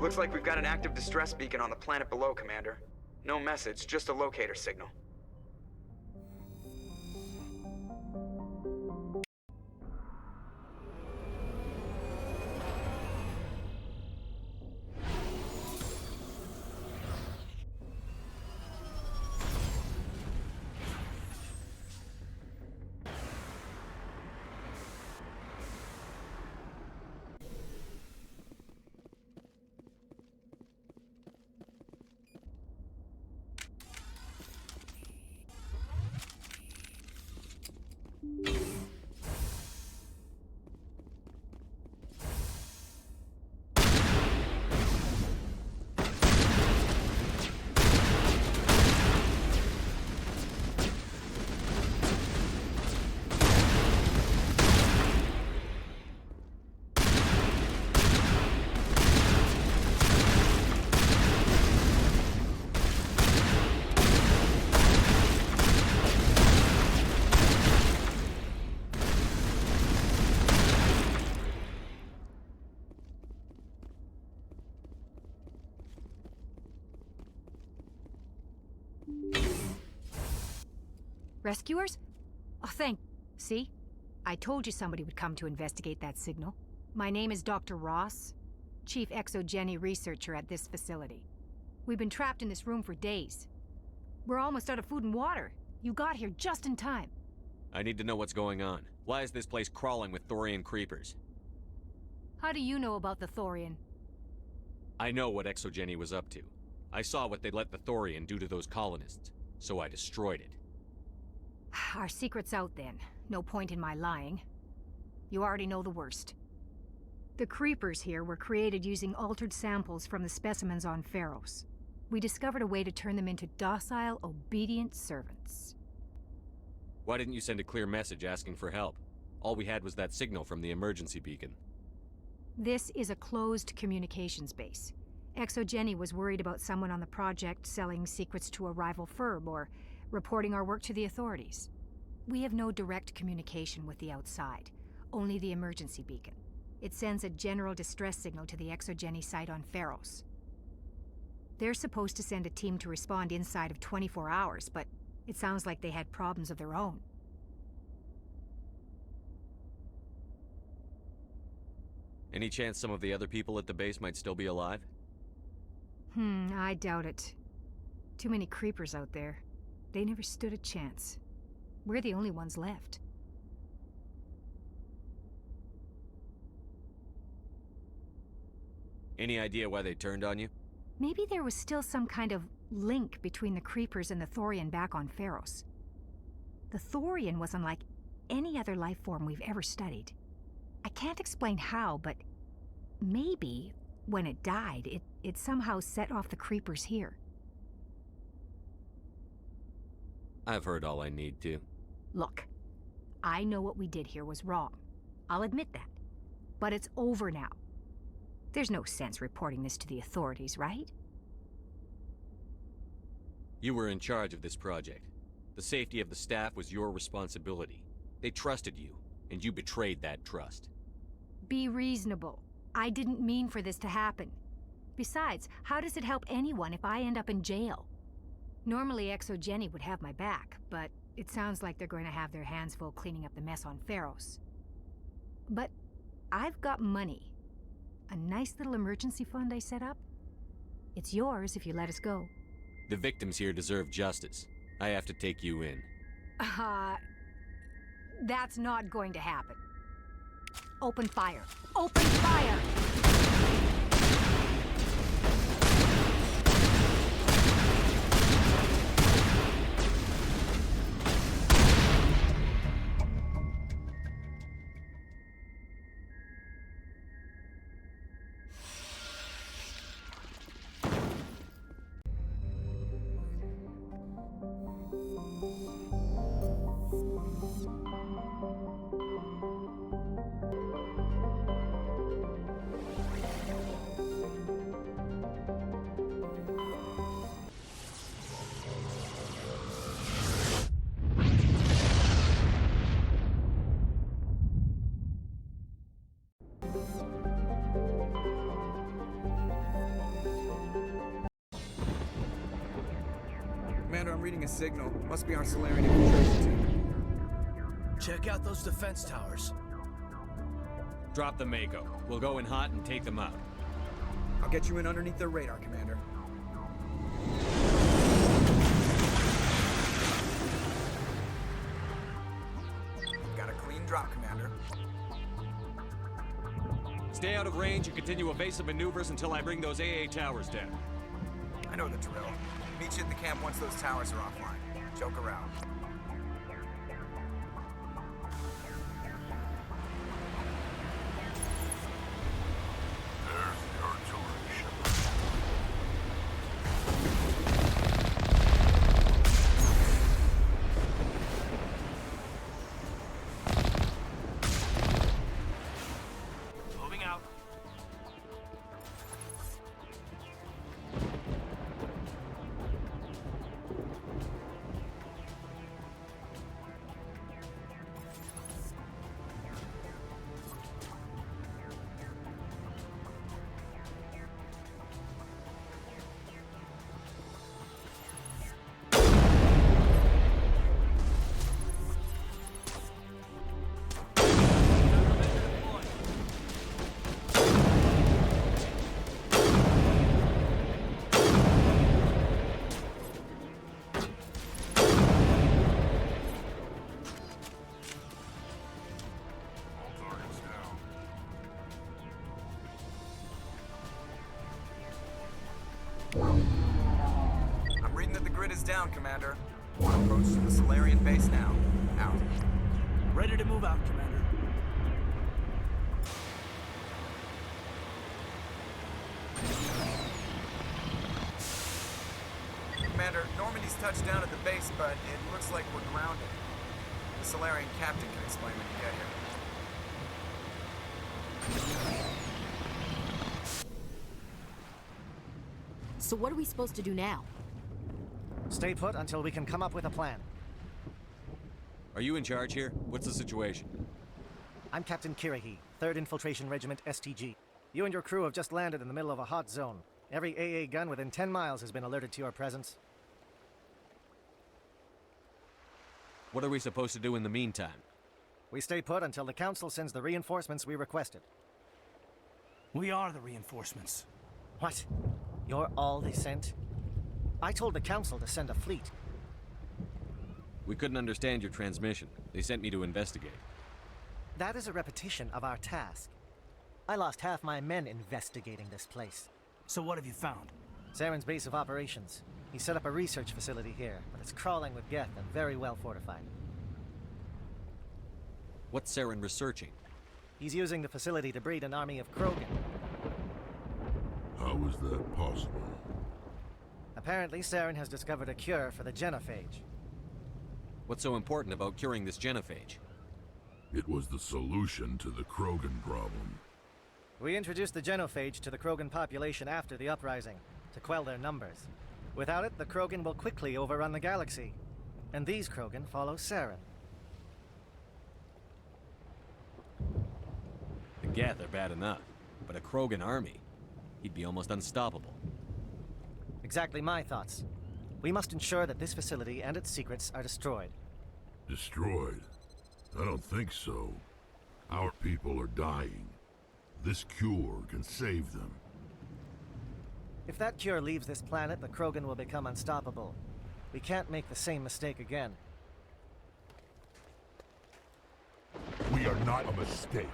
Looks like we've got an active distress beacon on the planet below, Commander. No message, just a locator signal. Rescuers? Oh, See? I told you somebody would come to investigate that signal. My name is Dr. Ross, Chief Exogeny Researcher at this facility. We've been trapped in this room for days. We're almost out of food and water. You got here just in time. I need to know what's going on. Why is this place crawling with Thorian creepers? How do you know about the Thorian? I know what Exogeny was up to. I saw what they let the Thorian do to those colonists, so I destroyed it. Our secret's out then. No point in my lying. You already know the worst. The creepers here were created using altered samples from the specimens on Pharos. We discovered a way to turn them into docile, obedient servants. Why didn't you send a clear message asking for help? All we had was that signal from the emergency beacon. This is a closed communications base. Exogeny was worried about someone on the project selling secrets to a rival firm or reporting our work to the authorities. We have no direct communication with the outside, only the emergency beacon. It sends a general distress signal to the Exogeny site on Pharos. They're supposed to send a team to respond inside of 24 hours, but it sounds like they had problems of their own. Any chance some of the other people at the base might still be alive? I doubt it. Too many creepers out there. They never stood a chance. We're the only ones left. Any idea why they turned on you? Maybe there was still some kind of link between the creepers and the Thorian back on Pharos. The Thorian was unlike any other life form we've ever studied. I can't explain how, but maybe when it died, it somehow set off the creepers here. I've heard all I need to. Look, I know what we did here was wrong. I'll admit that. But it's over now. There's no sense reporting this to the authorities, right? You were in charge of this project. The safety of the staff was your responsibility. They trusted you, and you betrayed that trust. Be reasonable. I didn't mean for this to happen. Besides, how does it help anyone if I end up in jail? Normally Exogeny would have my back, but it sounds like they're going to have their hands full cleaning up the mess on Pharos. But I've got money. A nice little emergency fund I set up. It's yours if you let us go. The victims here deserve justice. I have to take you in. That's not going to happen. Open fire. Open fire! Commander, I'm reading a signal. Must be our Solarian infiltration team. Check out those defense towers. Drop the Mako. We'll go in hot and take them out. I'll get you in underneath their radar, Commander. Got a clean drop, Commander. Stay out of range and continue evasive maneuvers until I bring those AA towers down. I know the drill. Meet you at the camp once those towers are offline. Joke around. There's the artillery, Shepard. Moving out. I'm reading that the grid is down, Commander. Approach to the Solarian base now. Out. Ready to move out, Commander. Commander, Normandy's touched down at the base, but it looks like we're grounded. The Solarian captain can explain when you get here. So what are we supposed to do now? Stay put until we can come up with a plan. Are you in charge here? What's the situation? I'm Captain Kirahi, 3rd Infiltration Regiment STG. You and your crew have just landed in the middle of a hot zone. Every AA gun within 10 miles has been alerted to your presence. What are we supposed to do in the meantime? We stay put until the Council sends the reinforcements we requested. We are the reinforcements. What? You're all they sent? I told the Council to send a fleet. We couldn't understand your transmission. They sent me to investigate. That is a repetition of our task. I lost half my men investigating this place. So what have you found? Saren's base of operations. He set up a research facility here, but it's crawling with Geth and very well fortified. What's Saren researching? He's using the facility to breed an army of Krogan. How is that possible? Apparently, Saren has discovered a cure for the genophage. What's so important about curing this genophage? It was the solution to the Krogan problem. We introduced the genophage to the Krogan population after the uprising, to quell their numbers. Without it, the Krogan will quickly overrun the galaxy. And these Krogan follow Saren. The Geth are bad enough, but a Krogan army? He'd be almost unstoppable. Exactly my thoughts. We must ensure that this facility and its secrets are destroyed. Destroyed? I don't think so. Our people are dying. This cure can save them. If that cure leaves this planet, the Krogan will become unstoppable. We can't make the same mistake again. We are not a mistake.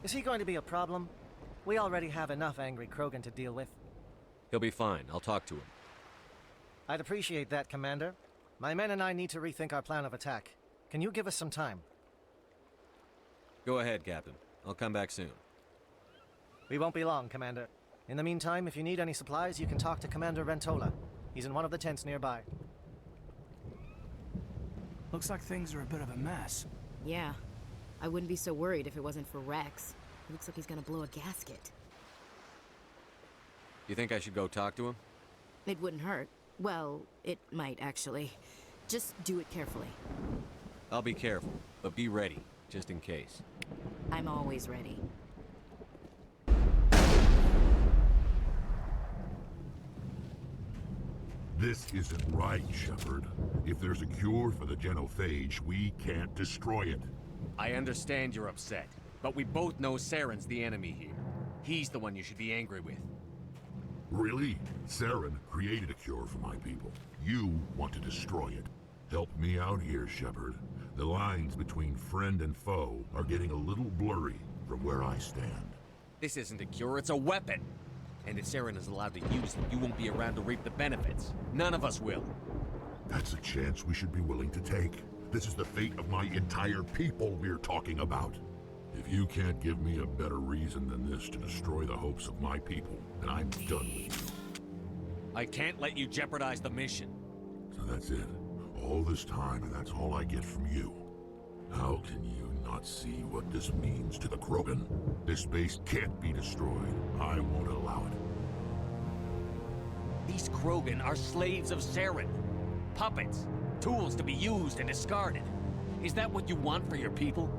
Is he going to be a problem? We already have enough angry Krogan to deal with. He'll be fine. I'll talk to him. I'd appreciate that, Commander. My men and I need to rethink our plan of attack. Can you give us some time? Go ahead, Captain. I'll come back soon. We won't be long, Commander. In the meantime, if you need any supplies, you can talk to Commander Rentola. He's in one of the tents nearby. Looks like things are a bit of a mess. Yeah. I wouldn't be so worried if it wasn't for Rex. He looks like he's gonna blow a gasket. You think I should go talk to him? It wouldn't hurt. Well, it might, actually. Just do it carefully. I'll be careful, but be ready, just in case. I'm always ready. This isn't right, Shepard. If there's a cure for the genophage, we can't destroy it. I understand you're upset, but we both know Saren's the enemy here. He's the one you should be angry with. Really? Saren created a cure for my people. You want to destroy it. Help me out here, Shepard. The lines between friend and foe are getting a little blurry from where I stand. This isn't a cure, it's a weapon. And if Saren is allowed to use it, you won't be around to reap the benefits. None of us will. That's a chance we should be willing to take. This is the fate of my entire people we're talking about. If you can't give me a better reason than this to destroy the hopes of my people, then I'm done with you. I can't let you jeopardize the mission. So that's it. All this time, and that's all I get from you. How can you not see what this means to the Krogan? This base can't be destroyed. I won't allow it. These Krogan are slaves of Saren. Puppets. Tools to be used and discarded. Is that what you want for your people?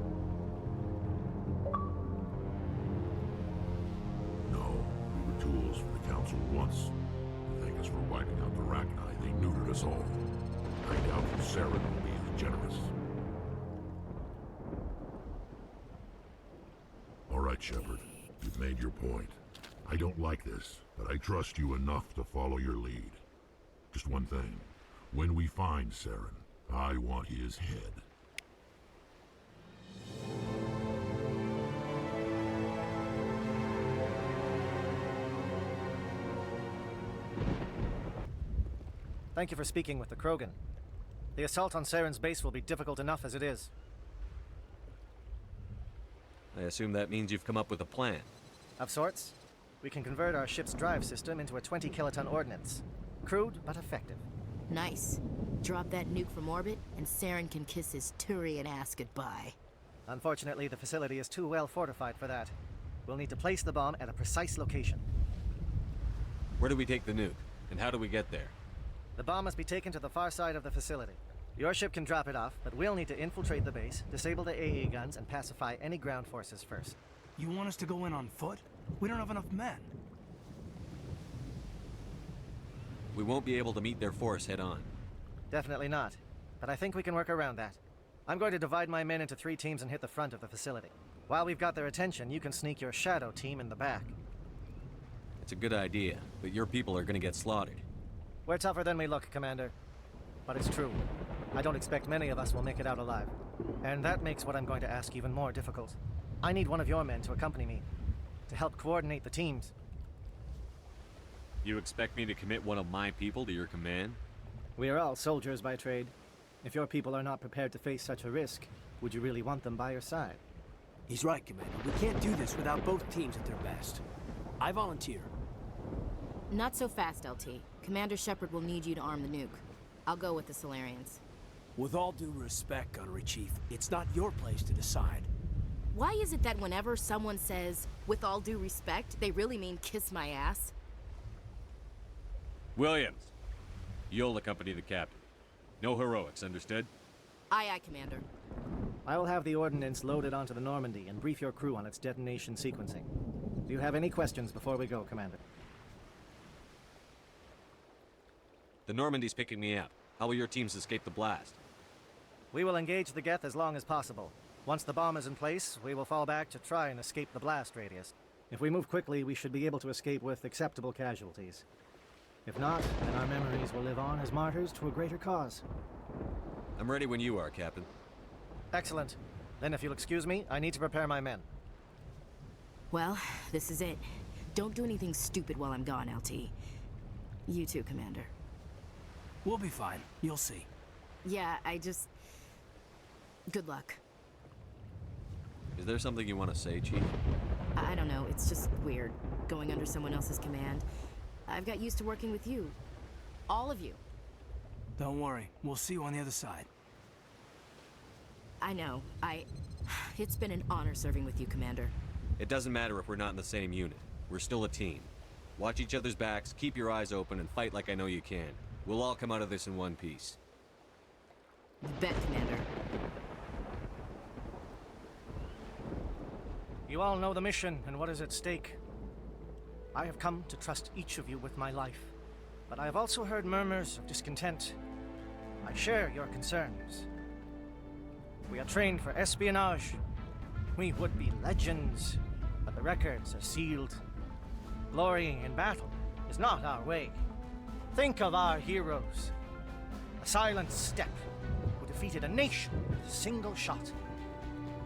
No, we were tools for the Council once. To thank us for wiping out the Rachni, they neutered us all. I doubt that Saren will be as generous. All right, Shepard. You've made your point. I don't like this, but I trust you enough to follow your lead. Just one thing. When we find Saren, I want his head. Thank you for speaking with the Krogan. The assault on Saren's base will be difficult enough as it is. I assume that means you've come up with a plan. Of sorts. We can convert our ship's drive system into a 20-kiloton ordnance. Crude, but effective. Nice. Drop that nuke from orbit, and Saren can kiss his Turian ass goodbye. Unfortunately, the facility is too well fortified for that. We'll need to place the bomb at a precise location. Where do we take the nuke? And how do we get there? The bomb must be taken to the far side of the facility. Your ship can drop it off, but we'll need to infiltrate the base, disable the AA guns, and pacify any ground forces first. You want us to go in on foot? We don't have enough men. We won't be able to meet their force head-on. Definitely not. But I think we can work around that. I'm going to divide my men into 3 teams and hit the front of the facility. While we've got their attention, you can sneak your shadow team in the back. It's a good idea, but your people are gonna get slaughtered. We're tougher than we look, Commander. But it's true. I don't expect many of us will make it out alive. And that makes what I'm going to ask even more difficult. I need one of your men to accompany me, to help coordinate the teams. You expect me to commit one of my people to your command? We are all soldiers by trade. If your people are not prepared to face such a risk, would you really want them by your side? He's right, Commander. We can't do this without both teams at their best. I volunteer. Not so fast, LT. Commander Shepard will need you to arm the nuke. I'll go with the Solarians. With all due respect, Gunnery Chief, it's not your place to decide. Why is it that whenever someone says, with all due respect, they really mean kiss my ass? Williams, you'll accompany the captain. No heroics, understood? Aye, aye, Commander. I will have the ordnance loaded onto the Normandy and brief your crew on its detonation sequencing. Do you have any questions before we go, Commander? The Normandy's picking me up. How will your teams escape the blast? We will engage the Geth as long as possible. Once the bomb is in place, we will fall back to try and escape the blast radius. If we move quickly, we should be able to escape with acceptable casualties. If not, then our memories will live on as martyrs to a greater cause. I'm ready when you are, Captain. Excellent. Then if you'll excuse me, I need to prepare my men. Well, this is it. Don't do anything stupid while I'm gone, LT. You too, Commander. We'll be fine. You'll see. Yeah, good luck. Is there something you want to say, Chief? I don't know, it's just weird, going under someone else's command. I've got used to working with you. All of you. Don't worry. We'll see you on the other side. I know. It's been an honor serving with you, Commander. It doesn't matter if we're not in the same unit. We're still a team. Watch each other's backs, keep your eyes open, and fight like I know you can. We'll all come out of this in one piece. Bet, Commander. You all know the mission and what is at stake. I have come to trust each of you with my life, but I have also heard murmurs of discontent. I share your concerns. We are trained for espionage. We would be legends, but the records are sealed. Glorying in battle is not our way. Think of our heroes. A silent step who defeated a nation with a single shot.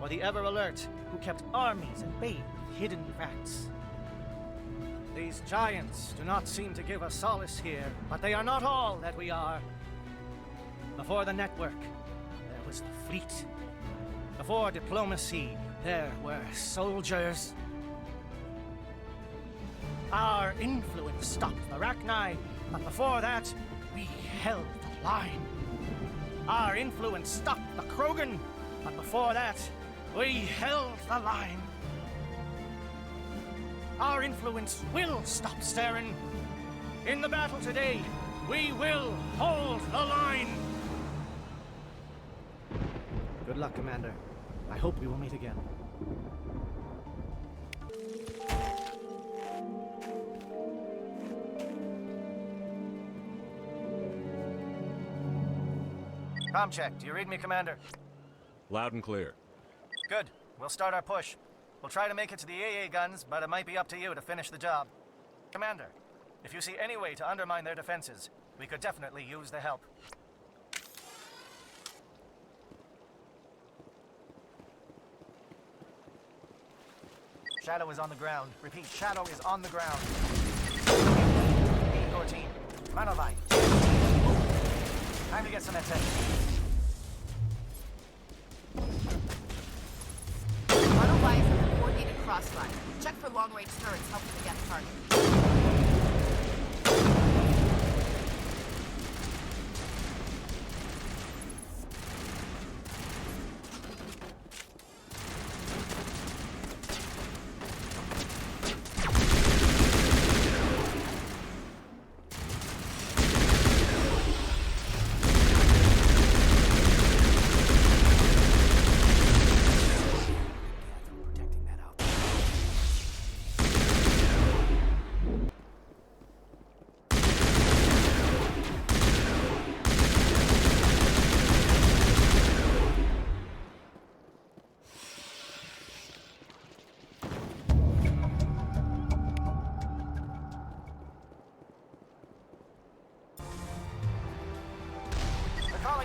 Or the ever-alert who kept armies at bay with hidden facts. These giants do not seem to give us solace here, but they are not all that we are. Before the network, there was the fleet. Before diplomacy, there were soldiers. Our influence stopped the Rachni, but before that, we held the line. Our influence stopped the Krogan, but before that, we held the line. Our influence will stop Saren. In the battle today, we will hold the line. Good luck, Commander. I hope we will meet again. Comm check. Do you read me, Commander? Loud and clear. Good. We'll start our push. We'll try to make it to the AA guns, but it might be up to you to finish the job. Commander, if you see any way to undermine their defenses, we could definitely use the help. Shadow is on the ground. Repeat, Shadow is on the ground. Your team. Manovai. Time to get some attention. Manovai is in a coordinated crossfire. Check for long-range turrets helping to get the target.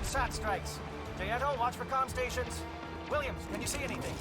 SAT strikes. Jaeto, watch for comm stations. Williams, can you see anything?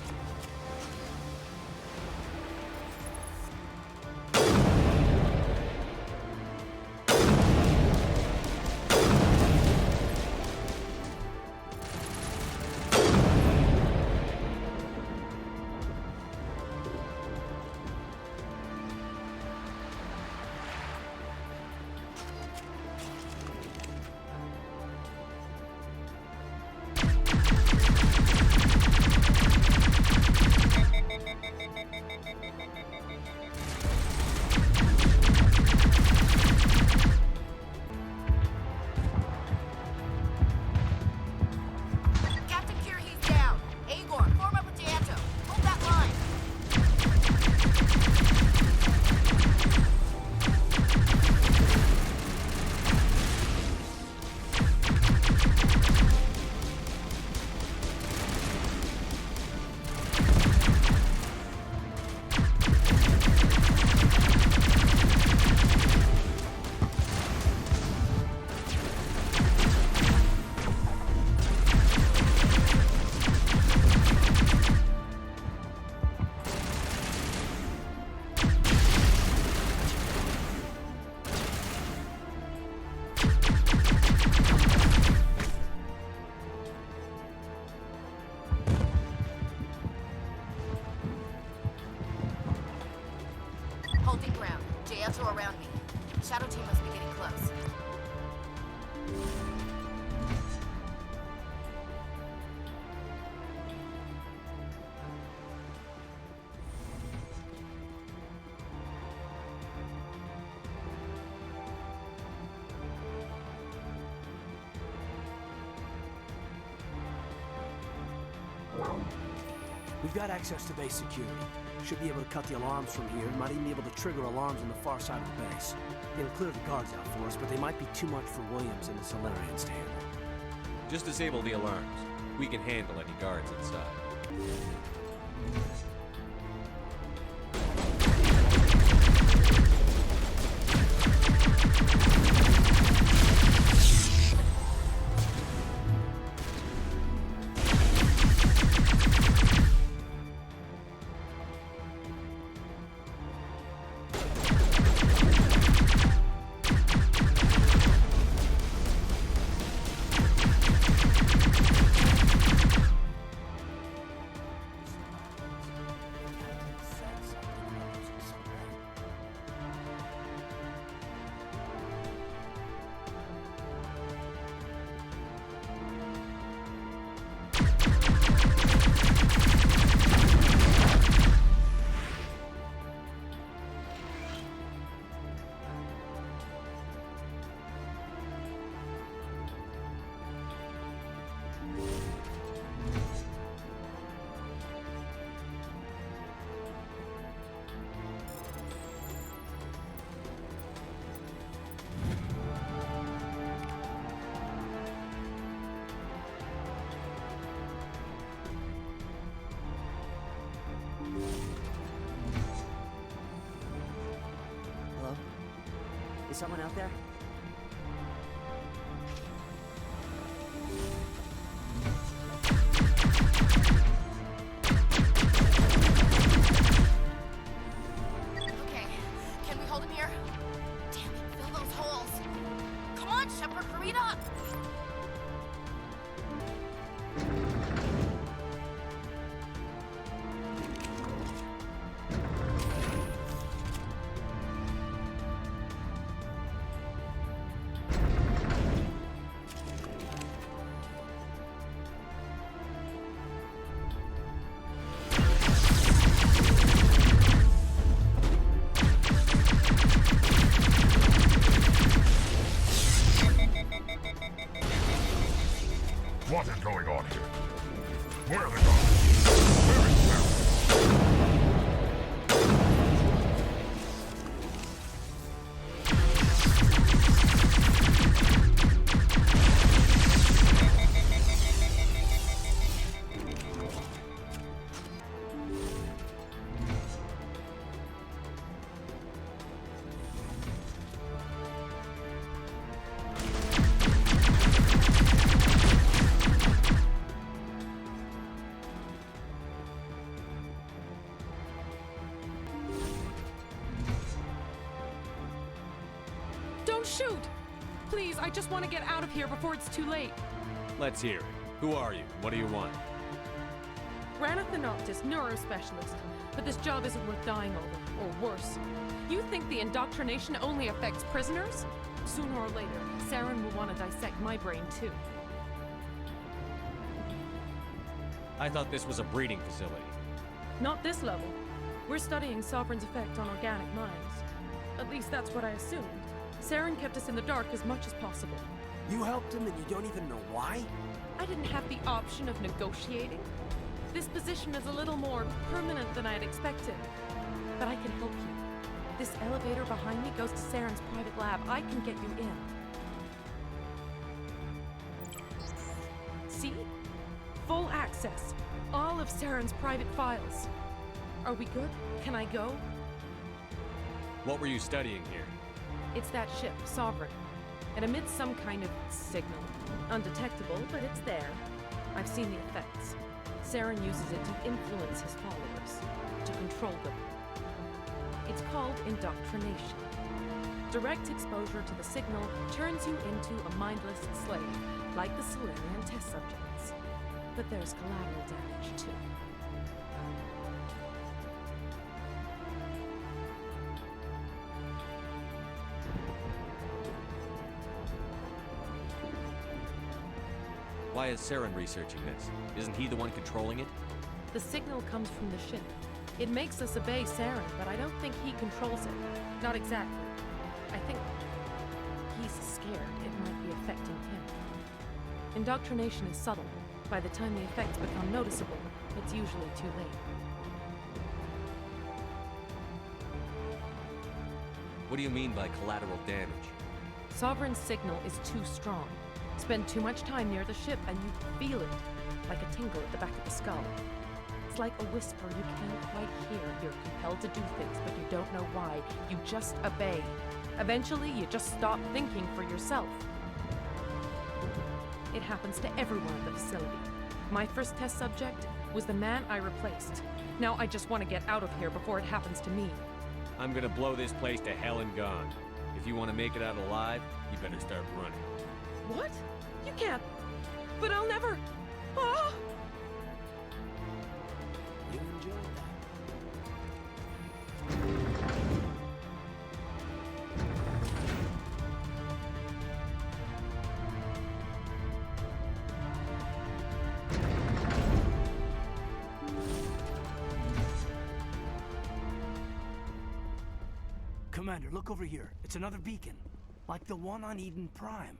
Holding ground. Jaeto around me. Shadow team must be getting close. We've got access to base security. Should be able to cut the alarms from here. Might even be able to trigger alarms on the far side of the base. It'll clear the guards out for us, but they might be too much for Williams and the Solarians to handle. Just disable the alarms. We can handle any guards inside. Hello? Is someone out there? Okay, can we hold him here? Damn it, fill those holes. Come on, Shepard, hurry it up! What is going on here? Where are the guards? Where is Shepard? just want to get out of here before it's too late. Let's hear it. Who are you? What do you want? Ranathanoptis, neurospecialist. But this job isn't worth dying over, or worse. You think the indoctrination only affects prisoners? Sooner or later, Saren will want to dissect my brain too. I thought this was a breeding facility. Not this level. We're studying Sovereign's effect on organic minds. At least that's what I assumed. Saren kept us in the dark as much as possible. You helped him and you don't even know why? I didn't have the option of negotiating. This position is a little more permanent than I'd expected. But I can help you. This elevator behind me goes to Saren's private lab. I can get you in. See? Full access. All of Saren's private files. Are we good? Can I go? What were you studying here? It's that ship, Sovereign. It emits some kind of signal. Undetectable, but it's there. I've seen the effects. Saren uses it to influence his followers, to control them. It's called indoctrination. Direct exposure to the signal turns you into a mindless slave, like the Solarian test subjects. But there's collateral damage, too. Why is Saren researching this? Isn't he the one controlling it? The signal comes from the ship. It makes us obey Saren, but I don't think he controls it. Not exactly. I think he's scared it might be affecting him. Indoctrination is subtle. By the time the effects become noticeable, it's usually too late. What do you mean by collateral damage? Sovereign's signal is too strong. Spend too much time near the ship and you feel it, like a tingle at the back of the skull. It's like a whisper you can't quite hear. You're compelled to do things, but you don't know why. You just obey. Eventually, you just stop thinking for yourself. It happens to everyone at the facility. My first test subject was the man I replaced. Now I just want to get out of here before it happens to me. I'm gonna blow this place to hell and gone. If you want to make it out alive, you better start running. What? You can't. But I'll never. Ah! You enjoyed that. Commander, look over here. It's another beacon. Like the one on Eden Prime.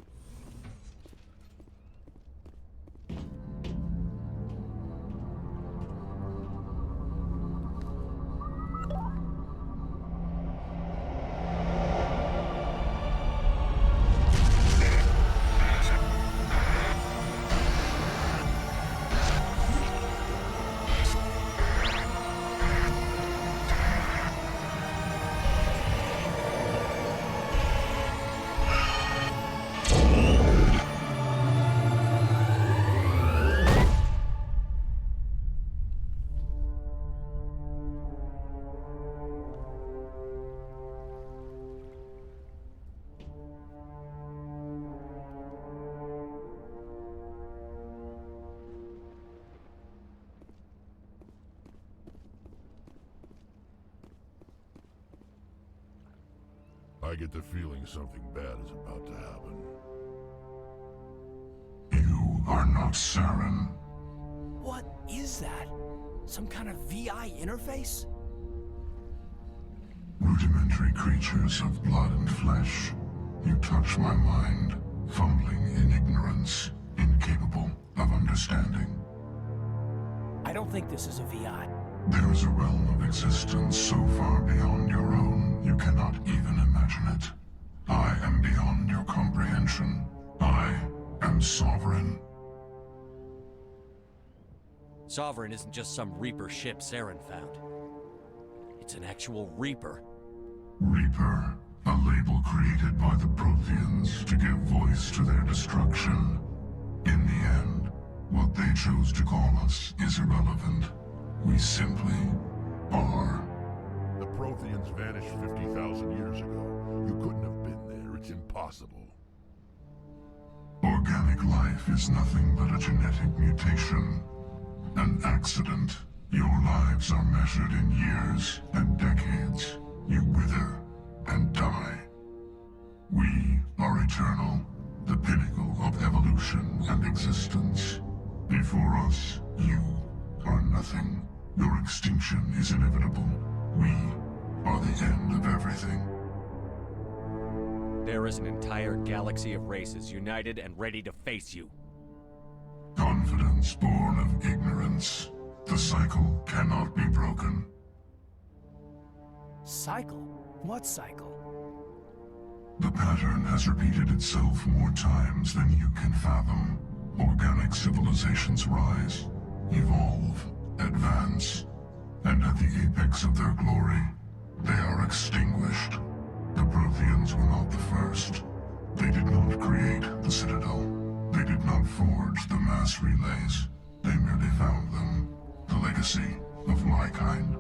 I get the feeling something bad is about to happen. You are not Saren. What is that? Some kind of VI interface? Rudimentary creatures of blood and flesh. You touch my mind, fumbling in ignorance, incapable of understanding. I don't think this is a VI. There is a realm of existence so far beyond your own, you cannot even imagine it. I am beyond your comprehension. I am Sovereign. Sovereign isn't just some Reaper ship Saren found. It's an actual Reaper. Reaper, a label created by the Protheans to give voice to their destruction. In the end, what they chose to call us is irrelevant. We simply are. The Protheans vanished 50,000 years ago. You couldn't have been there. It's impossible. life is nothing but a genetic mutation. An accident. Your lives are measured in years and decades. You wither and die. We are eternal, the pinnacle of evolution and existence. Before us, you are nothing. Your extinction is inevitable. We are the end of everything. There is an entire galaxy of races united and ready to face you. Confidence born of ignorance. The cycle cannot be broken. Cycle? What cycle? The pattern has repeated itself more times than you can fathom. Organic civilizations rise, evolve, advance, and at the apex of their glory, they are extinguished. The Protheans were not the first. They did not create the Citadel. They did not forge the mass relays. They merely found them. The legacy of my kind.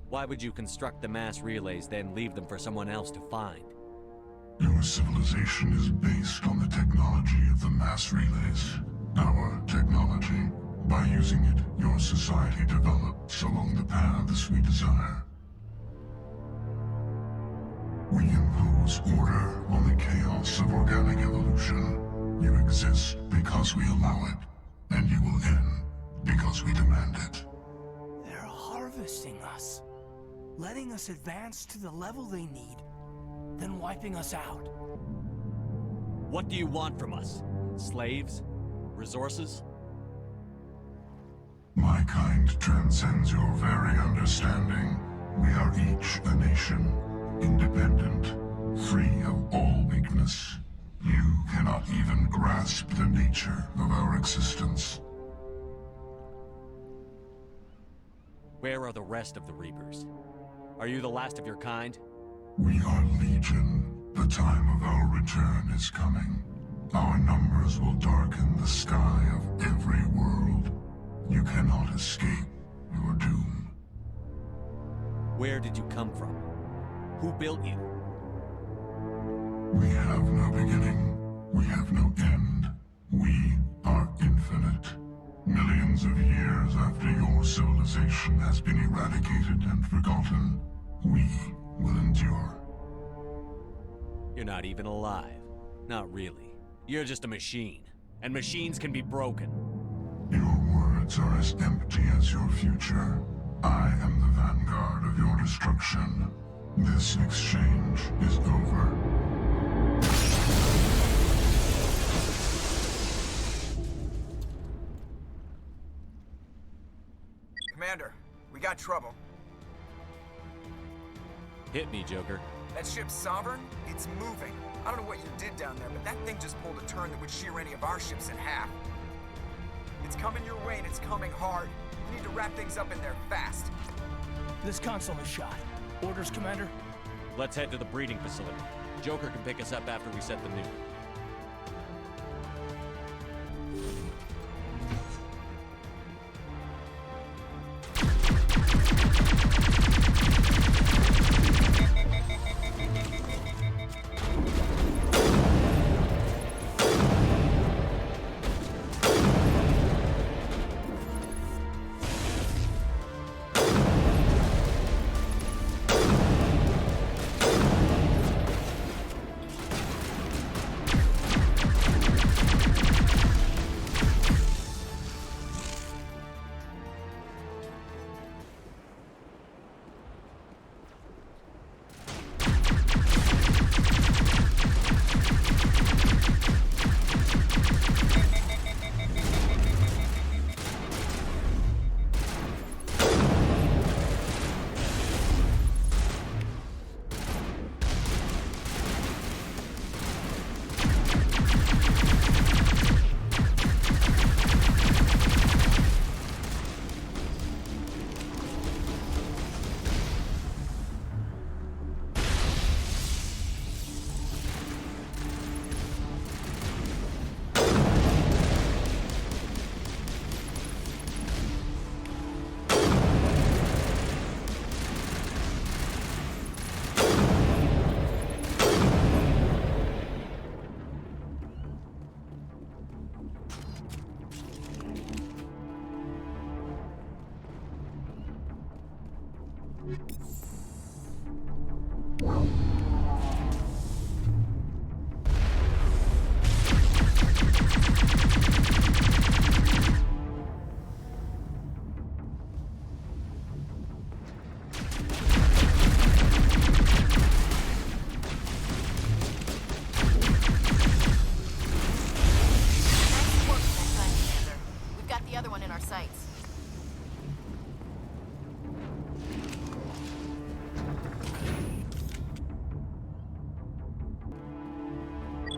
Why would you construct the mass relays, then leave them for someone else to find? Your civilization is based on the technology of the mass relays. Our technology. By using it, your society develops along the paths we desire. We impose order on the chaos of organic evolution. You exist because we allow it, and you will end because we demand it. They're harvesting us, letting us advance to the level they need, then wiping us out. What do you want from us? Slaves? Resources? My kind transcends your very understanding. We are each a nation, independent, free of all weakness. You cannot even grasp the nature of our existence. Where are the rest of the Reapers? Are you the last of your kind? We are Legion. The time of our return is coming. Our numbers will darken the sky of every world. You cannot escape your doom. Where did you come from? Who built you? We have no beginning. We have no end. We are infinite. Millions of years after your civilization has been eradicated and forgotten, we will endure. You're not even alive. Not really. You're just a machine. And machines can be broken. Your words are as empty as your future. I am the vanguard of your destruction. This exchange is over. Commander, we got trouble. Hit me, Joker. That ship's Sovereign? It's moving. I don't know what you did down there, but that thing just pulled a turn that would shear any of our ships in half. It's coming your way, and it's coming hard. You need to wrap things up in there fast. This console is shot. Orders, Commander? Let's head to the breeding facility. Joker can pick us up after we set the nuke.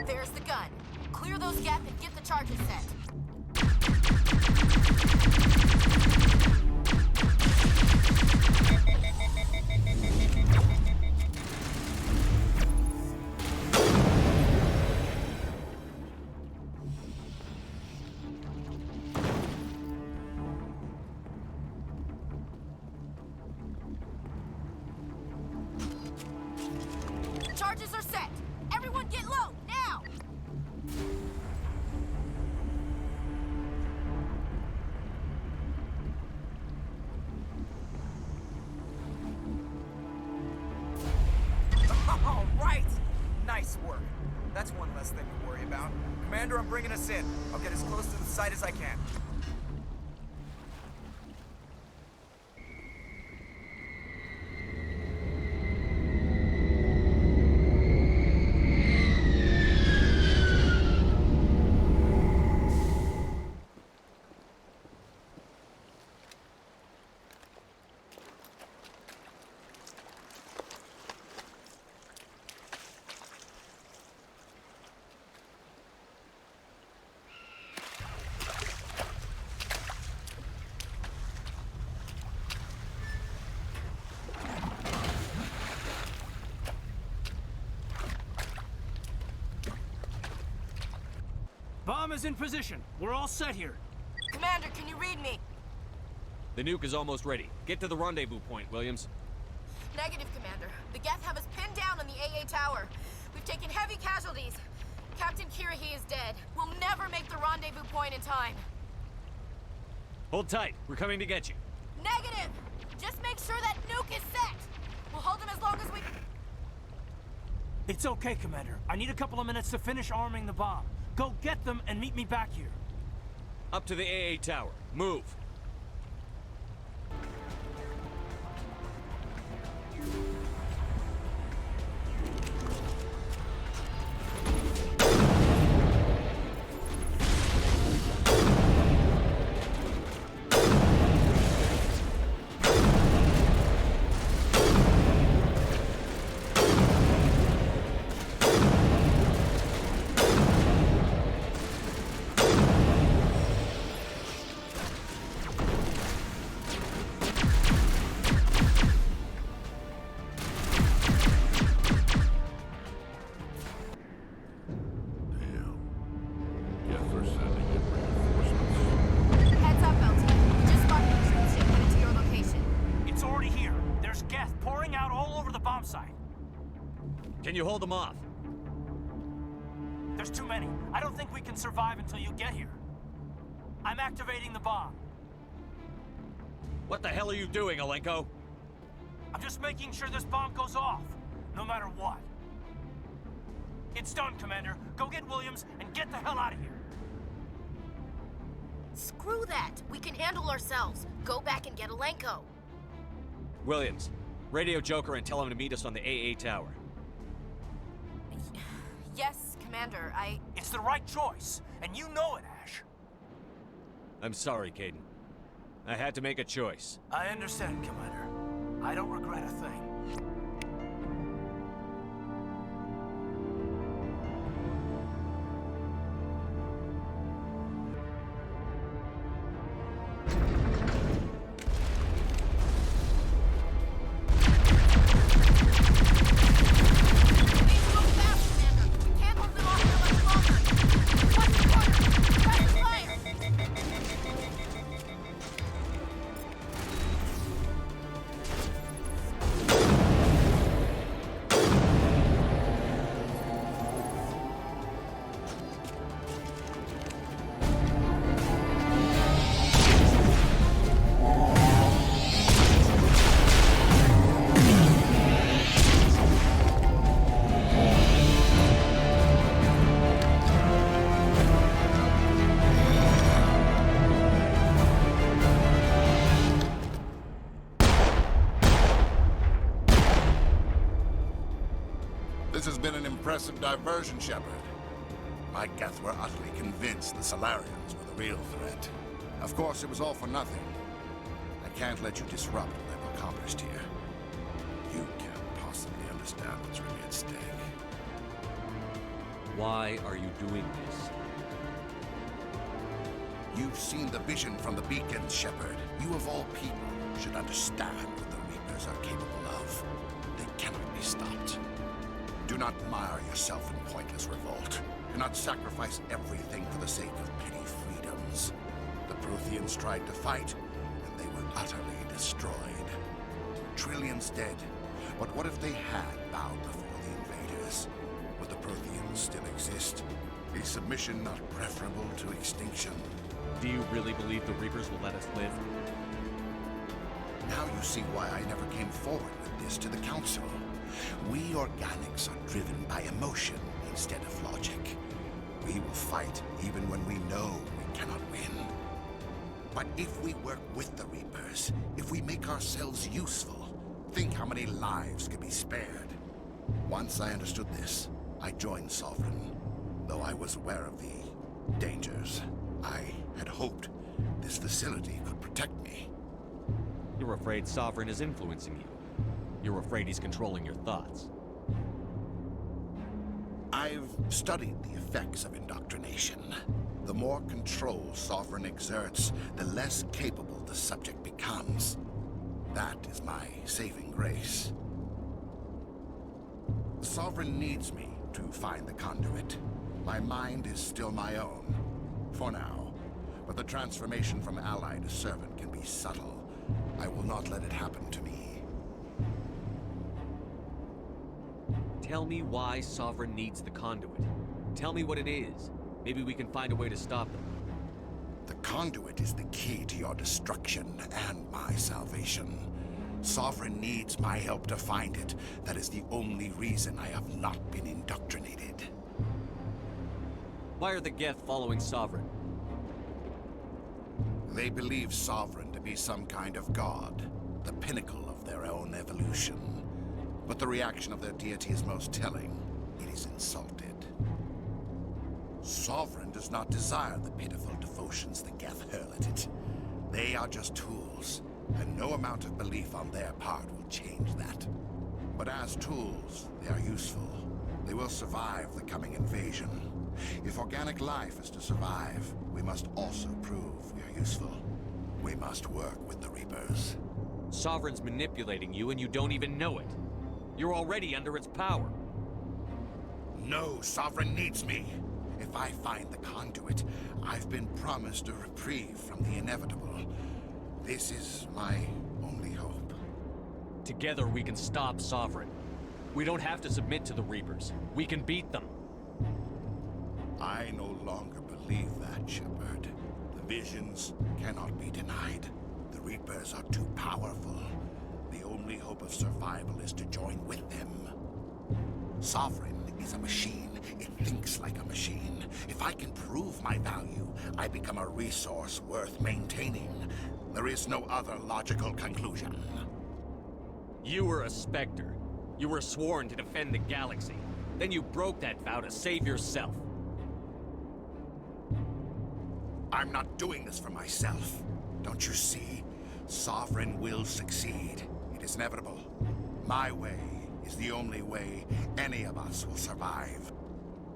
There's the gun. Clear those Geth and get the charges set. Charges are set. Everyone get low, now! All right! Nice work. That's one less thing to worry about. Commander, I'm bringing us in. I'll get as close to the site as I can. Bomb is in position. We're all set here. Commander, can you read me? The nuke is almost ready. Get to the rendezvous point, Williams. Negative, Commander. The Geth have us pinned down on the AA tower. We've taken heavy casualties. Captain Kirahi is dead. We'll never make the rendezvous point in time. Hold tight. We're coming to get you. Negative! Just make sure that nuke is set! We'll hold them as long as we... It's okay, Commander. I need a couple of minutes to finish arming the bomb. Go get them and meet me back here. Up to the AA tower. Move. Heads up, LT. Just spotted a troop ship headed to your location. It's already here. There's Geth pouring out all over the bomb site. Can you hold them off? There's too many. I don't think we can survive until you get here. I'm activating the bomb. What the hell are you doing, Alenko? I'm just making sure this bomb goes off, no matter what. It's done, Commander. Go get Williams and get the hell out of here. Screw that. We can handle ourselves. Go back and get Alenko. Williams, radio Joker and tell him to meet us on the AA tower. Yes, Commander, It's the right choice, and you know it, Ash. I'm sorry, Caden. I had to make a choice. I understand, Commander. I don't regret a thing. This has been an impressive diversion, Shepard. My Geth were utterly convinced the Solarians were the real threat. Of course, it was all for nothing. I can't let you disrupt what I've accomplished here. You can't possibly understand what's really at stake. Why are you doing this? You've seen the vision from the beacons, Shepard. You of all people should understand what the Reapers are capable of. They cannot be stopped. Do not mire yourself in pointless revolt. Do not sacrifice everything for the sake of petty freedoms. The Protheans tried to fight, and they were utterly destroyed. Trillions dead. But what if they had bowed before the invaders? Would the Protheans still exist? Is submission not preferable to extinction? Do you really believe the Reapers will let us live? Now you see why I never came forward with this to the Council. We organics are driven by emotion instead of logic. We will fight even when we know we cannot win. But if we work with the Reapers, if we make ourselves useful, think how many lives could be spared. Once I understood this, I joined Sovereign, though I was aware of the dangers. I had hoped this facility could protect me. You're afraid Sovereign is influencing you. You're afraid he's controlling your thoughts. I've studied the effects of indoctrination. The more control Sovereign exerts, the less capable the subject becomes. That is my saving grace. Sovereign needs me to find the conduit. My mind is still my own, for now. But the transformation from ally to servant can be subtle. I will not let it happen to me. Tell me why Sovereign needs the conduit. Tell me what it is. Maybe we can find a way to stop them. The conduit is the key to your destruction and my salvation. Sovereign needs my help to find it. That is the only reason I have not been indoctrinated. Why are the Geth following Sovereign? They believe Sovereign to be some kind of god, the pinnacle of their own evolution. But the reaction of their deity is most telling. It is insulted. Sovereign does not desire the pitiful devotions the Geth hurl at it. They are just tools, and no amount of belief on their part will change that. But as tools, they are useful. They will survive the coming invasion. If organic life is to survive, we must also prove we are useful. We must work with the Reapers. Sovereign's manipulating you and you don't even know it. You're already under its power. No, Sovereign needs me. If I find the conduit, I've been promised a reprieve from the inevitable. This is my only hope. Together we can stop Sovereign. We don't have to submit to the Reapers. We can beat them. I no longer believe that, Shepard. The visions cannot be denied. The Reapers are too powerful. The only hope of survival is to join with them. Sovereign is a machine. It thinks like a machine. If I can prove my value, I become a resource worth maintaining. There is no other logical conclusion. You were a Spectre. You were sworn to defend the galaxy. Then you broke that vow to save yourself. I'm not doing this for myself. Don't you see? Sovereign will succeed. It is inevitable. My way is the only way any of us will survive.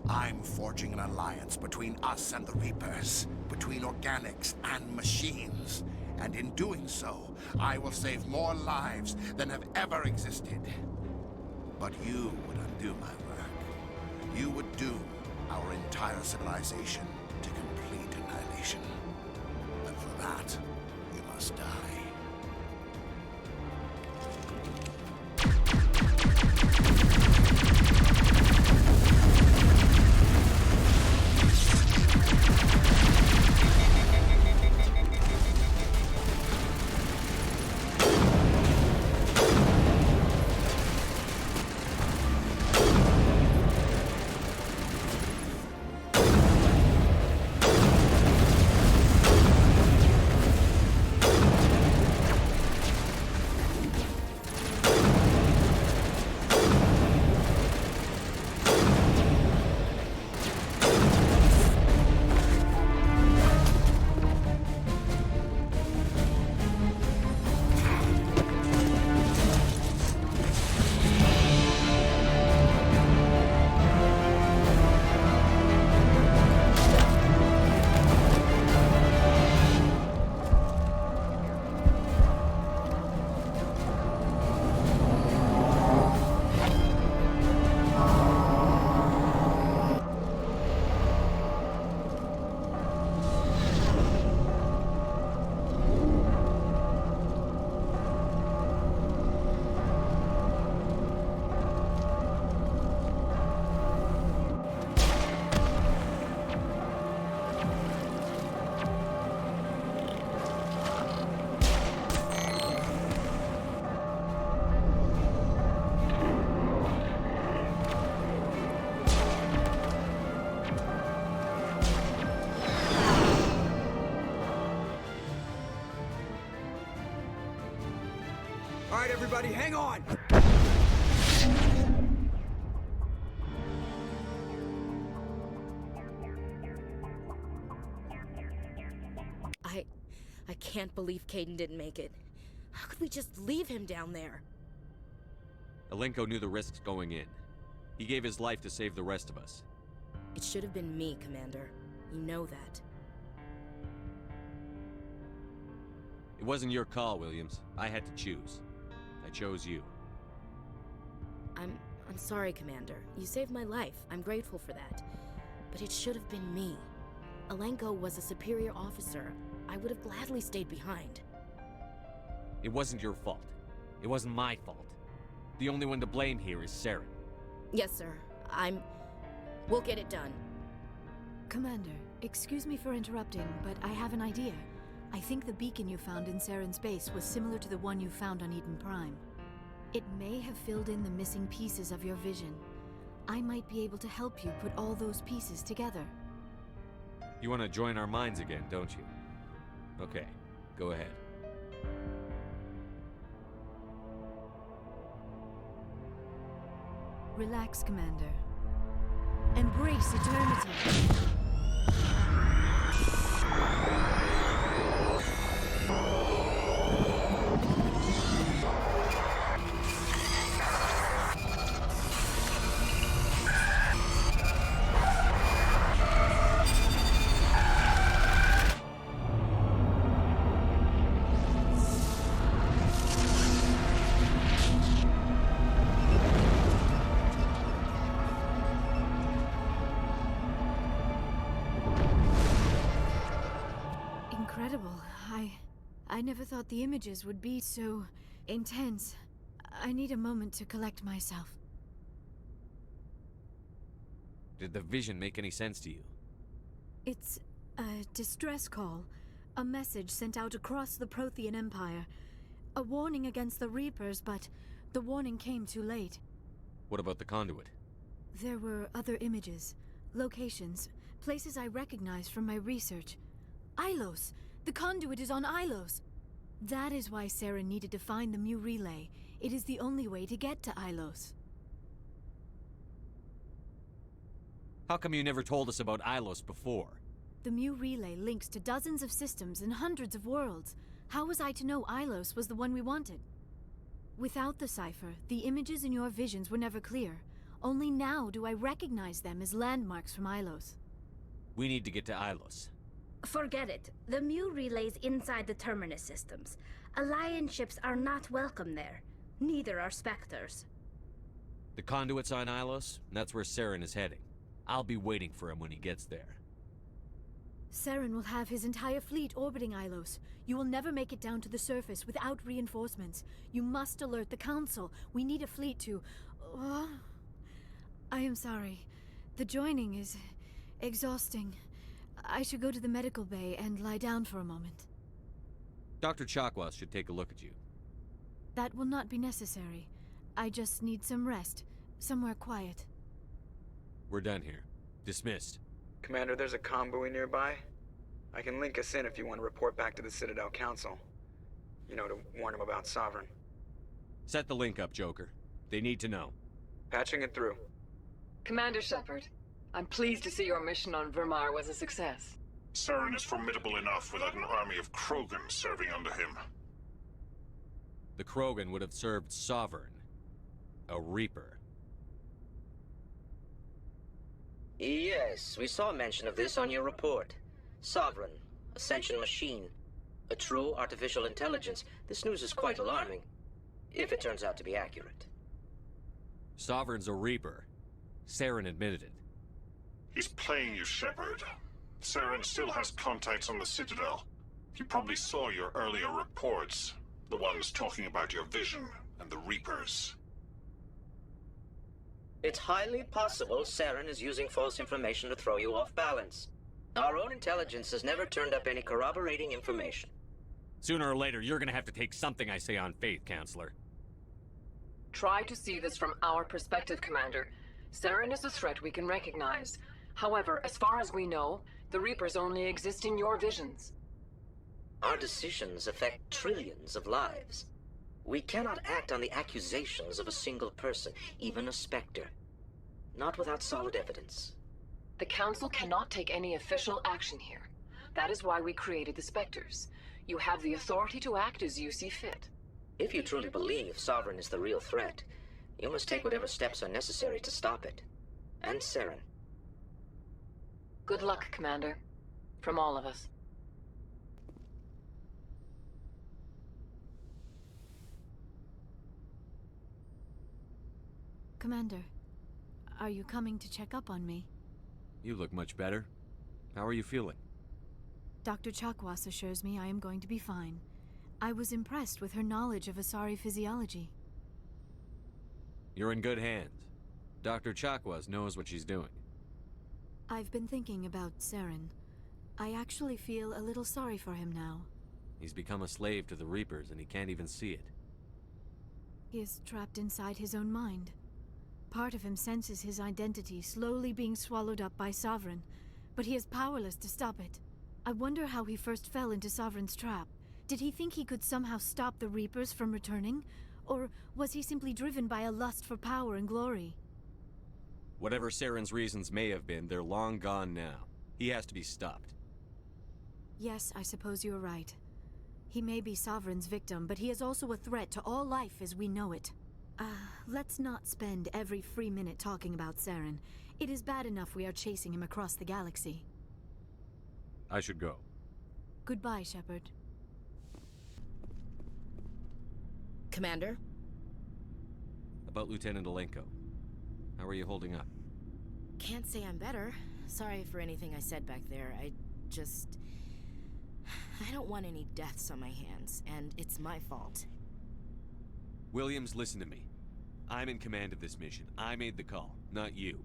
I'm forging an alliance between us and the Reapers, between organics and machines. And in doing so, I will save more lives than have ever existed. But you would undo my work. You would doom our entire civilization to complete annihilation. And for that, you must die. everybody, hang on! I can't believe Caden didn't make it. How could we just leave him down there? Alenko knew the risks going in. He gave his life to save the rest of us. It should have been me, Commander. You know that. It wasn't your call, Williams. I had to choose. I chose you. I'm sorry, Commander. You saved my life. I'm grateful for that. But it should have been me. Alenko was a superior officer. I would have gladly stayed behind. It wasn't your fault. It wasn't my fault. The only one to blame here is Saren. Yes, sir. We'll get it done. Commander, excuse me for interrupting, but I have an idea. I think the beacon you found in Saren's base was similar to the one you found on Eden Prime. It may have filled in the missing pieces of your vision. I might be able to help you put all those pieces together. You want to join our minds again, don't you? Okay, go ahead. Relax, Commander. Embrace eternity. Incredible. I never thought the images would be so intense. I need a moment to collect myself. Did the vision make any sense to you? It's a distress call. A message sent out across the Prothean Empire. A warning against the Reapers, but the warning came too late. What about the conduit? There were other images, locations, places I recognized from my research. Ilos! The conduit is on Ilos! That is why Saren needed to find the Mu relay. It is the only way to get to Ilos. How come you never told us about Ilos before? The Mu relay links to dozens of systems and hundreds of worlds. How was I to know Ilos was the one we wanted? Without the cipher, the images in your visions were never clear. Only now do I recognize them as landmarks from Ilos. We need to get to Ilos. Forget it. The Mu relay's inside the Terminus systems. Alliance ships are not welcome there. Neither are Spectres. The conduit's on Ilos, and that's where Saren is heading. I'll be waiting for him when he gets there. Saren will have his entire fleet orbiting Ilos. You will never make it down to the surface without reinforcements. You must alert the Council. We need a fleet to... I am sorry. The joining is exhausting. I should go to the medical bay and lie down for a moment. Dr. Chakwas should take a look at you. That will not be necessary. I just need some rest. Somewhere quiet. We're done here. Dismissed. Commander, there's a convoy nearby. I can link us in if you want to report back to the Citadel Council. You know, to warn them about Sovereign. Set the link up, Joker. They need to know. Patching it through. Commander Shepard, I'm pleased to see your mission on Vermar was a success. Saren is formidable enough without an army of Krogan serving under him. The Krogan would have served Sovereign. A Reaper. Yes, we saw mention of this on your report. Sovereign, a sentient machine, a true artificial intelligence. This news is quite alarming, if it turns out to be accurate. Sovereign's a Reaper. Saren admitted it. He's playing you, Shepard. Saren still has contacts on the Citadel. He probably saw your earlier reports. The ones talking about your vision and the Reapers. It's highly possible Saren is using false information to throw you off balance. Our own intelligence has never turned up any corroborating information. Sooner or later, you're gonna have to take something I say on faith, Counselor. Try to see this from our perspective, Commander. Saren is a threat we can recognize. However, as far as we know, the Reapers only exist in your visions. Our decisions affect trillions of lives. We cannot act on the accusations of a single person, even a Spectre. Not without solid evidence. The Council cannot take any official action here. That is why we created the Spectres. You have the authority to act as you see fit. If you truly believe Sovereign is the real threat, you must take whatever steps are necessary to stop it. And Saren. Good luck, Commander. From all of us. Commander, are you coming to check up on me? You look much better. How are you feeling? Dr. Chakwas assures me I am going to be fine. I was impressed with her knowledge of Asari physiology. You're in good hands. Dr. Chakwas knows what she's doing. I've been thinking about Saren. I actually feel a little sorry for him now. He's become a slave to the Reapers and he can't even see it. He is trapped inside his own mind. Part of him senses his identity slowly being swallowed up by Sovereign, but he is powerless to stop it. I wonder how he first fell into Sovereign's trap. Did he think he could somehow stop the Reapers from returning? Or was he simply driven by a lust for power and glory? Whatever Saren's reasons may have been, they're long gone now. He has to be stopped. Yes, I suppose you're right. He may be Sovereign's victim, but he is also a threat to all life as we know it. Let's not spend every free minute talking about Saren. It is bad enough we are chasing him across the galaxy. I should go. Goodbye, Shepard. Commander? About Lieutenant Alenko. How are you holding up? Can't say I'm better. Sorry for anything I said back there. I don't want any deaths on my hands, and it's my fault. Williams, listen to me. I'm in command of this mission. I made the call, not you.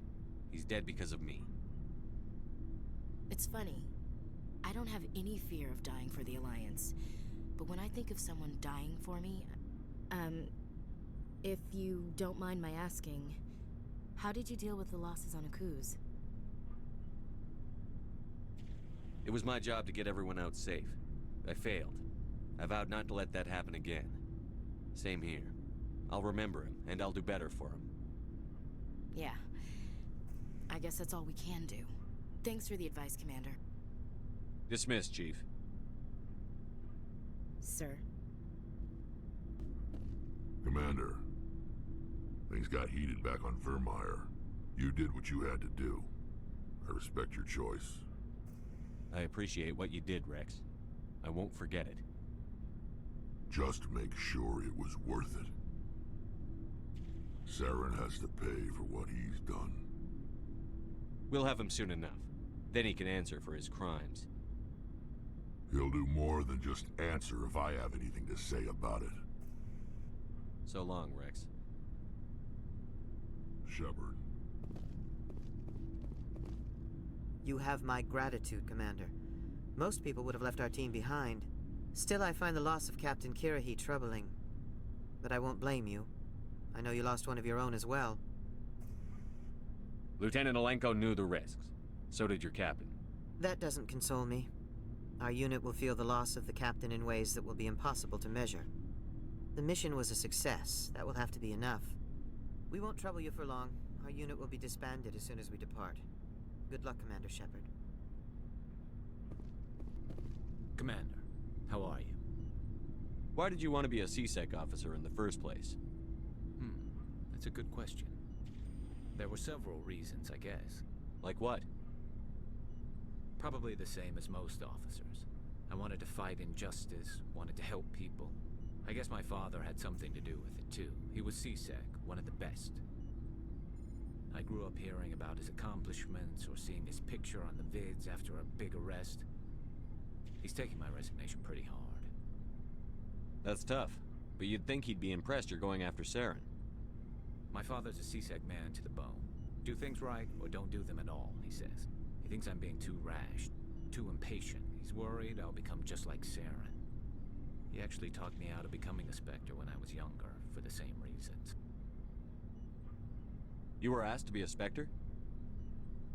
He's dead because of me. It's funny. I don't have any fear of dying for the Alliance. But when I think of someone dying for me, if you don't mind my asking, how did you deal with the losses on Akuz? It was my job to get everyone out safe. I failed. I vowed not to let that happen again. Same here. I'll remember him, and I'll do better for him. Yeah. I guess that's all we can do. Thanks for the advice, Commander. Dismissed, Chief. Sir? Commander, things got heated back on Vermeer. You did what you had to do. I respect your choice. I appreciate what you did, Rex. I won't forget it. Just make sure it was worth it. Saren has to pay for what he's done. We'll have him soon enough. Then he can answer for his crimes. He'll do more than just answer if I have anything to say about it. So long, Rex. Shepard. You have my gratitude, Commander. Most people would have left our team behind. Still, I find the loss of Captain Kirahi troubling. But I won't blame you. I know you lost one of your own as well. Lieutenant Alenko knew the risks. So did your captain. That doesn't console me. Our unit will feel the loss of the captain in ways that will be impossible to measure. The mission was a success. That will have to be enough. We won't trouble you for long. Our unit will be disbanded as soon as we depart. Good luck, Commander Shepard. Commander, how are you? Why did you want to be a CSEC officer in the first place? That's a good question. There were several reasons, I guess. Like what? Probably the same as most officers. I wanted to fight injustice, wanted to help people. I guess my father had something to do with it too. He was CSEC, one of the best. I grew up hearing about his accomplishments or seeing his picture on the vids after a big arrest. He's taking my resignation pretty hard. That's tough, but you'd think he'd be impressed you're going after Saren. My father's a CSEC man to the bone. Do things right or don't do them at all, he says. He thinks I'm being too rash, too impatient. He's worried I'll become just like Saren. He actually talked me out of becoming a Spectre when I was younger, for the same reasons. You were asked to be a Spectre?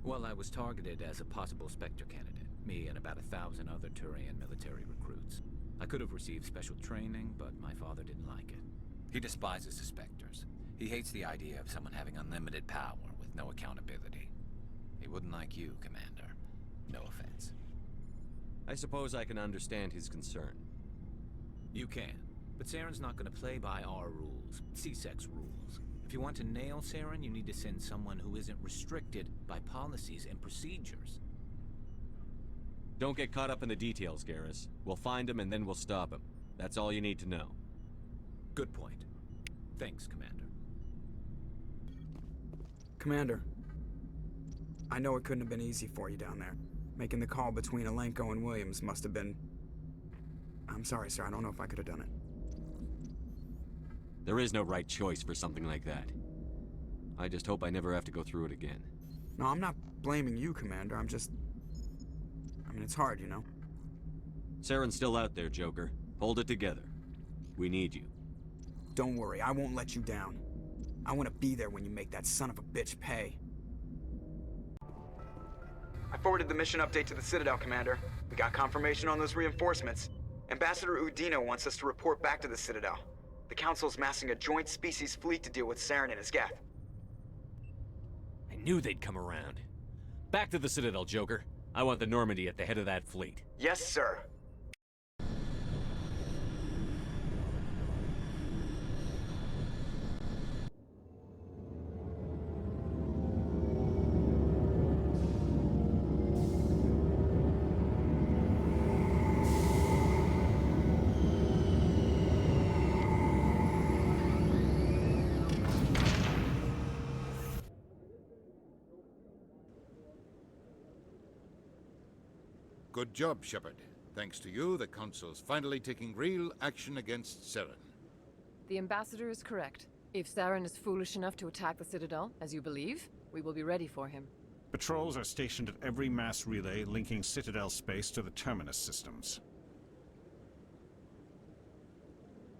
Well, I was targeted as a possible Spectre candidate. Me and about 1,000 other Turian military recruits. I could have received special training, but my father didn't like it. He despises the Spectres. He hates the idea of someone having unlimited power with no accountability. He wouldn't like you, Commander. No offense. I suppose I can understand his concern. You can, but Saren's not going to play by our rules, C-Sec's rules. If you want to nail Saren, you need to send someone who isn't restricted by policies and procedures. Don't get caught up in the details, Garrus. We'll find him and then we'll stop him. That's all you need to know. Good point. Thanks, Commander. Commander, I know it couldn't have been easy for you down there. Making the call between Alenko and Williams must have been... I'm sorry, sir. I don't know if I could have done it. There is no right choice for something like that. I just hope I never have to go through it again. No, I'm not blaming you, Commander. I'm just... I mean, it's hard, you know? Saren's still out there, Joker. Hold it together. We need you. Don't worry, I won't let you down. I want to be there when you make that son of a bitch pay. I forwarded the mission update to the Citadel, Commander. We got confirmation on those reinforcements. Ambassador Udina wants us to report back to the Citadel. The Council's massing a joint species fleet to deal with Saren and his Geth. I knew they'd come around. Back to the Citadel, Joker. I want the Normandy at the head of that fleet. Yes, sir. Good job, Shepard. Thanks to you, the Council's finally taking real action against Saren. The Ambassador is correct. If Saren is foolish enough to attack the Citadel, as you believe, we will be ready for him. Patrols are stationed at every mass relay linking Citadel space to the Terminus systems.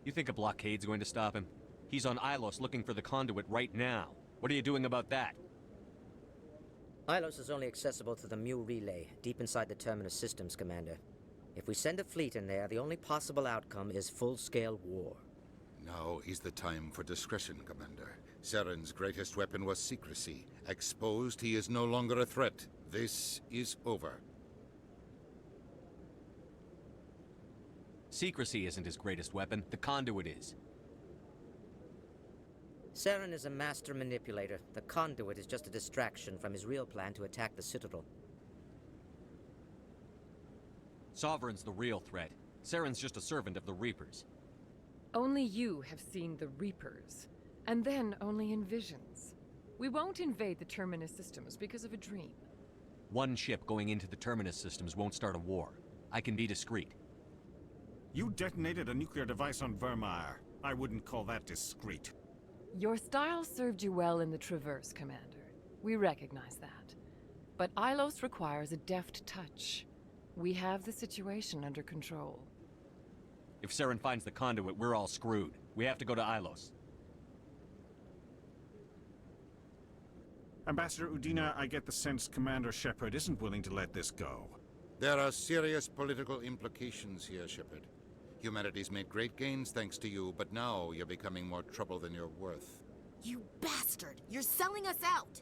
You think a blockade's going to stop him? He's on Ilos looking for the conduit right now. What are you doing about that? Ilos is only accessible to the Mu relay, deep inside the Terminus systems, Commander. If we send a fleet in there, the only possible outcome is full-scale war. Now is the time for discretion, Commander. Saren's greatest weapon was secrecy. Exposed, he is no longer a threat. This is over. Secrecy isn't his greatest weapon. The conduit is. Saren is a master manipulator. The conduit is just a distraction from his real plan to attack the Citadel. Sovereign's the real threat. Saren's just a servant of the Reapers. Only you have seen the Reapers, and then only in visions. We won't invade the Terminus systems because of a dream. One ship going into the Terminus systems won't start a war. I can be discreet. You detonated a nuclear device on Vermeer. I wouldn't call that discreet. Your style served you well in the Traverse, Commander. We recognize that. But Ilos requires a deft touch. We have the situation under control. If Saren finds the conduit, we're all screwed. We have to go to Ilos. Ambassador Udina, I get the sense Commander Shepard isn't willing to let this go. There are serious political implications here, Shepard. Humanity's made great gains thanks to you, but now you're becoming more trouble than you're worth. You bastard! You're selling us out!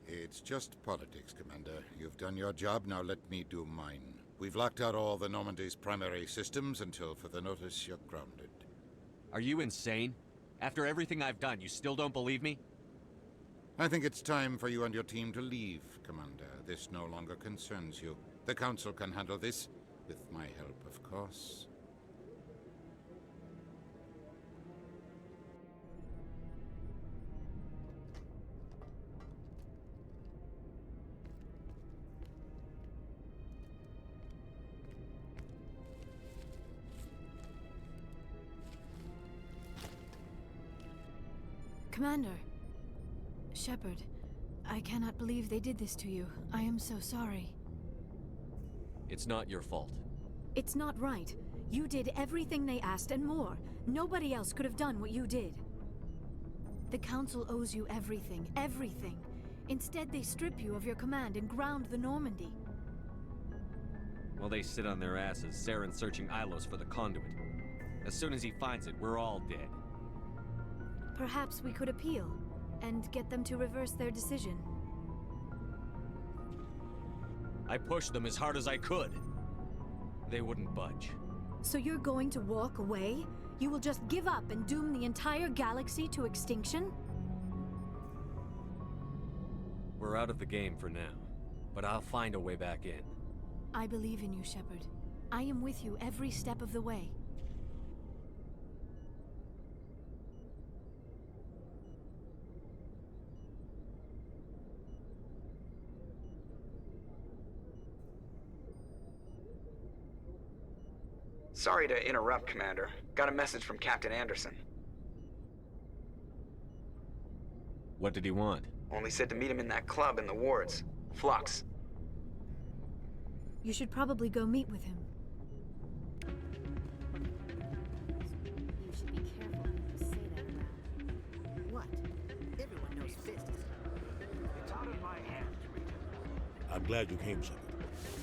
It's just politics, Commander. You've done your job, now let me do mine. We've locked out all the Normandy's primary systems until further notice you're grounded. Are you insane? After everything I've done, you still don't believe me? I think it's time for you and your team to leave, Commander. This no longer concerns you. The Council can handle this, with my help, of course. Commander. Shepard, I cannot believe they did this to you. I am so sorry. It's not your fault. It's not right. You did everything they asked and more. Nobody else could have done what you did. The Council owes you everything, everything. Instead, they strip you of your command and ground the Normandy. While they sit on their asses, Saren's searching Ilos for the conduit. As soon as he finds it, we're all dead. Perhaps we could appeal, and get them to reverse their decision. I pushed them as hard as I could. They wouldn't budge. So you're going to walk away? You will just give up and doom the entire galaxy to extinction? We're out of the game for now, but I'll find a way back in. I believe in you, Shepard. I am with you every step of the way. Sorry to interrupt, Commander. Got a message from Captain Anderson. What did he want? Only said to meet him in that club in the wards. Flux. You should probably go meet with him. You should be careful when you say that around. What? Everyone knows Fist is... It's out of my hands, Rita. I'm glad you came, Shepard.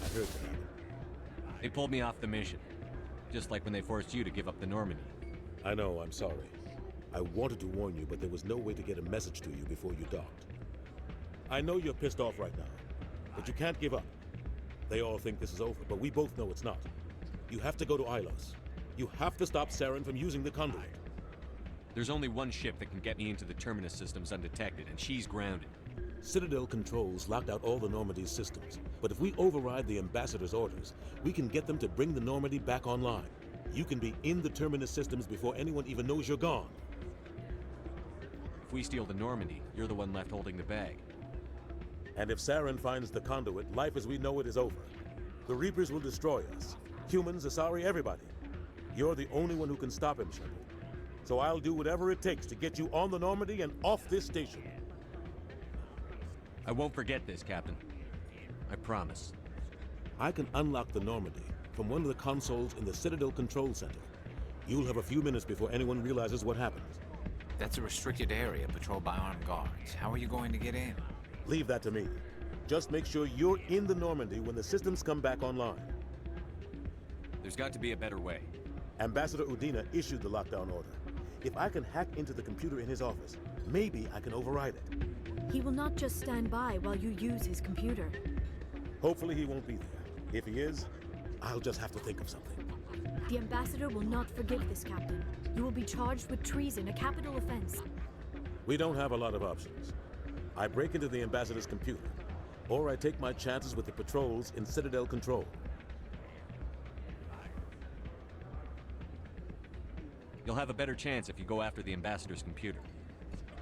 I heard what happened. They pulled me off the mission. Just like when they forced you to give up the Normandy. I know, I'm sorry. I wanted to warn you, but there was no way to get a message to you before you docked. I know you're pissed off right now, but you can't give up. They all think this is over, but we both know it's not. You have to go to Ilos. You have to stop Saren from using the conduit. There's only one ship that can get me into the Terminus systems undetected, and she's grounded. Citadel controls locked out all the Normandy's systems, but if we override the Ambassador's orders, we can get them to bring the Normandy back online. You can be in the Terminus systems before anyone even knows you're gone. If we steal the Normandy, you're the one left holding the bag. And if Saren finds the conduit, life as we know it is over. The Reapers will destroy us. Humans, Asari, everybody. You're the only one who can stop him, Shepard. So I'll do whatever it takes to get you on the Normandy and off this station. I won't forget this, Captain. I promise. I can unlock the Normandy from one of the consoles in the Citadel Control Center. You'll have a few minutes before anyone realizes what happened. That's a restricted area patrolled by armed guards. How are you going to get in? Leave that to me. Just make sure you're in the Normandy when the systems come back online. There's got to be a better way. Ambassador Udina issued the lockdown order. If I can hack into the computer in his office, maybe I can override it. He will not just stand by while you use his computer. Hopefully he won't be there. If he is, I'll just have to think of something. The Ambassador will not forgive this, Captain. You will be charged with treason, a capital offense. We don't have a lot of options. I break into the Ambassador's computer, or I take my chances with the patrols in Citadel Control. You'll have a better chance if you go after the Ambassador's computer.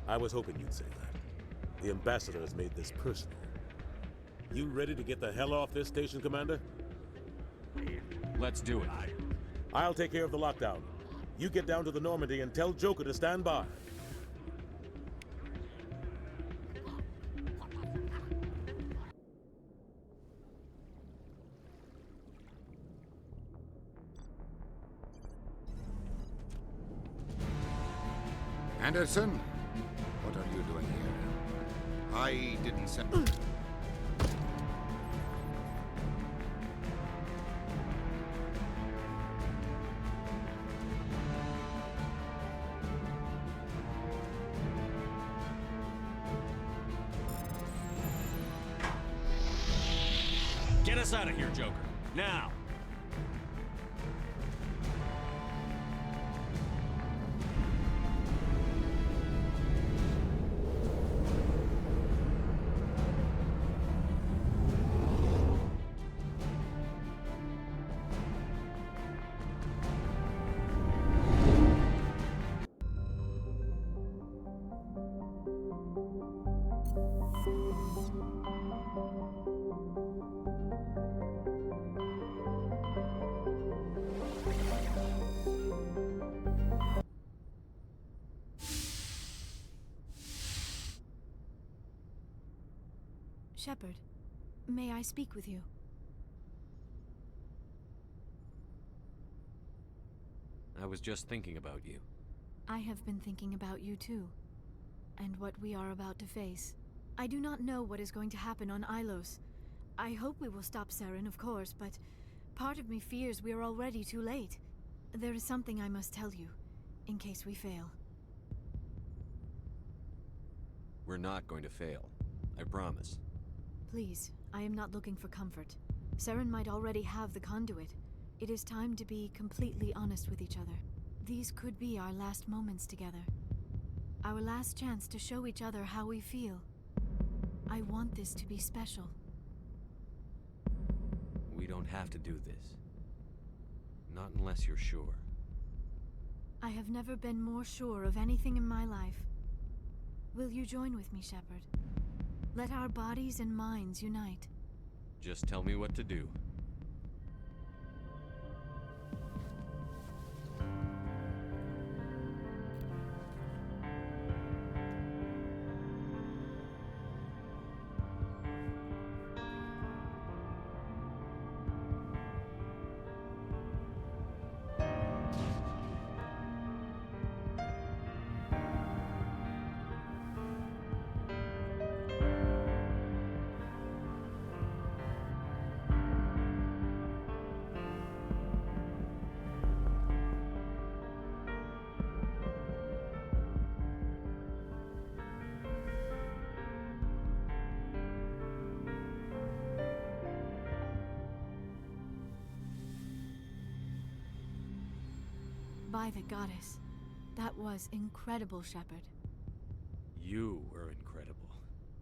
I was hoping you'd say that. The Ambassador has made this personal. You ready to get the hell off this station, Commander? Let's do it. I'll take care of the lockdown. You get down to the Normandy and tell Joker to stand by. Anderson, what are you doing here? I didn't send... Get us out of here, Joker. Now! Shepard, may I speak with you? I was just thinking about you. I have been thinking about you too, and what we are about to face. I do not know what is going to happen on Ilos. I hope we will stop Saren, of course, but part of me fears we are already too late. There is something I must tell you, in case we fail. We're not going to fail. I promise. Please, I am not looking for comfort. Saren might already have the conduit. It is time to be completely honest with each other. These could be our last moments together. Our last chance to show each other how we feel. I want this to be special. We don't have to do this. Not unless you're sure. I have never been more sure of anything in my life. Will you join with me, Shepard? Let our bodies and minds unite. Just tell me what to do. By the goddess. That was incredible, Shepard. You were incredible.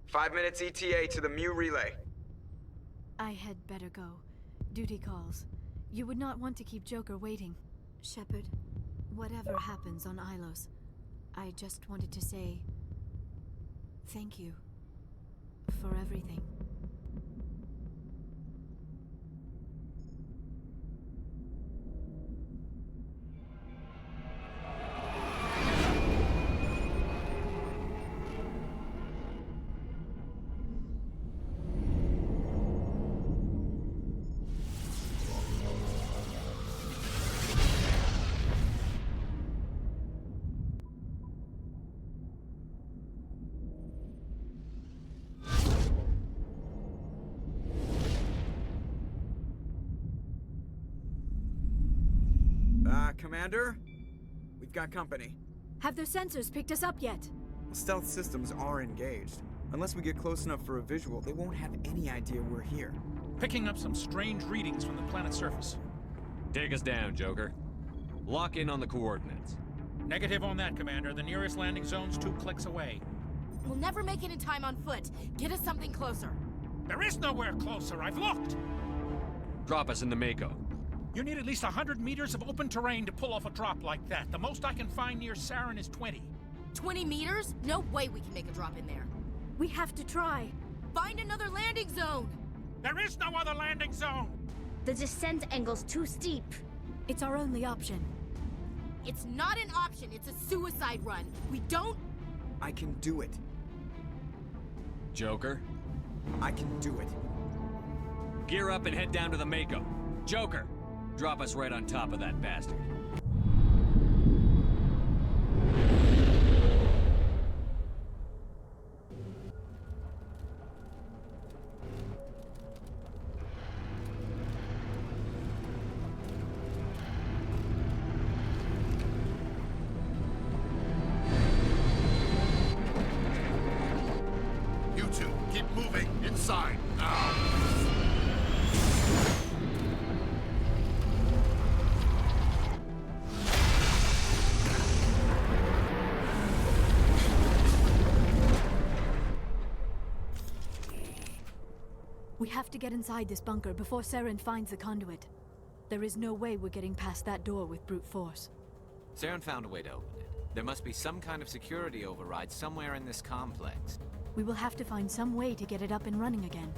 5 minutes ETA to the Mu relay. I had better go. Duty calls. You would not want to keep Joker waiting. Shepard, whatever happens on Ilos, I just wanted to say thank you for everything. Commander? We've got company. Have their sensors picked us up yet? Stealth systems are engaged. Unless we get close enough for a visual, they won't have any idea we're here. Picking up some strange readings from the planet's surface. Take us down, Joker. Lock in on the coordinates. Negative on that, Commander. The nearest landing zone's 2 clicks away. We'll never make it in time on foot. Get us something closer. There is nowhere closer. I've looked. Drop us in the Mako. You need at least 100 meters of open terrain to pull off a drop like that. The most I can find near Saren is 20. 20 meters? No way we can make a drop in there. We have to try. Find another landing zone! There is no other landing zone! The descent angle's too steep. It's our only option. It's not an option, it's a suicide run. We don't... I can do it. Joker? I can do it. Gear up and head down to the Mako. Joker! Drop us right on top of that bastard. You two, keep moving. Inside, now. We have to get inside this bunker before Saren finds the conduit. There is no way we're getting past that door with brute force. Saren found a way to open it. There must be some kind of security override somewhere in this complex. We will have to find some way to get it up and running again.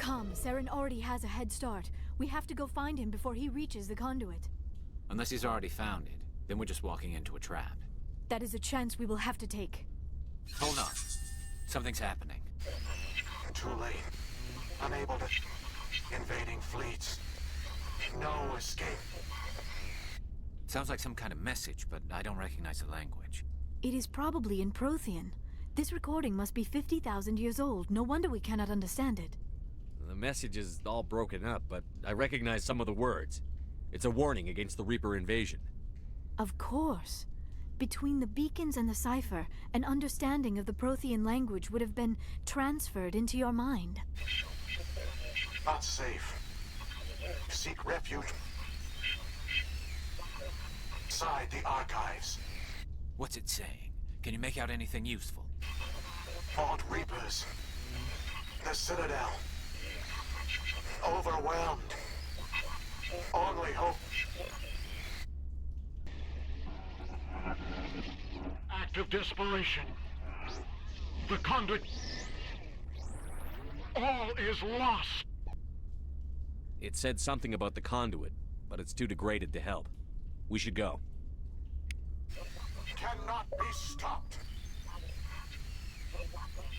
Come, Saren already has a head start. We have to go find him before he reaches the conduit. Unless he's already found it, then we're just walking into a trap. That is a chance we will have to take. Hold on. Something's happening. Too late. Unable to... Invading fleets. No escape. Sounds like some kind of message, but I don't recognize the language. It is probably in Prothean. This recording must be 50,000 years old. No wonder we cannot understand it. The message is all broken up, but I recognize some of the words. It's a warning against the Reaper invasion. Of course. Between the beacons and the cipher, an understanding of the Prothean language would have been transferred into your mind. Not safe. Seek refuge inside the archives. What's it saying? Can you make out anything useful? Fought Reapers. The Citadel. Overwhelmed. Only hope. Act of desperation. The conduit. All is lost. It said something about the conduit, but it's too degraded to help. We should go. Cannot be stopped.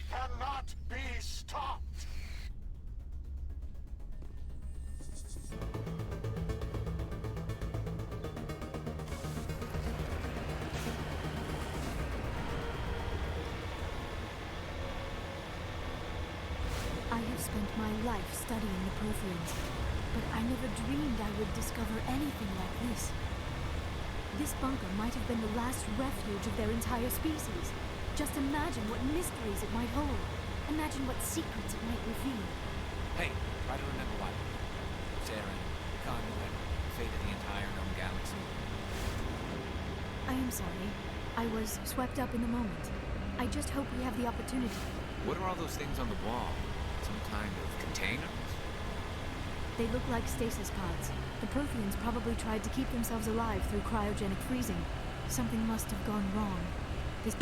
Cannot be stopped. I have spent my life studying the Protheans, but I never dreamed I would discover anything like this. This bunker might have been the last refuge of their entire species. Just imagine what mysteries it might hold. Imagine what secrets it might reveal. Hey, try to remember why we're here. Saren, the conduit, the fate of the entire known galaxy. I am sorry. I was swept up in the moment. I just hope we have the opportunity. What are all those things on the wall? Some kind of containers? They look like stasis pods. The Protheans probably tried to keep themselves alive through cryogenic freezing. Something must have gone wrong. This...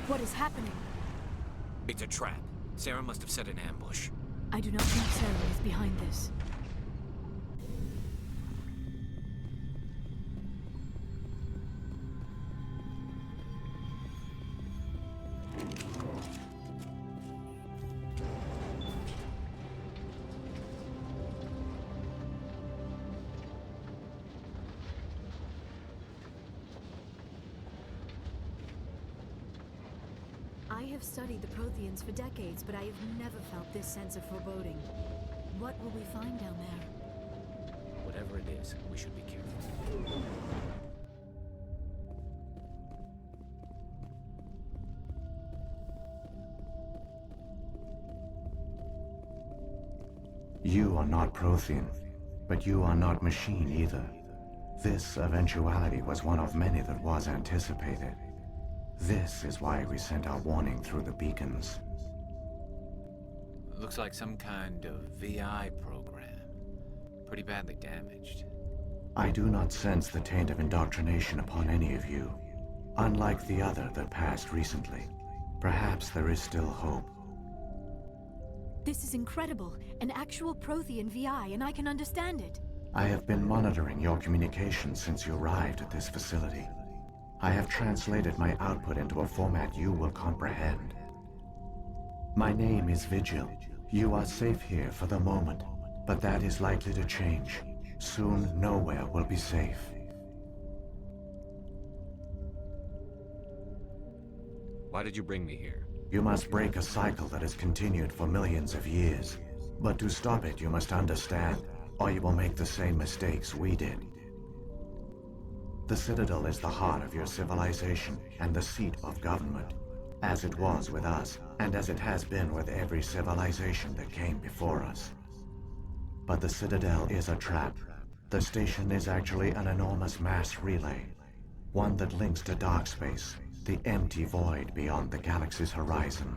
What is happening? It's a trap. Sarah must have set an ambush. I do not think Sarah is behind this. I have studied the Protheans for decades, but I have never felt this sense of foreboding. What will we find down there? Whatever it is, we should be careful. You are not Prothean, but you are not machine either. This eventuality was one of many that was anticipated. This is why we sent our warning through the beacons. Looks like some kind of VI program. Pretty badly damaged. I do not sense the taint of indoctrination upon any of you. Unlike the other that passed recently. Perhaps there is still hope. This is incredible. An actual Prothean VI, and I can understand it. I have been monitoring your communications since you arrived at this facility. I have translated my output into a format you will comprehend. My name is Vigil. You are safe here for the moment, but that is likely to change. Soon, nowhere will be safe. Why did you bring me here? You must break a cycle that has continued for millions of years. But to stop it, you must understand, or you will make the same mistakes we did. The Citadel is the heart of your civilization and the seat of government, as it was with us, and as it has been with every civilization that came before us. But the Citadel is a trap. The station is actually an enormous mass relay. One that links to dark space, the empty void beyond the galaxy's horizon.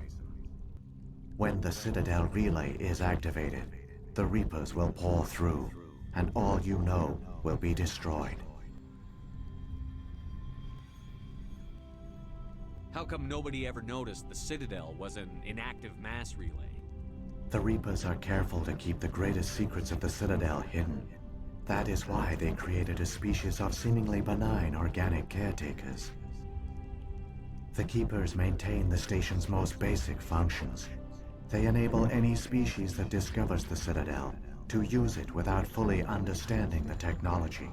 When the Citadel relay is activated, the Reapers will pour through, and all you know will be destroyed. How come nobody ever noticed the Citadel was an inactive mass relay? The Reapers are careful to keep the greatest secrets of the Citadel hidden. That is why they created a species of seemingly benign organic caretakers. The Keepers maintain the station's most basic functions. They enable any species that discovers the Citadel to use it without fully understanding the technology.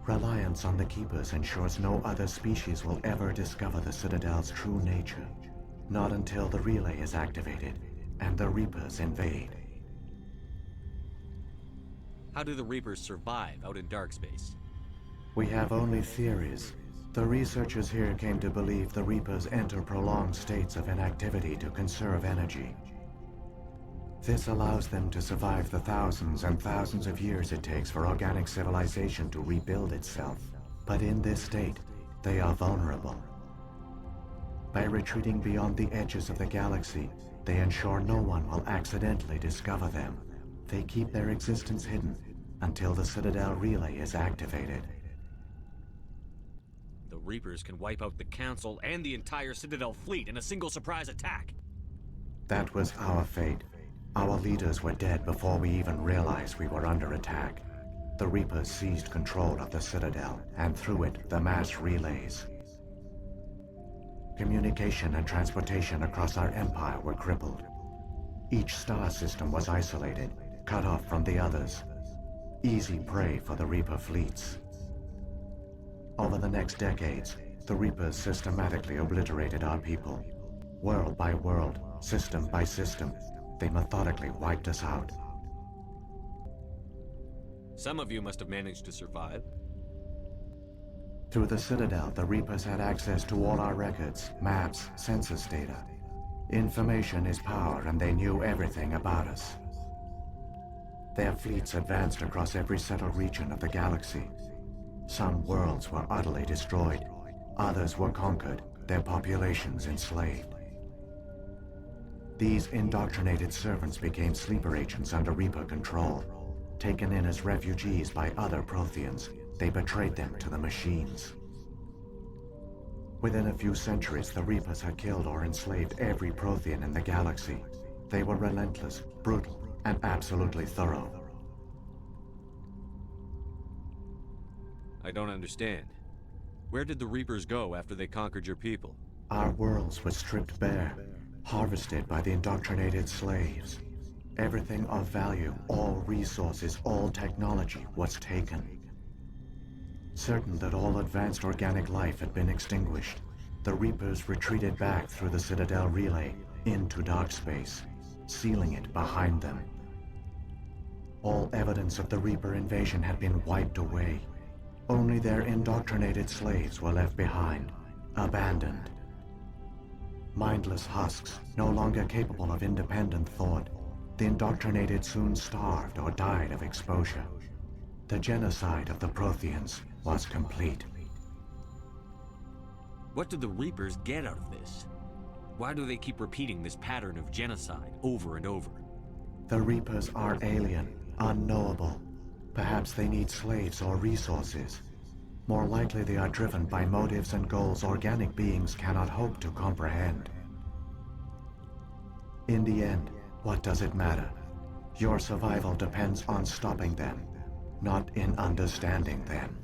Reliance on the Keepers ensures no other species will ever discover the Citadel's true nature. Not until the relay is activated and the Reapers invade. How do the Reapers survive out in dark space? We have only theories. The researchers here came to believe the Reapers enter prolonged states of inactivity to conserve energy. This allows them to survive the thousands and thousands of years it takes for organic civilization to rebuild itself. But in this state, they are vulnerable. By retreating beyond the edges of the galaxy, they ensure no one will accidentally discover them. They keep their existence hidden until the Citadel relay is activated. The Reapers can wipe out the Council and the entire Citadel fleet in a single surprise attack. That was our fate. Our leaders were dead before we even realized we were under attack. The Reapers seized control of the Citadel, and through it, the mass relays. Communication and transportation across our empire were crippled. Each star system was isolated, cut off from the others. Easy prey for the Reaper fleets. Over the next decades, the Reapers systematically obliterated our people. World by world, system by system, they methodically wiped us out. Some of you must have managed to survive. Through the Citadel, the Reapers had access to all our records, maps, census data. Information is power, and they knew everything about us. Their fleets advanced across every settled region of the galaxy. Some worlds were utterly destroyed. Others were conquered, their populations enslaved. These indoctrinated servants became sleeper agents under Reaper control. Taken in as refugees by other Protheans, they betrayed them to the machines. Within a few centuries, the Reapers had killed or enslaved every Prothean in the galaxy. They were relentless, brutal, and absolutely thorough. I don't understand. Where did the Reapers go after they conquered your people? Our worlds were stripped bare, harvested by the indoctrinated slaves. Everything of value, all resources, all technology was taken. Certain that all advanced organic life had been extinguished, the Reapers retreated back through the Citadel relay into dark space, sealing it behind them. All evidence of the Reaper invasion had been wiped away. Only their indoctrinated slaves were left behind, abandoned. Mindless husks, no longer capable of independent thought, the indoctrinated soon starved or died of exposure. The genocide of the Protheans was complete. What did the Reapers get out of this? Why do they keep repeating this pattern of genocide over and over? The Reapers are alien, unknowable. Perhaps they need slaves or resources. More likely they are driven by motives and goals organic beings cannot hope to comprehend. In the end, what does it matter? Your survival depends on stopping them, not in understanding them.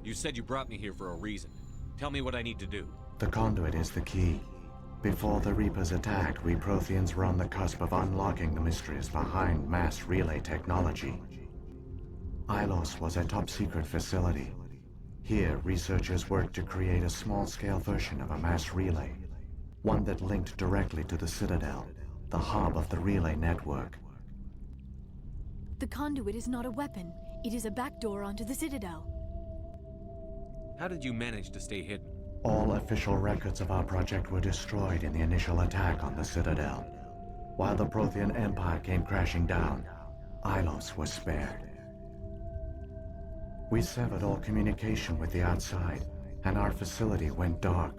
You said you brought me here for a reason. Tell me what I need to do. The conduit is the key. Before the Reapers attacked, we Protheans were on the cusp of unlocking the mysteries behind mass relay technology. Ilos was a top-secret facility. Here, researchers worked to create a small-scale version of a mass relay, one that linked directly to the Citadel, the hub of the relay network. The conduit is not a weapon. It is a backdoor onto the Citadel. How did you manage to stay hidden? All official records of our project were destroyed in the initial attack on the Citadel. While the Prothean Empire came crashing down, Ilos was spared. We severed all communication with the outside, and our facility went dark.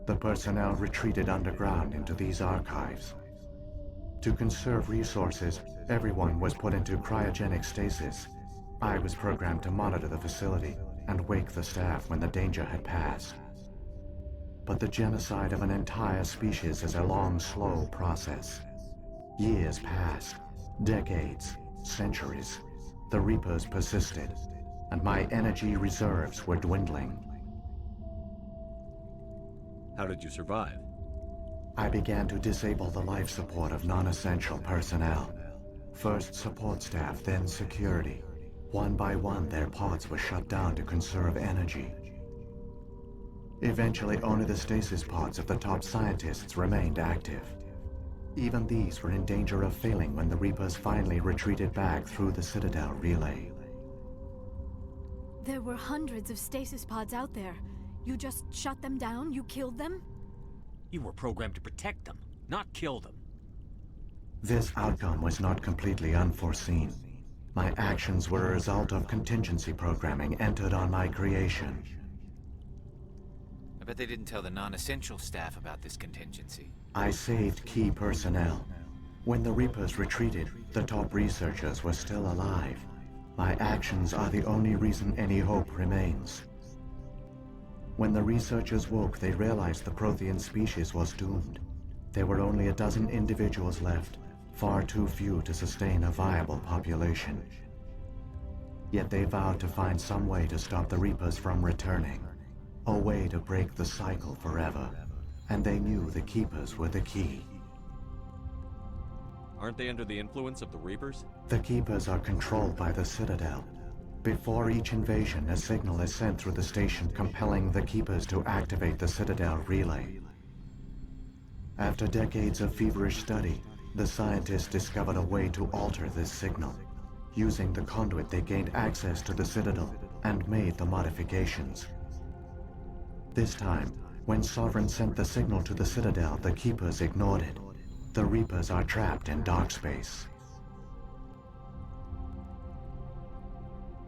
The personnel retreated underground into these archives. To conserve resources, everyone was put into cryogenic stasis. I was programmed to monitor the facility and wake the staff when the danger had passed. But the genocide of an entire species is a long, slow process. Years passed, decades, centuries. The Reapers persisted, and my energy reserves were dwindling. How did you survive? I began to disable the life support of non-essential personnel. First support staff, then security. One by one, their pods were shut down to conserve energy. Eventually, only the stasis pods of the top scientists remained active. Even these were in danger of failing when the Reapers finally retreated back through the Citadel relay. There were hundreds of stasis pods out there. You just shut them down? You killed them? You were programmed to protect them, not kill them. This outcome was not completely unforeseen. My actions were a result of contingency programming entered on my creation. I bet they didn't tell the non-essential staff about this contingency. I saved key personnel. When the Reapers retreated, the top researchers were still alive. My actions are the only reason any hope remains. When the researchers woke, they realized the Prothean species was doomed. There were only a dozen individuals left, far too few to sustain a viable population. Yet they vowed to find some way to stop the Reapers from returning, a way to break the cycle forever, and they knew the Keepers were the key. Aren't they under the influence of the Reapers? The Keepers are controlled by the Citadel. Before each invasion, a signal is sent through the station compelling the Keepers to activate the Citadel relay. After decades of feverish study, the scientists discovered a way to alter this signal. Using the conduit, they gained access to the Citadel and made the modifications. This time, when Sovereign sent the signal to the Citadel, the Keepers ignored it. The Reapers are trapped in dark space.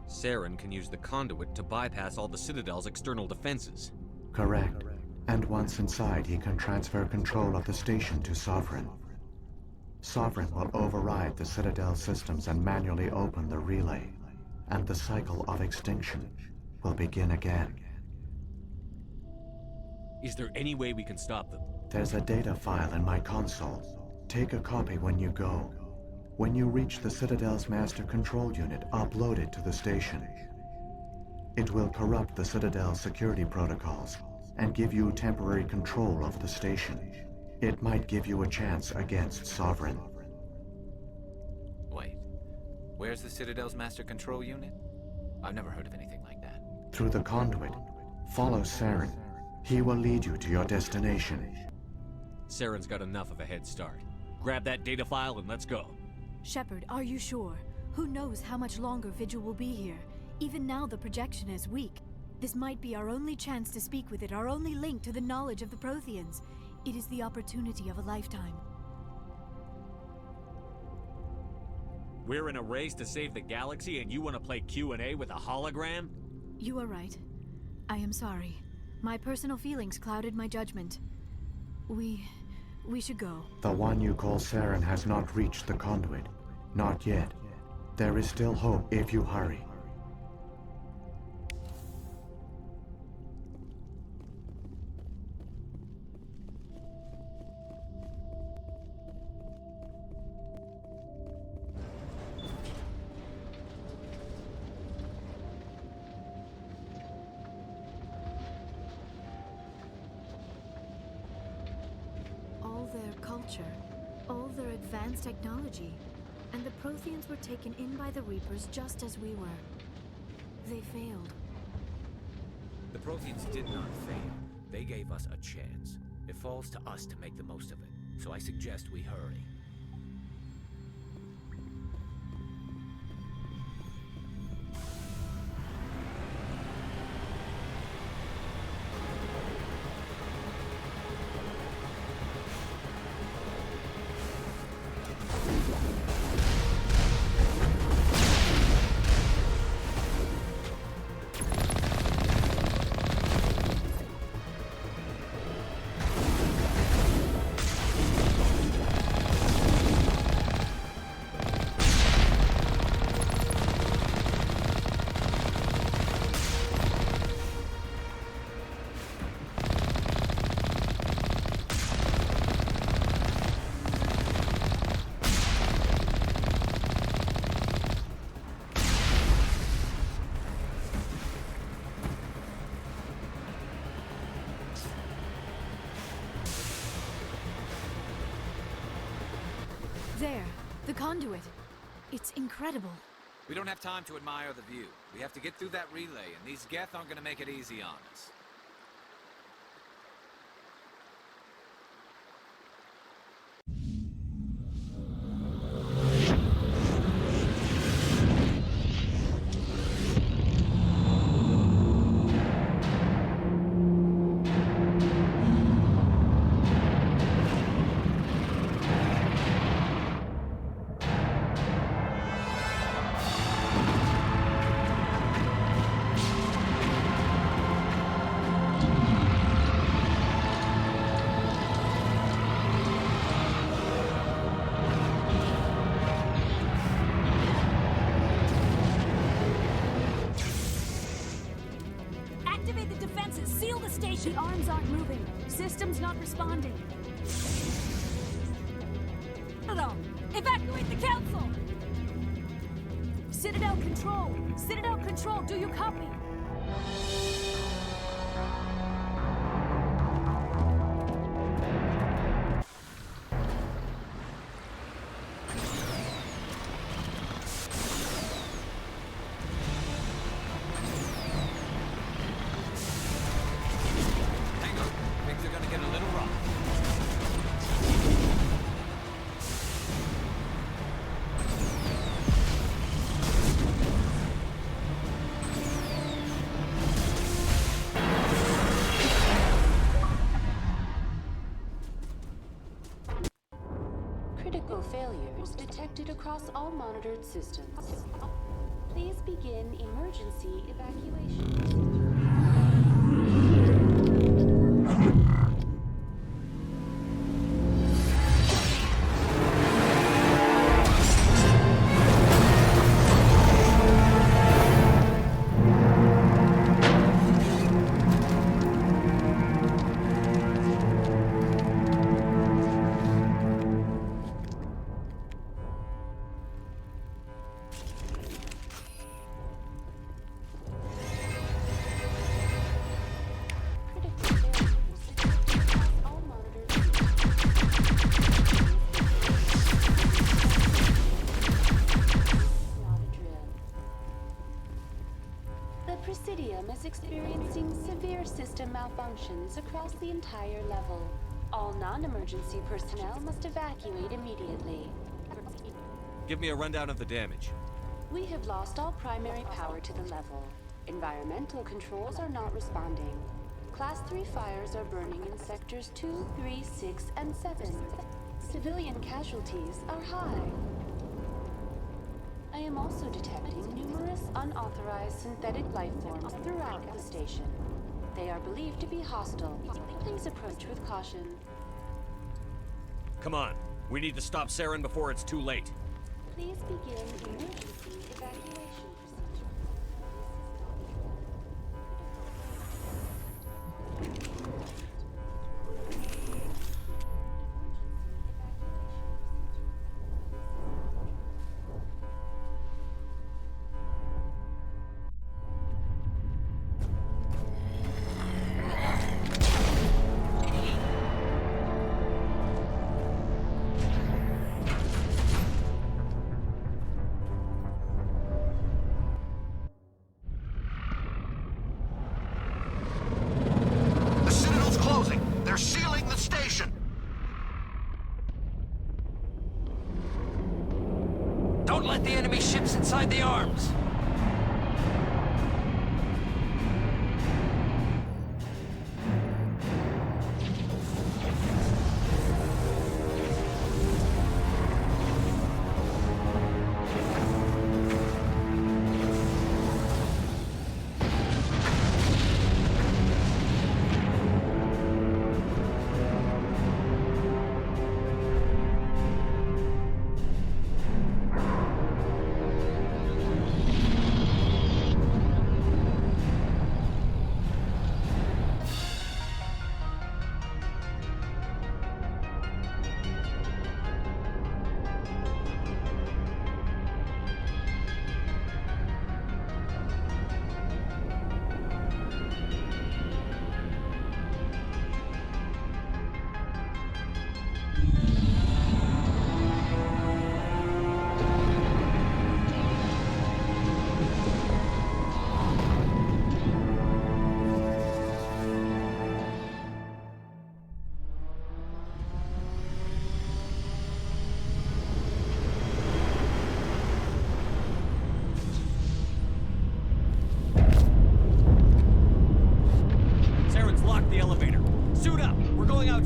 Saren can use the conduit to bypass all the Citadel's external defenses. Correct. And once inside, he can transfer control of the station to Sovereign. Sovereign will override the Citadel systems and manually open the relay, and the cycle of extinction will begin again. Is there any way we can stop them? There's a data file in my console. Take a copy when you go. When you reach the Citadel's master control unit, upload it to the station. It will corrupt the Citadel's security protocols and give you temporary control of the station. It might give you a chance against Sovereign. Wait, where's the Citadel's master control unit? I've never heard of anything like that. Through the conduit, follow Saren. He will lead you to your destination. Saren's got enough of a head start. Grab that data file and let's go. Shepard, are you sure? Who knows how much longer Vigil will be here? Even now the projection is weak. This might be our only chance to speak with it, our only link to the knowledge of the Protheans. It is the opportunity of a lifetime. We're in a race to save the galaxy and you want to play Q&A with a hologram? You are right. I am sorry. My personal feelings clouded my judgment. We should go. The one you call Saren has not reached the conduit. Not yet. There is still hope if you hurry. All their advanced technology, and the Protheans were taken in by the Reapers just as we were. They failed. The Protheans did not fail. They gave us a chance. It falls to us to make the most of it, so I suggest we hurry. conduit. It's incredible. We don't have time to admire the view. We have to get through that relay, and these Geth aren't gonna make it easy on us. Activate the defenses! Seal the station! The arms aren't moving. Systems not responding. Citadel! Evacuate the council! Citadel Control! Citadel Control, do you copy? Hang on. Things are gonna get a little rough. Critical failures detected across all monitored systems. Please begin emergency evacuation. The Presidium is experiencing severe system malfunctions across the entire level. All non-emergency personnel must evacuate immediately. Give me a rundown of the damage. We have lost all primary power to the level. Environmental controls are not responding. Class 3 fires are burning in sectors 2, 3, 6, and 7. Civilian casualties are high. I am also detecting numerous unauthorized synthetic life forms throughout the station. They are believed to be hostile. Please approach with caution. Come on. We need to stop Saren before it's too late. Please begin emergency evacuation procedure. The Citadel's closing. They're sealing the station. Don't let the enemy ships inside the arms!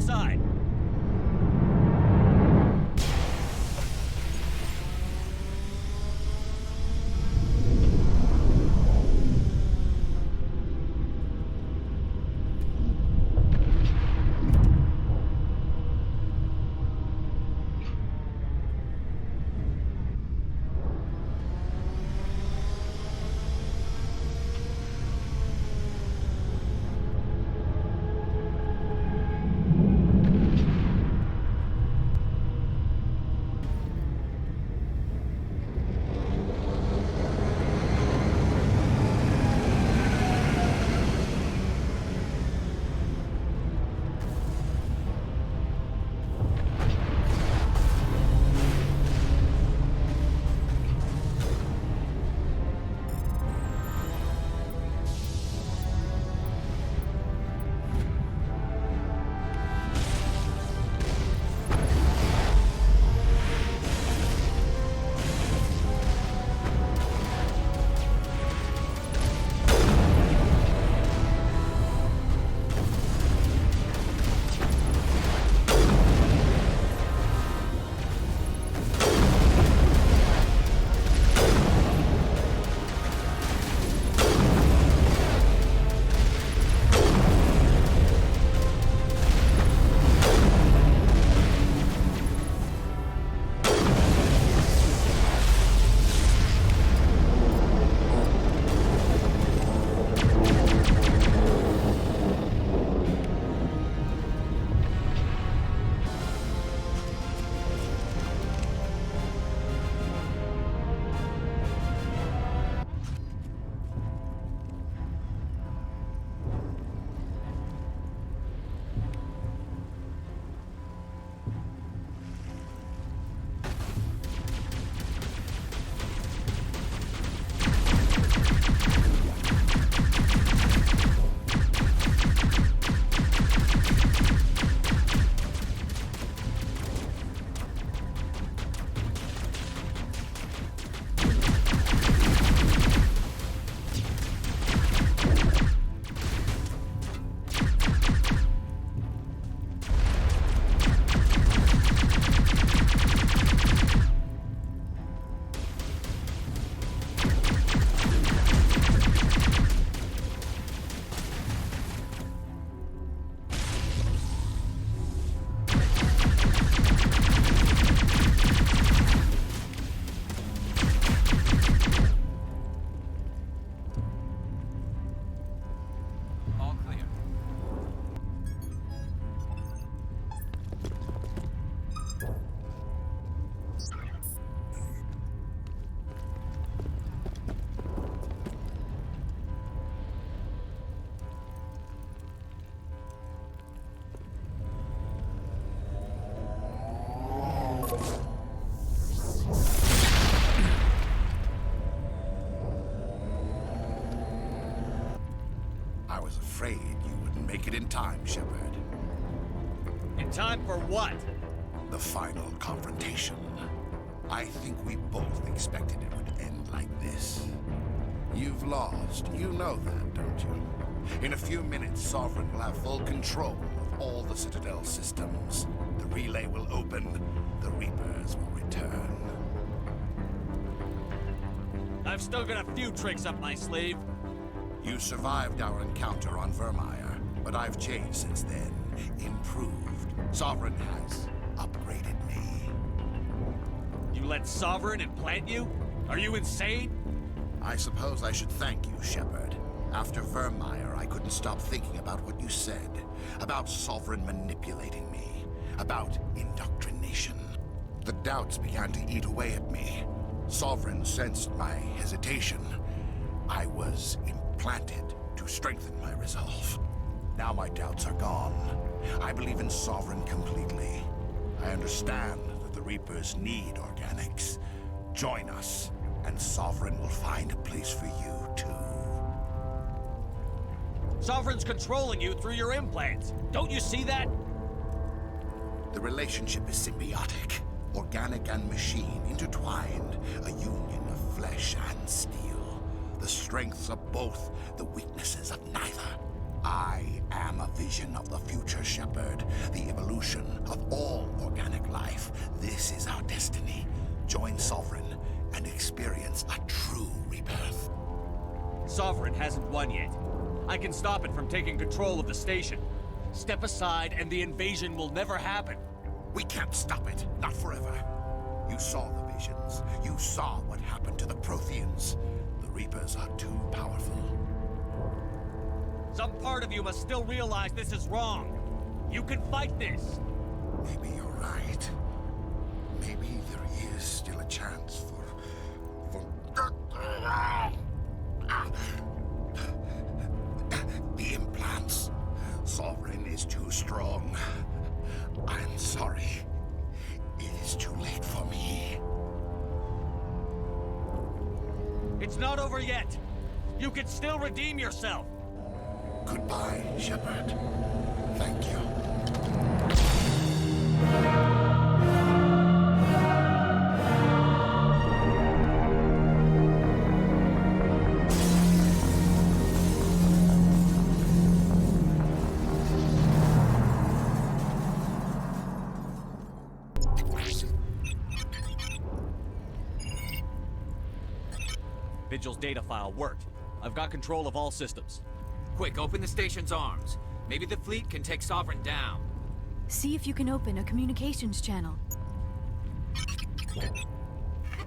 side. I was afraid you wouldn't make it in time, Shepard. In time for what? The final confrontation. I think we both expected it would end like this. You've lost. You know that, don't you? In a few minutes, Sovereign will have full control of all the Citadel systems. The relay will open. The Reapers will return. I've still got a few tricks up my sleeve. You survived our encounter on Vermeer, but I've changed since then. Improved. Sovereign has upgraded me. You let Sovereign implant you? Are you insane? I suppose I should thank you, Shepard. After Vermeer, I couldn't stop thinking about what you said. About Sovereign manipulating me. About indoctrination. The doubts began to eat away at me. Sovereign sensed my hesitation. I was implanted to strengthen my resolve. Now my doubts are gone. I believe in Sovereign completely. I understand that the Reapers need organics. Join us, and Sovereign will find a place for you, too. Sovereign's controlling you through your implants. Don't you see that? The relationship is symbiotic. Organic and machine intertwined. A union of flesh and steel. The strengths of both, the weaknesses of neither. I am a vision of the future, Shepard. The evolution of all organic life. This is our destiny. Join Sovereign and experience a true rebirth. Sovereign hasn't won yet. I can stop it from taking control of the station. Step aside and the invasion will never happen. We can't stop it. Not forever. You saw the visions. You saw what happened to the Protheans. The Reapers are too powerful. Some part of you must still realize this is wrong. You can fight this. Maybe you're right. Maybe there is still a chance for... The implants. Sovereign is too strong. I'm sorry. It is too late for me. It's not over yet. You can still redeem yourself. Goodbye, Shepard. Thank you. Vigil's data file worked. I've got control of all systems. Quick, open the station's arms. Maybe the fleet can take Sovereign down. See if you can open a communications channel. The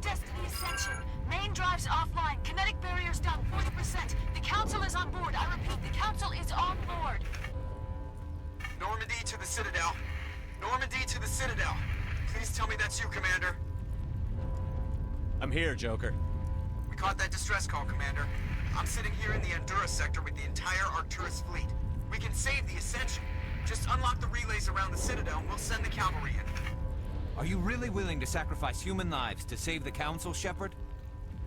Destiny Ascension. Main drives offline. Kinetic barriers down 40%. The Council is on board. I repeat, the Council is on board. Normandy to the Citadel. Normandy to the Citadel. Please tell me that's you, Commander. I'm here, Joker. We caught that distress call, Commander. I'm sitting here in the Endura sector with the entire Arcturus fleet. We can save the Ascension. Just unlock the relays around the Citadel and we'll send the cavalry in. Are you really willing to sacrifice human lives to save the Council, Shepard?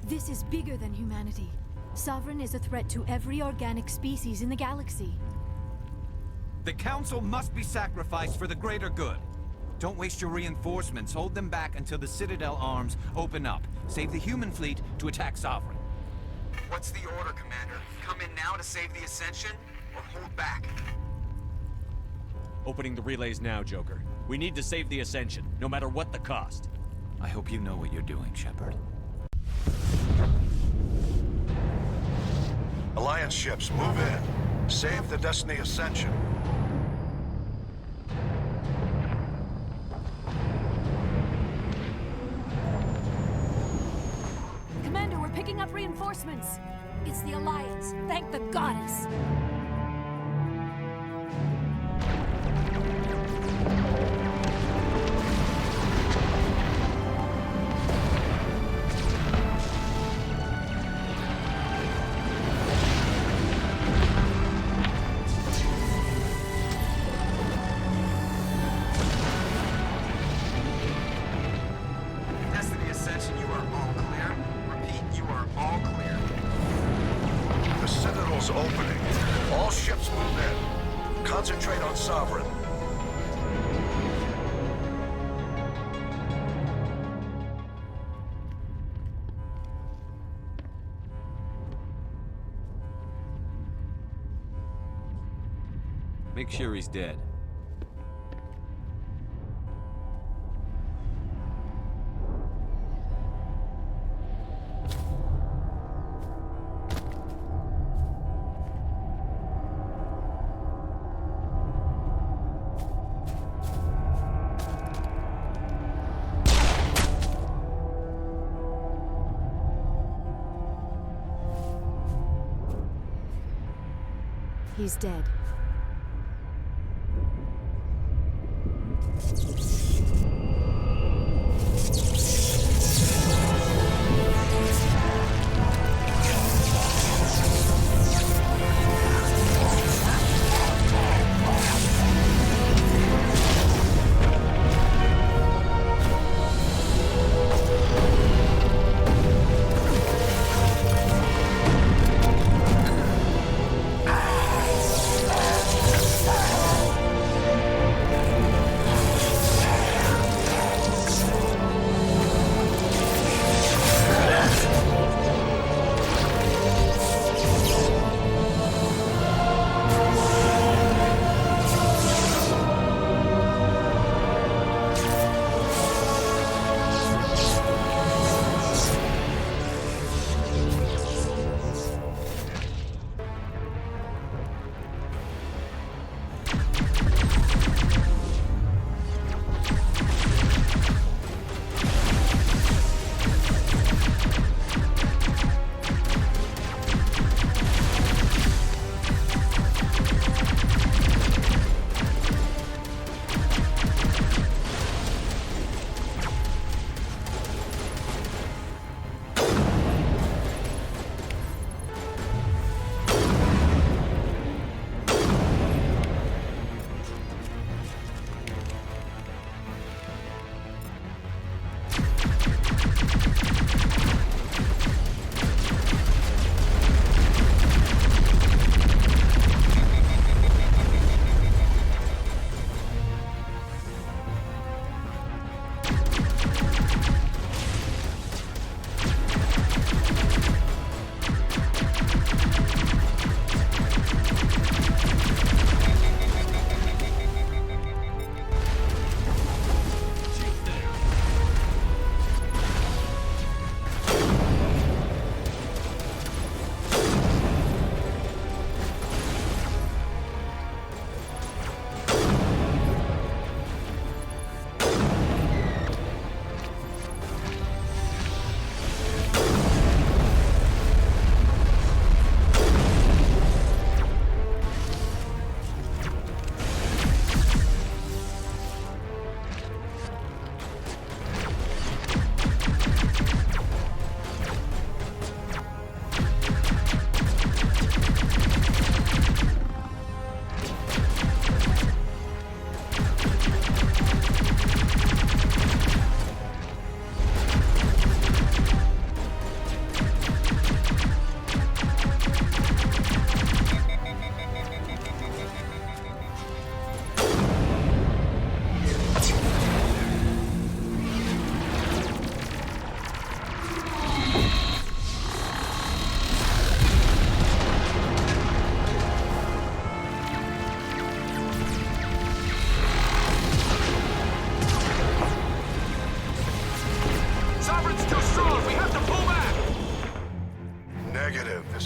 This is bigger than humanity. Sovereign is a threat to every organic species in the galaxy. The Council must be sacrificed for the greater good. Don't waste your reinforcements. Hold them back until the Citadel arms open up. Save the human fleet to attack Sovereign. What's the order, Commander? Come in now to save the Ascension, or hold back? Opening the relays now, Joker. We need to save the Ascension, no matter what the cost. I hope you know what you're doing, Shepard. Alliance ships, move in. Save the Destiny Ascension. Commander, we're picking up reinforcements. It's the Alliance. Thank the goddess. Destiny Ascension, you are all clear. Repeat, you are all clear. The Citadel's opening. All ships move in. Concentrate on Sovereign. Make sure he's dead. He's dead.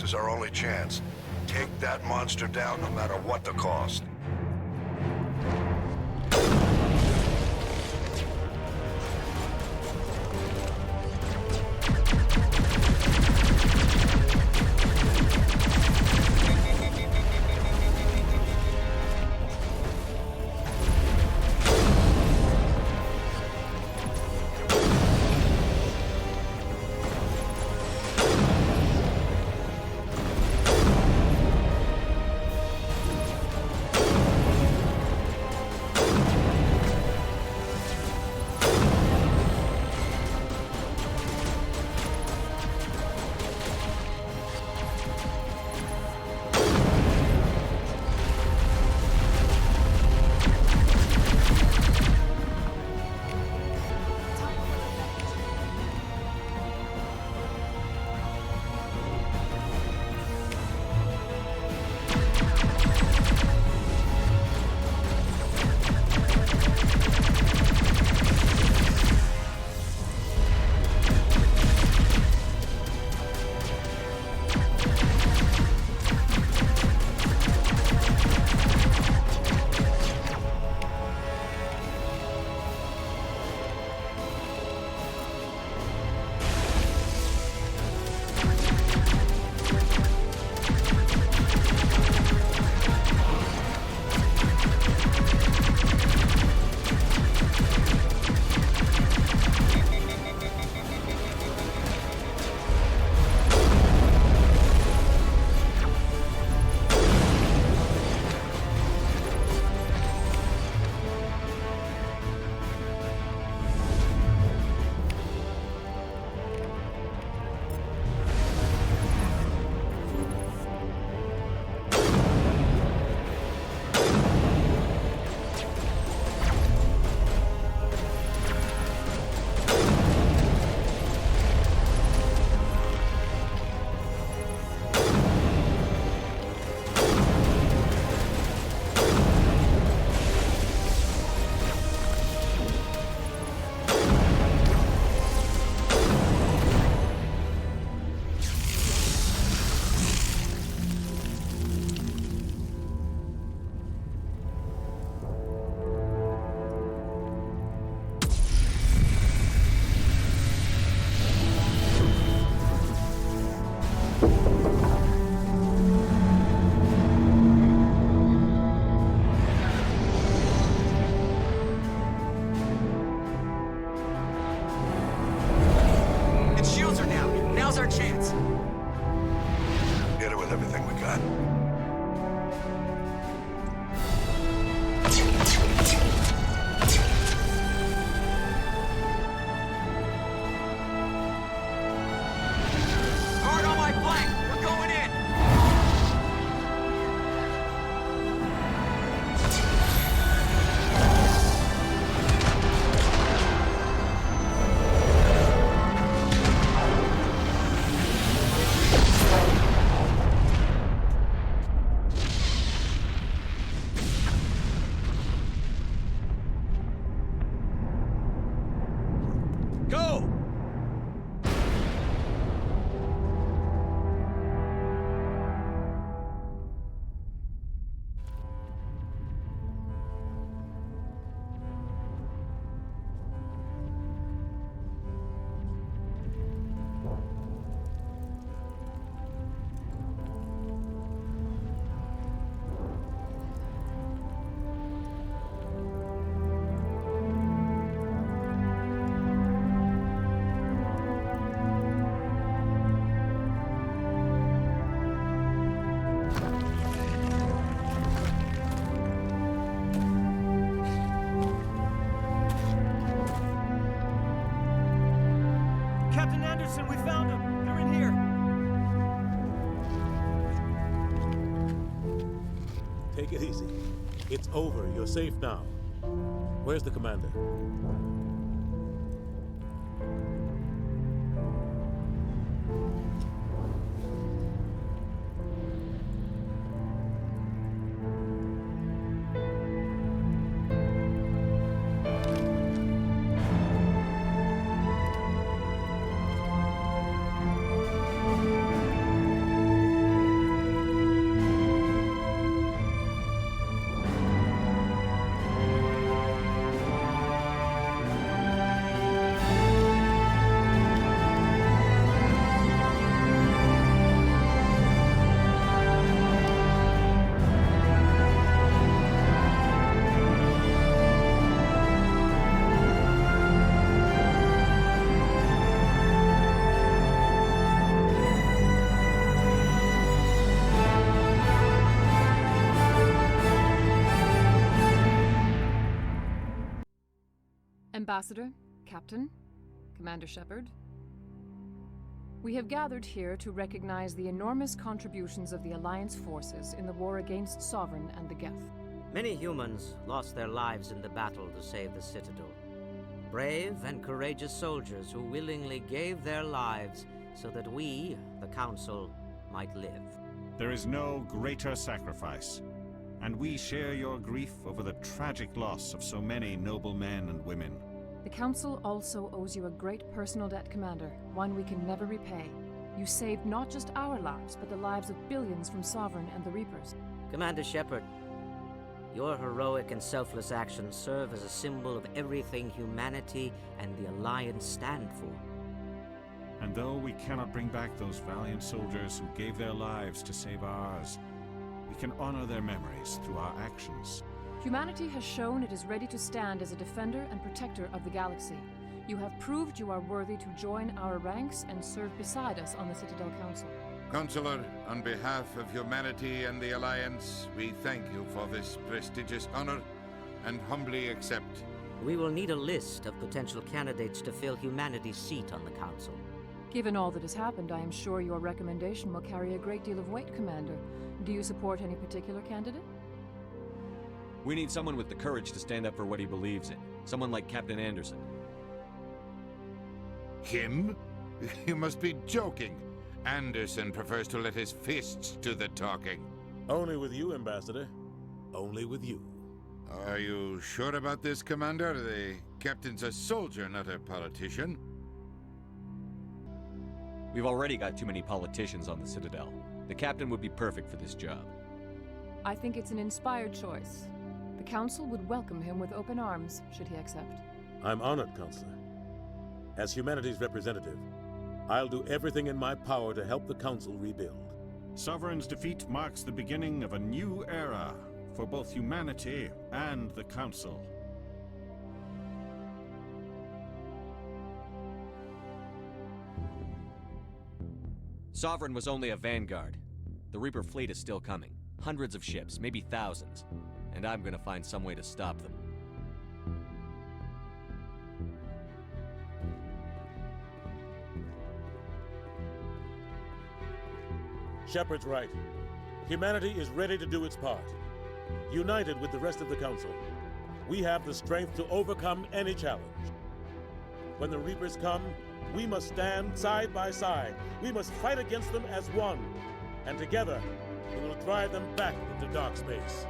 is our only chance. Take that monster down no matter what the cost. We found them. They're in here. Take it easy. It's over. You're safe now. Where's the commander? Ambassador, Captain, Commander Shepard. We have gathered here to recognize the enormous contributions of the Alliance forces in the war against Sovereign and the Geth. Many humans lost their lives in the battle to save the Citadel. Brave and courageous soldiers who willingly gave their lives so that we, the Council, might live. There is no greater sacrifice, and we share your grief over the tragic loss of so many noble men and women. The Council also owes you a great personal debt, Commander, one we can never repay. You saved not just our lives, but the lives of billions from Sovereign and the Reapers. Commander Shepard, your heroic and selfless actions serve as a symbol of everything humanity and the Alliance stand for. And though we cannot bring back those valiant soldiers who gave their lives to save ours, we can honor their memories through our actions. Humanity has shown it is ready to stand as a defender and protector of the galaxy. You have proved you are worthy to join our ranks and serve beside us on the Citadel Council. Consular, on behalf of humanity and the Alliance, we thank you for this prestigious honor and humbly accept. We will need a list of potential candidates to fill humanity's seat on the Council. Given all that has happened, I am sure your recommendation will carry a great deal of weight, Commander. Do you support any particular candidate? We need someone with the courage to stand up for what he believes in. Someone like Captain Anderson. Him? You must be joking. Anderson prefers to let his fists do the talking. Only with you, Ambassador. Only with you. Are you sure about this, Commander? The captain's a soldier, not a politician. We've already got too many politicians on the Citadel. The captain would be perfect for this job. I think it's an inspired choice. The Council would welcome him with open arms, should he accept. I'm honored, Counselor. As humanity's representative, I'll do everything in my power to help the Council rebuild. Sovereign's defeat marks the beginning of a new era for both humanity and the Council. Sovereign was only a vanguard. The Reaper fleet is still coming. Hundreds of ships, maybe thousands. And I'm gonna find some way to stop them. Shepard's right. Humanity is ready to do its part. United with the rest of the Council, we have the strength to overcome any challenge. When the Reapers come, we must stand side by side. We must fight against them as one. And together, we will drive them back into dark space.